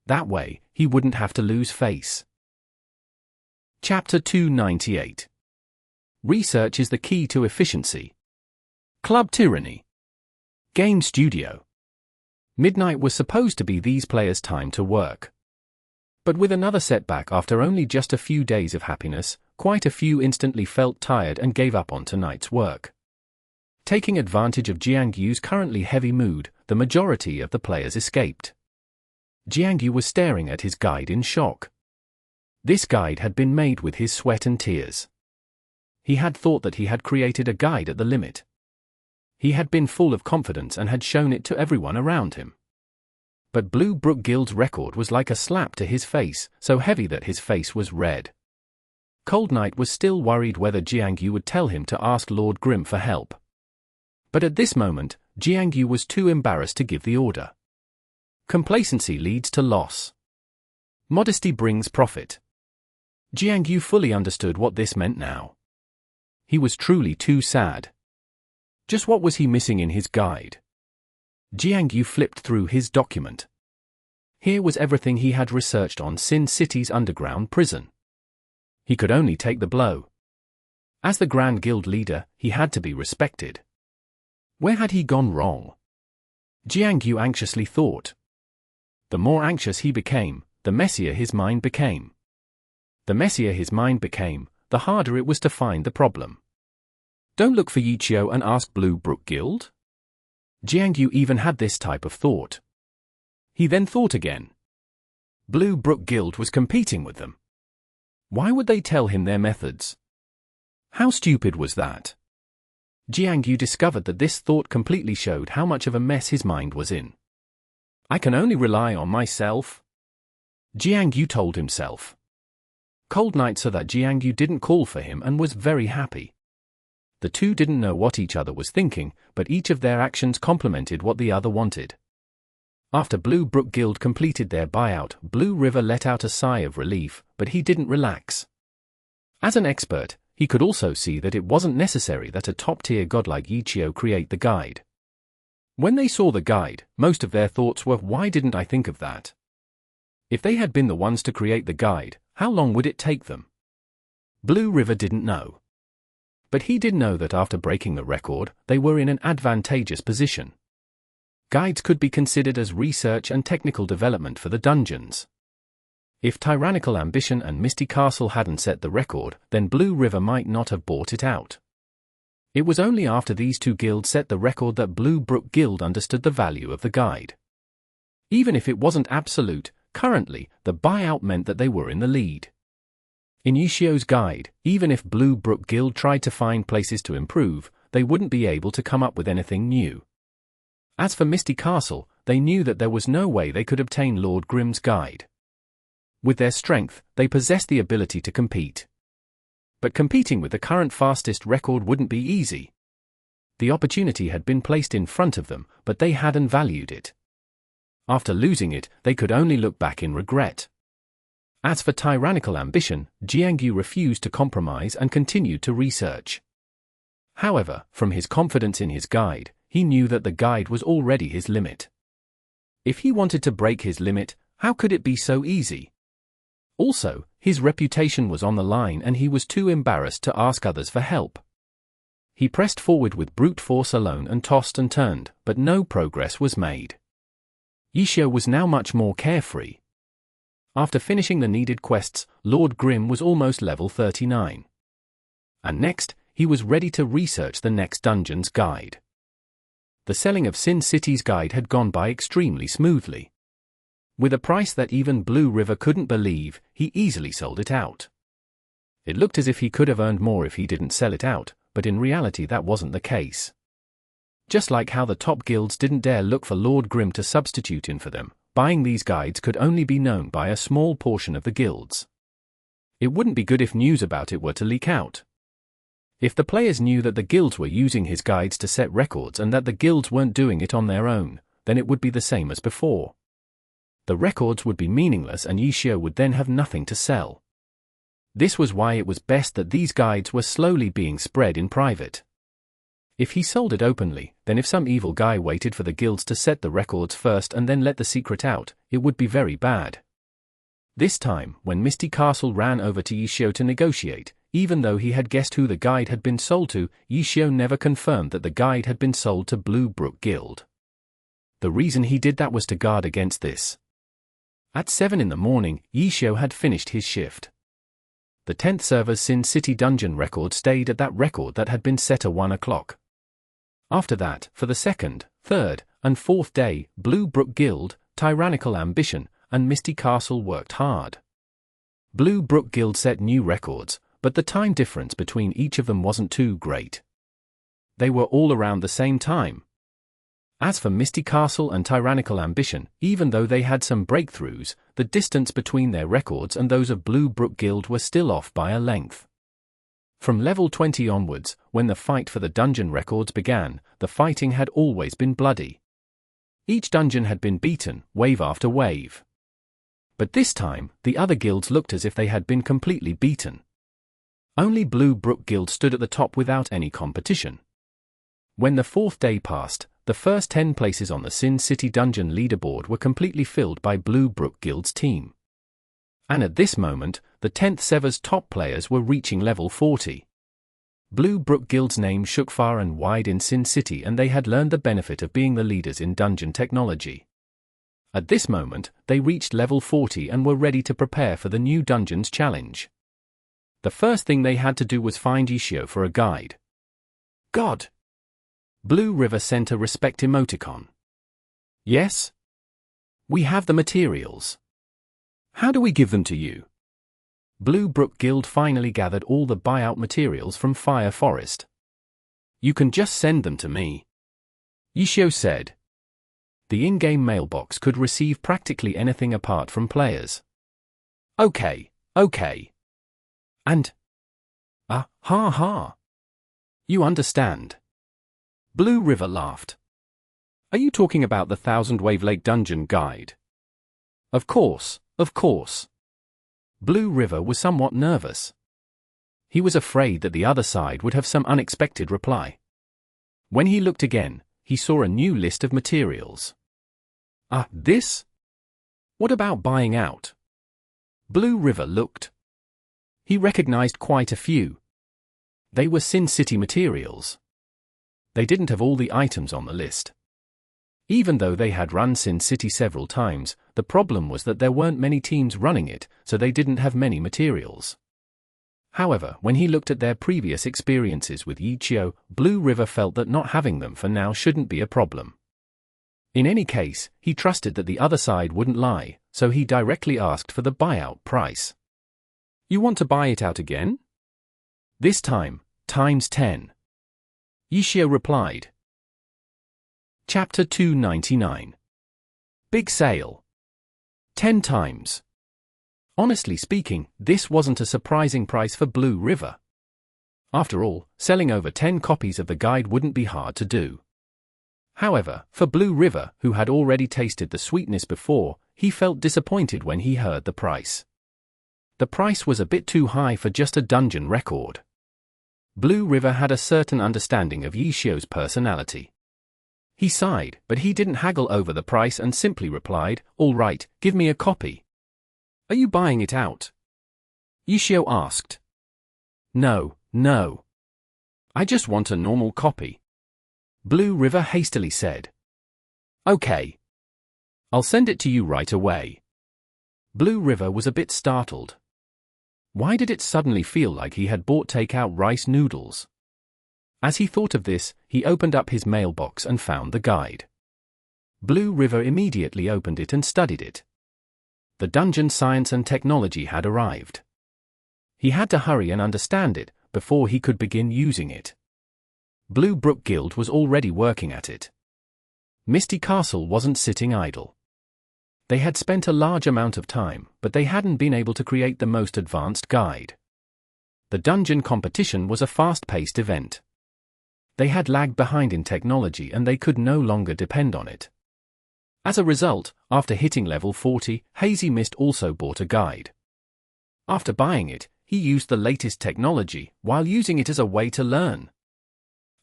That way, he wouldn't have to lose face. Chapter 298. Research is the key to efficiency. Club Tyranny. Game Studio. Midnight was supposed to be these players' time to work. But with another setback after only just a few days of happiness, quite a few instantly felt tired and gave up on tonight's work. Taking advantage of Jiangyu's currently heavy mood, the majority of the players escaped. Jiangyu was staring at his guide in shock. This guide had been made with his sweat and tears. He had thought that he had created a guide at the limit. He had been full of confidence and had shown it to everyone around him. But Blue Brook Guild's record was like a slap to his face, so heavy that his face was red. Cold Knight was still worried whether Jiangyu would tell him to ask Lord Grim for help. But at this moment, Jiangyu was too embarrassed to give the order. Complacency leads to loss. Modesty brings profit. Jiangyu fully understood what this meant now. He was truly too sad. Just what was he missing in his guide? Jiangyu flipped through his document. Here was everything he had researched on Sin City's underground prison. He could only take the blow. As the Grand Guild leader, he had to be respected. Where had he gone wrong? Jiangyu anxiously thought. The more anxious he became, the messier his mind became. The messier his mind became, the harder it was to find the problem. Don't look for Yixiao and ask Blue Brook Guild? Jiangyu even had this type of thought. He then thought again. Blue Brook Guild was competing with them. Why would they tell him their methods? How stupid was that? Jiangyu discovered that this thought completely showed how much of a mess his mind was in. I can only rely on myself, Jiangyu told himself. Cold Knight saw that Jiangyu didn't call for him and was very happy. The two didn't know what each other was thinking, but each of their actions complemented what the other wanted. After Blue Brook Guild completed their buyout, Blue River let out a sigh of relief, but he didn't relax. As an expert, he could also see that it wasn't necessary that a top-tier god like Ichio create the guide. When they saw the guide, most of their thoughts were, why didn't I think of that? If they had been the ones to create the guide, how long would it take them? Blue River didn't know. But he did know that after breaking the record, they were in an advantageous position. Guides could be considered as research and technical development for the dungeons. If Tyrannical Ambition and Misty Castle hadn't set the record, then Blue River might not have bought it out. It was only after these two guilds set the record that Blue Brook Guild understood the value of the guide. Even if it wasn't absolute, currently, the buyout meant that they were in the lead. In Ichio's guide, even if Blue Brook Guild tried to find places to improve, they wouldn't be able to come up with anything new. As for Misty Castle, they knew that there was no way they could obtain Lord Grimm's guide. With their strength, they possessed the ability to compete. But competing with the current fastest record wouldn't be easy. The opportunity had been placed in front of them, but they hadn't valued it. After losing it, they could only look back in regret. As for Tyrannical Ambition, Jiangyu refused to compromise and continued to research. However, from his confidence in his guide, he knew that the guide was already his limit. If he wanted to break his limit, how could it be so easy? Also, his reputation was on the line and he was too embarrassed to ask others for help. He pressed forward with brute force alone and tossed and turned, but no progress was made. Ichio was now much more carefree. After finishing the needed quests, Lord Grimm was almost level 39. And next, he was ready to research the next dungeon's guide. The selling of Sin City's guide had gone by extremely smoothly. With a price that even Blue River couldn't believe, he easily sold it out. It looked as if he could have earned more if he didn't sell it out, but in reality that wasn't the case. Just like how the top guilds didn't dare look for Lord Grimm to substitute in for them, buying these guides could only be known by a small portion of the guilds. It wouldn't be good if news about it were to leak out. If the players knew that the guilds were using his guides to set records and that the guilds weren't doing it on their own, then it would be the same as before. The records would be meaningless and Ichio would then have nothing to sell. This was why it was best that these guides were slowly being spread in private. If he sold it openly, then if some evil guy waited for the guilds to set the records first and then let the secret out, it would be very bad. This time, when Misty Castle ran over to Ichio to negotiate, even though he had guessed who the guide had been sold to, Ichio never confirmed that the guide had been sold to Blue Brook Guild. The reason he did that was to guard against this. At 7 in the morning, Ichio had finished his shift. The 10th server's Sin City dungeon record stayed at that record that had been set at 1 o'clock. After that, for the 2nd, 3rd, and 4th day, Blue Brook Guild, Tyrannical Ambition, and Misty Castle worked hard. Blue Brook Guild set new records, but the time difference between each of them wasn't too great. They were all around the same time. As for Misty Castle and Tyrannical Ambition, even though they had some breakthroughs, the distance between their records and those of Blue Brook Guild were still off by a length. From level 20 onwards, when the fight for the dungeon records began, the fighting had always been bloody. Each dungeon had been beaten, wave after wave. But this time, the other guilds looked as if they had been completely beaten. Only Blue Brook Guild stood at the top without any competition. When the 4th day passed, the first 10 places on the Sin City Dungeon leaderboard were completely filled by Blue Brook Guild's team. And at this moment, the 10th server's top players were reaching level 40. Blue Brook Guild's name shook far and wide in Sin City and they had learned the benefit of being the leaders in dungeon technology. At this moment, they reached level 40 and were ready to prepare for the new dungeon's challenge. The first thing they had to do was find Ichio for a guide. God! Blue River sent a respect emoticon. Yes? We have the materials. How do we give them to you? Blue Brook Guild finally gathered all the buyout materials from Fire Forest. You can just send them to me. Ichio said. The in-game mailbox could receive practically anything apart from players. Okay. And? Ha. You understand. Blue River laughed. Are you talking about the Thousand Wave Lake Dungeon guide? Of course, of course. Blue River was somewhat nervous. He was afraid that the other side would have some unexpected reply. When he looked again, he saw a new list of materials. This? What about buying out? Blue River looked. He recognized quite a few. They were Sin City materials. They didn't have all the items on the list. Even though they had run Sin City several times, the problem was that there weren't many teams running it, so they didn't have many materials. However, when he looked at their previous experiences with Yichio, Blue River felt that not having them for now shouldn't be a problem. In any case, he trusted that the other side wouldn't lie, so he directly asked for the buyout price. You want to buy it out again? This time, times 10. Yichio replied. Chapter 299. Big Sale. 10 times. Honestly speaking, this wasn't a surprising price for Blue River. After all, selling over 10 copies of the guide wouldn't be hard to do. However, for Blue River, who had already tasted the sweetness before, he felt disappointed when he heard the price. The price was a bit too high for just a dungeon record. Blue River had a certain understanding of Yichio's personality. He sighed, but he didn't haggle over the price and simply replied, "All right, give me a copy." Are you buying it out? Yichio asked. No. I just want a normal copy. Blue River hastily said. Okay. I'll send it to you right away. Blue River was a bit startled. Why did it suddenly feel like he had bought takeout rice noodles? As he thought of this, he opened up his mailbox and found the guide. Blue River immediately opened it and studied it. The dungeon science and technology had arrived. He had to hurry and understand it before he could begin using it. Blue Brook Guild was already working at it. Misty Castle wasn't sitting idle. They had spent a large amount of time, but they hadn't been able to create the most advanced guide. The dungeon competition was a fast-paced event. They had lagged behind in technology and they could no longer depend on it. As a result, after hitting level 40, Hazy Mist also bought a guide. After buying it, he used the latest technology while using it as a way to learn.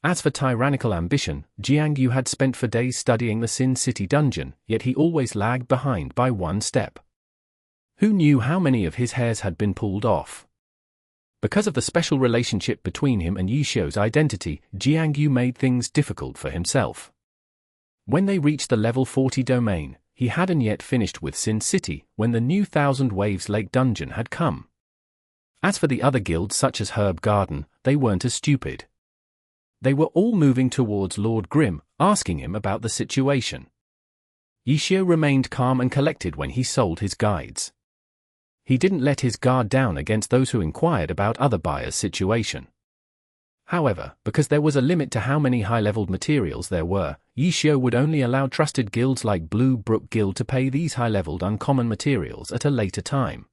As for tyrannical ambition, Jiangyu had spent for days studying the Sin City dungeon, yet he always lagged behind by one step. Who knew how many of his hairs had been pulled off? Because of the special relationship between him and Yichio's identity, Jiangyu made things difficult for himself. When they reached the level 40 domain, he hadn't yet finished with Sin City when the new Thousand Waves Lake dungeon had come. As for the other guilds such as Herb Garden, they weren't as stupid. They were all moving towards Lord Grimm, asking him about the situation. Yichio remained calm and collected when he sold his guides. He didn't let his guard down against those who inquired about other buyers' situation. However, because there was a limit to how many high-leveled materials there were, Yichio would only allow trusted guilds like Blue Brook Guild to pay these high-leveled uncommon materials at a later time.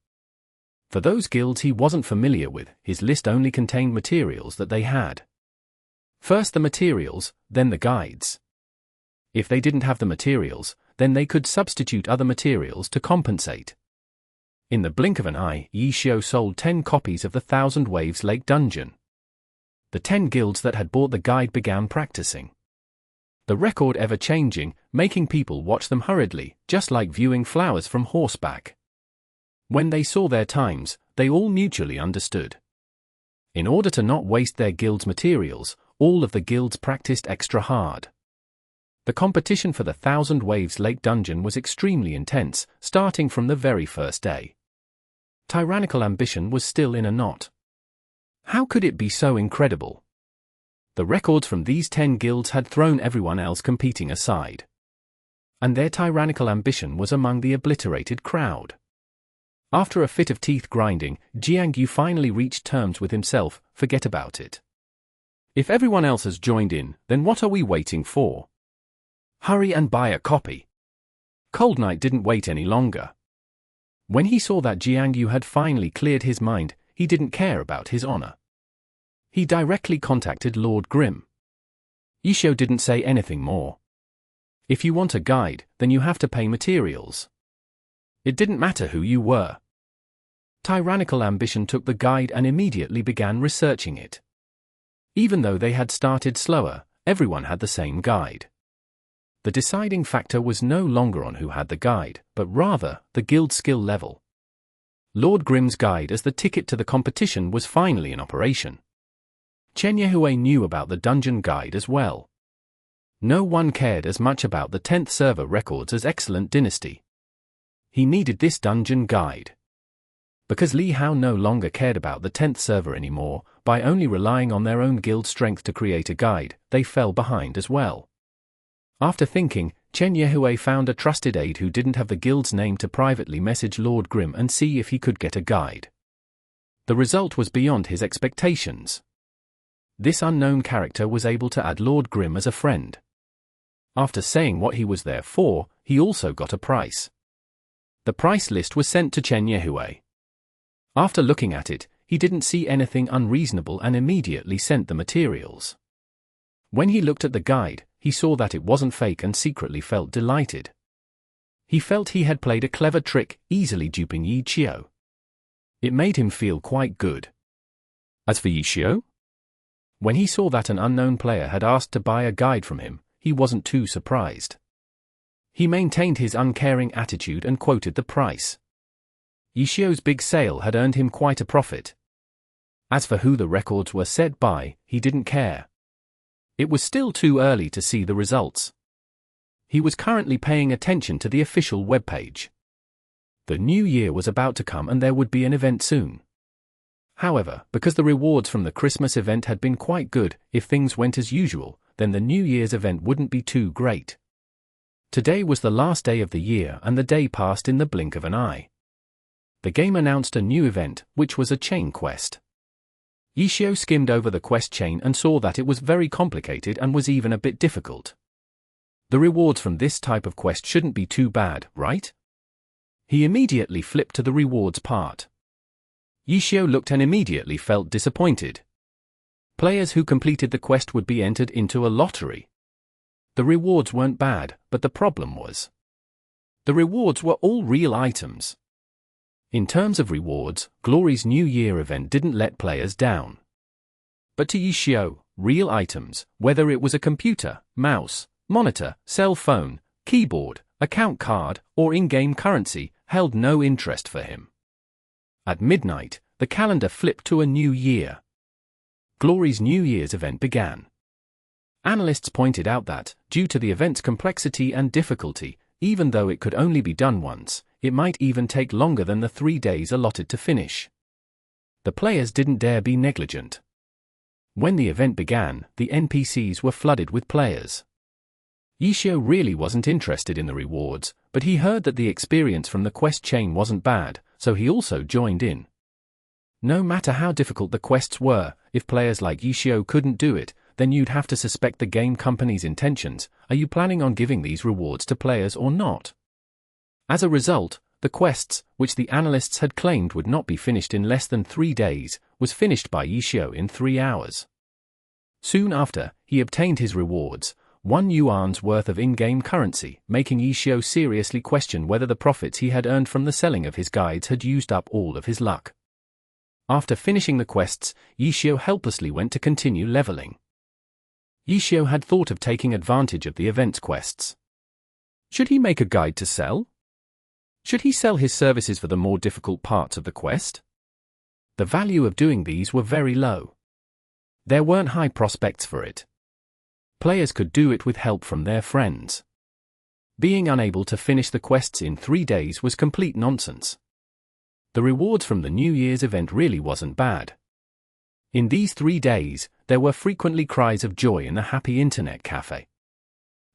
For those guilds he wasn't familiar with, his list only contained materials that they had. First the materials, then the guides. If they didn't have the materials, then they could substitute other materials to compensate. In the blink of an eye, Yichio sold 10 copies of the Thousand Waves Lake dungeon. The 10 guilds that had bought the guide began practicing. The record ever-changing, making people watch them hurriedly, just like viewing flowers from horseback. When they saw their times, they all mutually understood. In order to not waste their guild's materials, all of the guilds practiced extra hard. The competition for the Thousand Waves Lake dungeon was extremely intense, starting from the very first day. Tyrannical ambition was still in a knot. How could it be so incredible? The records from these 10 guilds had thrown everyone else competing aside. And their tyrannical ambition was among the obliterated crowd. After a fit of teeth grinding, Jiangyu finally reached terms with himself. Forget about it. If everyone else has joined in, then what are we waiting for? Hurry and buy a copy. Cold Knight didn't wait any longer. When he saw that Jiangyu had finally cleared his mind, he didn't care about his honor. He directly contacted Lord Grim. Yishio didn't say anything more. If you want a guide, then you have to pay materials. It didn't matter who you were. Tyrannical ambition took the guide and immediately began researching it. Even though they had started slower, everyone had the same guide. The deciding factor was no longer on who had the guide, but rather the guild skill level. Lord Grim's guide as the ticket to the competition was finally in operation. Chen Yehue knew about the dungeon guide as well. No one cared as much about the 10th server records as Excellent Dynasty. He needed this dungeon guide. Because Li Hao no longer cared about the 10th server anymore, by only relying on their own guild strength to create a guide, they fell behind as well. After thinking, Chen Yehue found a trusted aide who didn't have the guild's name to privately message Lord Grim and see if he could get a guide. The result was beyond his expectations. This unknown character was able to add Lord Grim as a friend. After saying what he was there for, he also got a price. The price list was sent to Chen Yehue. After looking at it, he didn't see anything unreasonable and immediately sent the materials. When he looked at the guide, he saw that it wasn't fake and secretly felt delighted. He felt he had played a clever trick, easily duping Yi Qiu. It made him feel quite good. As for Yi Qiu, when he saw that an unknown player had asked to buy a guide from him, he wasn't too surprised. He maintained his uncaring attitude and quoted the price. Yi Qiu's big sale had earned him quite a profit. As for who the records were set by, he didn't care. It was still too early to see the results. He was currently paying attention to the official webpage. The new year was about to come and there would be an event soon. However, because the rewards from the Christmas event had been quite good, if things went as usual, then the New Year's event wouldn't be too great. Today was the last day of the year and the day passed in the blink of an eye. The game announced a new event, which was a chain quest. Yi Qiu skimmed over the quest chain and saw that it was very complicated and was even a bit difficult. The rewards from this type of quest shouldn't be too bad, right? He immediately flipped to the rewards part. Yi Qiu looked and immediately felt disappointed. Players who completed the quest would be entered into a lottery. The rewards weren't bad, but the problem was the rewards were all real items. In terms of rewards, Glory's New Year event didn't let players down. But to Yi Qiu, real items, whether it was a computer, mouse, monitor, cell phone, keyboard, account card, or in-game currency, held no interest for him. At midnight, the calendar flipped to a new year. Glory's New Year's event began. Analysts pointed out that, due to the event's complexity and difficulty, even though it could only be done once, it might even take longer than the 3 days allotted to finish. The players didn't dare be negligent. When the event began, the NPCs were flooded with players. Yi Qiu really wasn't interested in the rewards, but he heard that the experience from the quest chain wasn't bad, so he also joined in. No matter how difficult the quests were, if players like Yi Qiu couldn't do it, then you'd have to suspect the game company's intentions. Are you planning on giving these rewards to players or not? As a result, the quests, which the analysts had claimed would not be finished in less than 3 days, was finished by Yi Qiu in 3 hours. Soon after, he obtained his rewards, 1 yuan's worth of in-game currency, making Yi Qiu seriously question whether the profits he had earned from the selling of his guides had used up all of his luck. After finishing the quests, Yi Qiu helplessly went to continue leveling. Yi Qiu had thought of taking advantage of the event's quests. Should he make a guide to sell? Should he sell his services for the more difficult parts of the quest? The value of doing these were very low. There weren't high prospects for it. Players could do it with help from their friends. Being unable to finish the quests in 3 days was complete nonsense. The rewards from the New Year's event really wasn't bad. In these 3 days, there were frequently cries of joy in the happy internet cafe.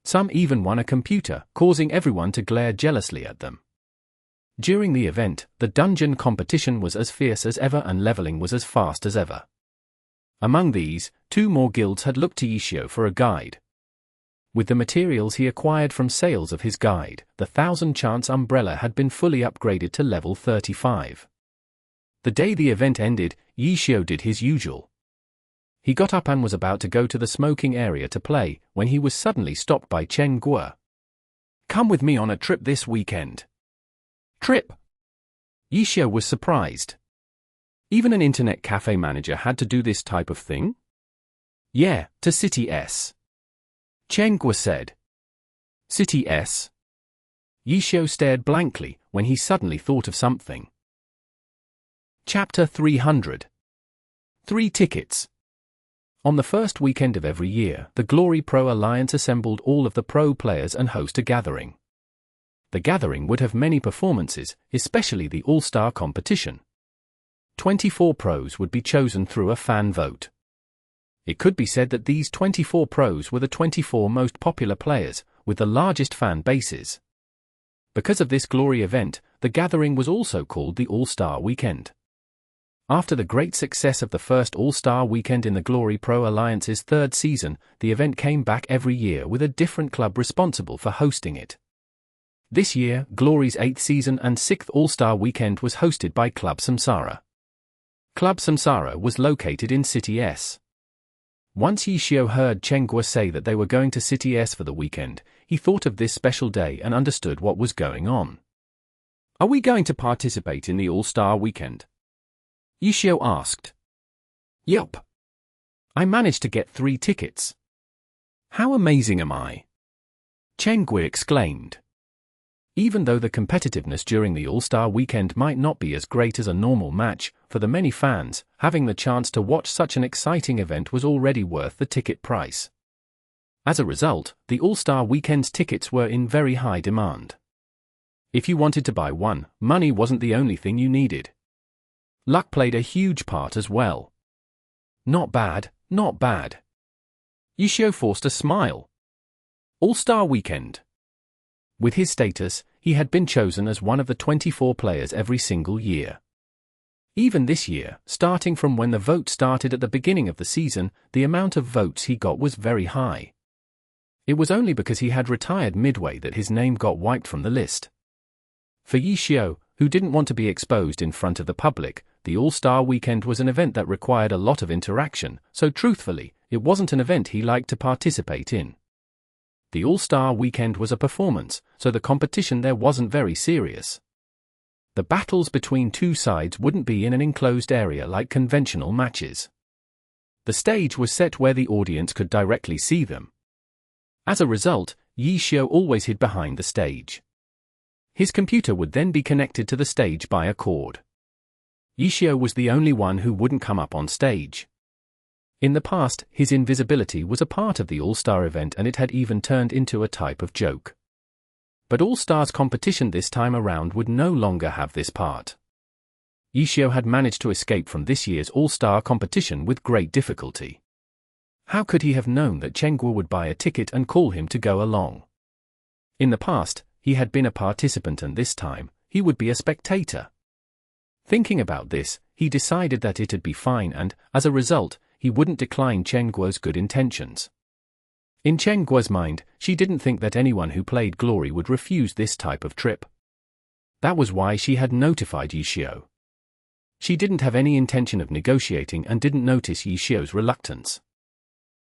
Some even won a computer, causing everyone to glare jealously at them. During the event, the dungeon competition was as fierce as ever and leveling was as fast as ever. Among these, 2 more guilds had looked to Yi Qiu for a guide. With the materials he acquired from sales of his guide, the 1000-chance umbrella had been fully upgraded to level 35. The day the event ended, Yi Qiu did his usual. He got up and was about to go to the smoking area to play, when he was suddenly stopped by Chen Guo. "Come with me on a trip this weekend." "Trip?" Yishio was surprised. Even an internet cafe manager had to do this type of thing? "Yeah, to City S." Chen Guo said. "City S?" Yishio stared blankly, when he suddenly thought of something. Chapter 300. 3 tickets. On the first weekend of every year, the Glory Pro Alliance assembled all of the pro players and host a gathering. The gathering would have many performances, especially the All-Star competition. 24 pros would be chosen through a fan vote. It could be said that these 24 pros were the 24 most popular players, with the largest fan bases. Because of this glory event, the gathering was also called the All-Star Weekend. After the great success of the first All-Star Weekend in the Glory Pro Alliance's 3rd season, the event came back every year with a different club responsible for hosting it. This year, Glory's 8th season and 6th All-Star Weekend was hosted by Club Samsara. Club Samsara was located in City S. Once Yishio heard Chen Guo say that they were going to City S for the weekend, he thought of this special day and understood what was going on. "Are we going to participate in the All-Star Weekend?" Yishio asked. "Yup. I managed to get 3 tickets. How amazing am I?" Chen Guo exclaimed. Even though the competitiveness during the All-Star Weekend might not be as great as a normal match, for the many fans, having the chance to watch such an exciting event was already worth the ticket price. As a result, the All-Star Weekend's tickets were in very high demand. If you wanted to buy one, money wasn't the only thing you needed. Luck played a huge part as well. Not bad, not bad. Yishio forced a smile. All-Star Weekend. With his status, he had been chosen as one of the 24 players every single year. Even this year, starting from when the vote started at the beginning of the season, the amount of votes he got was very high. It was only because he had retired midway that his name got wiped from the list. For Yishio, who didn't want to be exposed in front of the public, the All-Star Weekend was an event that required a lot of interaction, so truthfully, it wasn't an event he liked to participate in. The All-Star Weekend was a performance, so the competition there wasn't very serious. The battles between two sides wouldn't be in an enclosed area like conventional matches. The stage was set where the audience could directly see them. As a result, Yishio always hid behind the stage. His computer would then be connected to the stage by a cord. Yishio was the only one who wouldn't come up on stage. In the past, his invisibility was a part of the All-Star event and it had even turned into a type of joke. But All-Stars competition this time around would no longer have this part. Yishio had managed to escape from this year's All-Star competition with great difficulty. How could he have known that Chen Guo would buy a ticket and call him to go along? In the past, he had been a participant and this time, he would be a spectator. Thinking about this, he decided that it'd be fine and, as a result, he wouldn't decline Chen Guo's good intentions. In Chen Guo's mind, she didn't think that anyone who played Glory would refuse this type of trip. That was why she had notified Yishio. She didn't have any intention of negotiating and didn't notice Yishio's reluctance.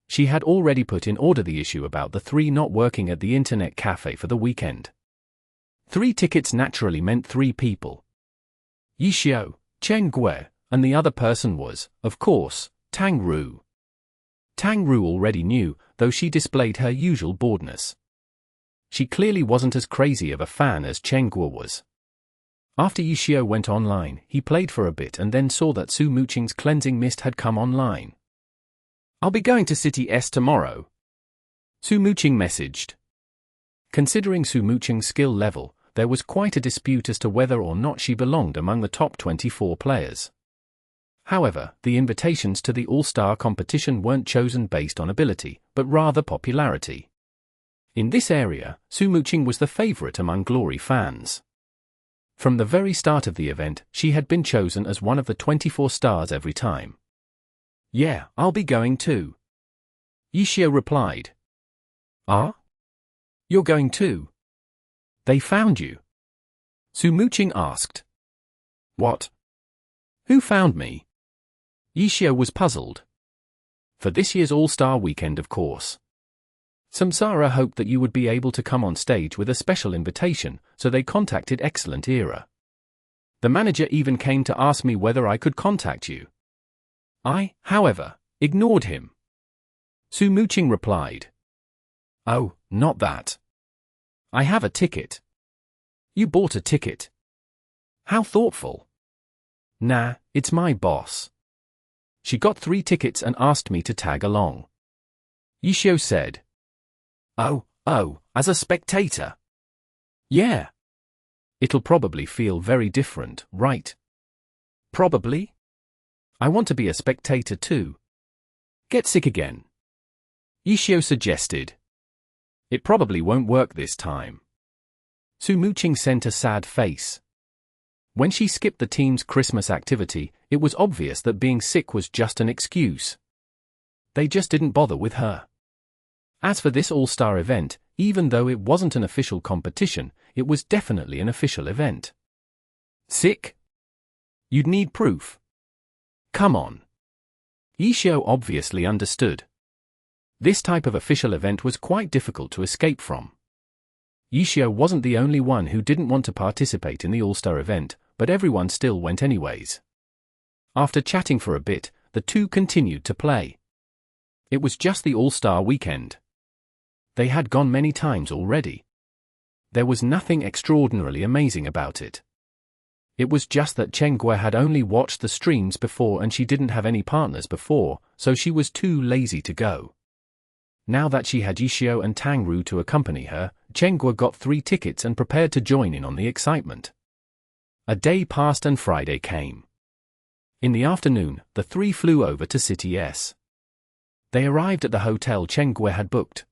She had already put in order the issue about the 3 not working at the internet cafe for the weekend. 3 tickets naturally meant 3 people. Yishio, Chen Guo, and the other person was, of course, Tang Ru. Tang Ru already knew, though she displayed her usual boredness. She clearly wasn't as crazy of a fan as Chen Guo was. After Yishio went online, he played for a bit and then saw that Su Muqing's cleansing mist had come online. "I'll be going to City S tomorrow," Su Muqing messaged. Considering Su Muqing's skill level, there was quite a dispute as to whether or not she belonged among the top 24 players. However, the invitations to the All-Star competition weren't chosen based on ability, but rather popularity. In this area, Su Muqing was the favorite among Glory fans. From the very start of the event, she had been chosen as one of the 24 stars every time. "Yeah, I'll be going too," Yishio replied. "Ah? You're going too? They found you?" Su Muqing asked. "What? Who found me?" Yishio was puzzled. For this year's All-Star Weekend, of course. Samsara hoped that you would be able to come on stage with a special invitation, so they contacted Excellent Era. The manager even came to ask me whether I could contact you. I, however, ignored him. Su Muqing replied. Oh, not that. I have a ticket. You bought a ticket. How thoughtful. Nah, it's my boss. She got 3 tickets and asked me to tag along. Yishio said. Oh, as a spectator? Yeah. It'll probably feel very different, right? Probably. I want to be a spectator too. Get sick again. Yishio suggested. It probably won't work this time. Su Muqing sent a sad face. When she skipped the team's Christmas activity, it was obvious that being sick was just an excuse. They just didn't bother with her. As for this all-star event, even though it wasn't an official competition, it was definitely an official event. Sick? You'd need proof. Come on. Yishio obviously understood. This type of official event was quite difficult to escape from. Yishio wasn't the only one who didn't want to participate in the all-star event, but everyone still went anyways. After chatting for a bit, the two continued to play. It was just the all-star weekend. They had gone many times already. There was nothing extraordinarily amazing about it. It was just that Chenggue had only watched the streams before and she didn't have any partners before, so she was too lazy to go. Now that she had Yishio and Tangru to accompany her, Chenggue got 3 tickets and prepared to join in on the excitement. A day passed and Friday came. In the afternoon, the 3 flew over to City S. They arrived at the hotel Chenggue had booked.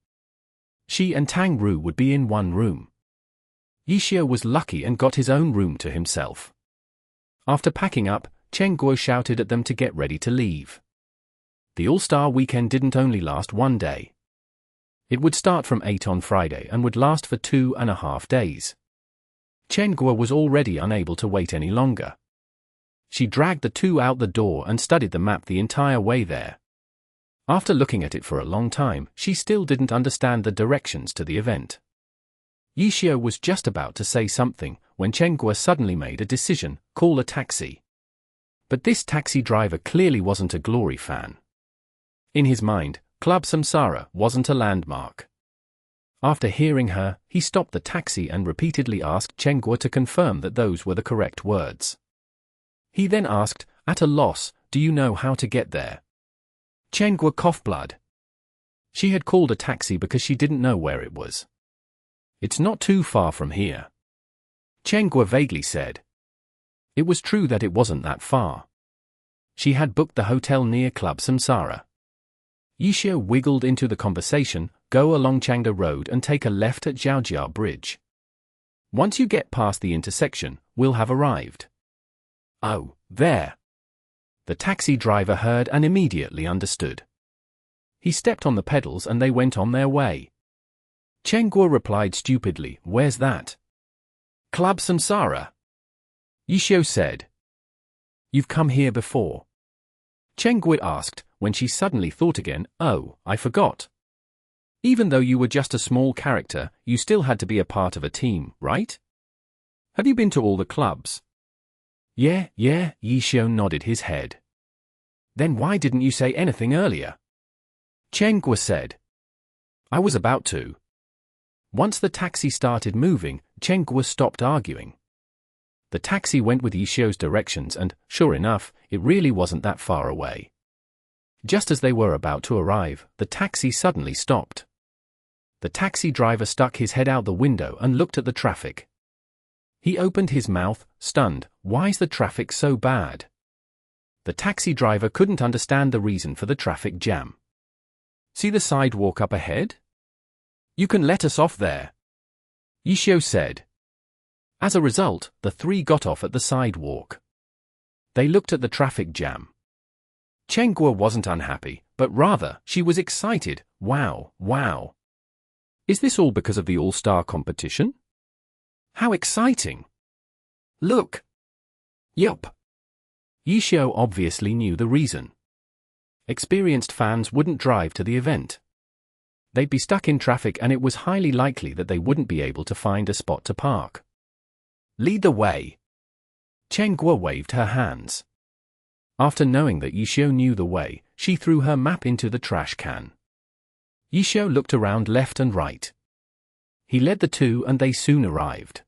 She and Tangru would be in one room. Yishio was lucky and got his own room to himself. After packing up, Chenggue shouted at them to get ready to leave. The All-Star Weekend didn't only last one day. It would start from 8 on Friday and would last for 2.5 days. Chenggue was already unable to wait any longer. She dragged the 2 out the door and studied the map the entire way there. After looking at it for a long time, she still didn't understand the directions to the event. Yishio was just about to say something, when Chenggue suddenly made a decision: call a taxi. But this taxi driver clearly wasn't a Glory fan. In his mind, Club Samsara wasn't a landmark. After hearing her, he stopped the taxi and repeatedly asked Chenggue to confirm that those were the correct words. He then asked, at a loss, do you know how to get there? Chenggue coughed blood. She had called a taxi because she didn't know where it was. It's not too far from here. Chenggue vaguely said. It was true that it wasn't that far. She had booked the hotel near Club Samsara. Yishio wiggled into the conversation, go along Changda Road and take a left at Zhaojia Bridge. Once you get past the intersection, we'll have arrived. Oh, there. The taxi driver heard and immediately understood. He stepped on the pedals and they went on their way. Chenggue replied stupidly, where's that? Club Samsara. Yishio said. You've come here before. Chenggue asked, when she suddenly thought again, oh, I forgot. Even though you were just a small character, you still had to be a part of a team, right? Have you been to all the clubs? Yeah, Yishio nodded his head. Then why didn't you say anything earlier? Chenggue said. I was about to. Once the taxi started moving, Chenggue stopped arguing. The taxi went with Yishio's directions and, sure enough, it really wasn't that far away. Just as they were about to arrive, the taxi suddenly stopped. The taxi driver stuck his head out the window and looked at the traffic. He opened his mouth, stunned. Why's the traffic so bad? The taxi driver couldn't understand the reason for the traffic jam. See the sidewalk up ahead? You can let us off there, Yishio said. As a result, the 3 got off at the sidewalk. They looked at the traffic jam. Chenggue wasn't unhappy, but rather, she was excited. Wow. Is this all because of the all-star competition? How exciting! Look! Yup. Yishio obviously knew the reason. Experienced fans wouldn't drive to the event. They'd be stuck in traffic, and it was highly likely that they wouldn't be able to find a spot to park. Lead the way. Chen Guo waved her hands. After knowing that Yishio knew the way, she threw her map into the trash can. Yishio looked around left and right. He led the two, and they soon arrived.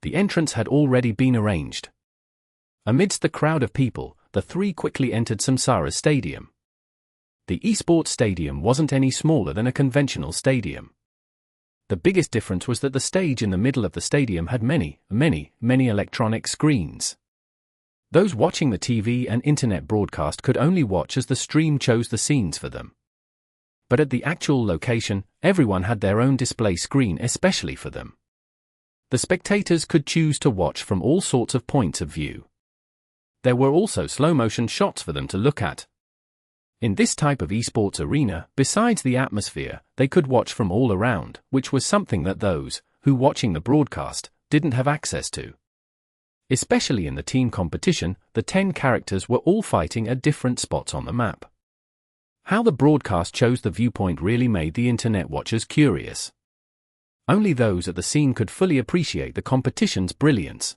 The entrance had already been arranged. Amidst the crowd of people, the three quickly entered Samsara's stadium. The esports stadium wasn't any smaller than a conventional stadium. The biggest difference was that the stage in the middle of the stadium had many electronic screens. Those watching the TV and internet broadcast could only watch as the stream chose the scenes for them. But at the actual location, everyone had their own display screen especially for them. The spectators could choose to watch from all sorts of points of view. There were also slow-motion shots for them to look at. In this type of esports arena, besides the atmosphere, they could watch from all around, which was something that those who watching the broadcast didn't have access to. Especially in the team competition, the 10 characters were all fighting at different spots on the map. How the broadcast chose the viewpoint really made the internet watchers curious. Only those at the scene could fully appreciate the competition's brilliance.